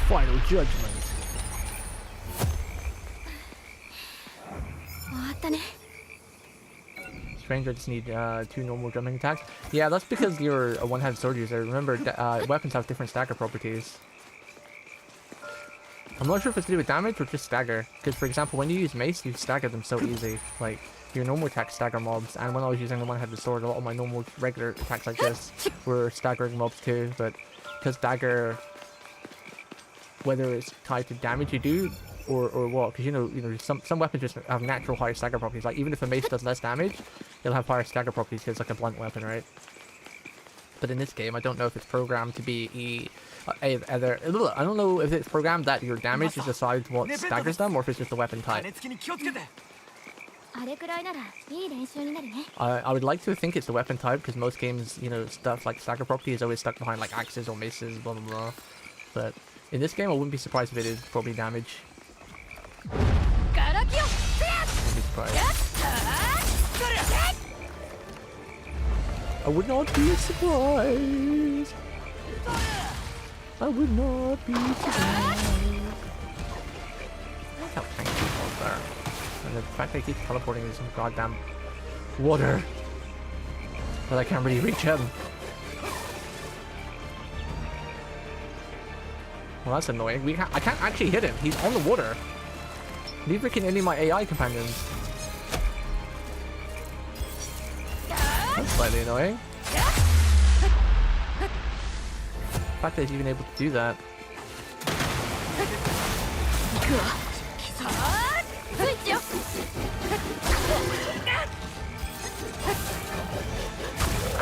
Final judgment. Strange, I just need 2 normal jumping attacks. Yeah, that's because you're a one-handed sword user. Remember, weapons have different stagger properties. I'm not sure if it's to do with damage or just stagger. Because, for example, when you use mace, you stagger them so easy. Like, your normal attacks stagger mobs. And when I was using the one-handed sword, a lot of my normal regular attacks like this were staggering mobs too. But because dagger, whether it's tied to damage you do, or what, because you know some weapons just have natural higher stagger properties. Like even if a mace does less damage, it'll have higher stagger properties because it's like a blunt weapon, right? But in this game, I don't know if it's programmed to be either. I don't know if it's programmed that your damage is decides what staggers them, or if it's just the weapon type. I would like to think it's the weapon type because most games, stuff like stagger property is always stuck behind like axes or maces, blah blah blah. But in this game, I wouldn't be surprised if it is probably damage. Wouldn't be surprised. I would not be surprised. I would not be surprised. Look how tanky people are. And the fact that he keeps teleporting in some goddamn water that I can't really reach him. Well, that's annoying. I can't actually hit him. He's on the water. Neither can any of my AI companions. That's slightly annoying. The fact that he's even able to do that.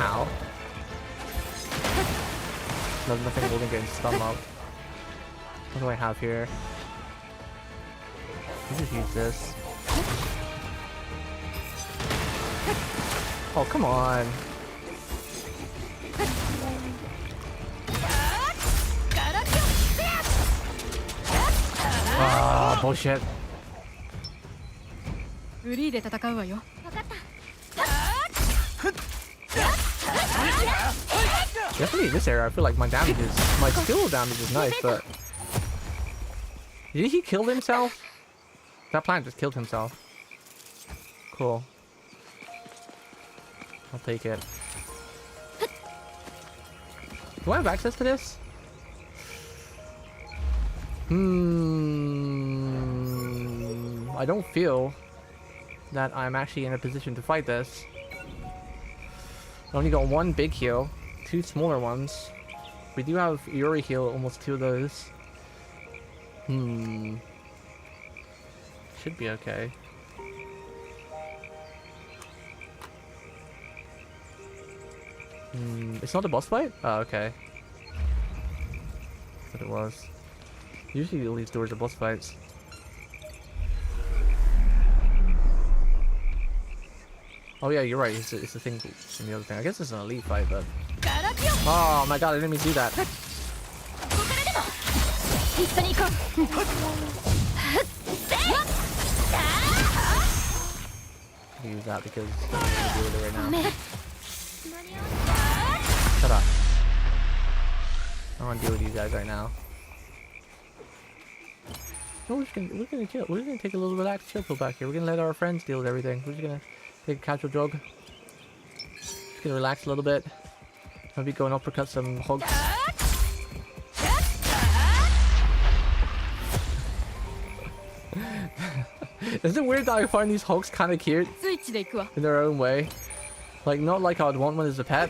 Ow. There's nothing holding getting stun up. What do I have here? Let's just use this. Oh, come on. Ah, bullshit. フリーで戦うわよ。分かった。 Definitely in this area, I feel like my skill damage is nice, but... Did he kill himself? That plant just killed himself. Cool. I'll take it. Do I have access to this? I don't feel that I'm actually in a position to fight this. I only got one big heal, 2 smaller ones. We do have Yuri heal, almost 2 of those. Should be okay. It's not a boss fight? Oh, okay. But it was. Usually all these doors are boss fights. Oh yeah, you're right. It's the thing in the other thing. I guess it's an elite fight, but... Oh my god, I didn't mean to do that. Use that because I'm gonna deal with it right now. Shut up. I don't want to deal with you guys right now. No, we're gonna chill. We're gonna take a little relaxed chill pill back here. We're gonna let our friends deal with everything. We're just gonna take a casual jog. Just gonna relax a little bit. Maybe go and uppercut some hugs. Isn't it weird that I find these hugs kind of cute in their own way? Like, not like I'd want one as a pet,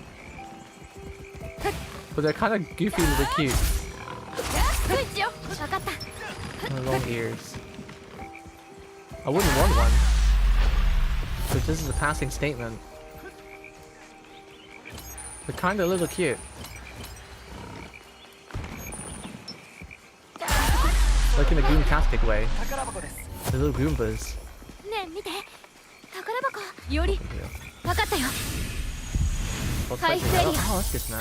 but they're kind of goofy little cute. And long ears. I wouldn't want one, but this is a passing statement. They're kind of a little cute. Like in a Goomtastic way. The little Goombas. Oh, that's good now.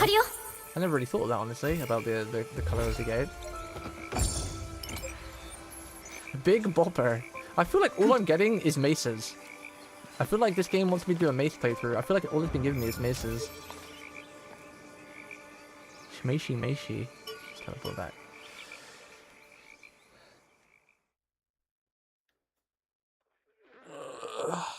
I never really thought of that, honestly, about the colour of the gate. Big Bopper. I feel like all I'm getting is maces. I feel like this game wants me to do a mace playthrough. I feel like all it's been giving me is maces. Shmeishi. Let's teleport back.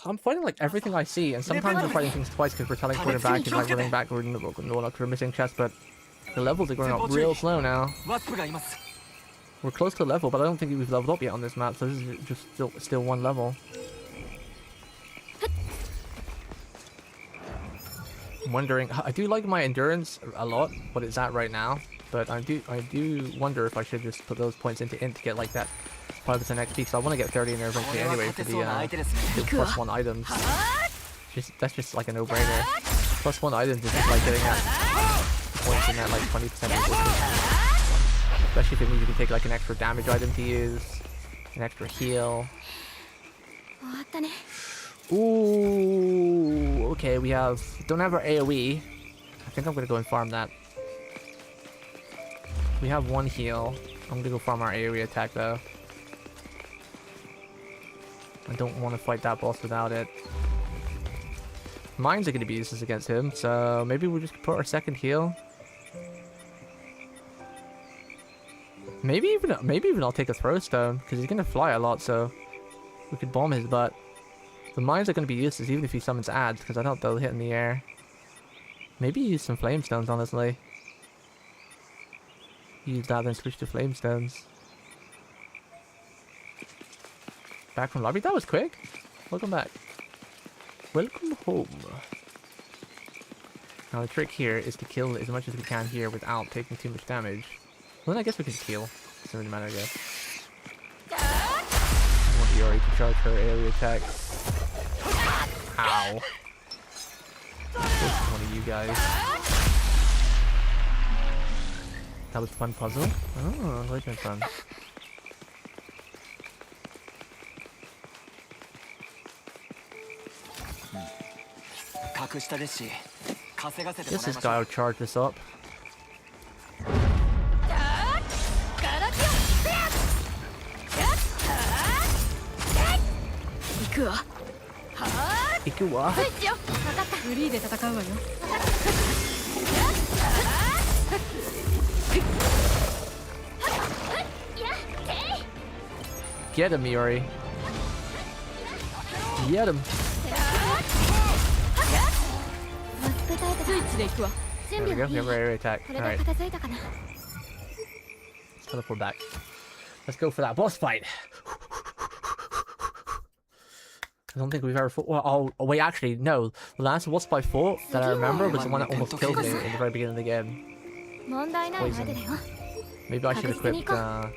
I'm fighting like everything I see, and sometimes I'm fighting things twice because we're teleporting back and like running backward and we're missing chests, but the levels are going up real slow now. We're close to level, but I don't think we've leveled up yet on this map, so this is just still one level. I'm wondering, I do like my endurance a lot, what it's at right now, but I do wonder if I should just put those points into int to get like that 5% XP, so I want to get 30 in there eventually anyway for the +1 items. That's just like a no-brainer. +1 items is just like getting that points in that like 20% resistance. Especially if it means you can take like an extra damage item to use, an extra heal. Ooh, okay, don't have our AoE. I think I'm gonna go and farm that. We have 1 heal. I'm gonna go farm our AoE attack though. I don't want to fight that boss without it. Mines are going to be useless against him, so maybe we'll just put our 2nd heal. Maybe even I'll take a throw stone because he's going to fly a lot. So We could bomb his butt. The mines are going to be useless even if he summons ads, because I doubt they'll hit in the air. Maybe use some flame stones, honestly. Use that, then switch to flame stones. Back from lobby? That was quick. Welcome back. Welcome home. Now the trick here is to kill as much as we can here without taking too much damage. Well, then I guess we can heal. Doesn't really matter, I guess. I want Yori to charge her area attack. Ow. This is one of you guys. That was a fun puzzle. Oh, that's been fun. 格下ですし稼がせても Guess らい this ましょ guy う will charge this up. 行くわ。行くわ。スイッチよ。分かった。フリーで戦うわよ。 Get him, Yori. Get him. スイッチで行くわ。 There we go. We have our area attack. これ Alright, で片付いたかな。 let's teleport back. Let's go for that boss fight. I don't think we've ever fought. Well, oh, wait, actually, no. The last boss fight fought that I remember was the one that almost killed me in the very beginning of the game. 問題ない相手だよ。 Maybe I should equip.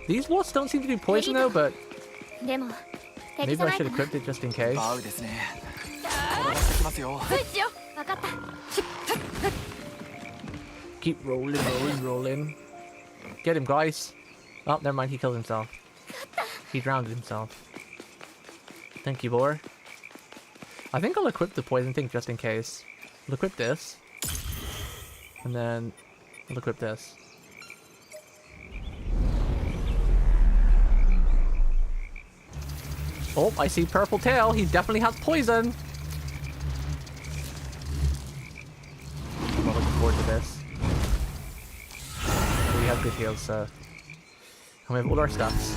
These wasps don't seem to be poison though, but でも敵 maybe じゃ I ない should かな。 equip it just in case. バウですね転がしてきますよスイッチよ。 分かった。 Keep rolling, rolling, rolling. Get him, guys. Oh, never mind. He killed himself. He drowned himself. Thank you, boar. I think I'll equip the poison thing just in case. I'll equip this. And then I'll equip this. Oh, I see purple tail. He definitely has poison. I'm looking forward to this. We have good heals, so... And we have all our stuffs.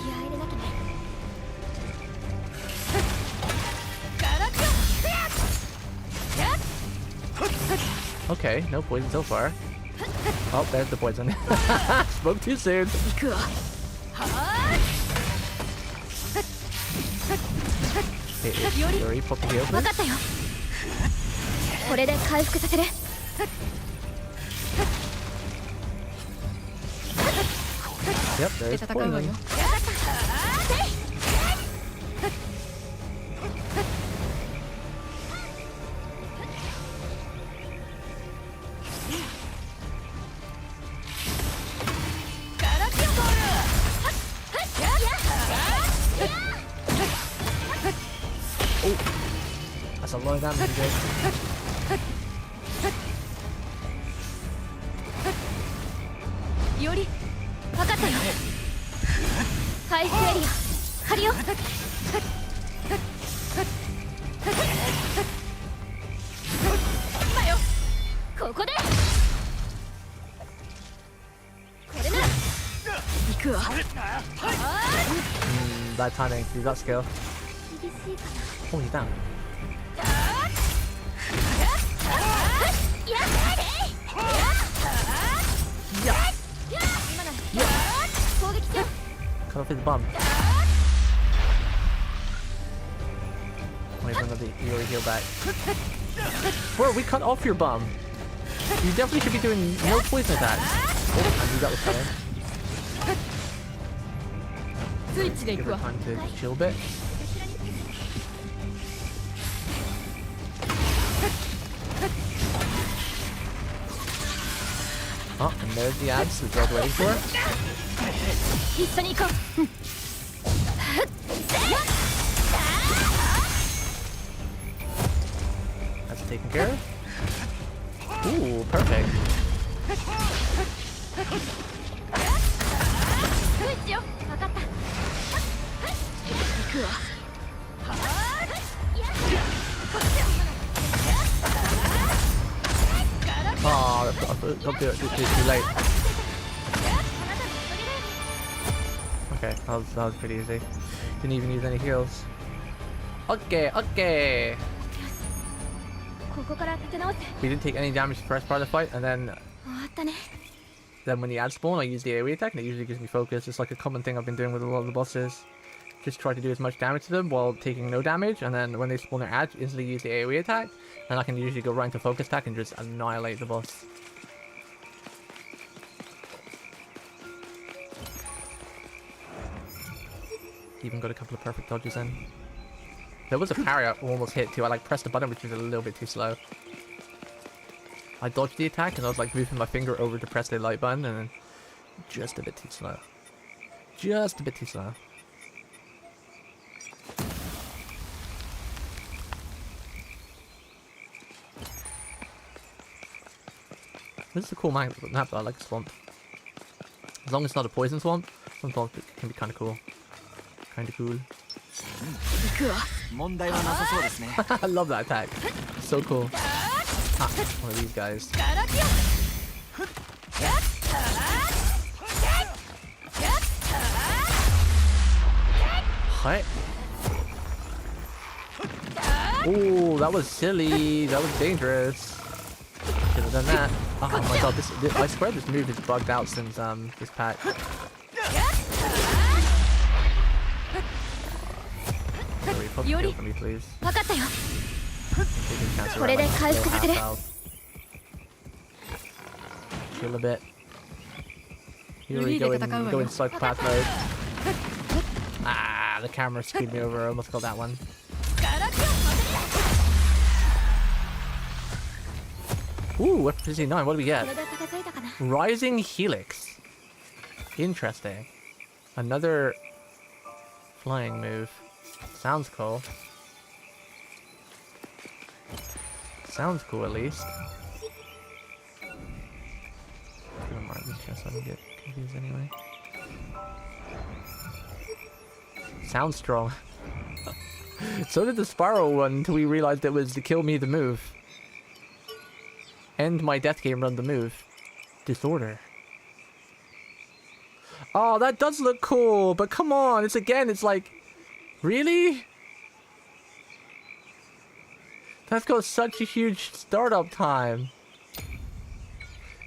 気合い入れなきゃね。 Okay, no poison so far. Oh, there's the poison. Spoke too soon. 行くわ。 Hey, Yuri, pop the heal, 分 please. かったよ。これで回復させる。 Yep, で there's 戦うわよ。 poison. That's a lot of damage, dude. より。 分かったよ。回復エリア張るよ。今よ。ここで。これなら。行くわ。 Bad timing. You got skill. 厳しいかな。 Oh, he's down. やっ Yeah. 今なら。攻撃しよう。 Cut off his bum. Wait, bring up the Yuri heal back. Bro, we cut off your bum. You definitely should be doing no poison attacks. Oh, I knew that was coming. スイッチで行 Give く her わ。 time to chill a bit. Oh, and there's the ads which I was waiting for. 一緒に行こう。 That's taken care of. Ooh, perfect. スイッチよ。分かった。行くわ。 Oh, don't do it. It's too late. Okay, that was pretty easy. Didn't even use any heals. Okay, okay. ここから立て直せ。 We didn't take any damage the first part of the fight, and 終わったね。 then when the ads spawn, I use the AoE attack, and it usually gives me focus. It's like a common thing I've been doing with a lot of the bosses. Just try to do as much damage to them while taking no damage, and then when they spawn their ads, instantly use the AoE attack, and I can usually go right into focus attack and just annihilate the boss. Even got a couple of perfect dodges in. There was a parry I almost hit too. I like pressed the button, which was a little bit too slow. I dodged the attack and I was like moving my finger over to press the light button, and then just a bit too slow. Just a bit too slow. This is a cool map though. I like the swamp. As long as it's not a poison swamp, some swamps can be kind of cool. Kind of cool. 行くわ。 問題はなさそうですね。 I love that attack. So cool. Ah, one of these guys. What? Oh, that was silly. That was dangerous. Should have done that. Oh my god, this I swear this move is bugged out since this patch. Sorry, pop the kill for me, please. 分かったよ。 Taking chance around, これで like, 回復 still させる。 half health. Heal a bit. Here we go in psychopath mode. Ah, the camera screwed me over. I almost got that one. Ooh, weapon 59. What do we get? これで片付いたかな。 Rising Helix. Interesting. Another flying move. Sounds cool. Sounds cool at least. I'm gonna mark this just so I don't get confused anyway. Sounds strong. So did the Spiral one until we realized it was to kill me the move. End my death game run the move. Disorder. Oh, that does look cool, but come on, it's like, really? That's got such a huge startup time.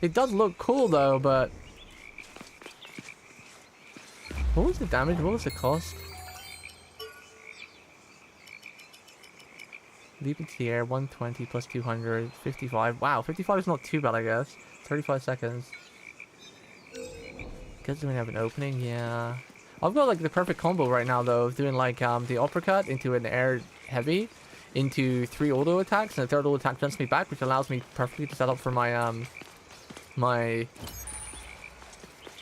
It does look cool though, but what was the damage? What was the cost? Leap into the air, 120 plus 200, 55. Wow, 55 is not too bad, I guess. 35 seconds. Guess we have an opening, yeah. I've got like the perfect combo right now though, of doing like the uppercut into an air heavy, into 3 auto attacks, and the 3rd auto attack jumps me back, which allows me perfectly to set up for my my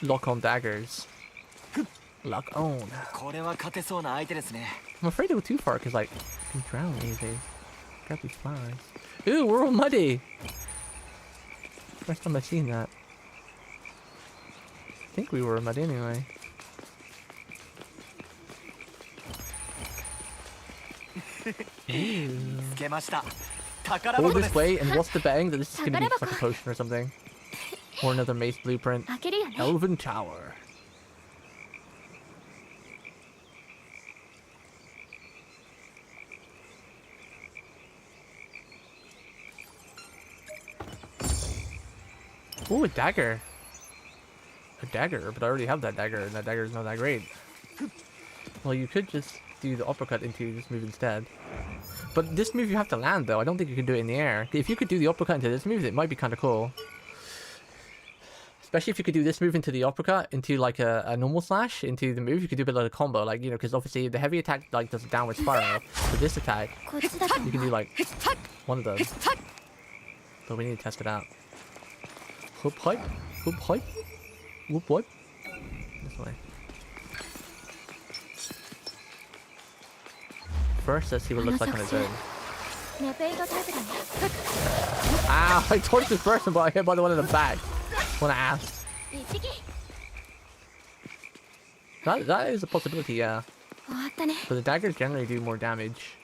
lock-on daggers. Lock on. これは勝てそうな相手ですね。 I'm afraid to go too far because like you can drown easy. Got these flies. Ooh, we're all muddy. First time I've seen that. I think we were muddy anyway. Ooh. つけました。宝 Go 箱で this す。 way, and what's the betting that this is gonna be like a potion or something? Or another mace blueprint. 開けるよね。 Elven Tower. Ooh, a dagger. A dagger, but I already have that dagger, and that dagger is not that great. Well, you could just do the uppercut into this move instead. But this move you have to land, though. I don't think you can do it in the air. If you could do the uppercut into this move, it might be kind of cool. Especially if you could do this move into the uppercut, into like a normal slash, into the move, you could do a bit of a combo, like, you know, because obviously the heavy attack like does a downward spiral. With this attack, こっちだと思 you う can do like one of those. But we need to test it out. Whoop hype, whoop hype, whoop hype. This way. First, let's see what it looks like on its own. ネペイトタイプだね。 Ow! I torched this person, but I hit by the one in the back. One ass. 一匹。 That is a possibility, yeah. 終わったね。 But the daggers generally do more damage.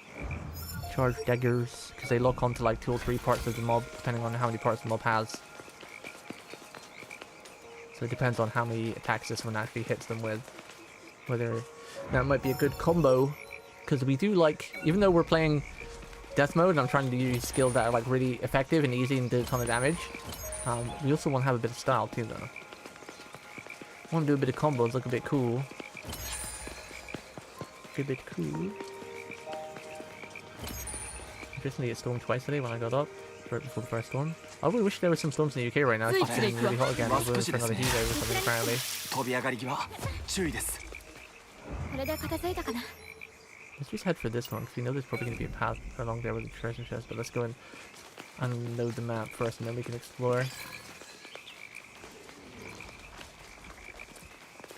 Charge daggers, because they lock onto like 2 or 3 parts of the mob, depending on how many parts the mob has. So it depends on how many attacks this one actually hits them with. Whether that might be a good combo. Because we do like, even though we're playing death mode and I'm trying to use skills that are like really effective and easy and do a ton of damage, we also want to have a bit of style too though. Want to do a bit of combos, look a bit cool. A bit cool. Interestingly, it stormed twice today when I got up, right before the first storm. I really wish there was some storms in the UK right now. It's getting really hot again. We're going for another heat wave or something apparently. 飛び上がり際注意です。これで片付いたかな。 Let's just head for this one, because we know there's probably going to be a path along there with the treasure chest, but let's go and unload the map first and then we can explore.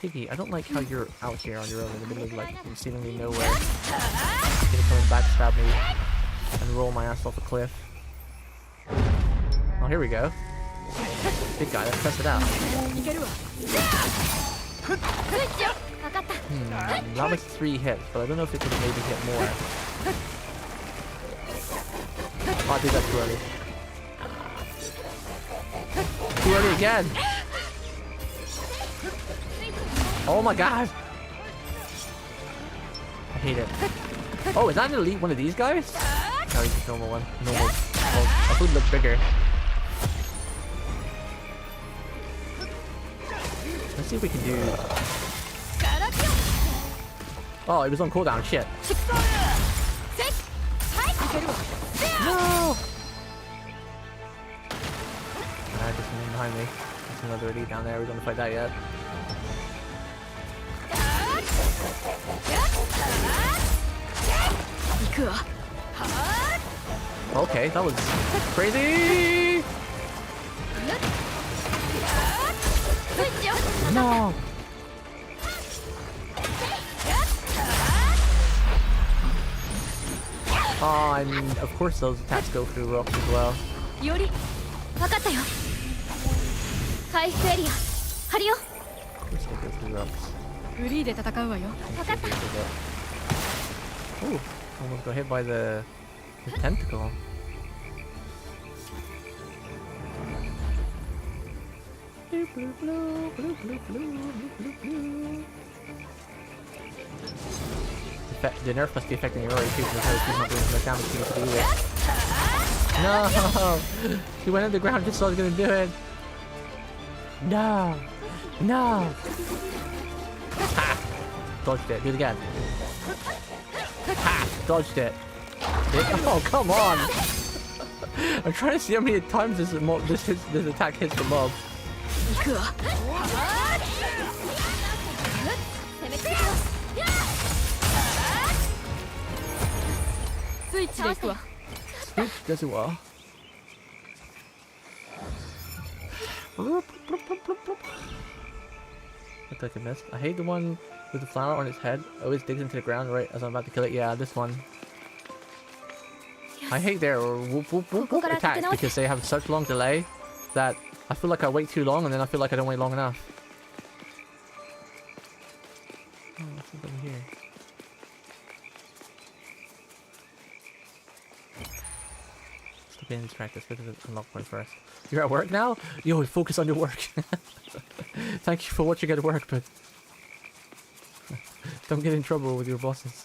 Piggy, I don't like how you're out here on your own in the middle of like seemingly nowhere. You're gonna come and backstab me and roll my ass off a cliff. Oh, here we go. Big guy, let's test it out. That was 3 hits, but I don't know if it could maybe hit more. Oh, I did that too early. Too early again! Oh my god! I hate it. Oh, is that an elite one of these guys? No, he's just a normal one. Normal. Well, I thought it looked bigger. Let's see if we can do... Oh, it was on cooldown. Shit. No! Just one behind me. There's another elite down there. We're gonna fight that yet. Okay, that was crazy! No! Oh, and of course those attacks go through rocks as well. Yori, わかったよ。回復エリア、張るよ。 Of course they go through rocks. フリーで戦うわよ。わかった。 Ooh, almost got hit by the tentacle. The nerf must be affecting your too, because he's not doing as much damage to you to do it. No! He went underground just so I was gonna do it. No! No! Ha! Dodged it. Do it again. Ha! Dodged it. Oh, come on! I'm trying to see how many times this attack hits the mob. Switch で行くわ。 Switch does it well. Looks like I missed. I hate the one with the flower on its head. Always digs into the ground right as I'm about to kill it. Yeah, this one. I hate their whoop whoop whoop whoop attacks because they have such long delay that I feel like I wait too long and then I feel like I don't wait long enough. Oh, what's over here? Stop getting distracted. Let's go to the unlock point first. You're at work now? Yo, focus on your work. Thank you for watching at work, but don't get in trouble with your bosses.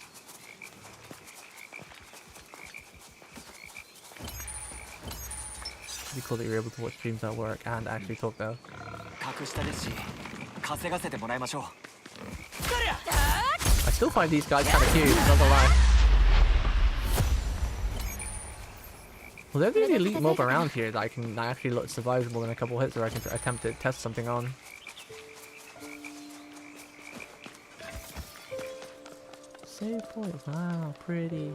It'd be cool that you're able to watch streams at work and actually talk though. I still find these guys kind of cute, not gonna lie. Well, they're the only elite mob around here that I can actually look survivable in a couple hits, or I can attempt to test something on. Save point. Wow, pretty.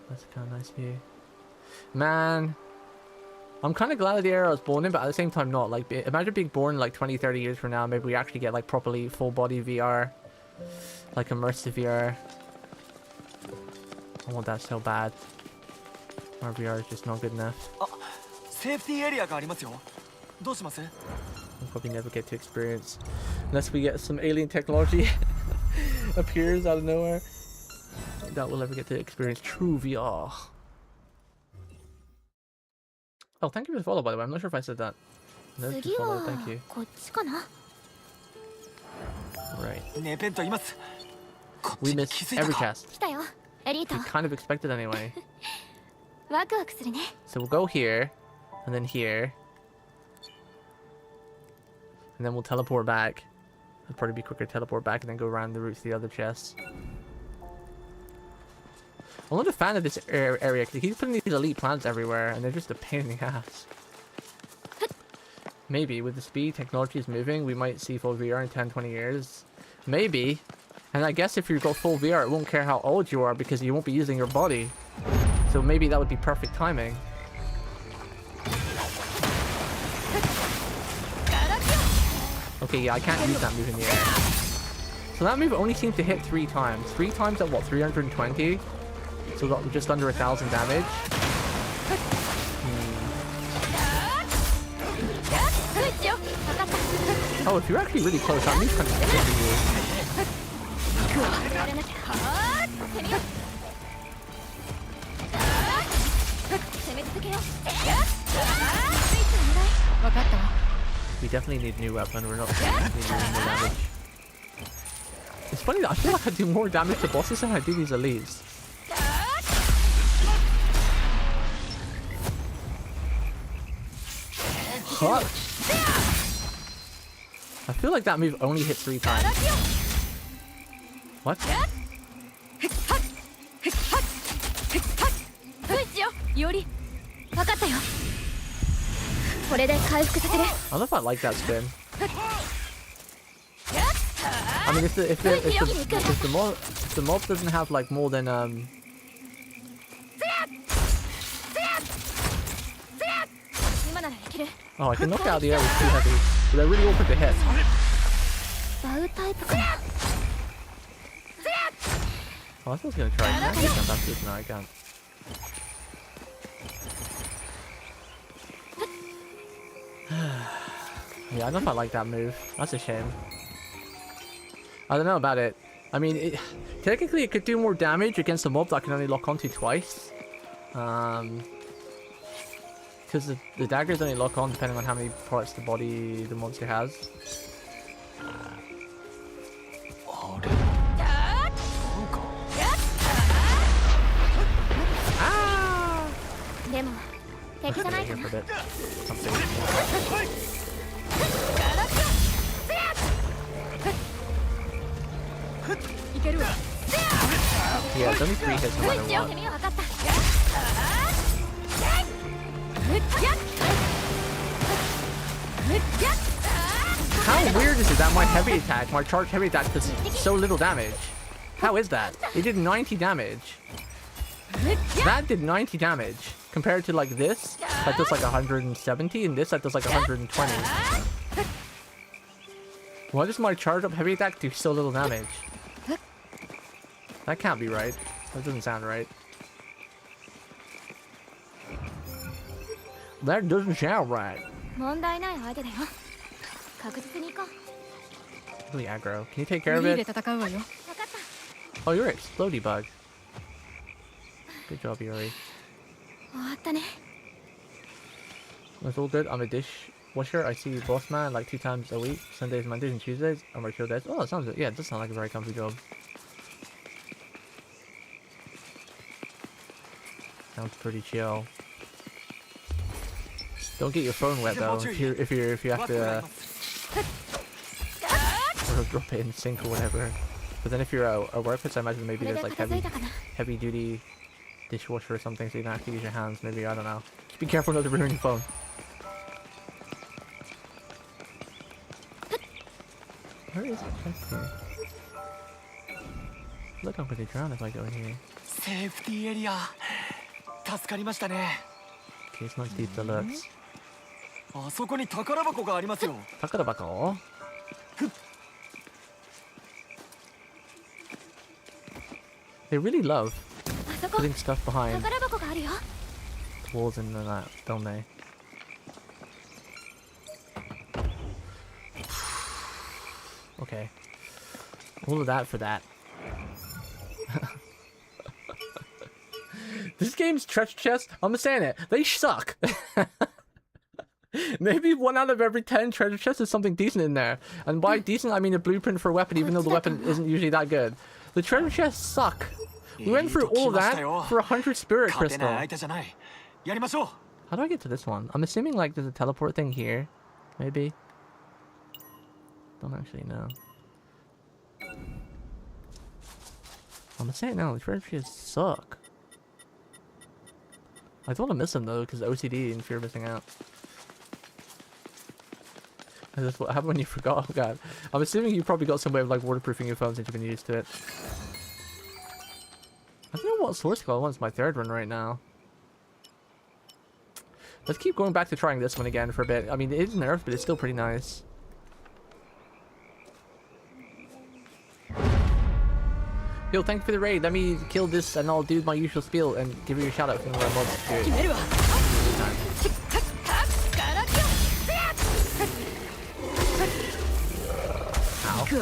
That's a kind of nice view. Man, I'm kind of glad of the era I was born in, but at the same time not. Like, imagine being born like 20, 30 years from now. Maybe we actually get like properly full body VR, like immersive VR. I want that so bad. Our VR is just not good enough. We'll probably never get to experience unless we get some alien technology appears out of nowhere. I doubt we'll ever get to experience true VR. Oh, thank you for the follow, by the way. I'm not sure if I said that. No, just follow, thank you. Right. ねえペントいます。こっ We ちに missed 気づいた every か。 chest. 来たよエリート We kind of expected anyway. ワクワクするね So we'll go here, and then here, and then we'll teleport back. It'll probably be quicker to teleport back and then go around the route to the other chests. I'm not a fan of this area because he keeps putting these elite plants everywhere, and they're just a pain in the ass. Maybe with the speed technology is moving, we might see full VR in 10-20 years. Maybe. And I guess if you go full VR, it won't care how old you are because you won't be using your body. So maybe that would be perfect timing. Okay, yeah, I can't use that move in the air. So that move only seems to hit 3 times. 3 times at what, 320? So that just under 1,000 damage. Oh, if you're actually really close, that move kind of hitting you. We definitely need a new weapon. We're not doing more damage. It's funny that I feel like I do more damage to bosses than I do these elites. What? I feel like that move only hit 3 times. What? I don't know if I like that spin. I mean, if the mob doesn't have like more than Oh, I can knock out the air with 2 heavy, but they're really awkward to hit. Oh, I was gonna try. Can I jump after this? No, I can't. Yeah, I don't know if I like that move. That's a shame. I don't know about it. I mean, technically it could do more damage against a mob that I can only lock onto twice. Because the daggers only lock on depending on how many parts the body the monster has. Ah! Okay, here for a bit. Something. Yeah, it's only 3 hits no matter what. How weird is it that my heavy attack, my charged heavy attack does so little damage? How is that? It did 90 damage. That did 90 damage. Compared to like this, that does like 170, and this that does like 120. Why does my charged up heavy attack do so little damage? That can't be right. That doesn't sound right. That doesn't sound right. Really aggro. Can you take care of it? Oh, you're an explodey bug. Good job, Yuri. That's all good. I'm a dishwasher. I see boss man like 2 times a week. Sundays, Mondays, and Tuesdays. I'm my chill days. Oh, that sounds good. Yeah, it does sound like a very comfy job. Sounds pretty chill. Don't get your phone wet though. If you have to or drop it in the sink or whatever. But then if you're a workplace, I imagine maybe there's like heavy duty dishwasher or something, so you don't have to use your hands. Maybe, I don't know. Just be careful not to ruin your phone. Where is it? Look, I'm going to drown if I go in here. Safety area. 助かりましたね。 Okay, it's not deep deluxe. あそこに宝箱がありますよ。宝箱? They really love putting stuff behind walls and that, don't they? Okay. All of that for that. This game's treasure chest, I'm saying it, they suck. Maybe 1 out of every 10 treasure chests is something decent in there. And by decent, I mean a blueprint for a weapon, even though the weapon isn't usually that good. The treasure chests suck. We went through all of that for 100 spirit crystal. How do I get to this one? I'm assuming like there's a teleport thing here. Maybe. Don't actually know. I'm gonna say it now, the treasure chests suck. I don't want to miss them though, because OCD and fear of missing out. That's what happened when you forgot. Oh god. I'm assuming you probably got some way of like waterproofing your phone since you've been used to it. I don't know what source code I want. It's my 3rd one right now. Let's keep going back to trying this one again for a bit. I mean, it is nerfed, but it's still pretty nice. Yo, thank you for the raid. Let me kill this and I'll do my usual spiel and give you a shout out from where I'm on Ow. Give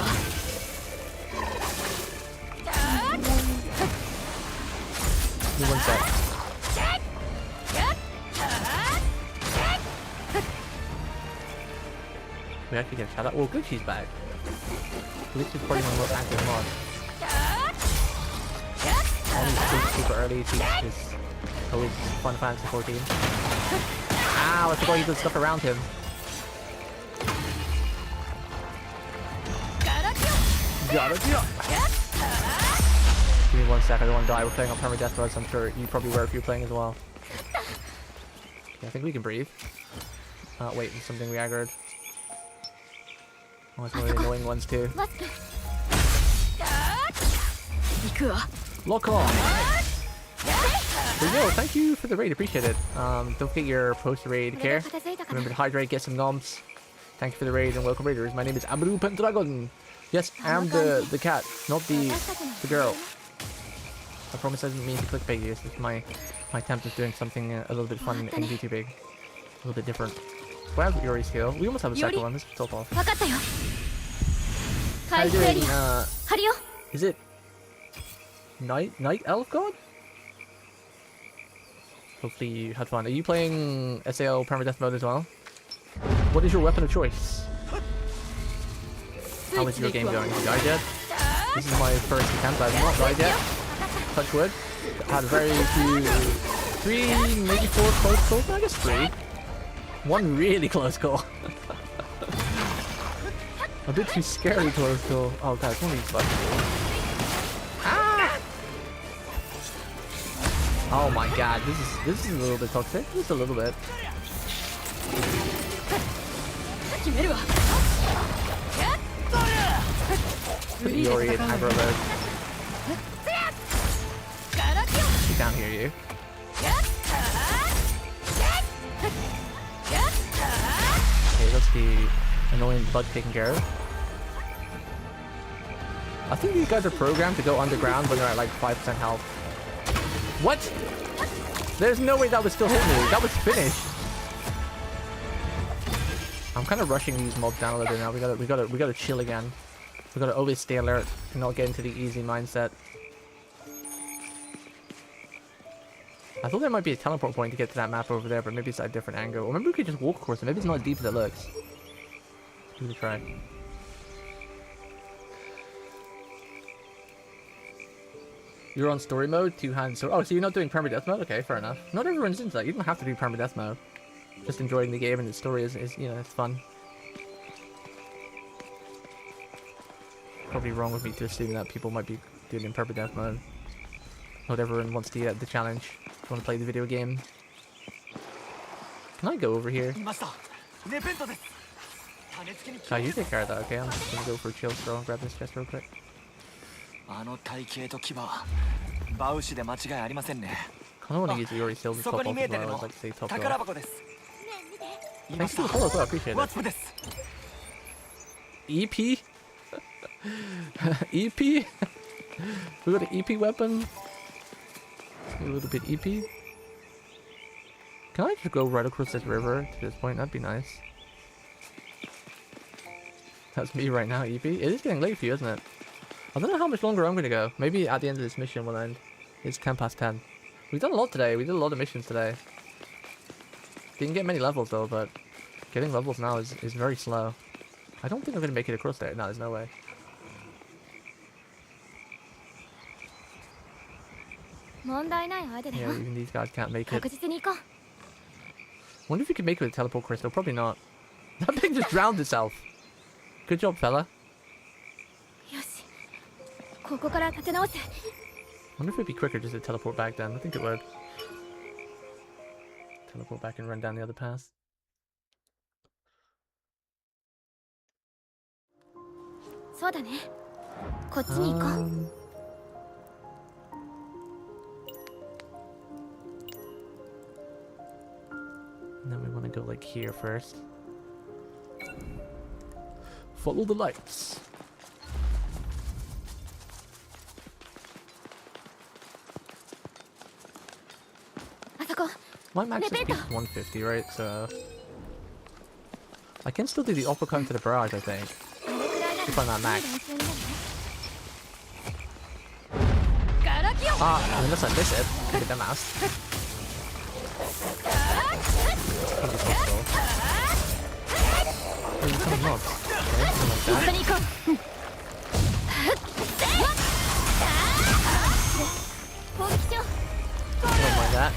me 1 sec. We actually get a shout out. Oh, good, she's back. At least she's probably my most active mod. Only super early, she's just always Final Fantasy 14. Ow, I forgot he did stuff around him. Give me 1 sec, I don't want to die. We're playing on permadeath mode, so I'm sure you probably were if you're playing as well. Okay, I think we can breathe. Wait, there's something we aggroed. Oh, it's one of the annoying ones too. Lock on! So yo, thank you for the raid, appreciate it. Don't forget your post-raid care. Remember to hydrate, get some noms. Thank you for the raid and welcome raiders. My name is Amaru Pendragon. Yes, I'm the cat, not the girl. I promise I didn't mean to clickbait you. This is my attempt at doing something a little bit fun in VTubing. A little bit different. We have Yuri's skill. We almost have a second one. Let's top off. How you doing? Is it Night Elf God? Hopefully you had fun. Are you playing SAO permadeath mode as well? What is your weapon of choice? How is your game going? Have you died yet? This is my first attempt. I have not died yet. Touch wood. Had very few, 3, maybe 4 close calls. I guess 3. 1 really close call. A bit too scary close call. Oh god, it's one of these buttons. Ah! Oh my god, this is a little bit toxic. Just a little bit. Put Yuri in aggro mode. She can't hear you. Okay, that's the annoying bug taken care of. I think these guys are programmed to go underground when they're at like 5% health. What? There's no way that was still hitting me. That was finished. I'm kind of rushing these mobs down a little bit now. We gotta chill again. We gotta always stay alert and not get into the easy mindset. I thought there might be a teleport point to get to that map over there, but maybe it's at a different angle. Or maybe we could just walk across it. Maybe it's not as deep as it looks. Give it a try. You're on story mode, 2 hands. So, oh, so you're not doing permadeath mode? Okay, fair enough. Not everyone's into that. You don't have to do permadeath mode. Just enjoying the game and the story is you know, it's fun. Probably wrong with me to assume that people might be doing it in permadeath mode. Not everyone wants to get the challenge. Want to play the video game. Can I go over here? Oh, you take care of that, okay? I'm just gonna go for a chill stroll and grab this chest real quick. I don't want to use the Yuri Silver top off as well. I'd like to say top off. Thanks for the follow, I appreciate it. EP? EP? We got an EP weapon? A little bit EP? Can I just go right across this river to this point? That'd be nice. That's me right now, EP. It is getting late for you, isn't it? I don't know how much longer I'm going to go. Maybe at the end of this mission will end. It's 10 past 10. We've done a lot today. We did a lot of missions today. Didn't get many levels though, but Getting levels now is very slow. I don't think I'm gonna make it across there. No, there's no way. Yeah, even these guys can't make it. Wonder if you can make it with a teleport crystal. Probably not. That thing just drowned itself. Good job, fella. Wonder if it'd be quicker just to teleport back then. I think it would. Teleport back and run down the other path. And then we want to go like here first. Follow the lights. My max is 150, right? So I can still do the uppercut into the barrage, I think. If I'm not max. Ah, unless I miss it. Look at that mouse. Oh, you come mobs. Okay, something like that. Don't mind that.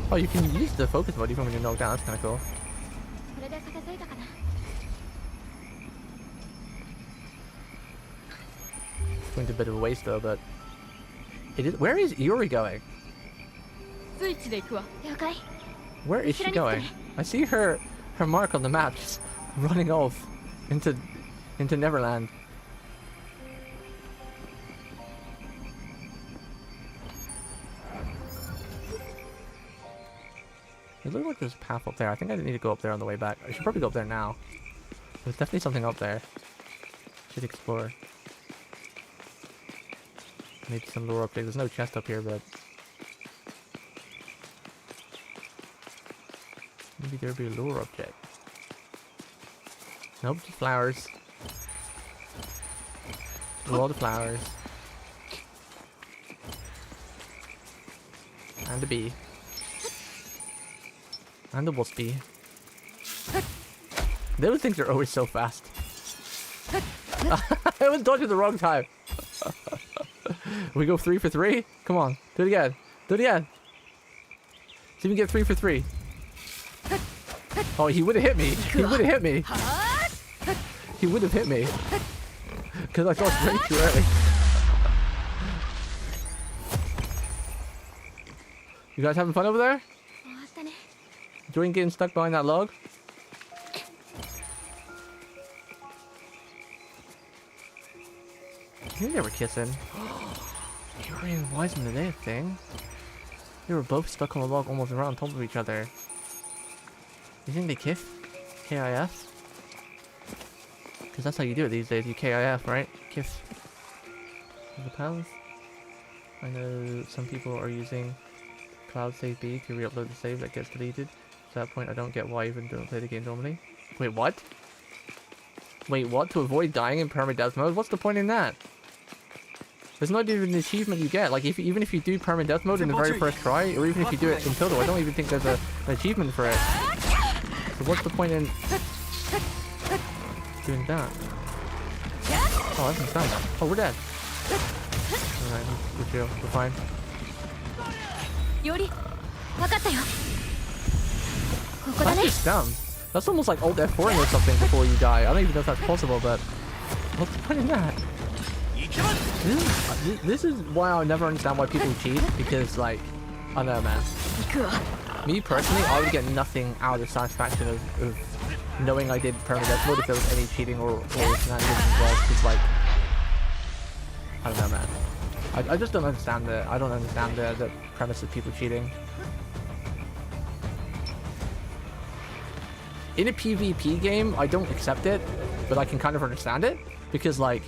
Oh, you can use the focus mode even when you're knocked down. That's kind of cool. It's going to a bit of a waste though, but it is. Where is Yuri going? Where is she going? I see her mark on the map just running off into Neverland. It looks like there's a path up there. I think I need to go up there on the way back. I should probably go up there now. There's definitely something up there. Should explore. Maybe some lore update. There's no chest up here, but maybe there'll be a lore object. Nope, just flowers. Do all the flowers. And a bee. And the waspy. Those things are always so fast. I was dodging the wrong time. We go 3 for 3? Come on, do it again. Do it again. See if we can get 3 for 3. Oh, he would have hit me. He would have hit me. He would have hit me. Because I thought way too early. You guys having fun over there? Enjoying getting stuck behind that log? I think they were kissing. Yuri and Wiseman, are they a thing? They were both stuck on the log almost around on top of each other. You think they kiss? KIF? Because that's how you do it these days. You KIF, right? Kiss. The palace. I know some people are using Cloud Save B to re-upload the save that gets deleted. At that point, I don't get why I even don't play the game normally. Wait, what? Wait, what? To avoid dying in permadeath mode? What's the point in that? There's not even an achievement you get. Like, even if you do permadeath mode in the very first try, or even if you do it in total, I don't even think there's an achievement for it. So what's the point in doing that? Oh, I haven't done that. Oh, we're dead. Alright, we're chill. We're fine. That's just dumb. That's almost like Alt F4 or something before you die. I don't even know if that's possible, but what's the point in that? This is why I'll never understand why people cheat, because, like, I don't know, man. Me personally, I would get nothing out of the satisfaction of knowing I did permadeath mode if there was any cheating or shenanigans involved. Because, like, I don't know, man. I just don't understand the premise of people cheating. In a PvP game, I don't accept it, but I can kind of understand it, because, like,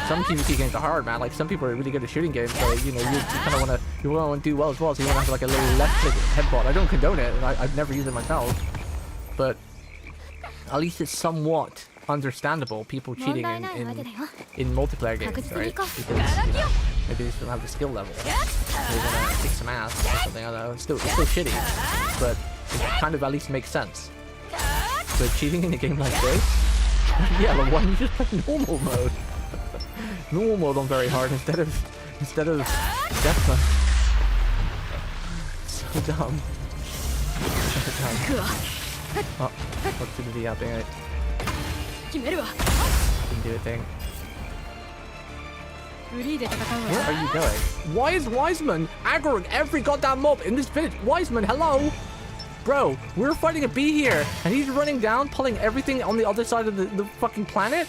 some PvP games are hard, man. Like, some people are really good at shooting games, so, you know, you kind of want to do well as well, so you want to have, like, a little left-click headbutt. I don't condone it, and I've never used it myself, but at least it's somewhat understandable, people cheating in multiplayer games, right? Because, you know, Maybe they just don't have the skill level. They wanna kick some ass or something. I don't know. It's still shitty, but it kind of at least makes sense. But cheating in a game like this, yeah, but why don't you just play normal mode? Normal mode on very hard instead of death mode. So dumb. So dumb. Oh, what's the V thing? It didn't do a thing. Where are you going? Why is Wiseman aggroing every goddamn mob in this village? Wiseman, hello? Bro, we're fighting a bee here, and he's running down, pulling everything on the other side of the fucking planet?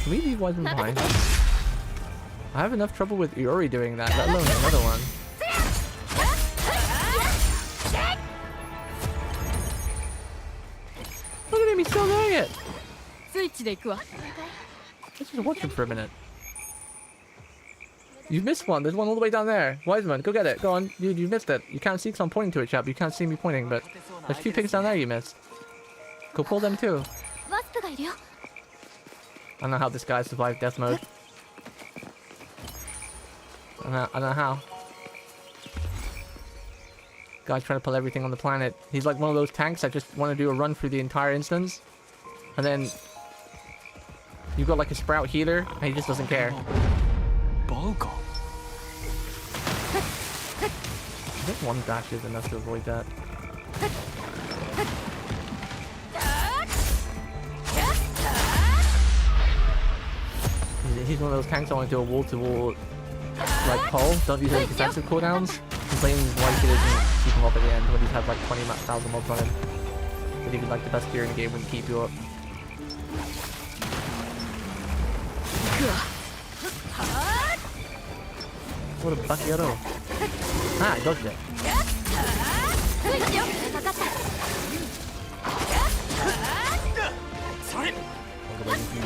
Can we leave Wiseman behind? I have enough trouble with Iori doing that, let alone another one. Look at him, he's still doing it! Let's just watch him for a minute. You've missed one. There's one all the way down there. Wiseman, go get it. Go on. Dude, you missed it. You can't see because I'm pointing to it, chap. You can't see me pointing, but there's 2 pigs down there you missed. Go pull them too. I don't know how this guy survived death mode. I don't know how. Guy's trying to pull everything on the planet. He's like one of those tanks that just want to do a run through the entire instance. And then you've got like a sprout healer, and he just doesn't care. Bogo. I think one dash is enough to avoid that. He's one of those tanks that want to do a wall-to-wall like pull. Don't use any defensive cooldowns. Complaining why he doesn't keep him up at the end when he's had like 20,000 mobs on him. But even like the best gear in the game wouldn't keep you up. What a buckero. Ah, I dodged it.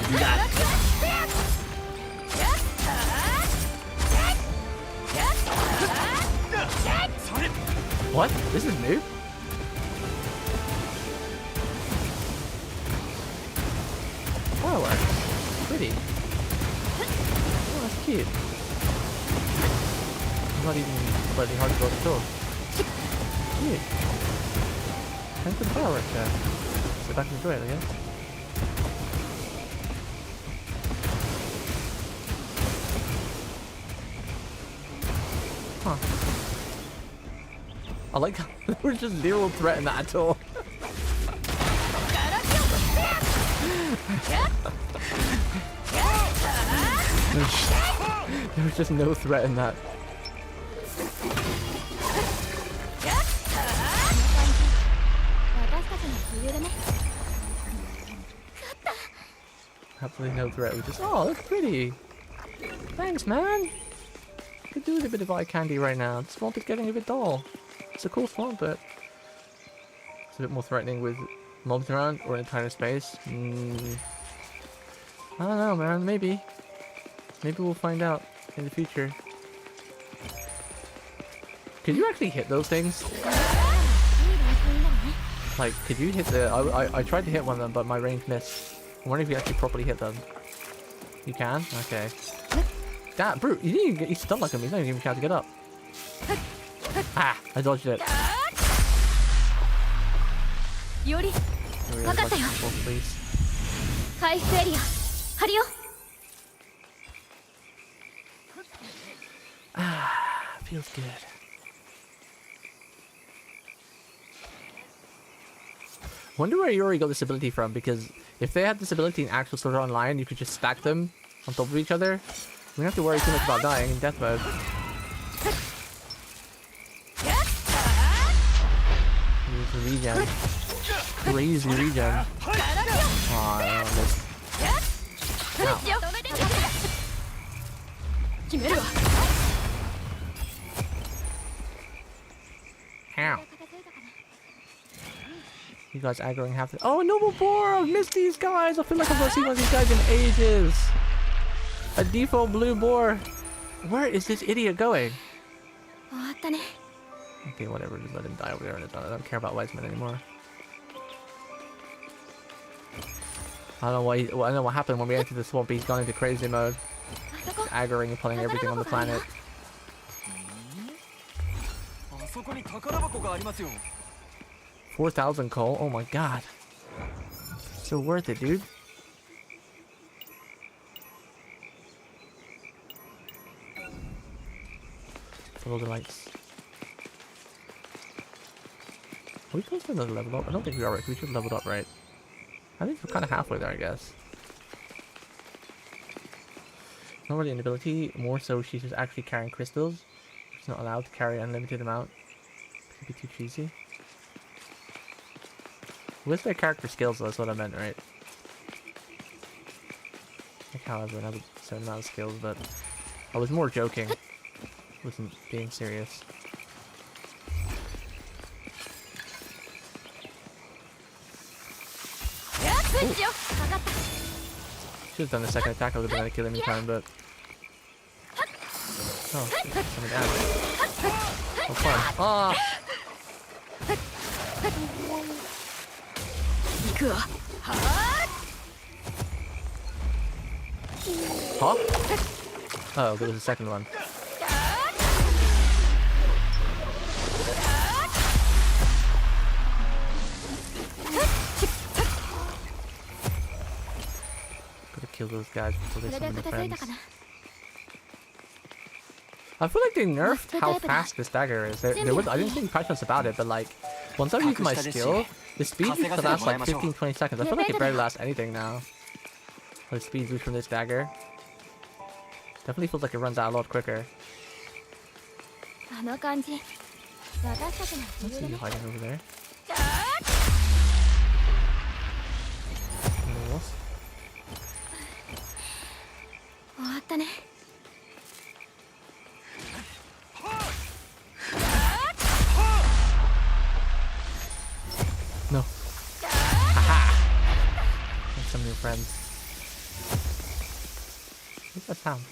Do that. What? This is new? Fireworks. Pretty. Oh, that's cute. Not even slightly hard to go at all. Cute. Thanks for the fireworks there. Sit back and enjoy it, I guess. Huh. I like how there was just zero threat in that at all. There was just no threat in that. Absolutely no threat. We just, oh, that's pretty. Thanks, man. Could do with a bit of eye candy right now. The swamp is getting a bit dull. It's a cool swamp, but it's a bit more threatening with mobs around or an entire space. I don't know, man. Maybe we'll find out in the future. Could you actually hit those things? Like, could you hit the... I tried to hit one of them, but my range missed. I wonder if you actually properly hit them. You can? Okay. That brute, you didn't even get... He's stunned like him. He's not even trying to get up. Ah! I dodged it. Yori, please. Ah, feels good. Wonder where Yuri got this ability from, because if they had this ability in actual Sword Art Online, you could just stack them on top of each other. We don't have to worry too much about dying in death mode. Use the regen. Crazy regen. Aw, I missed. Ow. You guys aggroing half the... Oh, Noble Boar! I've missed these guys! I feel like I've not seen one of these guys in ages! A default blue boar! Where is this idiot going? Okay, whatever, just let him die over there on his own. I don't care about Wiseman anymore. I don't know why. I don't know what happened when we entered the swamp. He's gone into crazy mode, あそこ aggroing and pulling everything on the planet. あそこに宝箱がありますよ。 4,000 coal. Oh my god. So worth it, dude. Follow the lights. Are we close to another level up? I don't think we are right. We should have leveled up, right? I think we're kind of halfway there, I guess. Not really an ability, more so she's just actually carrying crystals. She's not allowed to carry an unlimited amount. Could be too cheesy. What's their character skills though, that's what I meant, right? Like how everyone has a certain amount of skills, but I was more joking. Wasn't being serious. Should have done the second attack, I would have been able to kill him in time, but... Oh, something down. Oh, fun. Ah! Huh? Oh, there was a second one. Gotta kill those guys before they summon their friends. I feel like they nerfed how fast this dagger is. I didn't see any patch notes about it, but like, once I use my skill, the speed used to last like 15-20 seconds. I feel like it barely lasts anything now. The speed boost from this dagger. Definitely feels like it runs out a lot quicker. Let's see you hiding over there. No. Haha! And some new friends. What's that sound?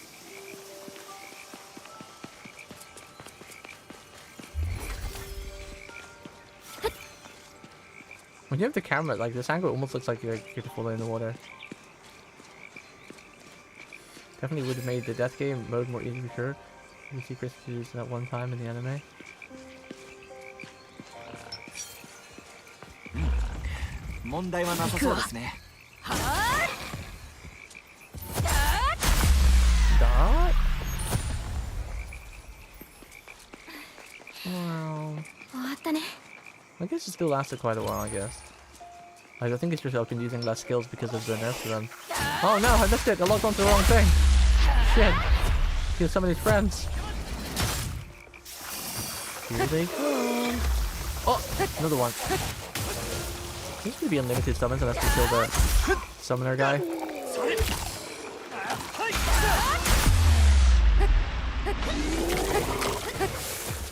When you have the camera, like this angle almost looks like you're falling in the water. Definitely would have made the death game mode more easy for sure. You see Chris use that one time in the anime. Dot? Wow. I guess it still lasted quite a while, I guess. Like, I think it's just I've been using less skills because of the nerfs to them. Oh no, I missed it! I logged onto the wrong thing! Shit! Kill some of these friends. Here they come! Oh! Another one. Seems to be unlimited summons unless we kill the summoner guy.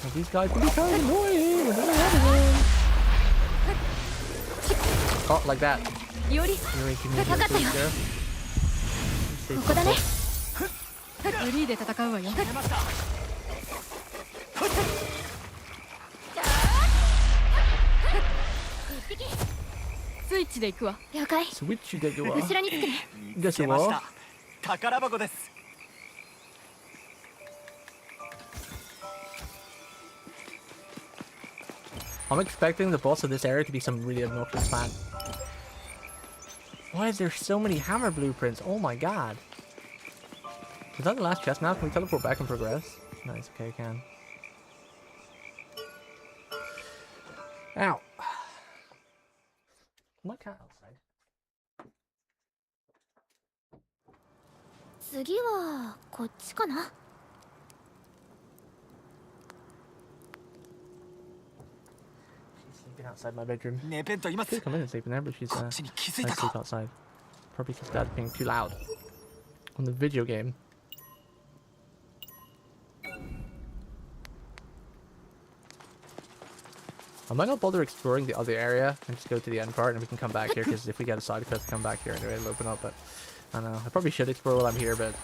Well, these guys can be kind of annoying when they're having them. Oh, like that. Yuri, can you do this, girl? Switchで行くわ。Guess what? 宝箱です。 I'm expecting the boss of this area to be some really obnoxious fan. Why is there so many hammer blueprints? Oh my god. Is that the last chest now? Can we teleport back and progress? Nice, okay, I can. Ow. My cat outside. 次はこっちかな。 Sleeping outside my bedroom. ねえペンといます。 Could come in and sleep in there, but she's こっちに気づい I た sleep か。 outside. Probably because Dad's being too loud on the video game. I might not bother exploring the other area and just go to the end part and we can come back here because if we get a side quest, come back here anyway, it'll open up. But I don't know. I probably should explore while I'm here, but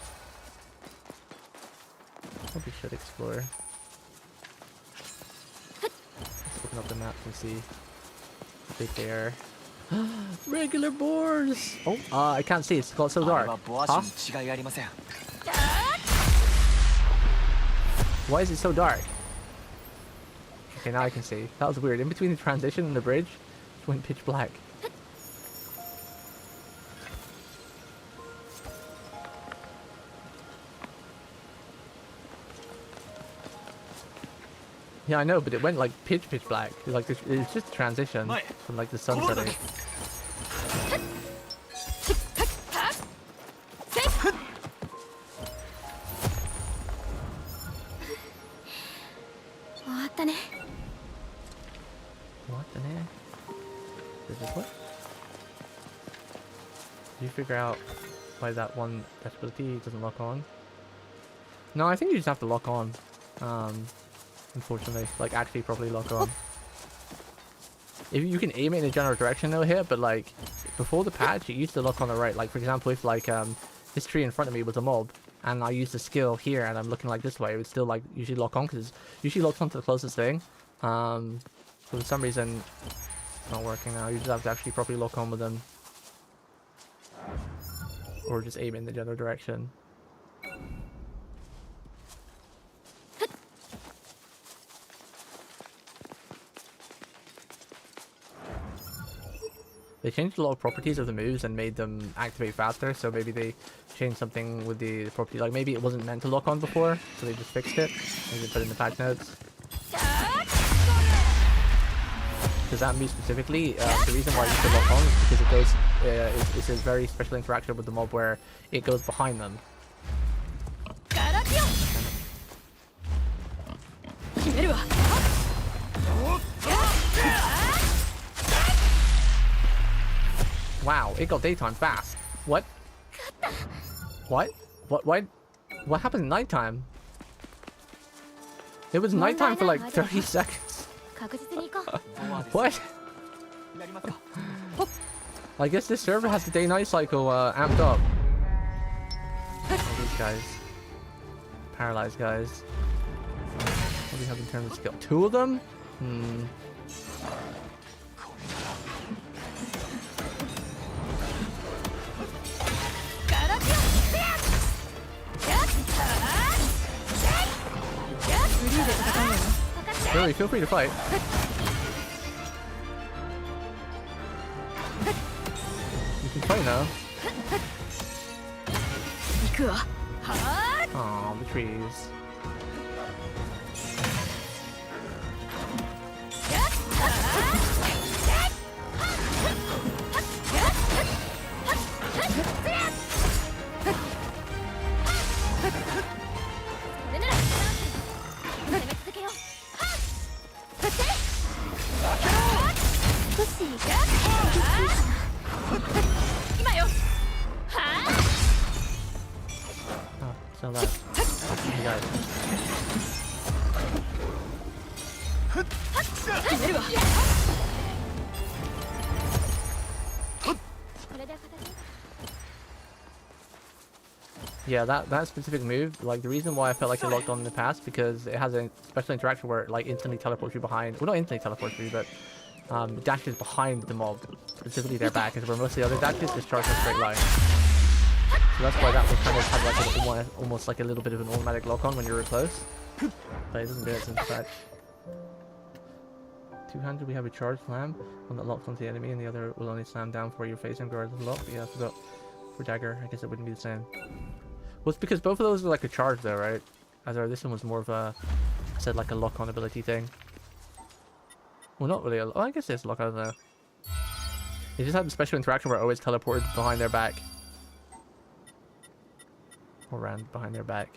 probably should explore. Let's open up the maps and see how big they are. Regular boars! Oh, I can't see. It's got so dark. Huh? Why is it so dark? Okay, now I can see. That was weird. In between the transition and the bridge, it went pitch black. Yeah, I know, but it went like pitch black. Like it's just a transition from like the sun setting. What the heck? Is this what? Did you figure out why that one ability doesn't lock on? No, I think you just have to lock on. Unfortunately, like actually properly lock on. If you can aim it in a general direction though here, but like before the patch, it used to lock on the right. Like for example, if like this tree in front of me was a mob, and I used the skill here, and I'm looking like this way, it would still like usually lock on because it usually locks onto the closest thing. But for some reason, it's not working now. You just have to actually properly lock on with them, or just aim it in the general direction. They changed a lot of properties of the moves and made them activate faster, so maybe they changed something with the property, like maybe it wasn't meant to lock on before, so they just fixed it. Maybe put it in the patch notes. Because that move specifically, the reason why you should lock on is because it goes, it's a very special interaction with the mob where it goes behind them. Wow, it got daytime fast. What? What? What happened at nighttime? It was nighttime for like 30 seconds. What? I guess this server has the day-night cycle amped up. Oh, these guys. Paralyzed guys. What do we have in terms of skill? 2 of them? Really, feel free to fight. You can fight now. Aw, the trees. So that. You guys. Yeah, that specific move, like the reason why I felt like it locked on in the past, because it has a special interaction where it like instantly teleports you behind, well not instantly teleports you, but dashes behind the mob, specifically their back, is where most of the other dashes just charge in a straight line. So that's why that would kind of have like almost like a little bit of an automatic lock on when you're close, but it doesn't do it since that. Two-handed, we have a charge slam, one that locks onto the enemy and the other will only slam down for your face and guard the lock. Yeah, I forgot. For dagger, I guess it wouldn't be the same. Well, it's because both of those are like a charge though, right? As this one was more of a, I said like a lock-on ability thing. Well, not really. I guess it's lock on though. It just had a special interaction where it always teleported behind their back. Or ran behind their back.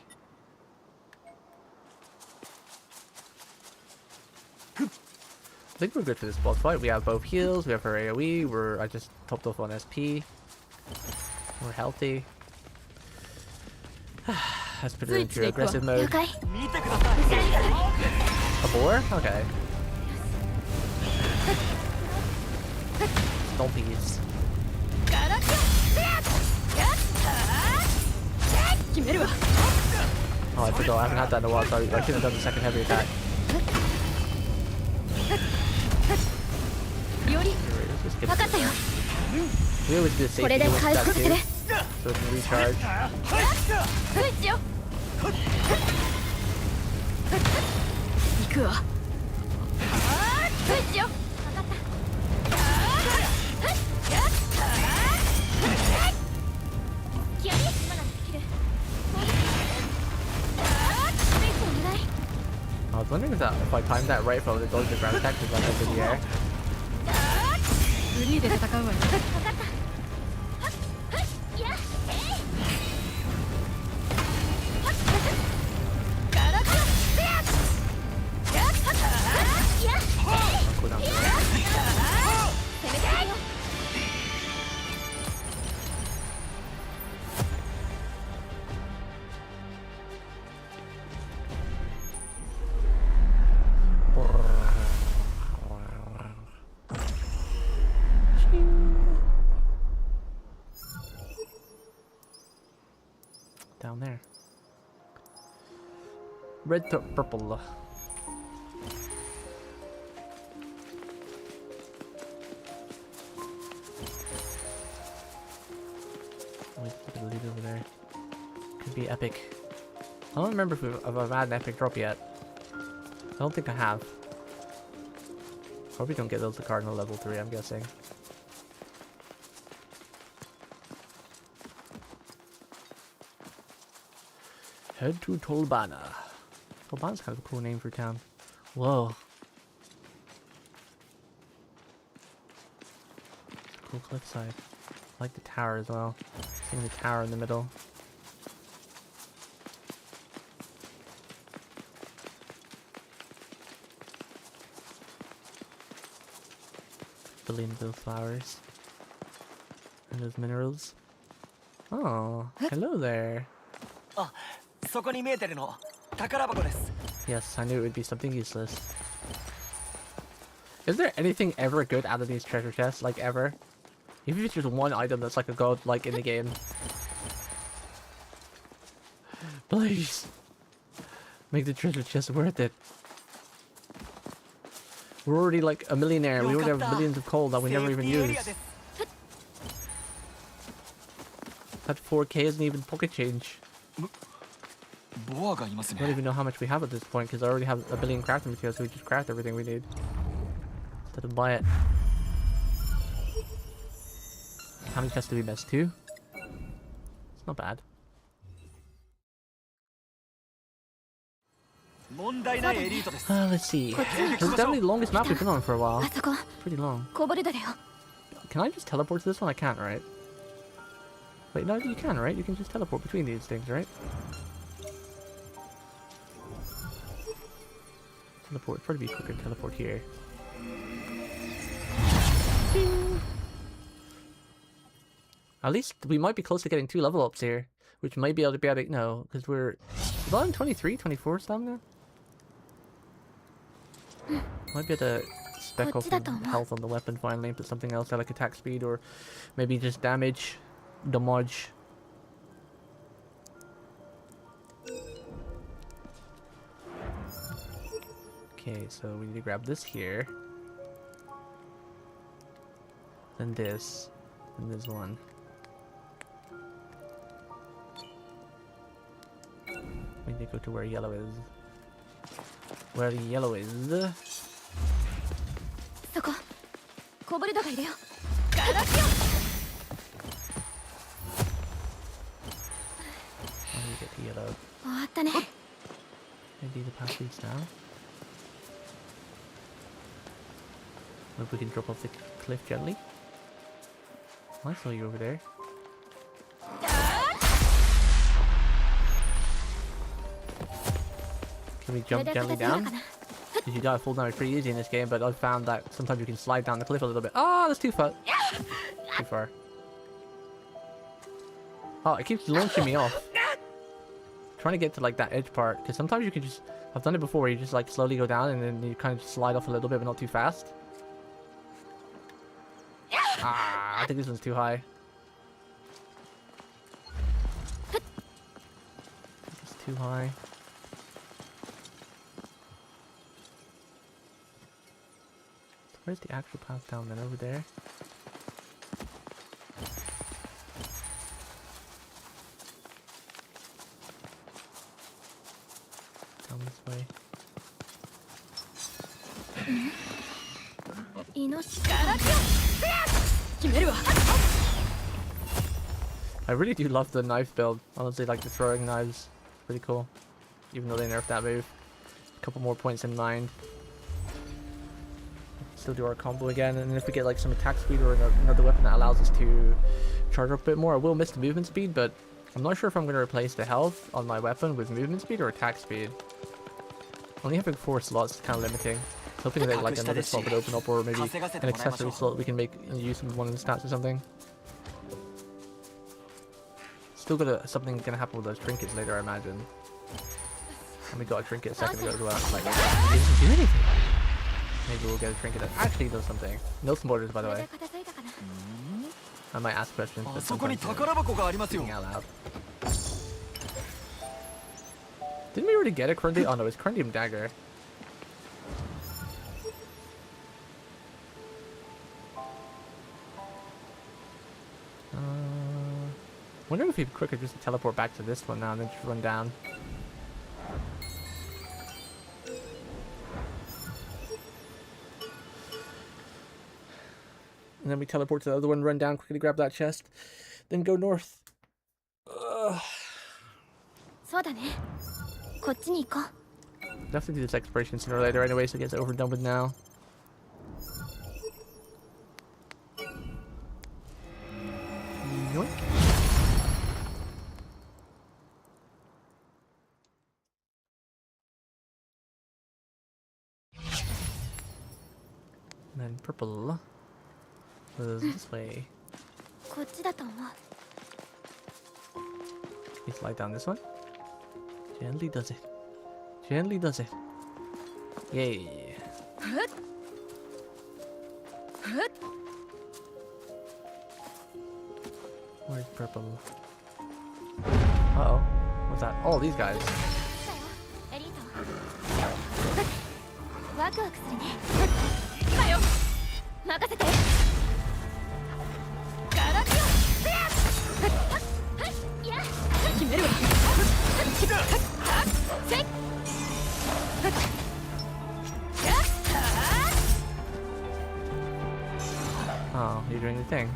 I think we're good for this boss fight. We have both heals, we have our AoE, I just topped off on SP. We're healthy. Let's put it into aggressive mode. A boar? Okay. Stompies. Oh, I forgot. I haven't had that in a while, so I should have done the second heavy attack. Where is this skip 分かったよ We always do the これ safety で with 回 that 復する too, so it can recharge. スイッチよ行くわスイッチよ分かった気合い今ならできるスイッチお願い I was wondering if I timed that right, if I was going to ground attack because like up in the air. フリーで戦うわよ分かったいやCool down. 攻めてみよう Down there. Red to purple. Wait, look at the lead over there. Could be epic. I don't remember if I've had an epic drop yet. I don't think I have. Probably don't get those to Cardinal level 3, I'm guessing. Head to Tolbana. Tolbana's kind of a cool name for a town. Whoa. Cool cliffside. I like the tower as well. Seeing the tower in the middle. Billion of those flowers. And those minerals. Oh, hello there. あ、そこに見えてるの宝箱です。 Yes, I knew it would be something useless. Is there anything ever good out of these treasure chests? Like, ever? Even if it's just one item that's like a god, like, in the game. Please. Make the treasure chest worth it. We're already like a millionaire. We already have millions of coal that we never even use. That 4K isn't even pocket change. I don't even know how much we have at this point because I already have a billion crafting materials, so we just craft everything we need. Instead of buy it. How many chests do we miss? 2? It's not bad. Let's see. This is definitely the longest map we've been on for a while. あそこ Pretty long. こぼれだよ Can I just teleport to this one? I can't, right? Wait, no, you can, right? You can just teleport between these things, right? Teleport. Probably be quicker to teleport here. Ding. At least we might be close to getting 2 level ups here, which might be able to no, because we're on 23, 24 stamina. Might be able to spec up some health on the weapon finally, put something else out like attack speed or maybe just damage. Damage. Okay, so we need to grab this here. Then this. And this one. We need to go to where yellow is. Where the yellow is. そここぼれだがいるよ How do we get to yellow? 終わったね Maybe the path leads down? Maybe we can drop off the cliff gently? I saw you over there. Can we jump gently down? Because you gotta fall down pretty easy in this game, but I've found that sometimes you can slide down the cliff a little bit. Oh, that's too far. Too far. Oh, it keeps launching me off. Trying to get to like that edge part, because sometimes you can just... I've done it before where you just like slowly go down and then you kind of just slide off a little bit, but not too fast. Ah, I think this one's too high. It's too high. Where's the actual path down then? Over there? Down this way. I really do love the knife build. Honestly, like the throwing knives. Pretty cool. Even though they nerfed that move. A couple more points in mind. Still do our combo again, and if we get like some attack speed or another weapon that allows us to charge up a bit more, I will miss the movement speed, but I'm not sure if I'm going to replace the health on my weapon with movement speed or attack speed. Only having 4 slots is kind of limiting. Hoping that like another slot would open up, or maybe an accessory slot we can make use of one of the stats or something. Still something gonna happen with those trinkets later, I imagine. And we got a trinket a second ago as well. Like, it doesn't do anything. Maybe we'll get a trinket that actually does something. No spoilers, by the way. I might ask questions, but sometimes thinking out loud. Didn't we already get a Corundium? Oh no, it's Corundium Dagger. Wonder if it'd be quicker just to teleport back to this one now and then just run down. And then we teleport to the other one, run down, quickly grab that chest, then go north. Ugh. Definitely do this exploration sooner or later anyway, so it gets over and done with now. Yoink. And then purple was this way. You slide down this one. Gently does it. Gently does it. Yay. Where's purple? Uh-oh. What's that? Oh, these guys. Oh, you're doing the thing.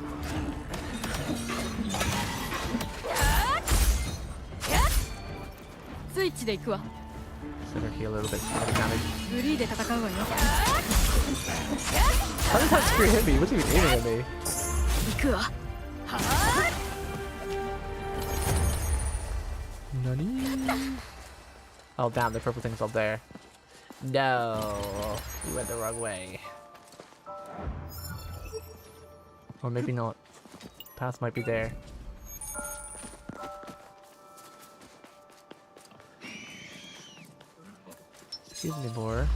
Set her heal a little bit. Damage. How did that screw hit me? He wasn't even aiming at me. Nani? Oh damn, the purple thing's up there. No, we went the wrong way. Or maybe not. Path might be there. Excuse me, boar.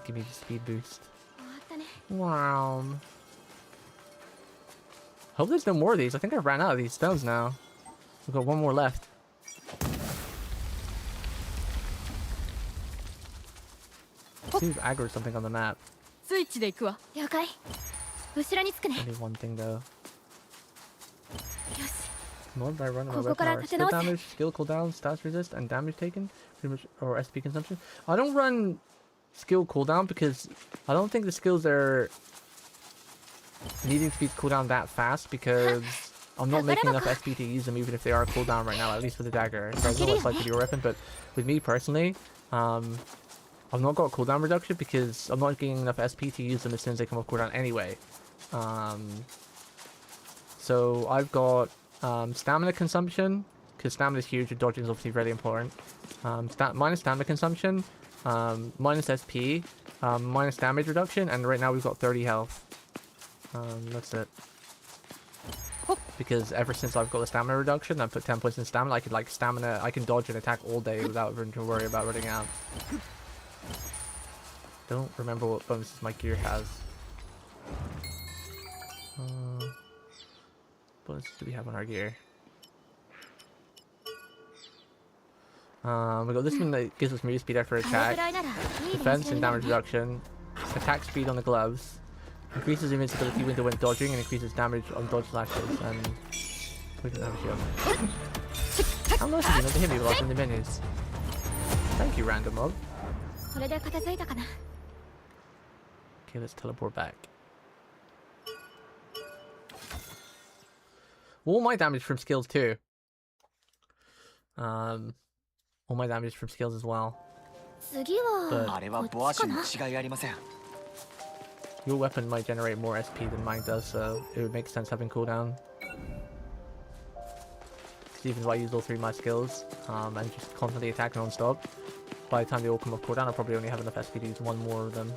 Give me the speed boost. Wow. Hope there's no more of these. I think I ran out of these stones now. We've got one more left. See if aggro something on the map. Only one thing though. What did I run on my weapon? Skill damage, skill cooldown, stats resist, and damage taken, pretty much, or SP consumption. I don't run skill cooldown because I don't think the skills are needing to be cooldown that fast because I'm not making enough SP to use them even if they are cooldown right now, at least for the dagger. So I don't know what it's like with your weapon, but with me personally, I've not got cooldown reduction because I'm not getting enough SP to use them as soon as they come off cooldown anyway. So I've got stamina consumption, because stamina is huge and dodging is obviously very important. Minus stamina consumption, minus SP, minus damage reduction, and right now we've got 30 health. That's it. Because ever since I've got the stamina reduction, I put 10 points in stamina, I could like stamina, I can dodge and attack all day without having to worry about running out. Don't remember what bonuses my gear has. What bonuses do we have on our gear? We got this one that gives us move speed after attack, defense and damage reduction, attack speed on the gloves, increases invincibility when dodging, and increases damage on dodge slashes, and we don't have a shield. How nice of you not to hit me while I was in the menus. Thank you, random mob. Okay, let's teleport back. All my damage from skills too. All my damage from skills as well. But your weapon might generate more SP than mine does, so it would make sense having cooldown. Because even if I use all 3 of my skills, and just constantly attack non-stop, by the time they all come off cooldown, I'll probably only have enough SP to use 1 more of them.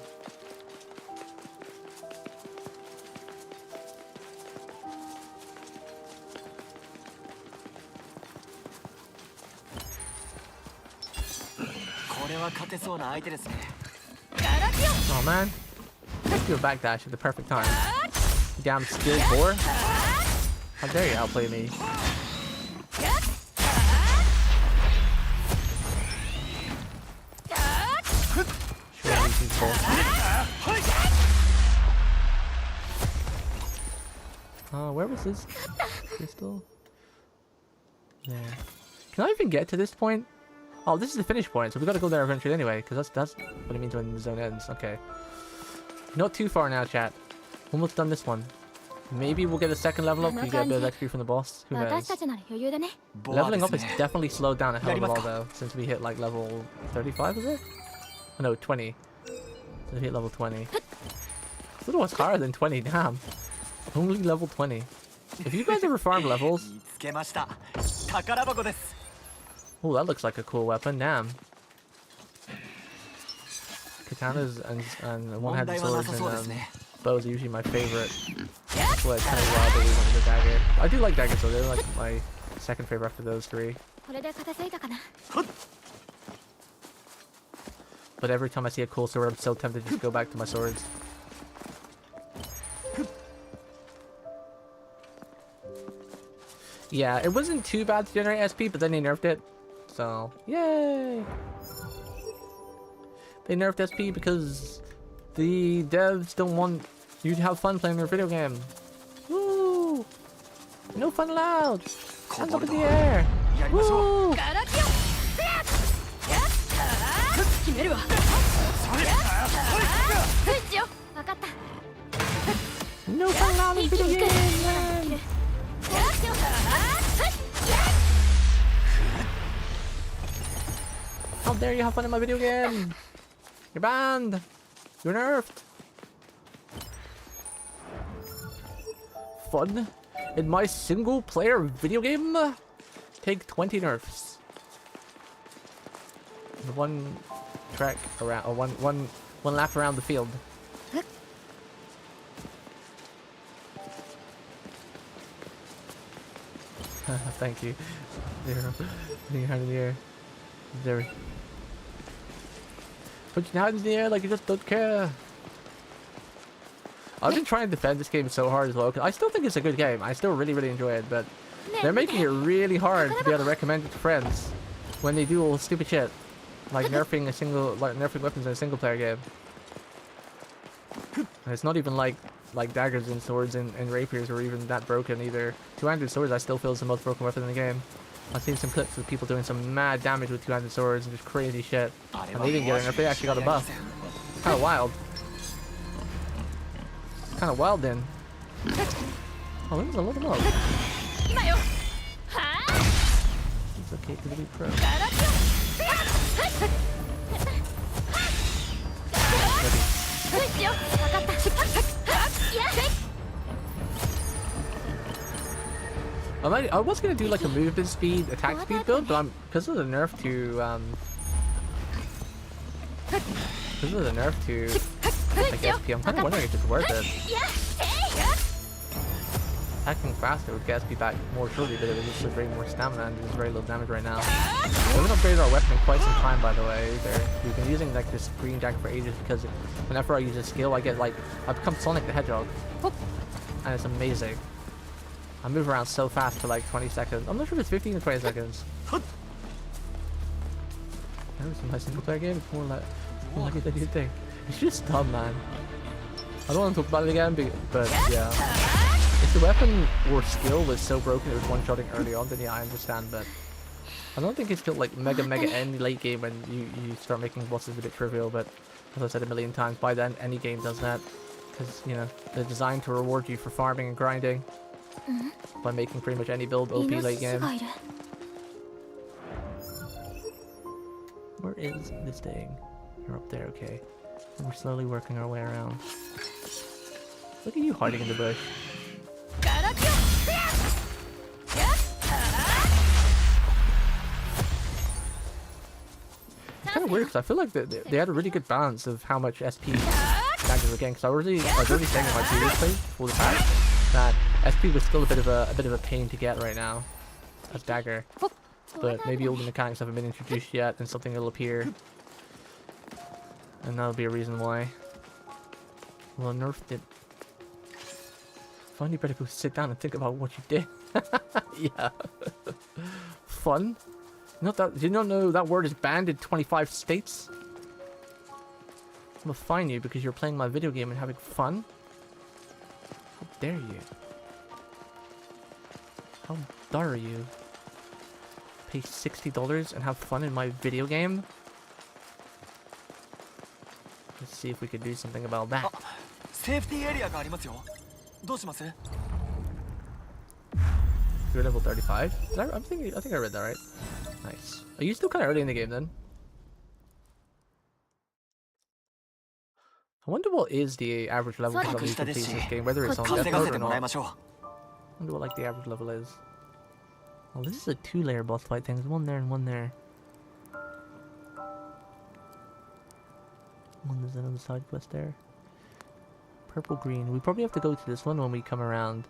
Oh man, let's do a backdash at the perfect time. You damn skilled whore. How dare you outplay me? Where was this crystal? Yeah. Can I even get to this point? Oh, this is the finish point, so we gotta go there eventually anyway, because that's what it means when the zone ends. Okay. Not too far now, chat. Almost done this one. Maybe we'll get a second level up, we get a bit of XP from the boss. Who knows? Leveling up is definitely slowed down a hell of a lot though, since we hit like level 35, is it? Oh, no, 20. Since we hit level 20. I thought it was higher than 20, damn. Only level 20. If you guys ever farm levels... Oh, that looks like a cool weapon, damn. Katanas and one-handed swords and bows are usually my favorite. That's why it's kind of wild that we went with a dagger. I do like daggers though, they're like my second favorite after those 3. But every time I see a cool sword, I'm so tempted to just go back to my swords. Yeah, it wasn't too bad to generate SP, but then they nerfed it. So, yay! They nerfed SP because the devs don't want you to have fun playing their video game. Woo! No fun allowed! Hands up in the air! Woo! No fun allowed in video games, man! How dare you have fun in my video game! You're banned! You're nerfed! Fun in my single player video game? Take 20 nerfs. One track around, or one lap around the field. Thank you. Zero. Putting your hand in the air. There. Put your hands in the air like you just don't care. I've been trying to defend this game so hard as well, because I still think it's a good game. I still really enjoy it, but they're making it really hard to be able to recommend it to friends when they do all stupid shit, like nerfing weapons in a single player game. And it's not even like daggers and swords and rapiers are even that broken either. Two-handed swords I still feel is the most broken weapon in the game. I've seen some clips of people doing some mad damage with two-handed swords and just crazy shit. And they didn't get it, or if they actually got a buff. Kinda wild. Kinda wild then. Oh, there's a lot of mobs. It's okay to be pro. I was gonna do like a movement speed, attack speed build, but because of the nerf to like SP, I'm kind of wondering if it's worth it. Attacking faster would get SP back more surely, but it would just bring more stamina and does very little damage right now. We haven't upgraded our weapon in quite some time, by the way. We've been using like this green dagger for ages because whenever I use a skill, I become Sonic the Hedgehog, and it's amazing. I move around so fast for like 20 seconds. I'm not sure if it's 15 or 20 seconds. It's a nice single player game. It's more like it than you think. It's just dumb, man. I don't want to talk about it again, but yeah. If the weapon or skill was so broken it was one-shotting early on, then yeah, I understand, but I don't think it's till like mega end late game when you start making bosses a bit trivial, but as I said a million times, by then any game does that. Because, you know, they're designed to reward you for farming and grinding by making pretty much any build OP late game. Where is this thing? You're up there, okay. And we're slowly working our way around. Look at you hiding in the bush. It's kind of weird because I feel like they had a really good balance of how much SP daggers were getting. Because I was already saying in my previous play for the patch that SP was still a bit of a pain to get right now as dagger. But maybe all the mechanics haven't been introduced yet, and something will appear, and that'll be a reason why. Well, nerfed it. Finally, better go sit down and think about what you did. Yeah. Fun? Not that. Did you not know that word is banned in 25 states? I'm gonna fine you because you're playing my video game and having fun. How dare you? How dare you? Pay $60 and have fun in my video game? Let's see if we could do something about that. Safety area がありますよ。どうします？ You're level 35? I think I read that right. Nice. Are you still kind of early in the game then? I wonder what is the average level of you complete in this game, whether it's on death mode or not. I wonder what like the average level is. Well, this is a 2-layer boss fight thing. There's one there and one there. There's another side quest there. Purple green. We probably have to go to this one when we come around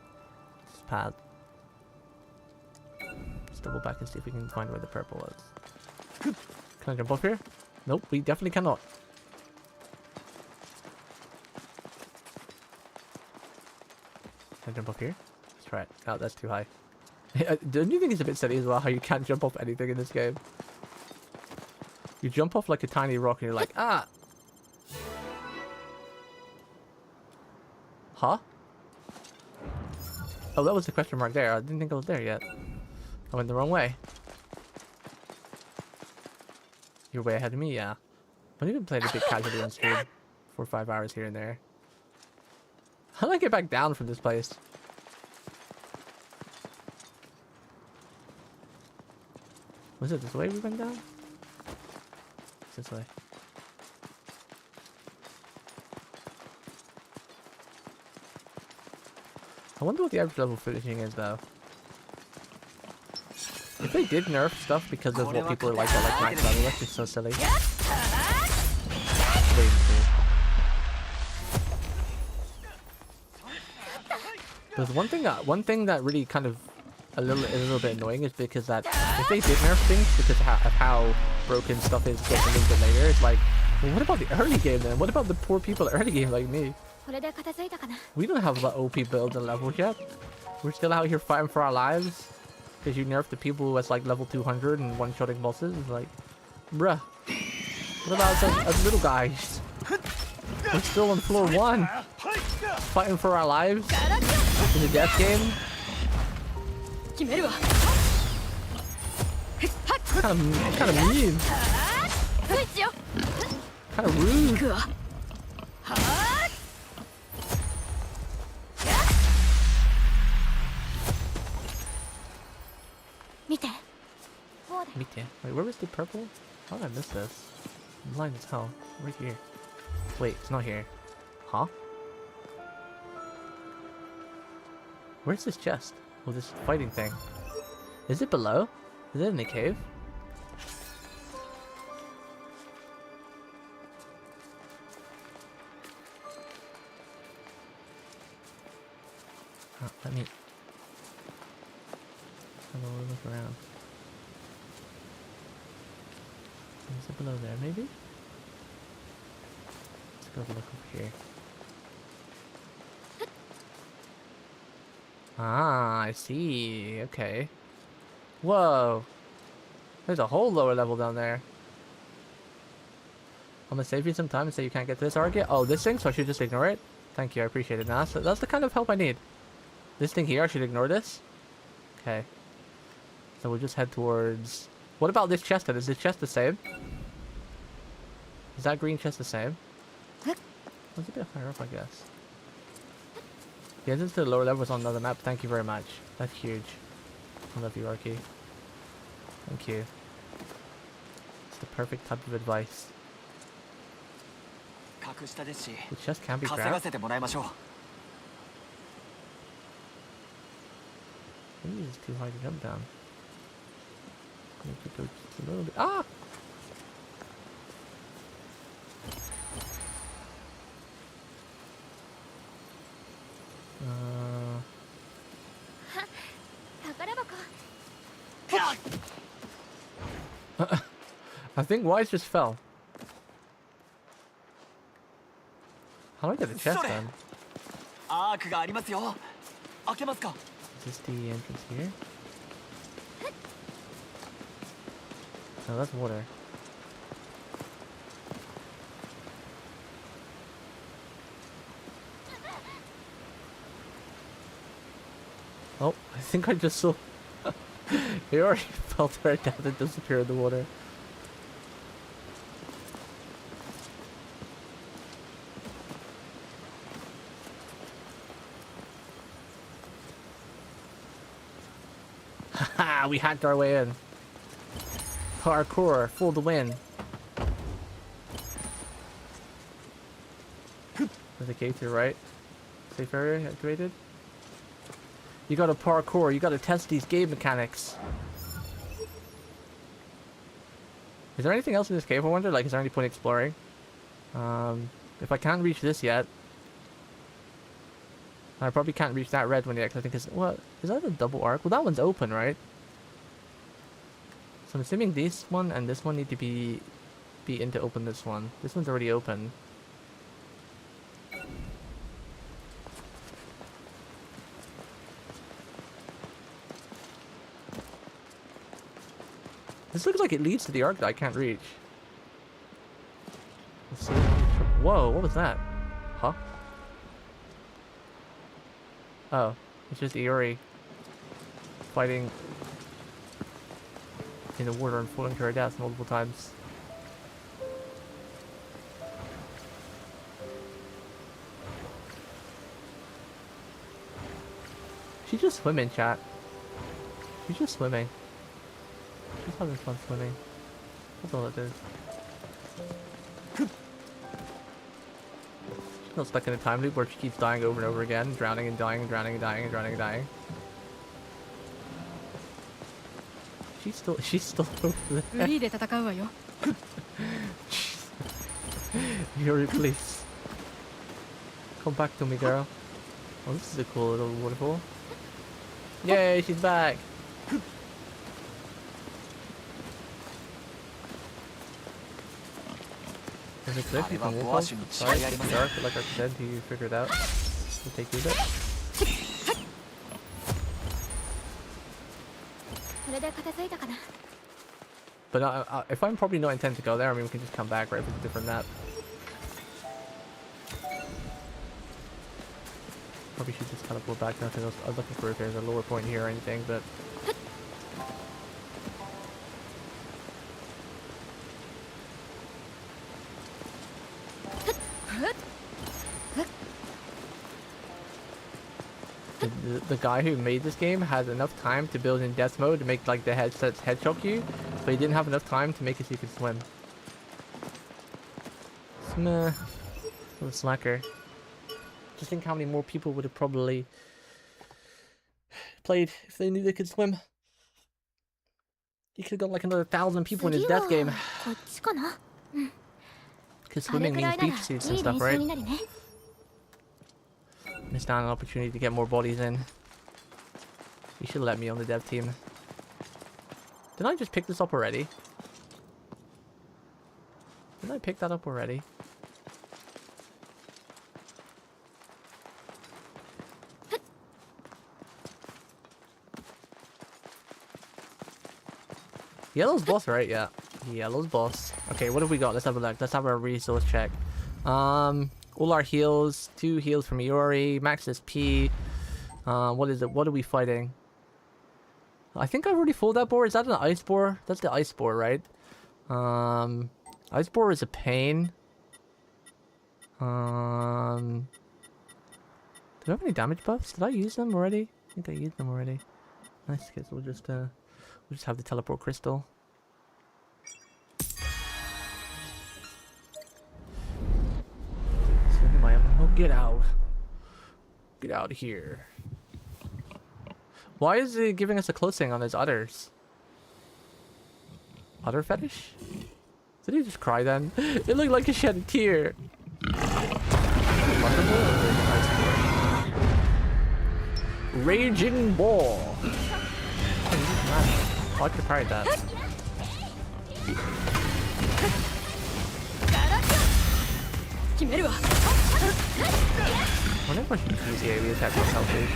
this path. Let's double back and see if we can find where the purple was. Can I jump off here? Nope, we definitely cannot. Can I jump off here? Let's try it. Oh, that's too high. Don't you think it's a bit silly as well how you can't jump off anything in this game? You jump off like a tiny rock and you're like, ah! Huh? Oh, that was the question mark there. I didn't think I was there yet. I went the wrong way. You're way ahead of me, yeah. I've even played a bit casually on stream. 4 or 5 hours here and there. How do I get back down from this place? Was it this way we went down? It's this way. I wonder what the average level finishing is though. If they did nerf stuff because of what people are like at like max level, that's just so silly. Wait and see. There's one thing that really kind of is a little bit annoying is because that if they did nerf things because of how broken stuff is getting a little bit later, it's like, well, what about the early game then? What about the poor people early game like me? We don't have the OP builds and levels yet. We're still out here fighting for our lives because you nerfed the people who was like level 200 and one-shotting bosses. It's like, bruh. What about us little guys? We're still on floor 1, fighting for our lives in the death game. Kind of mean. Kind of rude. Wait, where was the purple? How did I miss this? I'm blind as hell. Right here. Wait, it's not here. Huh? Where's this chest? Oh, this fighting thing. Is it below? Is it in the cave? Oh, let me have a look around. Is it below there, maybe? Let's go have a look over here. Ah, I see. Okay. Whoa. There's a whole lower level down there. I'm gonna save you some time and say you can't get to this arc yet. Oh, this thing, so I should just ignore it? Thank you, I appreciate it. Now, that's the kind of help I need. This thing here, I should ignore this? Okay. So we'll just head towards... What about this chest then? Is this chest the same? Is that green chest the same? It's a bit higher up, I guess. The entrance to the lower levels on another map. Thank you very much. That's huge. I love you, Arky. Thank you. It's the perfect type of advice. The chest can't be grabbed. I think it's too hard to jump down. Need to go just a little bit. Ah! I think Wise just fell. How do I get the chest then? Is this the entrance here? No, that's water. Oh, I think I just saw... He already fell right down and disappeared in the water. Haha, we hacked our way in. Parkour, full to win. There's a gate to your right. Safe area activated. You gotta parkour, you gotta test these game mechanics. Is there anything else in this cave, I wonder? Like, is there any point exploring? If I can't reach this yet... I probably can't reach that red one yet, because I think it's... What? Is that a double arc? Well, that one's open, right? So I'm assuming this one and this one need to be in to open this one. This one's already open. This looks like it leads to the arc that I can't reach. Let's see. Whoa, what was that? Huh? Oh, it's just Iori fighting in the water and falling to her death multiple times. She's just swimming, chat. She's just swimming. She's having fun swimming. That's all it is. She's not stuck in a time loop where she keeps dying over and over again, drowning and dying and drowning and dying and drowning and dying. She's still over there. Yuri, please. Come back to me, girl. Oh, this is a cool little waterfall. Yay, she's back! There's a cliff you can walk off. Sorry, it's dark, but like I said, you figure it out. It'll take you a bit. But if I'm probably not intending to go there, I mean, we can just come back, right, if it's a different map. Probably should just kind of go back. Nothing else. I was looking for if there's a lower point here or anything, but... The guy who made this game had enough time to build in death mode to make like the headsets headshot you, but he didn't have enough time to make it so you could swim. Smeh. Little slacker. Just think how many more people would have probably played if they knew they could swim. You could have got like another 1,000 people in his death game. Because swimming means beach suits and stuff, right? Missed out on an opportunity to get more bodies in. You should let me on the dev team. Didn't I just pick this up already? Didn't I pick that up already? Yellow's boss, right? Yeah. Yellow's boss. Okay, what have we got? Let's have a look. Let's have our resource check. All our heals. 2 heals from Iori. Max SP. What is it? What are we fighting? I think I've already filled that boar. Is that an ice boar? That's the ice boar, right? Ice boar is a pain. Do we have any damage buffs? Did I use them already? I think I used them already. Nice, because we'll just have the teleport crystal. Oh, get out! Get out of here! Why is it giving us a closing on his udders? Udder fetish? Did he just cry then? It looked like he shed a tear. Raging ball. Oh, I could parry that. I wonder if I should use the AoE attack myself, dude.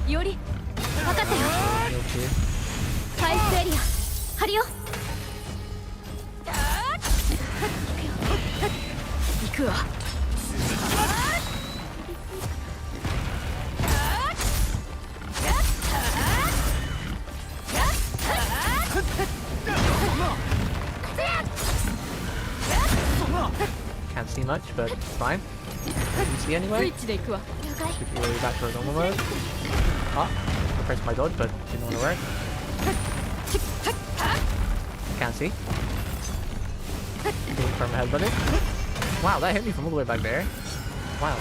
Yori, わかったよ。回復エリア、張るよ。行くわ。Can't see much, but it's fine. You see anyway? Keep your way back to our normal mode. Oh, I pressed my dodge, but didn't want to work. Can't see. Doing from ahead, buddy. Wow, that hit me from all the way back there. Wow.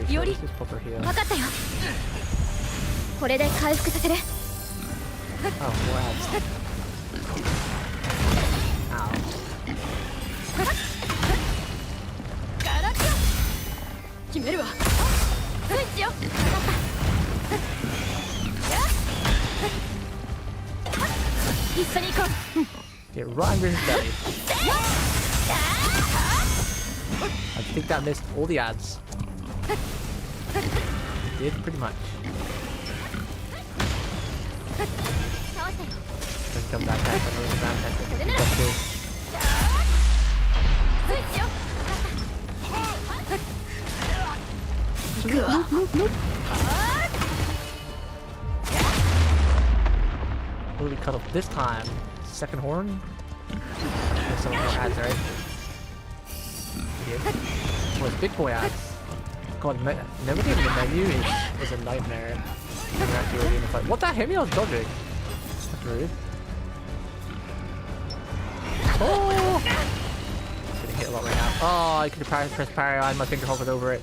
Yori, わかったよ。これで回復させる。Oh, more ads. Ow. 決めるわ。スイッチよ。わかった。一緒に行こう。Get right under his belly. I think that missed all the ads. It did pretty much. Let's come back back and really down What do we cut off this time? Second horn? There's some more ads, right? Yeah. Oh, it's big boy ads. God, navigating the menu is a nightmare. When you're actually already in the fight. What, that hit me? I was dodging. That's rude. Oh! Getting hit a lot right now. Oh, I could have pressed parry. I had my finger hovered over it.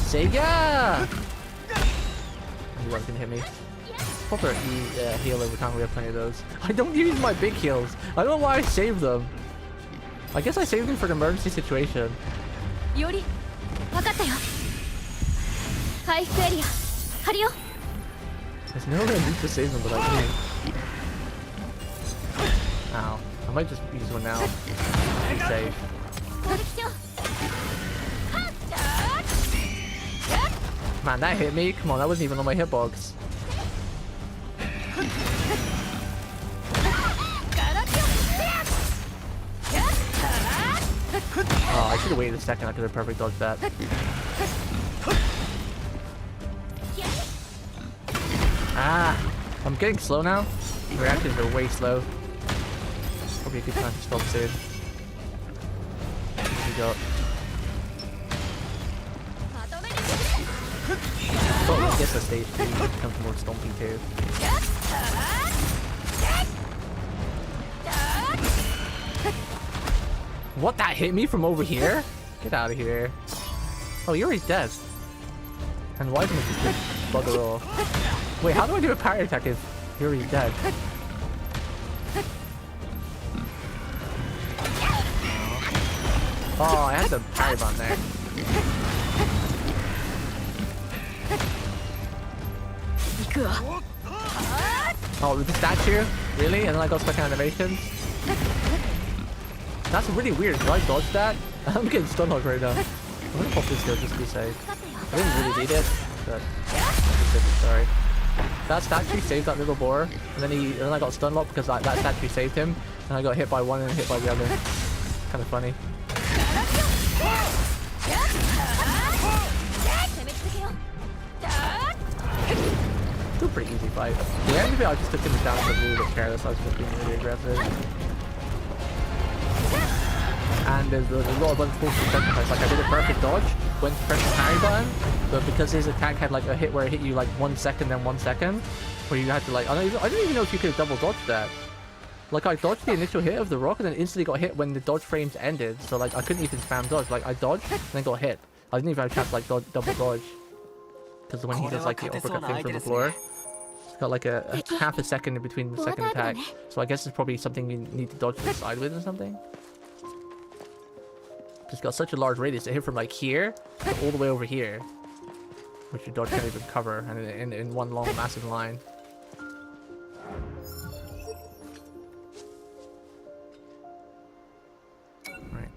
Sega! I knew I was gonna hit me. Proper heal every time. We have plenty of those. I don't use my big heals. I don't know why I saved them. I guess I saved them for an emergency situation. Yori, わかったよ。回復エリア、張るよ。There's no real need to save them, but I do. Ow. I might just use one now. Be safe. Man, that hit me. Come on, that wasn't even on my hitbox. Oh, I should have waited a second. I could have perfect dodged that. Ah, I'm getting slow now. Reactions are way slow. Probably a good time to stop soon. What we got? Oh, I guess the stage 2 becomes more stompy too. What, that hit me from over here? Get out of here. Oh, Yuri's dead. And why isn't it just bugger off. Wait, how do I do a parry attack if Yuri's dead? Oh, I had the parry bomb there. Oh, with the statue? Really? And then I got stuck in animations? That's really weird. Did I dodge that? I'm getting stun locked right now. I'm gonna pop this skill just to be safe. I didn't really need it, but sorry. That statue saved that little boar, and then I got stun locked because that statue saved him, and I got hit by one and hit by the other. Kind of funny. Still pretty easy fight. The end of it, I just took him down because I was really careless. I was just being really aggressive. And there's a lot of unfortunate sacrifice. Like I did a perfect dodge, went to press the parry button, but because his attack had like a hit where it hit you like 1 second, then 1 second, where you had to like, I didn't even know if you could have double dodged that. Like I dodged the initial hit of the rock and then instantly got hit when the dodge frames ended. So like I couldn't even spam dodge. Like I dodged and then got hit. I didn't even have a chance to like double dodge. Because when he does like the uppercut thing from the floor, it's got like a half a second in between the second attack. So I guess it's probably something you need to dodge to the side with or something. It's got such a large radius. It hit from like here to all the way over here, which your dodge can't even cover, and in one long massive line. Right.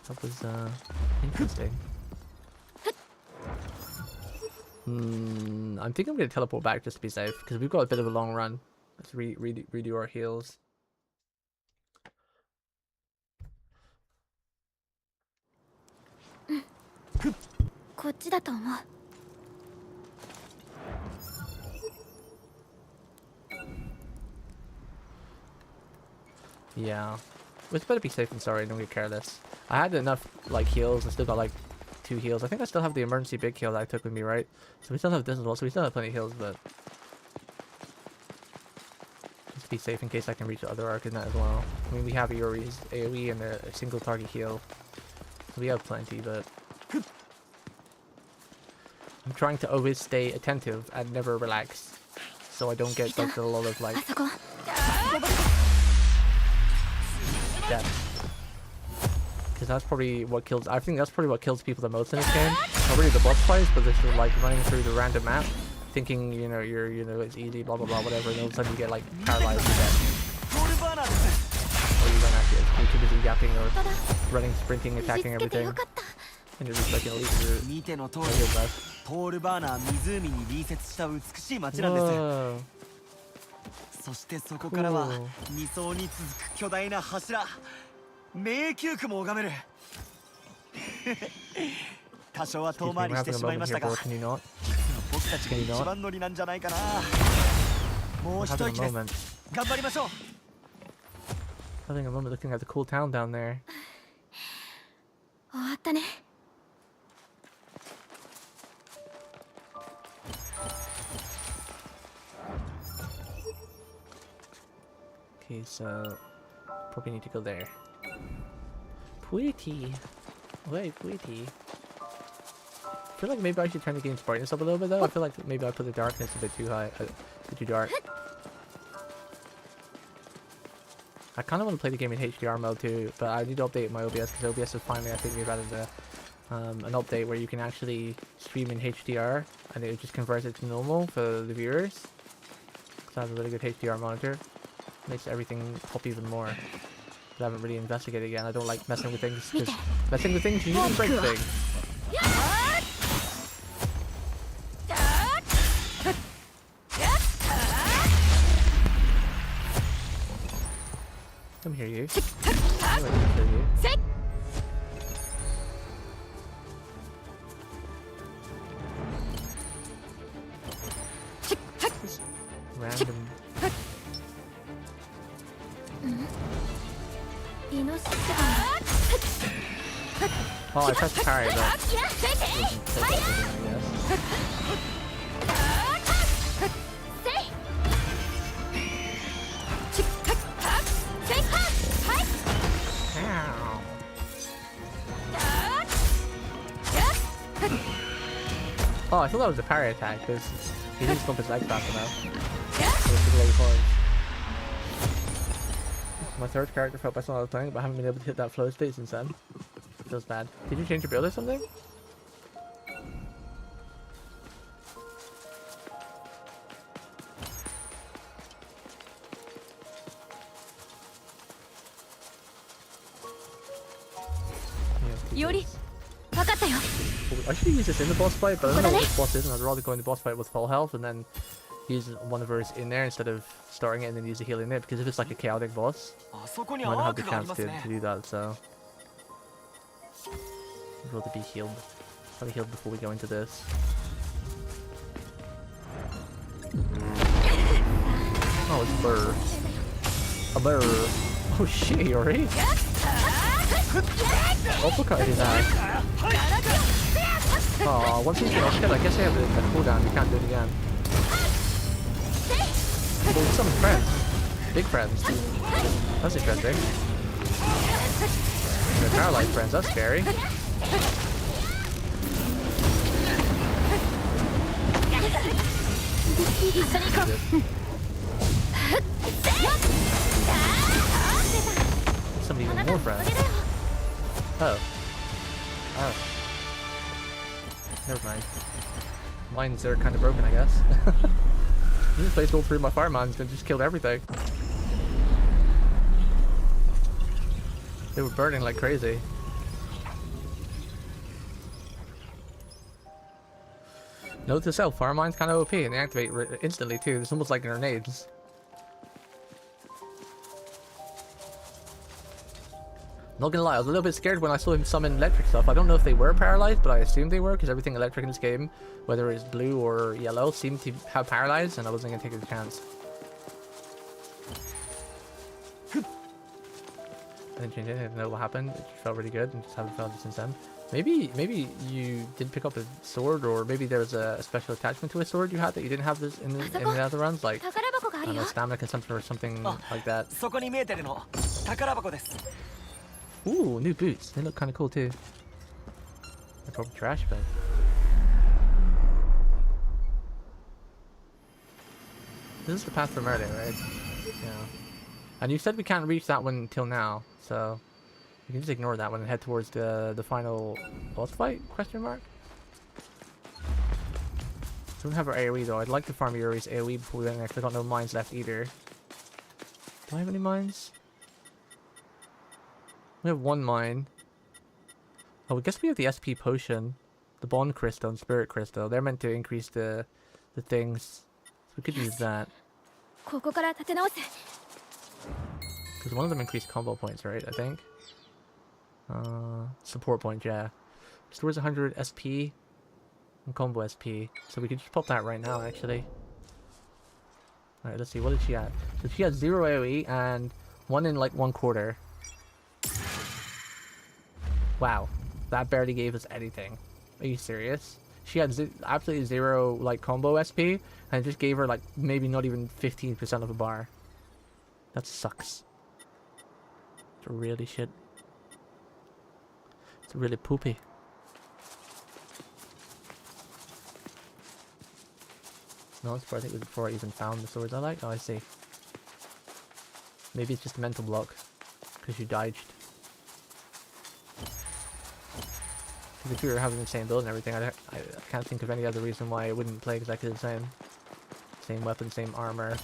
That was interesting. I think I'm gonna teleport back just to be safe because we've got a bit of a long run. Let's redo our heals. Yeah, it's better be safe than sorry. Don't get careless. I had enough like heals. I still got like 2 heals. I think I still have the emergency big heal that I took with me, right? So we still have this as well. So we still have plenty of heals, but just be safe in case I can reach the other arc in that as well. I mean, we have Yuri's AoE and a single target heal. So we have plenty, but I'm trying to always stay attentive and never relax, so I don't get like a lot of like death. Because that's probably what kills. I think that's probably what kills people the most in this game. Not really the boss fights, but just like running through the random map, thinking it's easy, blah blah blah, whatever, and all of a sudden you get like paralyzed and dead. Or you don't actually. You're too busy yapping or running, sprinting, attacking everything, and you're just like an elite best. トールバーナー湖に隣接した美しい街なんです。そしてそこからは2層に続く巨大な柱、迷宮区も拝める。多少は遠回りしてしまいましたが、僕たちが一番乗りなんじゃないかな。もう一息です。頑張りましょう。Having a moment looking at the cool town down there. 終わったね。Okay, so probably need to go there. Pretty. Wait, pretty. I feel like maybe I should turn the game's brightness up a little bit though. I feel like maybe I put the darkness a bit too high, a bit too dark. I kind of want to play the game in HDR mode too, but I need to update my OBS because OBS is finally, I think, we've added an update where you can actually stream in HDR and it just converts it to normal for the viewers. Because I have a really good HDR monitor. Makes everything pop even more. But I haven't really investigated again. I don't like messing with things because messing with things usually breaks things. Come here, you. I'm ready to kill you. Just random. Oh, I pressed parry, but Oh, I thought that was a parry attack because he didn't stomp his leg fast enough. So it's really hard. My third character felt best when I was playing, but I haven't been able to hit that flow state since then. Feels bad. Did you change your build or something? Yori, わかったよ。 I should use this in the boss fight, but I don't know what this boss is, and I'd rather go in the boss fight with full health and then use one of hers in there instead of starting it and then use the heal in it, because if it's like a chaotic boss, I might not have the chance to do that, so I'd rather be healed. Probably healed before we go into this. Oh, it's Burr. A Burr. Oh shit, Yori! Uppercut his ass. Oh, once he's been uppercut, I guess they have a cooldown, you can't do it again. Well, some friends. Big friends. That's interesting. And they're paralyzed friends, that's scary. Some even more friends. Oh. Oh. Never mind. Mines are kind of broken, I guess. You just placed all three of my firemans and just killed everything. They were burning like crazy. Note to self, fire mine's kind of OP and they activate instantly too. It's almost like grenades. Not gonna lie, I was a little bit scared when I saw him summon electric stuff. I don't know if they were paralyzed, but I assumed they were because everything electric in this game, whether it's blue or yellow, seemed to have paralyzed, and I wasn't gonna take a chance. I didn't change it. I didn't know what happened. It felt really good, and just haven't felt it since then. Maybe you did pick up a sword, or maybe there was a special attachment to a sword you had that you didn't have this in the other runs, like I don't know, stamina consumption or something like that. Ooh, new boots. They look kind of cool too. They're probably trash, but this is the path for Merde, right? Yeah. And you said we can't reach that one until now, so we can just ignore that one and head towards the final boss fight? Question mark. So we don't have our AoE though. I'd like to farm Yuri's AoE before we go in there because I got no mines left either. Do I have any mines? We have one mine. Oh, I guess we have the SP potion, the bond crystal and spirit crystal. They're meant to increase the things. So we could use that. Because one of them increased combo points, right? I think. Support point, yeah. Stores 100 SP and combo SP. So we could just pop that right now, actually. Alright, let's see. What did she have? So she had 0 AoE and 1 in like 1/4. Wow, that barely gave us anything. Are you serious? She had absolutely 0 like combo SP, and it just gave her like maybe not even 15% of a bar. That sucks. It's really shit. It's really poopy. No, it's I think it was before I even found the swords I like. Oh, I see. Maybe it's just a mental block because you dodged. If we were having the same build and everything, I can't think of any other reason why it wouldn't play exactly the same. Same weapon, same armor,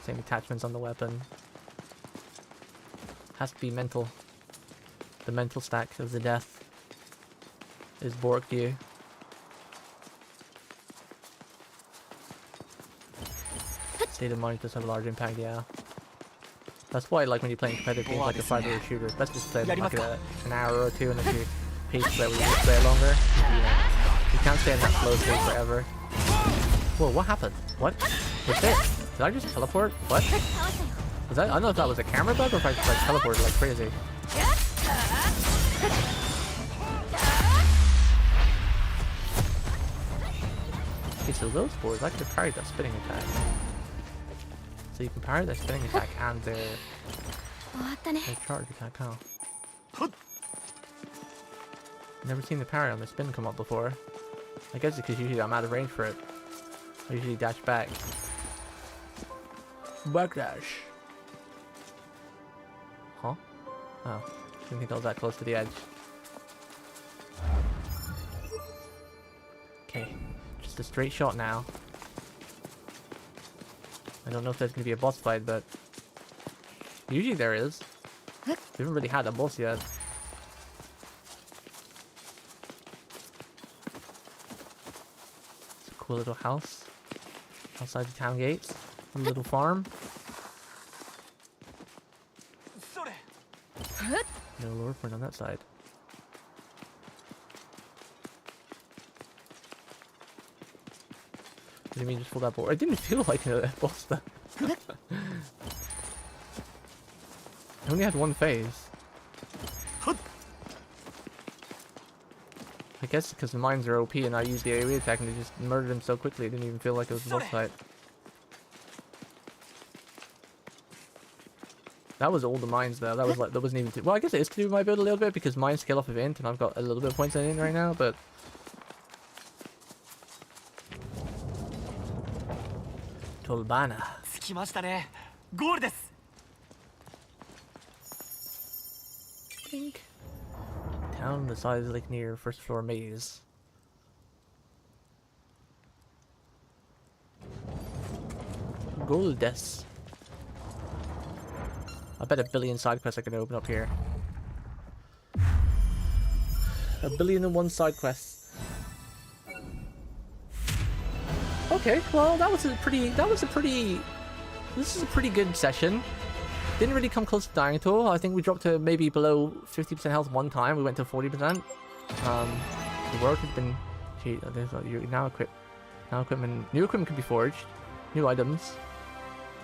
same attachments on the weapon. Has to be mental. The mental stack of the death is borked you. State of mind does have a large impact, yeah. That's why, like, when you're playing competitive games like a 5-hour shooter, it's best to play like an hour or two, and if you pace that we play longer, you can't stay in that slow state forever. Whoa, what happened? What? What's it? Did I just teleport? What? Was that? I don't know if that was a camera bug or if I just like teleported like crazy. Okay, so those boards I could parry that spinning attack. So you can parry their spinning attack and their charge attack, huh? Never seen the parry on the spin come up before. I guess it's because usually I'm out of range for it. I usually dash back. Backdash. Huh? Oh. Didn't think I was that close to the edge. Okay. Just a straight shot now. I don't know if there's going to be a boss fight, but usually there is. We haven't really had a boss yet. It's a cool little house outside the town gates. A little farm. No lower point on that side. What do you mean just pull that board? It didn't feel like a boss though. I only had one phase. I guess because the mines are OP and I used the AoE attack and they just murdered him so quickly it didn't even feel like it was a boss fight. That was all the mines though. That was like, that wasn't even well, I guess it is to do with my build a little bit because mines scale off of int and I've got a little bit of points on int right now, but Tolbana. Think. Town on the side of the lake near first floor maze. Goldes. I bet a billion side quests I can open up here. 1,000,001 side quests. Okay, well this is a pretty good session. Didn't really come close to dying at all. I think we dropped to maybe below 50% health one time. We went to 40%. The world has been... Gee, there's now equipment. New equipment can be forged. New items.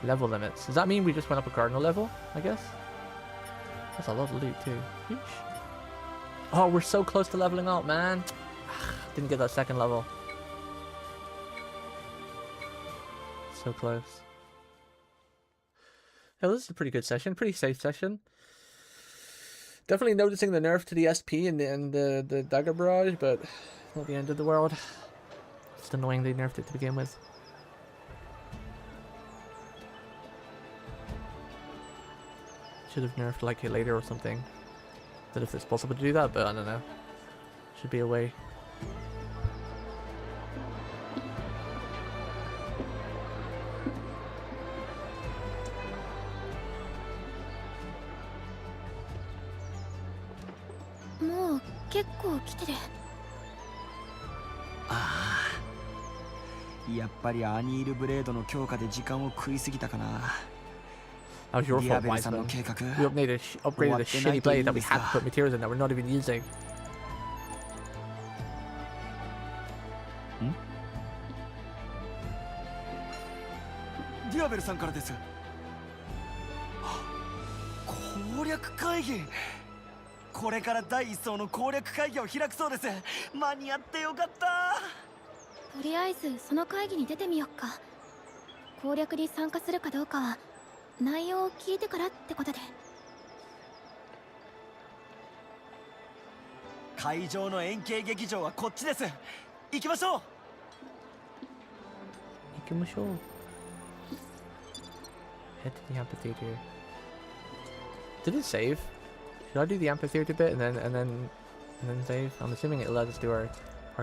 Level limits. Does that mean we just went up a cardinal level, I guess? That's a lot of loot too. Yeesh. Oh, we're so close to leveling up, man. Didn't get that second level. So close. Yeah, this is a pretty good session. Pretty safe session. Definitely noticing the nerf to the SP and the dagger barrage, but not the end of the world. It's annoying they nerfed it to begin with. Should have nerfed like it later or something. Don't know if it's possible to do that, but I don't know. Should be a way. That was your fault, Wiseman. We upgraded a shitty blade that we had to put materials in that we're not even using. Diabel-san からです。攻略会議。これから第一層の攻略会議を開くそうです。間に合ってよかった。とりあえずその会議に出てみよっか。攻略に参加するかどうかは内容を聞いてからってことで。会場の円形劇場はこっちです。行きましょう。行きましょう。Head to the amphitheater. Did it save? Should I do the amphitheater bit and then save? I'm assuming it'll let us do our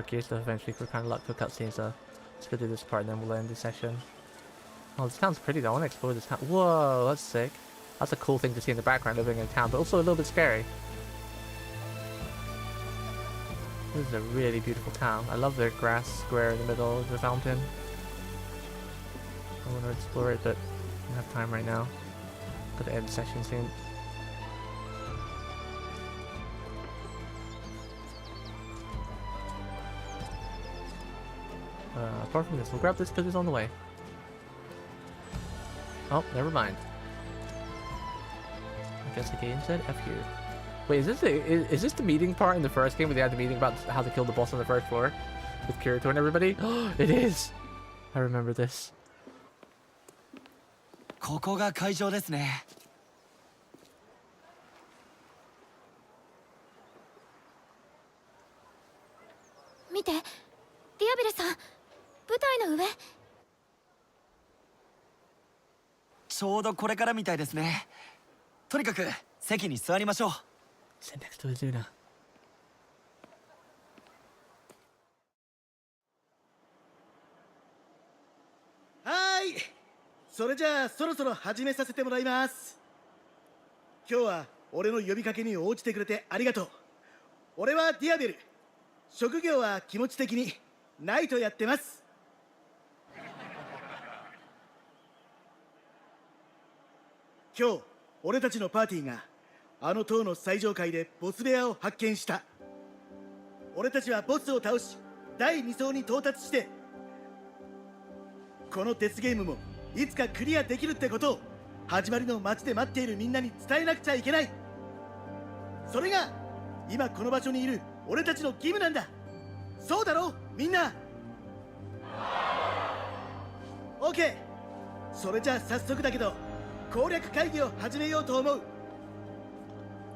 gear stuff eventually if we're kind of luck for cutscenes. So let's go do this part and then we'll end this session. Oh, this town's pretty though. I want to explore this town. Whoa, that's sick. That's a cool thing to see in the background living in a town, but also a little bit scary. This is a really beautiful town. I love the grass square in the middle of the fountain. I want to explore it, but I don't have time right now. Gotta end the session soon. Apart from this, we'll grab this because it's on the way. Oh, never mind. I guess the game said F you. Wait, is this the meeting part in the first game where they had the meeting about how to kill the boss on the first floor? With Kirito and everybody? Oh, it is! I remember this. ここが会場ですね。見て、アベルさん、舞台の上。ちょうどこれからみたいですね。とにかく席に座りましょう。Sit next to Azuna. はーい、それじゃあそろそろ始めさせてもらいます。今日は俺の呼びかけに応じてくれてありがとう。俺はディアベル。職業は気持ち的にナイトやってます。今日俺たちのパーティーがあの塔の最上階でボス部屋を発見した。俺たちはボスを倒し第2層に到達して、このデスゲームもいつかクリアできるってことを始まりの街で待っているみんなに伝えなくちゃいけない。それが今この場所にいる俺たちの義務なんだ。そうだろみんな。 OK、 それじゃあ早速だけど攻略会議を始めようと思う。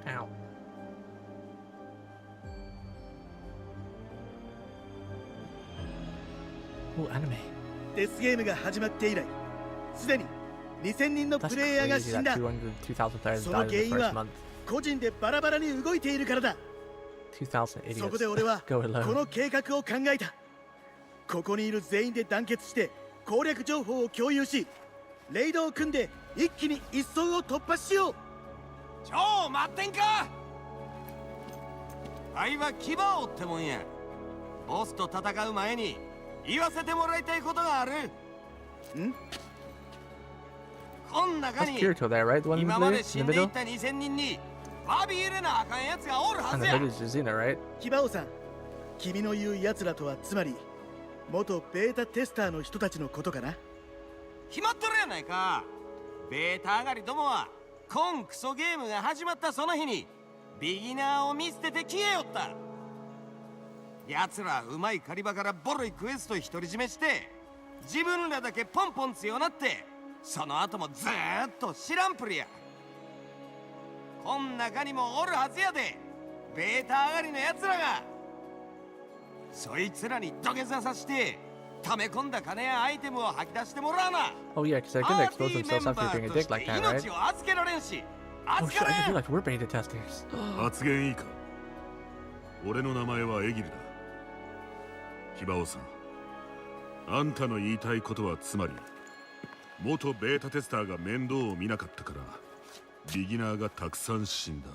Ow. Ooh, anime. デスゲームが始まって以来すでに2000人の That's プレイヤーが crazy 死ん that だ。 200,000 players その died 原 in the 因 first は month. 個人でバラバラに動いているからだ。 2,000そこ idiots. で俺は Go こ alone. の計画を考えた。ここにいる全員で団結して攻略情報を共有し、レイドを組んで一気に一層を突破しよう。ちょ待ってんか。あいは牙をってもんや。ボスと戦う前に言わせてもらいたいことがある。ん？こん中 That's に Kirito there, right? The one 今ま there で in 死 the んでいっ middle? た2000人に詫び入れなあかんやつがおるは And ず the や。 middle is Azuna, right? キバオさん、君の言う奴らとはつまり元ベータテスターの人たちのことかな。決まっとるやないか。ベータ上がりどもは今クソゲームが始まったその日にビギナーを見捨てて消えよった。奴らうまい狩り場からボロいクエスト独り占めして自分らだけポンポン強なって、その後もずーっと知らんぷりや。こん中にもおるはずやで、ベータ上がりの奴らが。そいつらに土下座させて溜め込んだ金やアイテムを吐き出してもらうな。 Oh yeah, because they're gonna expose themselves after being a dick like that, right? 命を預けられんし、 Oh 預 shit, か I れ feel ん。 like we're beta testers. 発言いいか。俺の名前はエギルだ。ヒバオさん、あんたの言いたいことはつまり元ベータテスターが面倒を見なかったからビギナーがたくさん死んだ。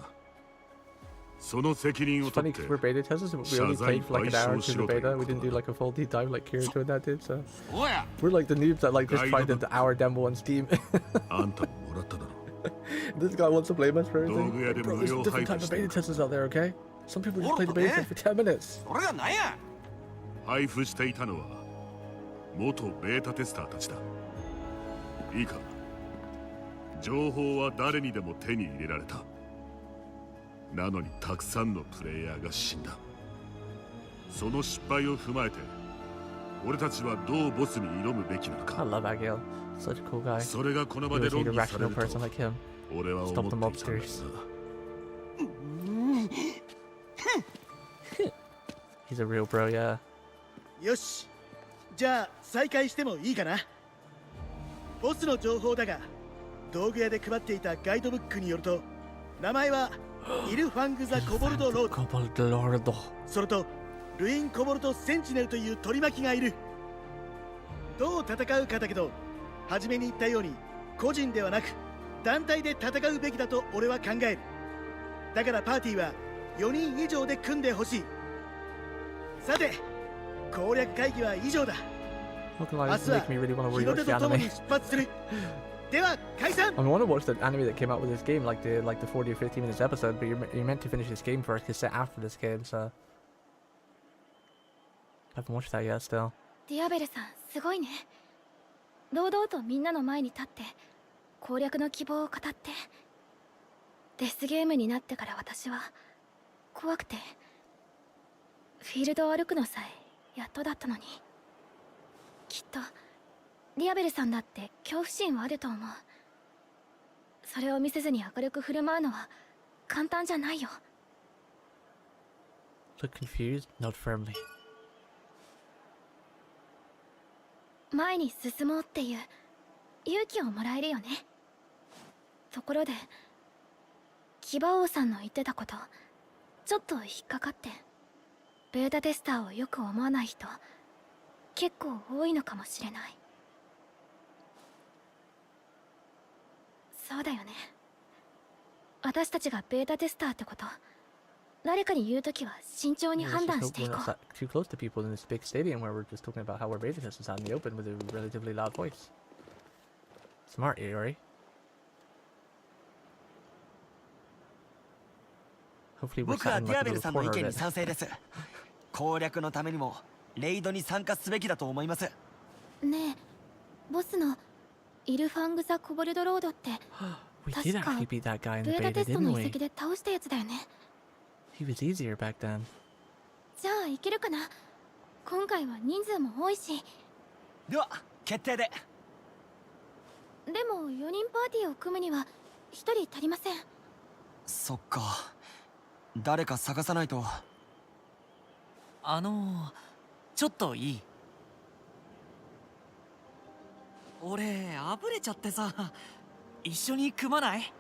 その責任を It's 取 funny って because we're beta testers, but we only played for like an hour through the beta. We didn't do like a full deep dive like Kirito and that did, so おや、 we're like the noobs that like just tried the hour demo on Steam. あんたももらっただろ。 This guy wants to blame us for everything. Dog, yeah, Bro, there's real different type of beta testers out there, okay? Some people just play the beta test for 10 minutes. それがなんや。配布していたのは元ベータテスターたちだ。いいか、情報は誰にでも手に入れられた。なのにたくさんのプレイヤーが死んだ。その失敗を踏まえて俺たちはどうボスに挑むべきなの I か。 love Agil. Such a cool guy. それがこの You 場で always 論 need a 議され rational ると person like him. 俺は Stop 思 them っていたんだ upstairs. が。 He's a real bro, yeah. よし、じゃあ再開してもいいかな。ボスの情報だが、道具屋で配っていたガイドブックによると名前はイルファング・ザ・コボルド・ロード、 Kobold それとルイン・コボルト・センチネルという取り巻きがいる。どう戦うかだけど、初めに言ったように個人ではなく団体で戦うべきだと俺は考える。だからパーティーは4人以上で組んでほしい。さて、攻略会議は以上だ。 Not gonna lie, 明 this 日は makes me really want to 日の rewatch 出 the ととも anime. に出発する。では解散。 I want to watch the anime that came out with this game, like the 40 or 50 minutes episode. But you're meant to finish this game first, because it's set after this game. So I haven't watched that yet. Still, ディアベルさん、すごいね。堂々とみんなの前に立って攻略の希望を語って。デスゲームになってから私は怖くてフィールドを歩くのさえやっとだったのに。きっとディアベルさんだって恐怖心はあると思う。それを見せずに明るく振る舞うのは簡単じゃないよ。 look confused, not firmly. 前に進もうっていう勇気をもらえるよね。ところで騎馬王さんの言ってたことちょっと引っかかって、ベータテスターをよく思わない人結構多いのかもしれない。そうだよね。私たちがベータテスターってこと誰かに言うときは慎重に Let's 判 just 断 hope してい we're こ not う。 too close to people in this big stadium where we're just talking about how our beta test is out in the open with a relatively loud voice. Smart, Iori. Hopefully we're 僕は sat in ディ like ア a ベル little さんの意 corner 見 of に it. 賛成です。攻略のためにもレイドに参加すべきだと思います。ねえ、ボスのイルファング・ザ・コボルド・ロードって We 確 did か actually beat that guy in ベ the ータ beta, テスト didn't の遺 we? 跡で倒したやつだよね。 He was easier back then. じゃあいけるかな。今回は人数も多いし。では決定で。でも4人パーティーを組むには1人足りません。そっか、誰か探さないと。ちょっといい？俺あぶれちゃってさ、一緒に組まない？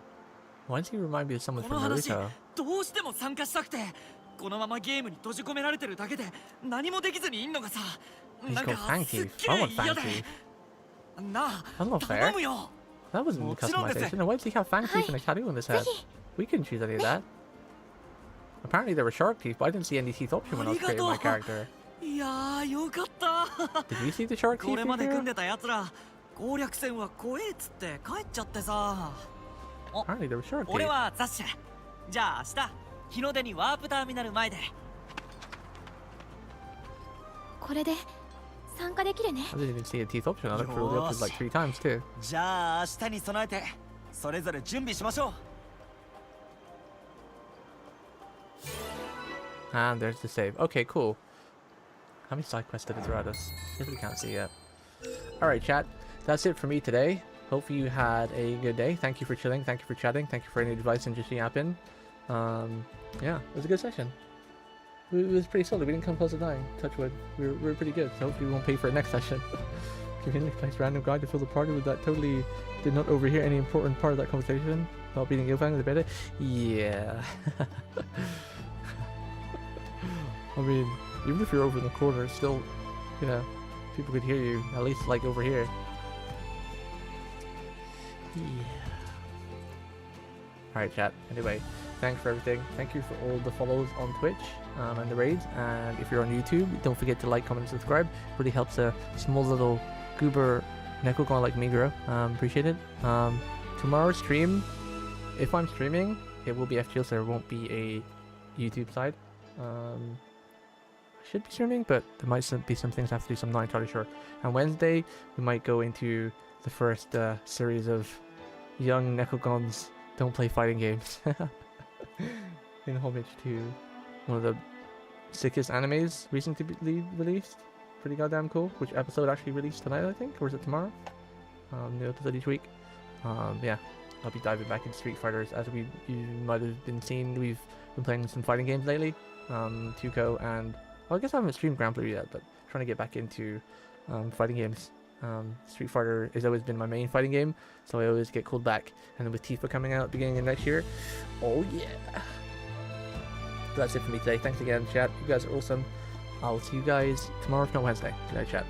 Why does he remind me of someone この from 話 Naruto? どうしても参加したくて、このままゲームに閉じ込められてるだけで何もできずにいんのがさ、 He's なん got か Fang すっ Thief. I げ want え嫌 Fang で。 Thief. なあ、 That's not 頼 fair. むよ。 That wasn't customization. Why does he have Fang Thief and a tattoo on his head? We couldn't choose any of that. Apparently there were Shark Teeth, but I didn't see any teeth option when I was creating my character. いやーよかった。 Did you see the Shark こ Teeth れまで組ん here? でたやつら攻略戦は怖えっつって帰っちゃってさ。 Apparently there were Shark 俺 Teeth. はザッシュ。じゃあ明日日の出にワープターミナル前で。これで参加できるね。 I didn't even see a teeth option. I looked for the options like 3 times too. じゃあ明日に備えてそれぞれ準備しましょう。 And there's the save. Okay, cool. How many side quests did it throw at us? Really can't see yet. Alright, chat. That's it for me today. Hopefully you had a good day. Thank you for chilling. Thank you for chatting. Thank you for any advice and just yapping. Yeah, it was a good session. It was pretty solid. We didn't come close to dying. Touch wood. We were pretty good. So hopefully we won't pay for it next session. Conveniently placed random guide to fill the party with that totally did not overhear any important part of that conversation about beating Ilfang in the beta. Yeah. I mean, even if you're over in the corner, still, you know, people could hear you, at least like over here. Yeah. Alright, chat. Anyway, thanks for everything. Thank you for all the follows on Twitch and the raids. And if you're on YouTube, don't forget to like, comment, and subscribe. Really helps a small little goober Nekogon like me grow. Appreciate it. Tomorrow's stream, if I'm streaming, it will be FGL, so there won't be a YouTube side. I should be streaming, but there might be some things I have to do, so I'm not entirely sure. And Wednesday, we might go into the first series of young Nekogons don't play fighting games. In homage to one of the sickest animes recently released. Pretty goddamn cool. Which episode actually released tonight, I think? Or is it tomorrow? New episode each week. Yeah, I'll be diving back into Street Fighters. As you might have been seeing, we've been playing some fighting games lately. Tuco and... Well, I guess I haven't streamed Grand Blue yet, but trying to get back into fighting games. Street Fighter has always been my main fighting game, so I always get called back. And then with Tifa coming out beginning of next year, oh yeah! So that's it for me today. Thanks again, chat. You guys are awesome. I'll see you guys tomorrow, if not Wednesday. Good night, chat.